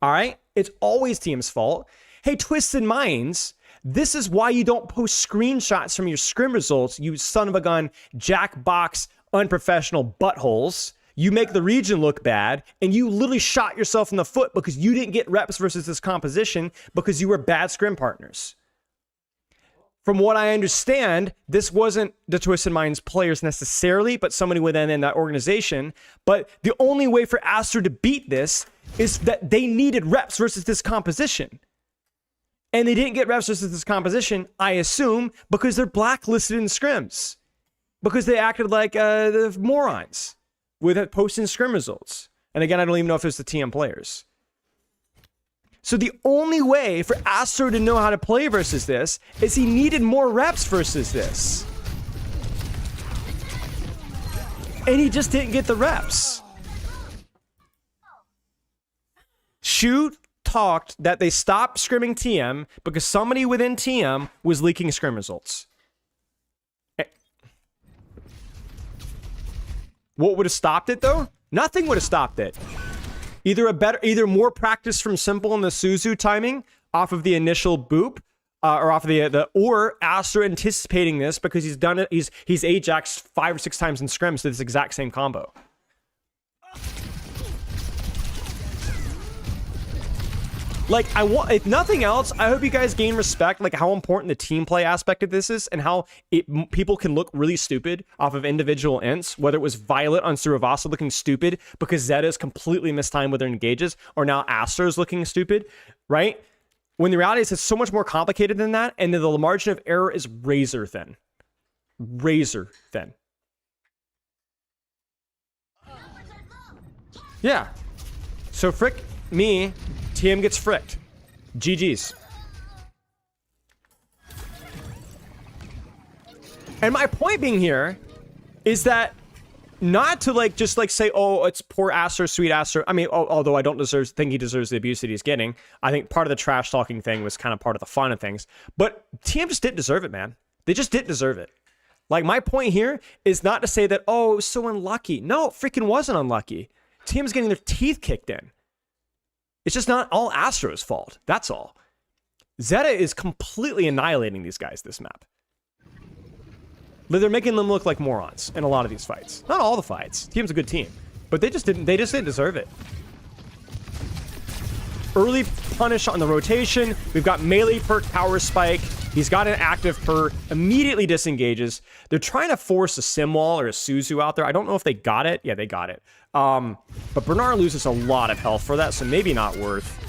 Speaker 1: all right, it's always TM's fault. Hey, Twisted Minds, this is why you don't post screenshots from your scrim results, you son of a gun, jackbox, unprofessional buttholes. You make the region look bad, and you literally shot yourself in the foot because you didn't get reps versus this composition because you were bad scrim partners. From what I understand, this wasn't the Twisted Minds players necessarily, but somebody within that organization. But the only way for Aster to beat this is that they needed reps versus this composition. And they didn't get reps versus this composition, I assume, because they're blacklisted in scrims. Because they acted like the morons with posting scrim results. And again, I don't even know if it's the TM players. So the only way for Astro to know how to play versus this is he needed more reps versus this. And he just didn't get the reps. Shu talked that they stopped scrimming TM because somebody within TM was leaking scrim results. What would have stopped it though? Nothing would have stopped it. Either more practice from Simple and the Suzu timing off of the initial boop, or off of or Astra anticipating this because he's done it. He's Ajaxed 5 or 6 times in scrims to this exact same combo. Like, if nothing else, I hope you guys gain respect, like how important the team play aspect of this is and how people can look really stupid off of individual ints, whether it was Violet on Suravasa looking stupid because Zeta is completely mistimed with her engages, or now Astra is looking stupid, right? When the reality is it's so much more complicated than that, and the margin of error is razor thin. Razor thin. Yeah. So frick me, TM gets fricked. GG's. And my point being here is that not to like just like say, oh, it's poor Astra, sweet Astra. I mean, although I don't think he deserves the abuse that he's getting. I think part of the trash talking thing was kind of part of the fun of things. But TM just didn't deserve it, man. They just didn't deserve it. Like, my point here is not to say that, oh, it was so unlucky. No, it freaking wasn't unlucky. TM's getting their teeth kicked in. It's just not all Astro's fault. That's all. Zeta is completely annihilating these guys this map. They're making them look like morons in a lot of these fights. Not all the fights. TM's a good team. But they just didn't deserve it. Early punish on the rotation. We've got melee perk power spike. He's got an active perk. Immediately disengages. They're trying to force a sim wall or a Suzu out there. I don't know if they got it. Yeah, they got it. But Bernard loses a lot of health for that, so maybe not worth.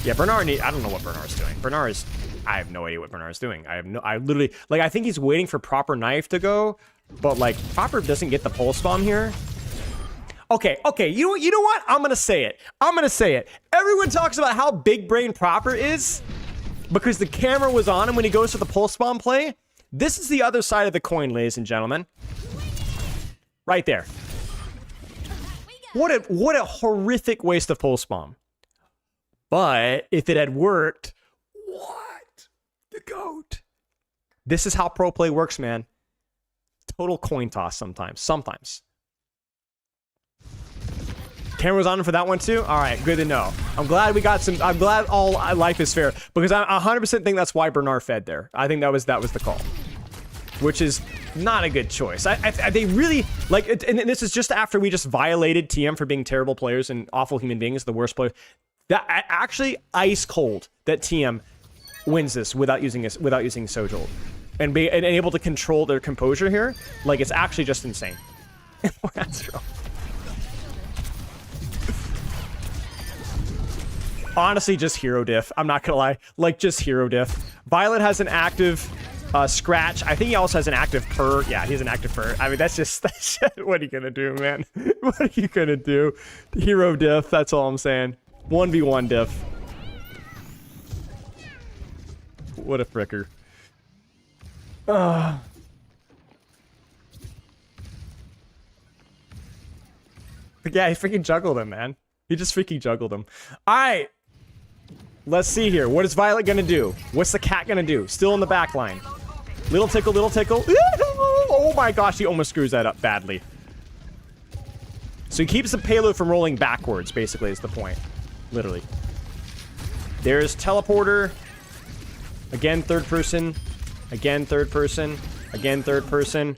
Speaker 1: Yeah, Bernard I don't know what Bernard's doing. I have no idea what Bernard's doing. I literally, like, I think he's waiting for proper knife to go, but like, proper doesn't get the pulse bomb here. Okay, you know what? I'm gonna say it. Everyone talks about how big brain proper is because the camera was on him when he goes for the pulse bomb play. This is the other side of the coin, ladies and gentlemen. Right there. What a horrific waste of pulse bomb. But if it had worked, what? The GOAT. This is how pro play works, man. Total coin toss sometimes. Camera's on for that one too? All right, good to know. I'm glad we got some. I'm glad all life is fair because I 100% think that's why Bernard fed there. I think that was the call, which is not a good choice. They really like, and this is just after we just violated TM for being terrible players and awful human beings, the worst players. That actually ice cold that TM wins this without using Sojourn and able to control their composure here. Like, it's actually just insane. Honestly, just hero diff. I'm not gonna lie. Like, just hero diff. Violet has an active scratch. I think he also has an active purr. Yeah, he has an active purr. I mean, that's what are you gonna do, man? What are you gonna do? Hero diff. That's all I'm saying. 1v1 diff. What a fricker. Yeah, he freaking juggled him, man. He just freaking juggled him. All right. Let's see here. What is Violet gonna do? What's the cat gonna do? Still in the back line. Little tickle, little tickle. Oh my gosh, he almost screws that up badly. So he keeps the payload from rolling backwards, basically, is the point. Literally. There's teleporter. Again, third person. Again, third person. Again, third person.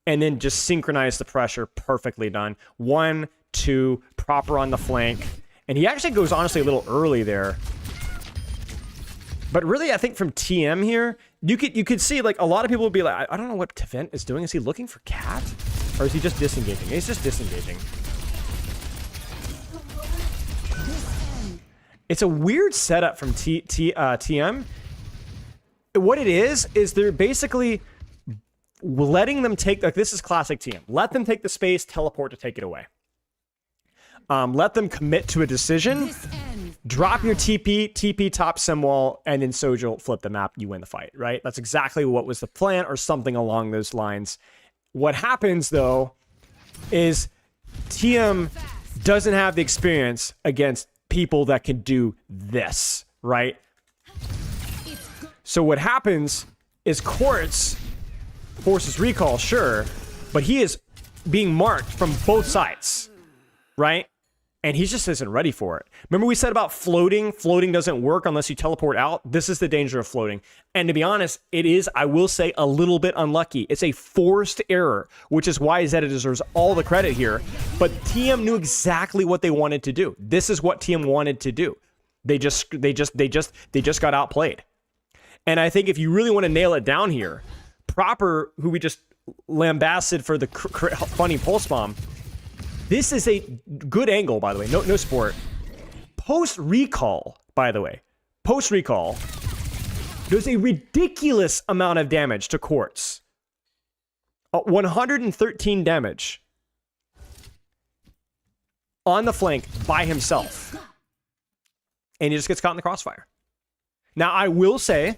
Speaker 1: And then just synchronize the pressure. Perfectly done. 1, 2, proper on the flank. And he actually goes, honestly, a little early there. But really, I think from TM here, you could see, like, a lot of people would be like, I don't know what Tevent is doing. Is he looking for cat? Or is he just disengaging? He's just disengaging. It's a weird setup from TM. What it is they're basically letting them take, like, this is classic TM. Let them take the space, teleport to take it away. Let them commit to a decision, drop your TP top sim wall, and then Sojo flip the map, you win the fight, right? That's exactly what was the plan, or something along those lines. What happens, though, is TM doesn't have the experience against people that can do this, right? So what happens is Quartz forces recall, sure, but he is being marked from both sides, right? And he just isn't ready for it. Remember we said about floating? Floating doesn't work unless you teleport out. This is the danger of floating. And to be honest, it is, I will say, a little bit unlucky. It's a forced error, which is why Zeta deserves all the credit here. But TM knew exactly what they wanted to do. This is what TM wanted to do. They just got outplayed. And I think if you really want to nail it down here, Proper, who we just lambasted for the funny pulse bomb, this is a good angle, by the way. No sport. Post recall, by the way. Post recall does a ridiculous amount of damage to Quartz. 113 damage on the flank by himself. And he just gets caught in the crossfire. Now, I will say,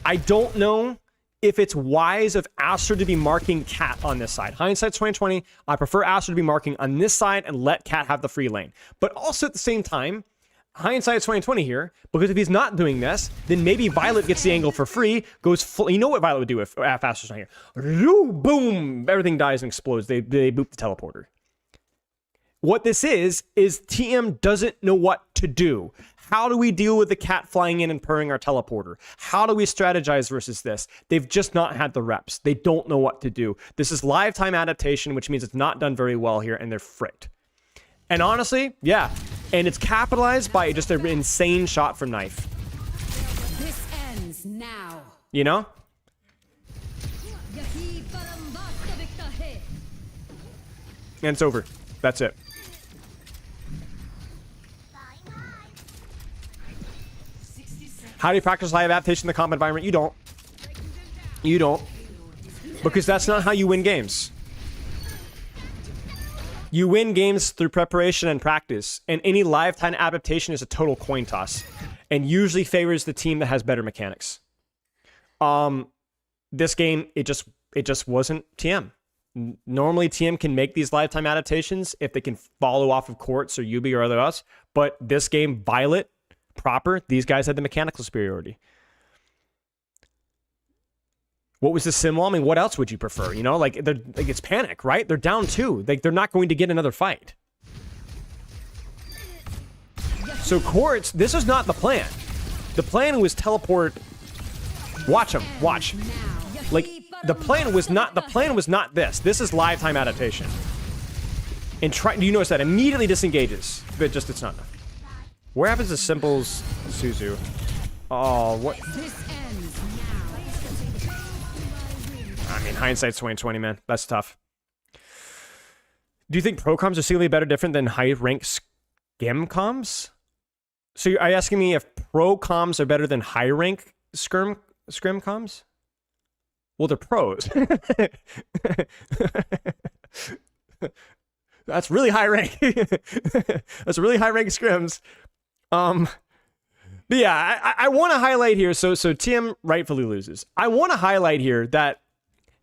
Speaker 1: I don't know if it's wise of Aster to be marking Cat on this side. Hindsight 2020, I prefer Aster to be marking on this side and let Cat have the free lane. But also at the same time, hindsight 2020 here, because if he's not doing this, then maybe Violet gets the angle for free, goes full. You know what Violet would do if Aster's not here? Boom! Everything dies and explodes. They boop the teleporter. What this is TM doesn't know what to do. How do we deal with the Cat flying in and purring our teleporter? How do we strategize versus this? They've just not had the reps. They don't know what to do. This is live time adaptation, which means it's not done very well here, and they're fricked. And honestly, yeah. And it's capitalized by just an insane shot from Knife.
Speaker 3: This ends now.
Speaker 1: You know? And it's over. That's it. How do you practice live adaptation in the combat environment? You don't. You don't. Because that's not how you win games. You win games through preparation and practice, and any live time adaptation is a total coin toss, and usually favors the team that has better mechanics. This game, it just wasn't TM. Normally, TM can make these live time adaptations if they can follow off of Quartz or Yubi or other else, but this game, Violet, Proper, these guys had the mechanical superiority. What was the sim wall? I mean, what else would you prefer? You know, like it's panic, right? They're down 2. Like they're not going to get another fight. So Quartz, this was not the plan. The plan was teleport. Watch him. Watch. Like the plan was not this. This is live time adaptation. And do you notice that immediately disengages? But just it's not enough. Where happens to Simple's Suzu? Oh, what? I mean, hindsight's 2020, man. That's tough. Do you think pro comms are secretly better different than high rank scrim comms? So are you asking me if pro comms are better than high rank scrim comms? Well, they're pros. That's really high rank. That's really high rank scrims. But yeah, I want to highlight here. So TM rightfully loses. I want to highlight here that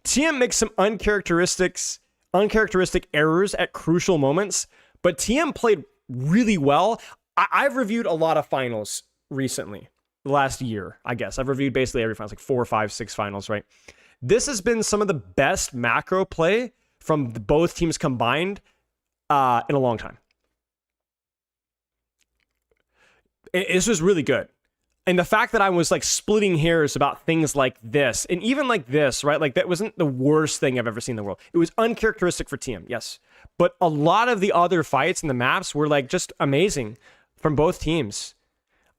Speaker 1: TM makes some uncharacteristic errors at crucial moments, but TM played really well. I've reviewed a lot of finals recently, the last year, I guess. I've reviewed basically every finals, like 4, 5, 6 finals, right? This has been some of the best macro play from both teams combined in a long time. This was really good. And the fact that I was like splitting hairs about things like this, and even like this, right? Like that wasn't the worst thing I've ever seen in the world. It was uncharacteristic for TM, yes. But a lot of the other fights in the maps were like just amazing from both teams.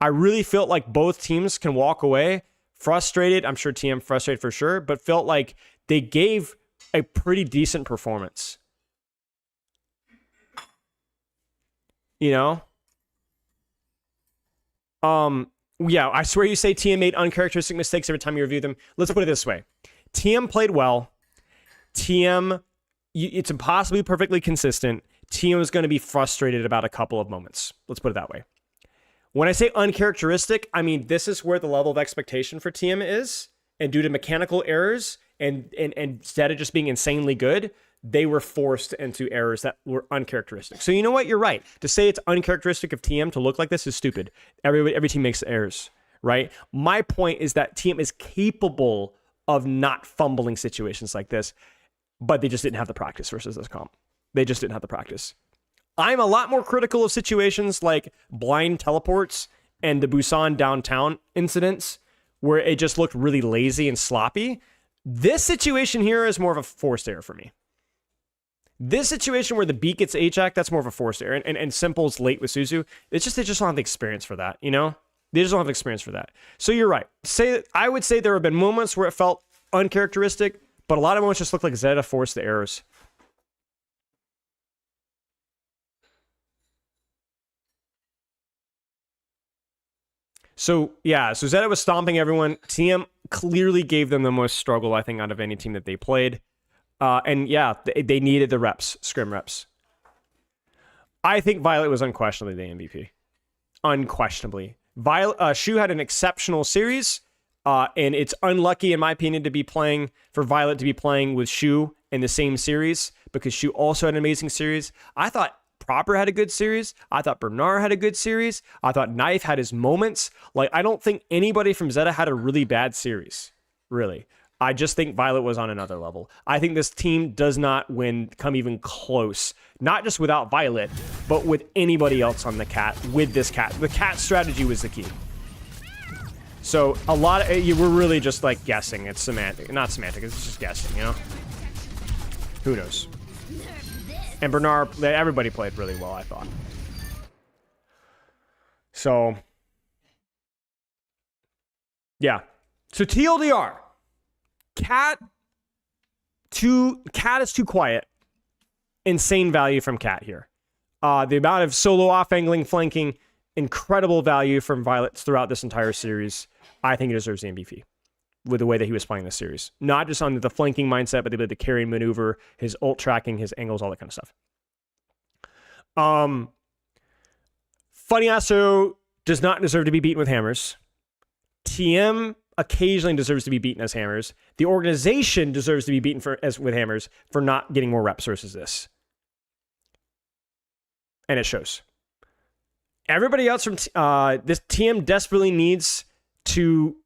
Speaker 1: I really felt like both teams can walk away frustrated. I'm sure TM frustrated for sure, but felt like they gave a pretty decent performance. You know? Yeah, I swear you say TM made uncharacteristic mistakes every time you review them. Let's put it this way. TM played well. TM, it's impossible to be perfectly consistent. TM is going to be frustrated about a couple of moments. Let's put it that way. When I say uncharacteristic, I mean this is where the level of expectation for TM is. And due to mechanical errors and instead of just being insanely good, they were forced into errors that were uncharacteristic. So you know what? You're right. To say it's uncharacteristic of TM to look like this is stupid. Every team makes errors, right? My point is that TM is capable of not fumbling situations like this, but they just didn't have the practice versus this comp. They just didn't have the practice. I'm a lot more critical of situations like blind teleports and the Busan downtown incidents where it just looked really lazy and sloppy. This situation here is more of a forced error for me. This situation where the beat gets HAC, that's more of a forced error. And Simple's late with Suzu, they just don't have the experience for that, you know? They just don't have the experience for that. So you're right. I would say there have been moments where it felt uncharacteristic, but a lot of moments just look like Zeta forced the errors. So yeah, so Zeta was stomping everyone. TM clearly gave them the most struggle, I think, out of any team that they played. And yeah, they needed the reps, scrim reps. I think Violet was unquestionably the MVP. Unquestionably. Shu had an exceptional series, and it's unlucky, in my opinion, for Violet to be playing with Shu in the same series, because Shu also had an amazing series. I thought Proper had a good series. I thought Bernard had a good series. I thought Knife had his moments. Like, I don't think anybody from Zeta had a really bad series, really. I just think Violet was on another level. I think this team does not come even close, not just without Violet, but with anybody else on the cat, with this cat. The cat strategy was the key. So a lot of you were really just like guessing. It's semantic, not semantic. It's just guessing, you know? Who knows? And Bernard, everybody played really well, I thought. So, yeah. So TLDR. Cat is too quiet. Insane value from Cat here. The amount of solo off-angling, flanking, incredible value from Violet throughout this entire series. I think he deserves the MVP with the way that he was playing this series. Not just on the flanking mindset, but the ability to carry and maneuver, his ult tracking, his angles, all that kind of stuff. Funny Asso does not deserve to be beaten with hammers. TM occasionally deserves to be beaten as hammers. The organization deserves to be beaten with hammers for not getting more reps versus this. And it shows. Everybody else from this TM desperately needs to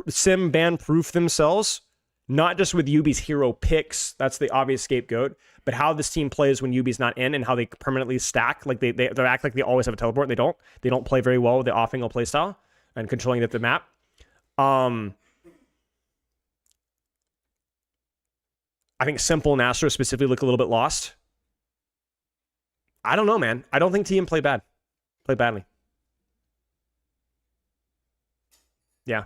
Speaker 1: sim ban proof themselves, not just with Yubi's hero picks, that's the obvious scapegoat, but how this team plays when Yubi's not in and how they permanently stack. Like they act like they always have a teleport. They don't play very well with the off-angle playstyle and controlling the map. I think Simple and Astro specifically look a little bit lost. I don't know, man. I don't think TM played badly. Yeah.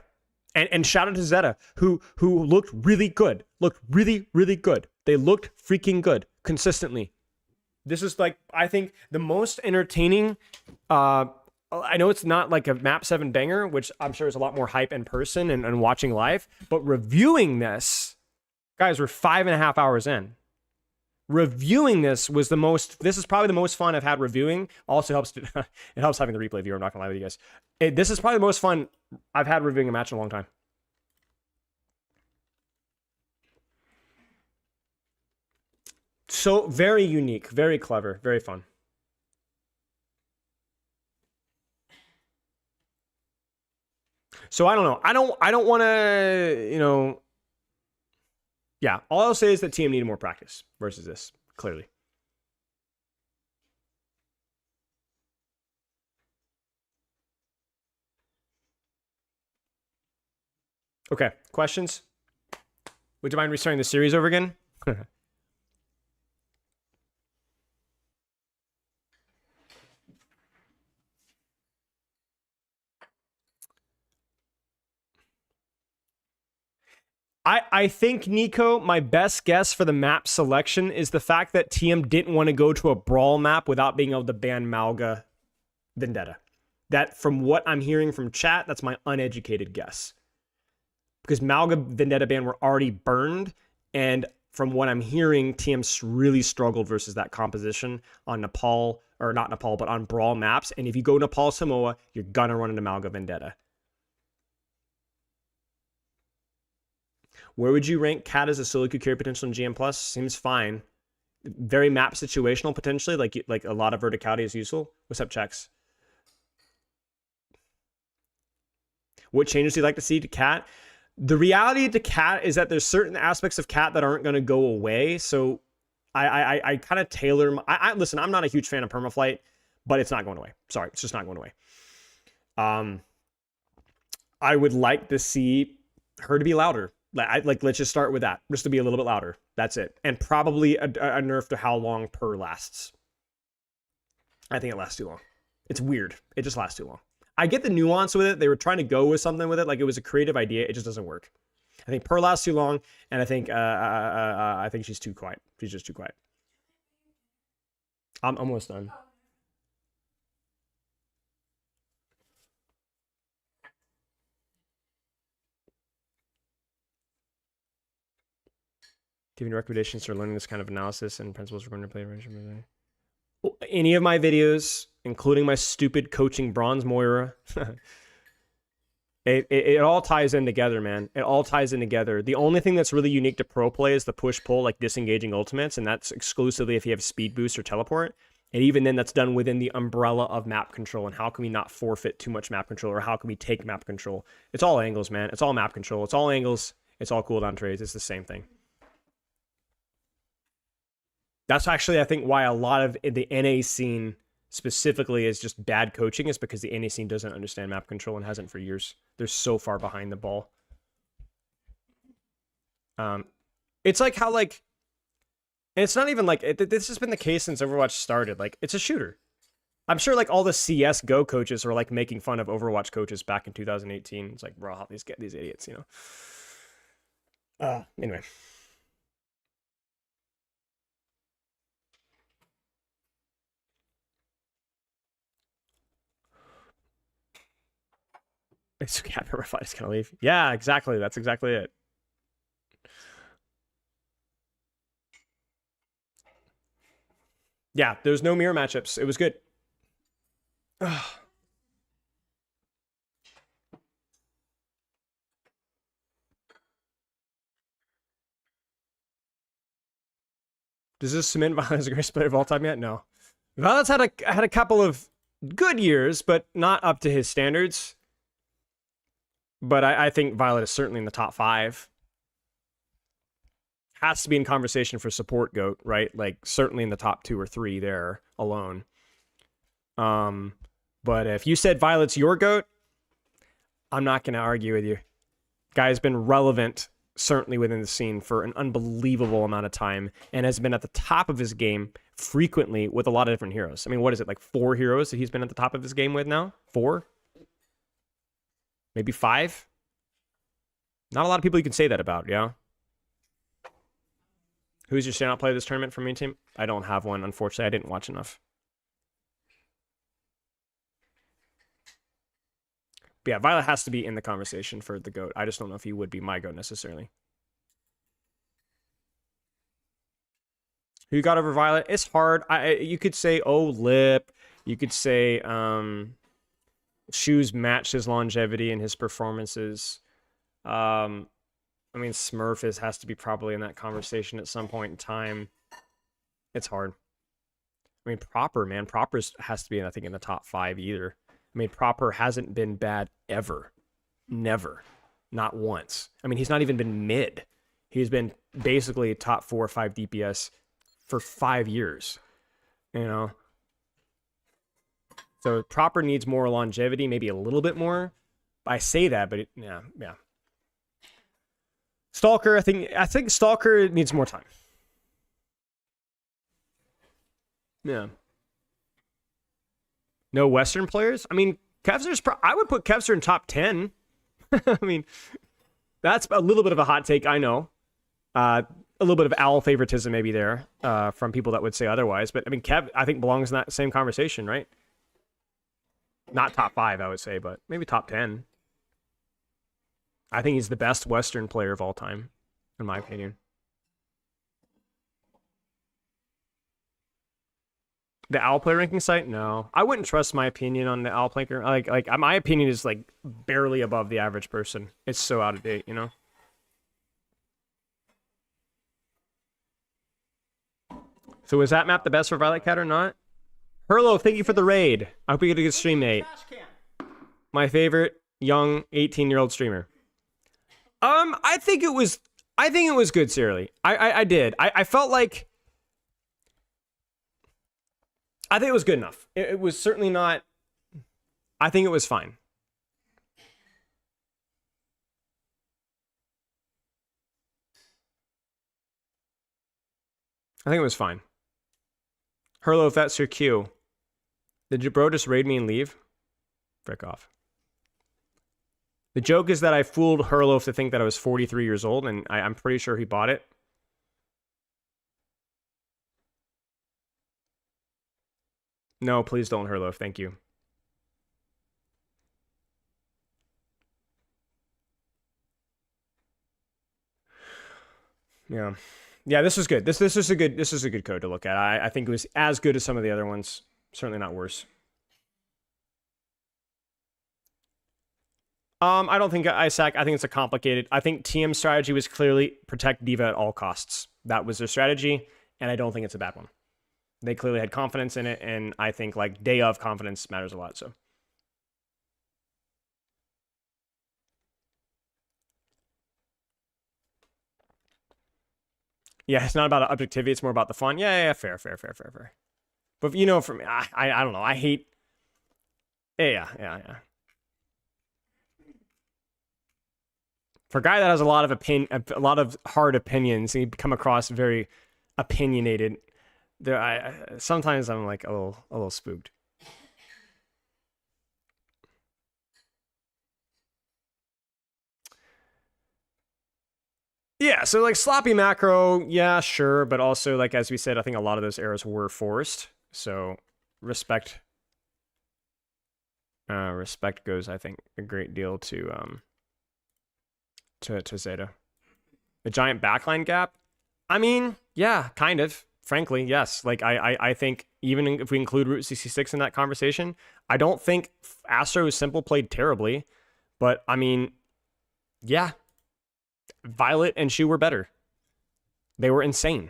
Speaker 1: And shout out to Zeta, who looked really good. Looked really, really good. They looked freaking good consistently. This is like, I think, the most entertaining. I know it's not like a Map 7 banger, which I'm sure is a lot more hype in person and watching live, but reviewing this, guys, we're 5.5 hours in. Reviewing this was this is probably the most fun I've had reviewing. Also helps it helps having the replay viewer. I'm not gonna lie with you guys. This is probably the most fun I've had reviewing a match in a long time. So very unique, very clever, very fun. So I don't know. I don't want to, you know. Yeah, all I'll say is that TM needed more practice versus this, clearly. Okay, questions? Would you mind restarting the series over again? I think, Nico, my best guess for the map selection is the fact that TM didn't want to go to a brawl map without being able to ban Malga Vendetta. That, from what I'm hearing from chat, that's my uneducated guess. Because Malga Vendetta ban were already burned, and from what I'm hearing, TM really struggled versus that composition on Nepal, or not Nepal, but on brawl maps. And if you go Nepal Samoa, you're gonna run into Malga Vendetta. Where would you rank Cat as a solo queue carry potential in GM Plus? Seems fine. Very map situational potentially, like a lot of verticality is useful. What's up, Chex? What changes do you like to see to Cat? The reality to Cat is that there's certain aspects of Cat that aren't going to go away. So I kind of tailor. Listen, I'm not a huge fan of Permaflight, but it's not going away. Sorry, it's just not going away. I would like to see her to be louder. Let's just start with that. Just to be a little bit louder. That's it. And probably a nerf to how long Per lasts. I think it lasts too long. It's weird. It just lasts too long. I get the nuance with it. They were trying to go with something with it. Like it was a creative idea. It just doesn't work. I think Per lasts too long. And I think she's too quiet. She's just too quiet. I'm almost done. Do you have any recommendations for learning this kind of analysis and principles for going to play arrangement? Any of my videos, including my stupid coaching Bronze Moira, it all ties in together, man. It all ties in together. The only thing that's really unique to pro play is the push-pull, like disengaging ultimates, and that's exclusively if you have speed boost or teleport. And even then, that's done within the umbrella of map control. And how can we not forfeit too much map control, or how can we take map control? It's all angles, man. It's all map control. It's all angles. It's all cooldown trades. It's the same thing. That's actually, I think, why a lot of the NA scene specifically is just bad coaching, is because the NA scene doesn't understand map control and hasn't for years. They're so far behind the ball. It's like how, like, and it's not even like, this has been the case since Overwatch started. Like, it's a shooter. I'm sure, like, all the CSGO coaches are, like, making fun of Overwatch coaches back in 2018. It's like, bro, these idiots, you know? Anyway. It's okay. Permaflight is gonna leave. Yeah, exactly. That's exactly it. Yeah, there's no mirror matchups. It was good. Does this cement Violet as the greatest player of all time yet? No. Violet's had a couple of good years, but not up to his standards. But I think Violet is certainly in the top 5. Has to be in conversation for support GOAT, right? Like, certainly in the top 2 or 3 there alone. But if you said Violet's your GOAT, I'm not going to argue with you. Guy's been relevant, certainly within the scene, for an unbelievable amount of time, and has been at the top of his game frequently with a lot of different heroes. I mean, what is it, like 4 heroes that he's been at the top of his game with now? 4? Maybe 5? Not a lot of people you can say that about, yeah? Who's your standout player this tournament from your team? I don't have one, unfortunately. I didn't watch enough. But yeah, Violet has to be in the conversation for the GOAT. I just don't know if he would be my GOAT necessarily. Who got over Violet? It's hard. You could say, oh, Lip. You could say, Shoes matched his longevity and his performances. I mean, Smurf has to be probably in that conversation at some point in time. It's hard. I mean, Proper, man. Proper has to be, I think, in the top 5 either. I mean, Proper hasn't been bad ever. Never. Not once. I mean, he's not even been mid. He's been basically top 4 or 5 DPS for 5 years. You know? So Proper needs more longevity, maybe a little bit more. I say that, but yeah. Stalker, I think Stalker needs more time. Yeah. No Western players? I mean, Kevster's I would put Kevster in top 10. I mean, that's a little bit of a hot take, I know. A little bit of owl favoritism maybe there from people that would say otherwise. But I mean, Kev, I think belongs in that same conversation, right? Not top 5, I would say, but maybe top 10. I think he's the best Western player of all time, in my opinion. The Owl Play ranking site? No. I wouldn't trust my opinion on the Owl Play. Like my opinion is like barely above the average person. It's so out of date, you know? So is that map the best for Violet Cat or not? Herlo, thank you for the raid. I hope you get a good stream, mate. My favorite young 18-year-old streamer. I think it was good, serially. I did. I felt like I think it was good enough. It was certainly not. I think it was fine. I think it was fine. Herlo, if that's your cue, did your bro just raid me and leave? Frick off. The joke is that I fooled Herlo to think that I was 43 years old, and I'm pretty sure he bought it. No, please don't, Herlo. Thank you. Yeah. Yeah, this was good. This is a good code to look at. I think it was as good as some of the other ones. Certainly not worse. I don't think Isaac. I think it's a complicated. I think TM's strategy was clearly protect D.Va at all costs. That was their strategy, and I don't think it's a bad one. They clearly had confidence in it, and I think like day of confidence matters a lot. So. Yeah, it's not about objectivity. It's more about the fun. Yeah, fair. But you know, for me, I don't know. I hate. Yeah. For a guy that has a lot of hard opinions, he come across very opinionated. Sometimes I'm like a little spooked. Yeah, so like sloppy macro, yeah, sure, but also like as we said, I think a lot of those errors were forced. So respect goes, I think, a great deal to Zeta. The giant backline gap. I mean, yeah, kind of. Frankly, yes. Like I think even if we include Route 66 in that conversation, I don't think Astro Simple played terribly, but I mean, yeah. Violet and Shu were better. They were insane.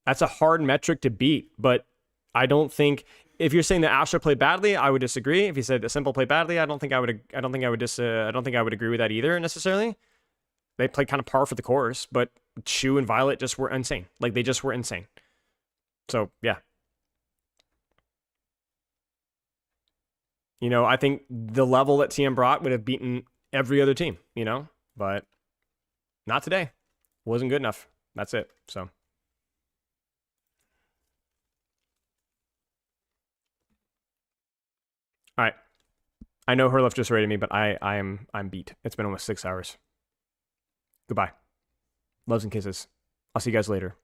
Speaker 1: That's a hard metric to beat, but I don't think if you're saying that Astra played badly, I would disagree. If you said that Simple played badly, I don't think I would agree with that either necessarily. They played kind of par for the course, but Shu and Violet just were insane. Like they just were insane. So, yeah. You know, I think the level that TM brought would have beaten every other team, you know, but not today. Wasn't good enough. That's it. So. All right. I know Herlef just rated me, but I'm beat. It's been almost 6 hours. Goodbye. Loves and kisses. I'll see you guys later.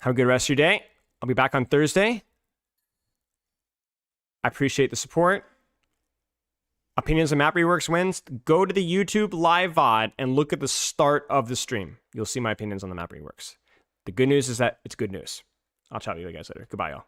Speaker 1: Have a good rest of your day. I'll be back on Thursday. I appreciate the support. Opinions on Map Reworks wins. Go to the YouTube live VOD and look at the start of the stream. You'll see my opinions on the Map Reworks. The good news is that it's good news. I'll chat with you guys later. Goodbye, y'all.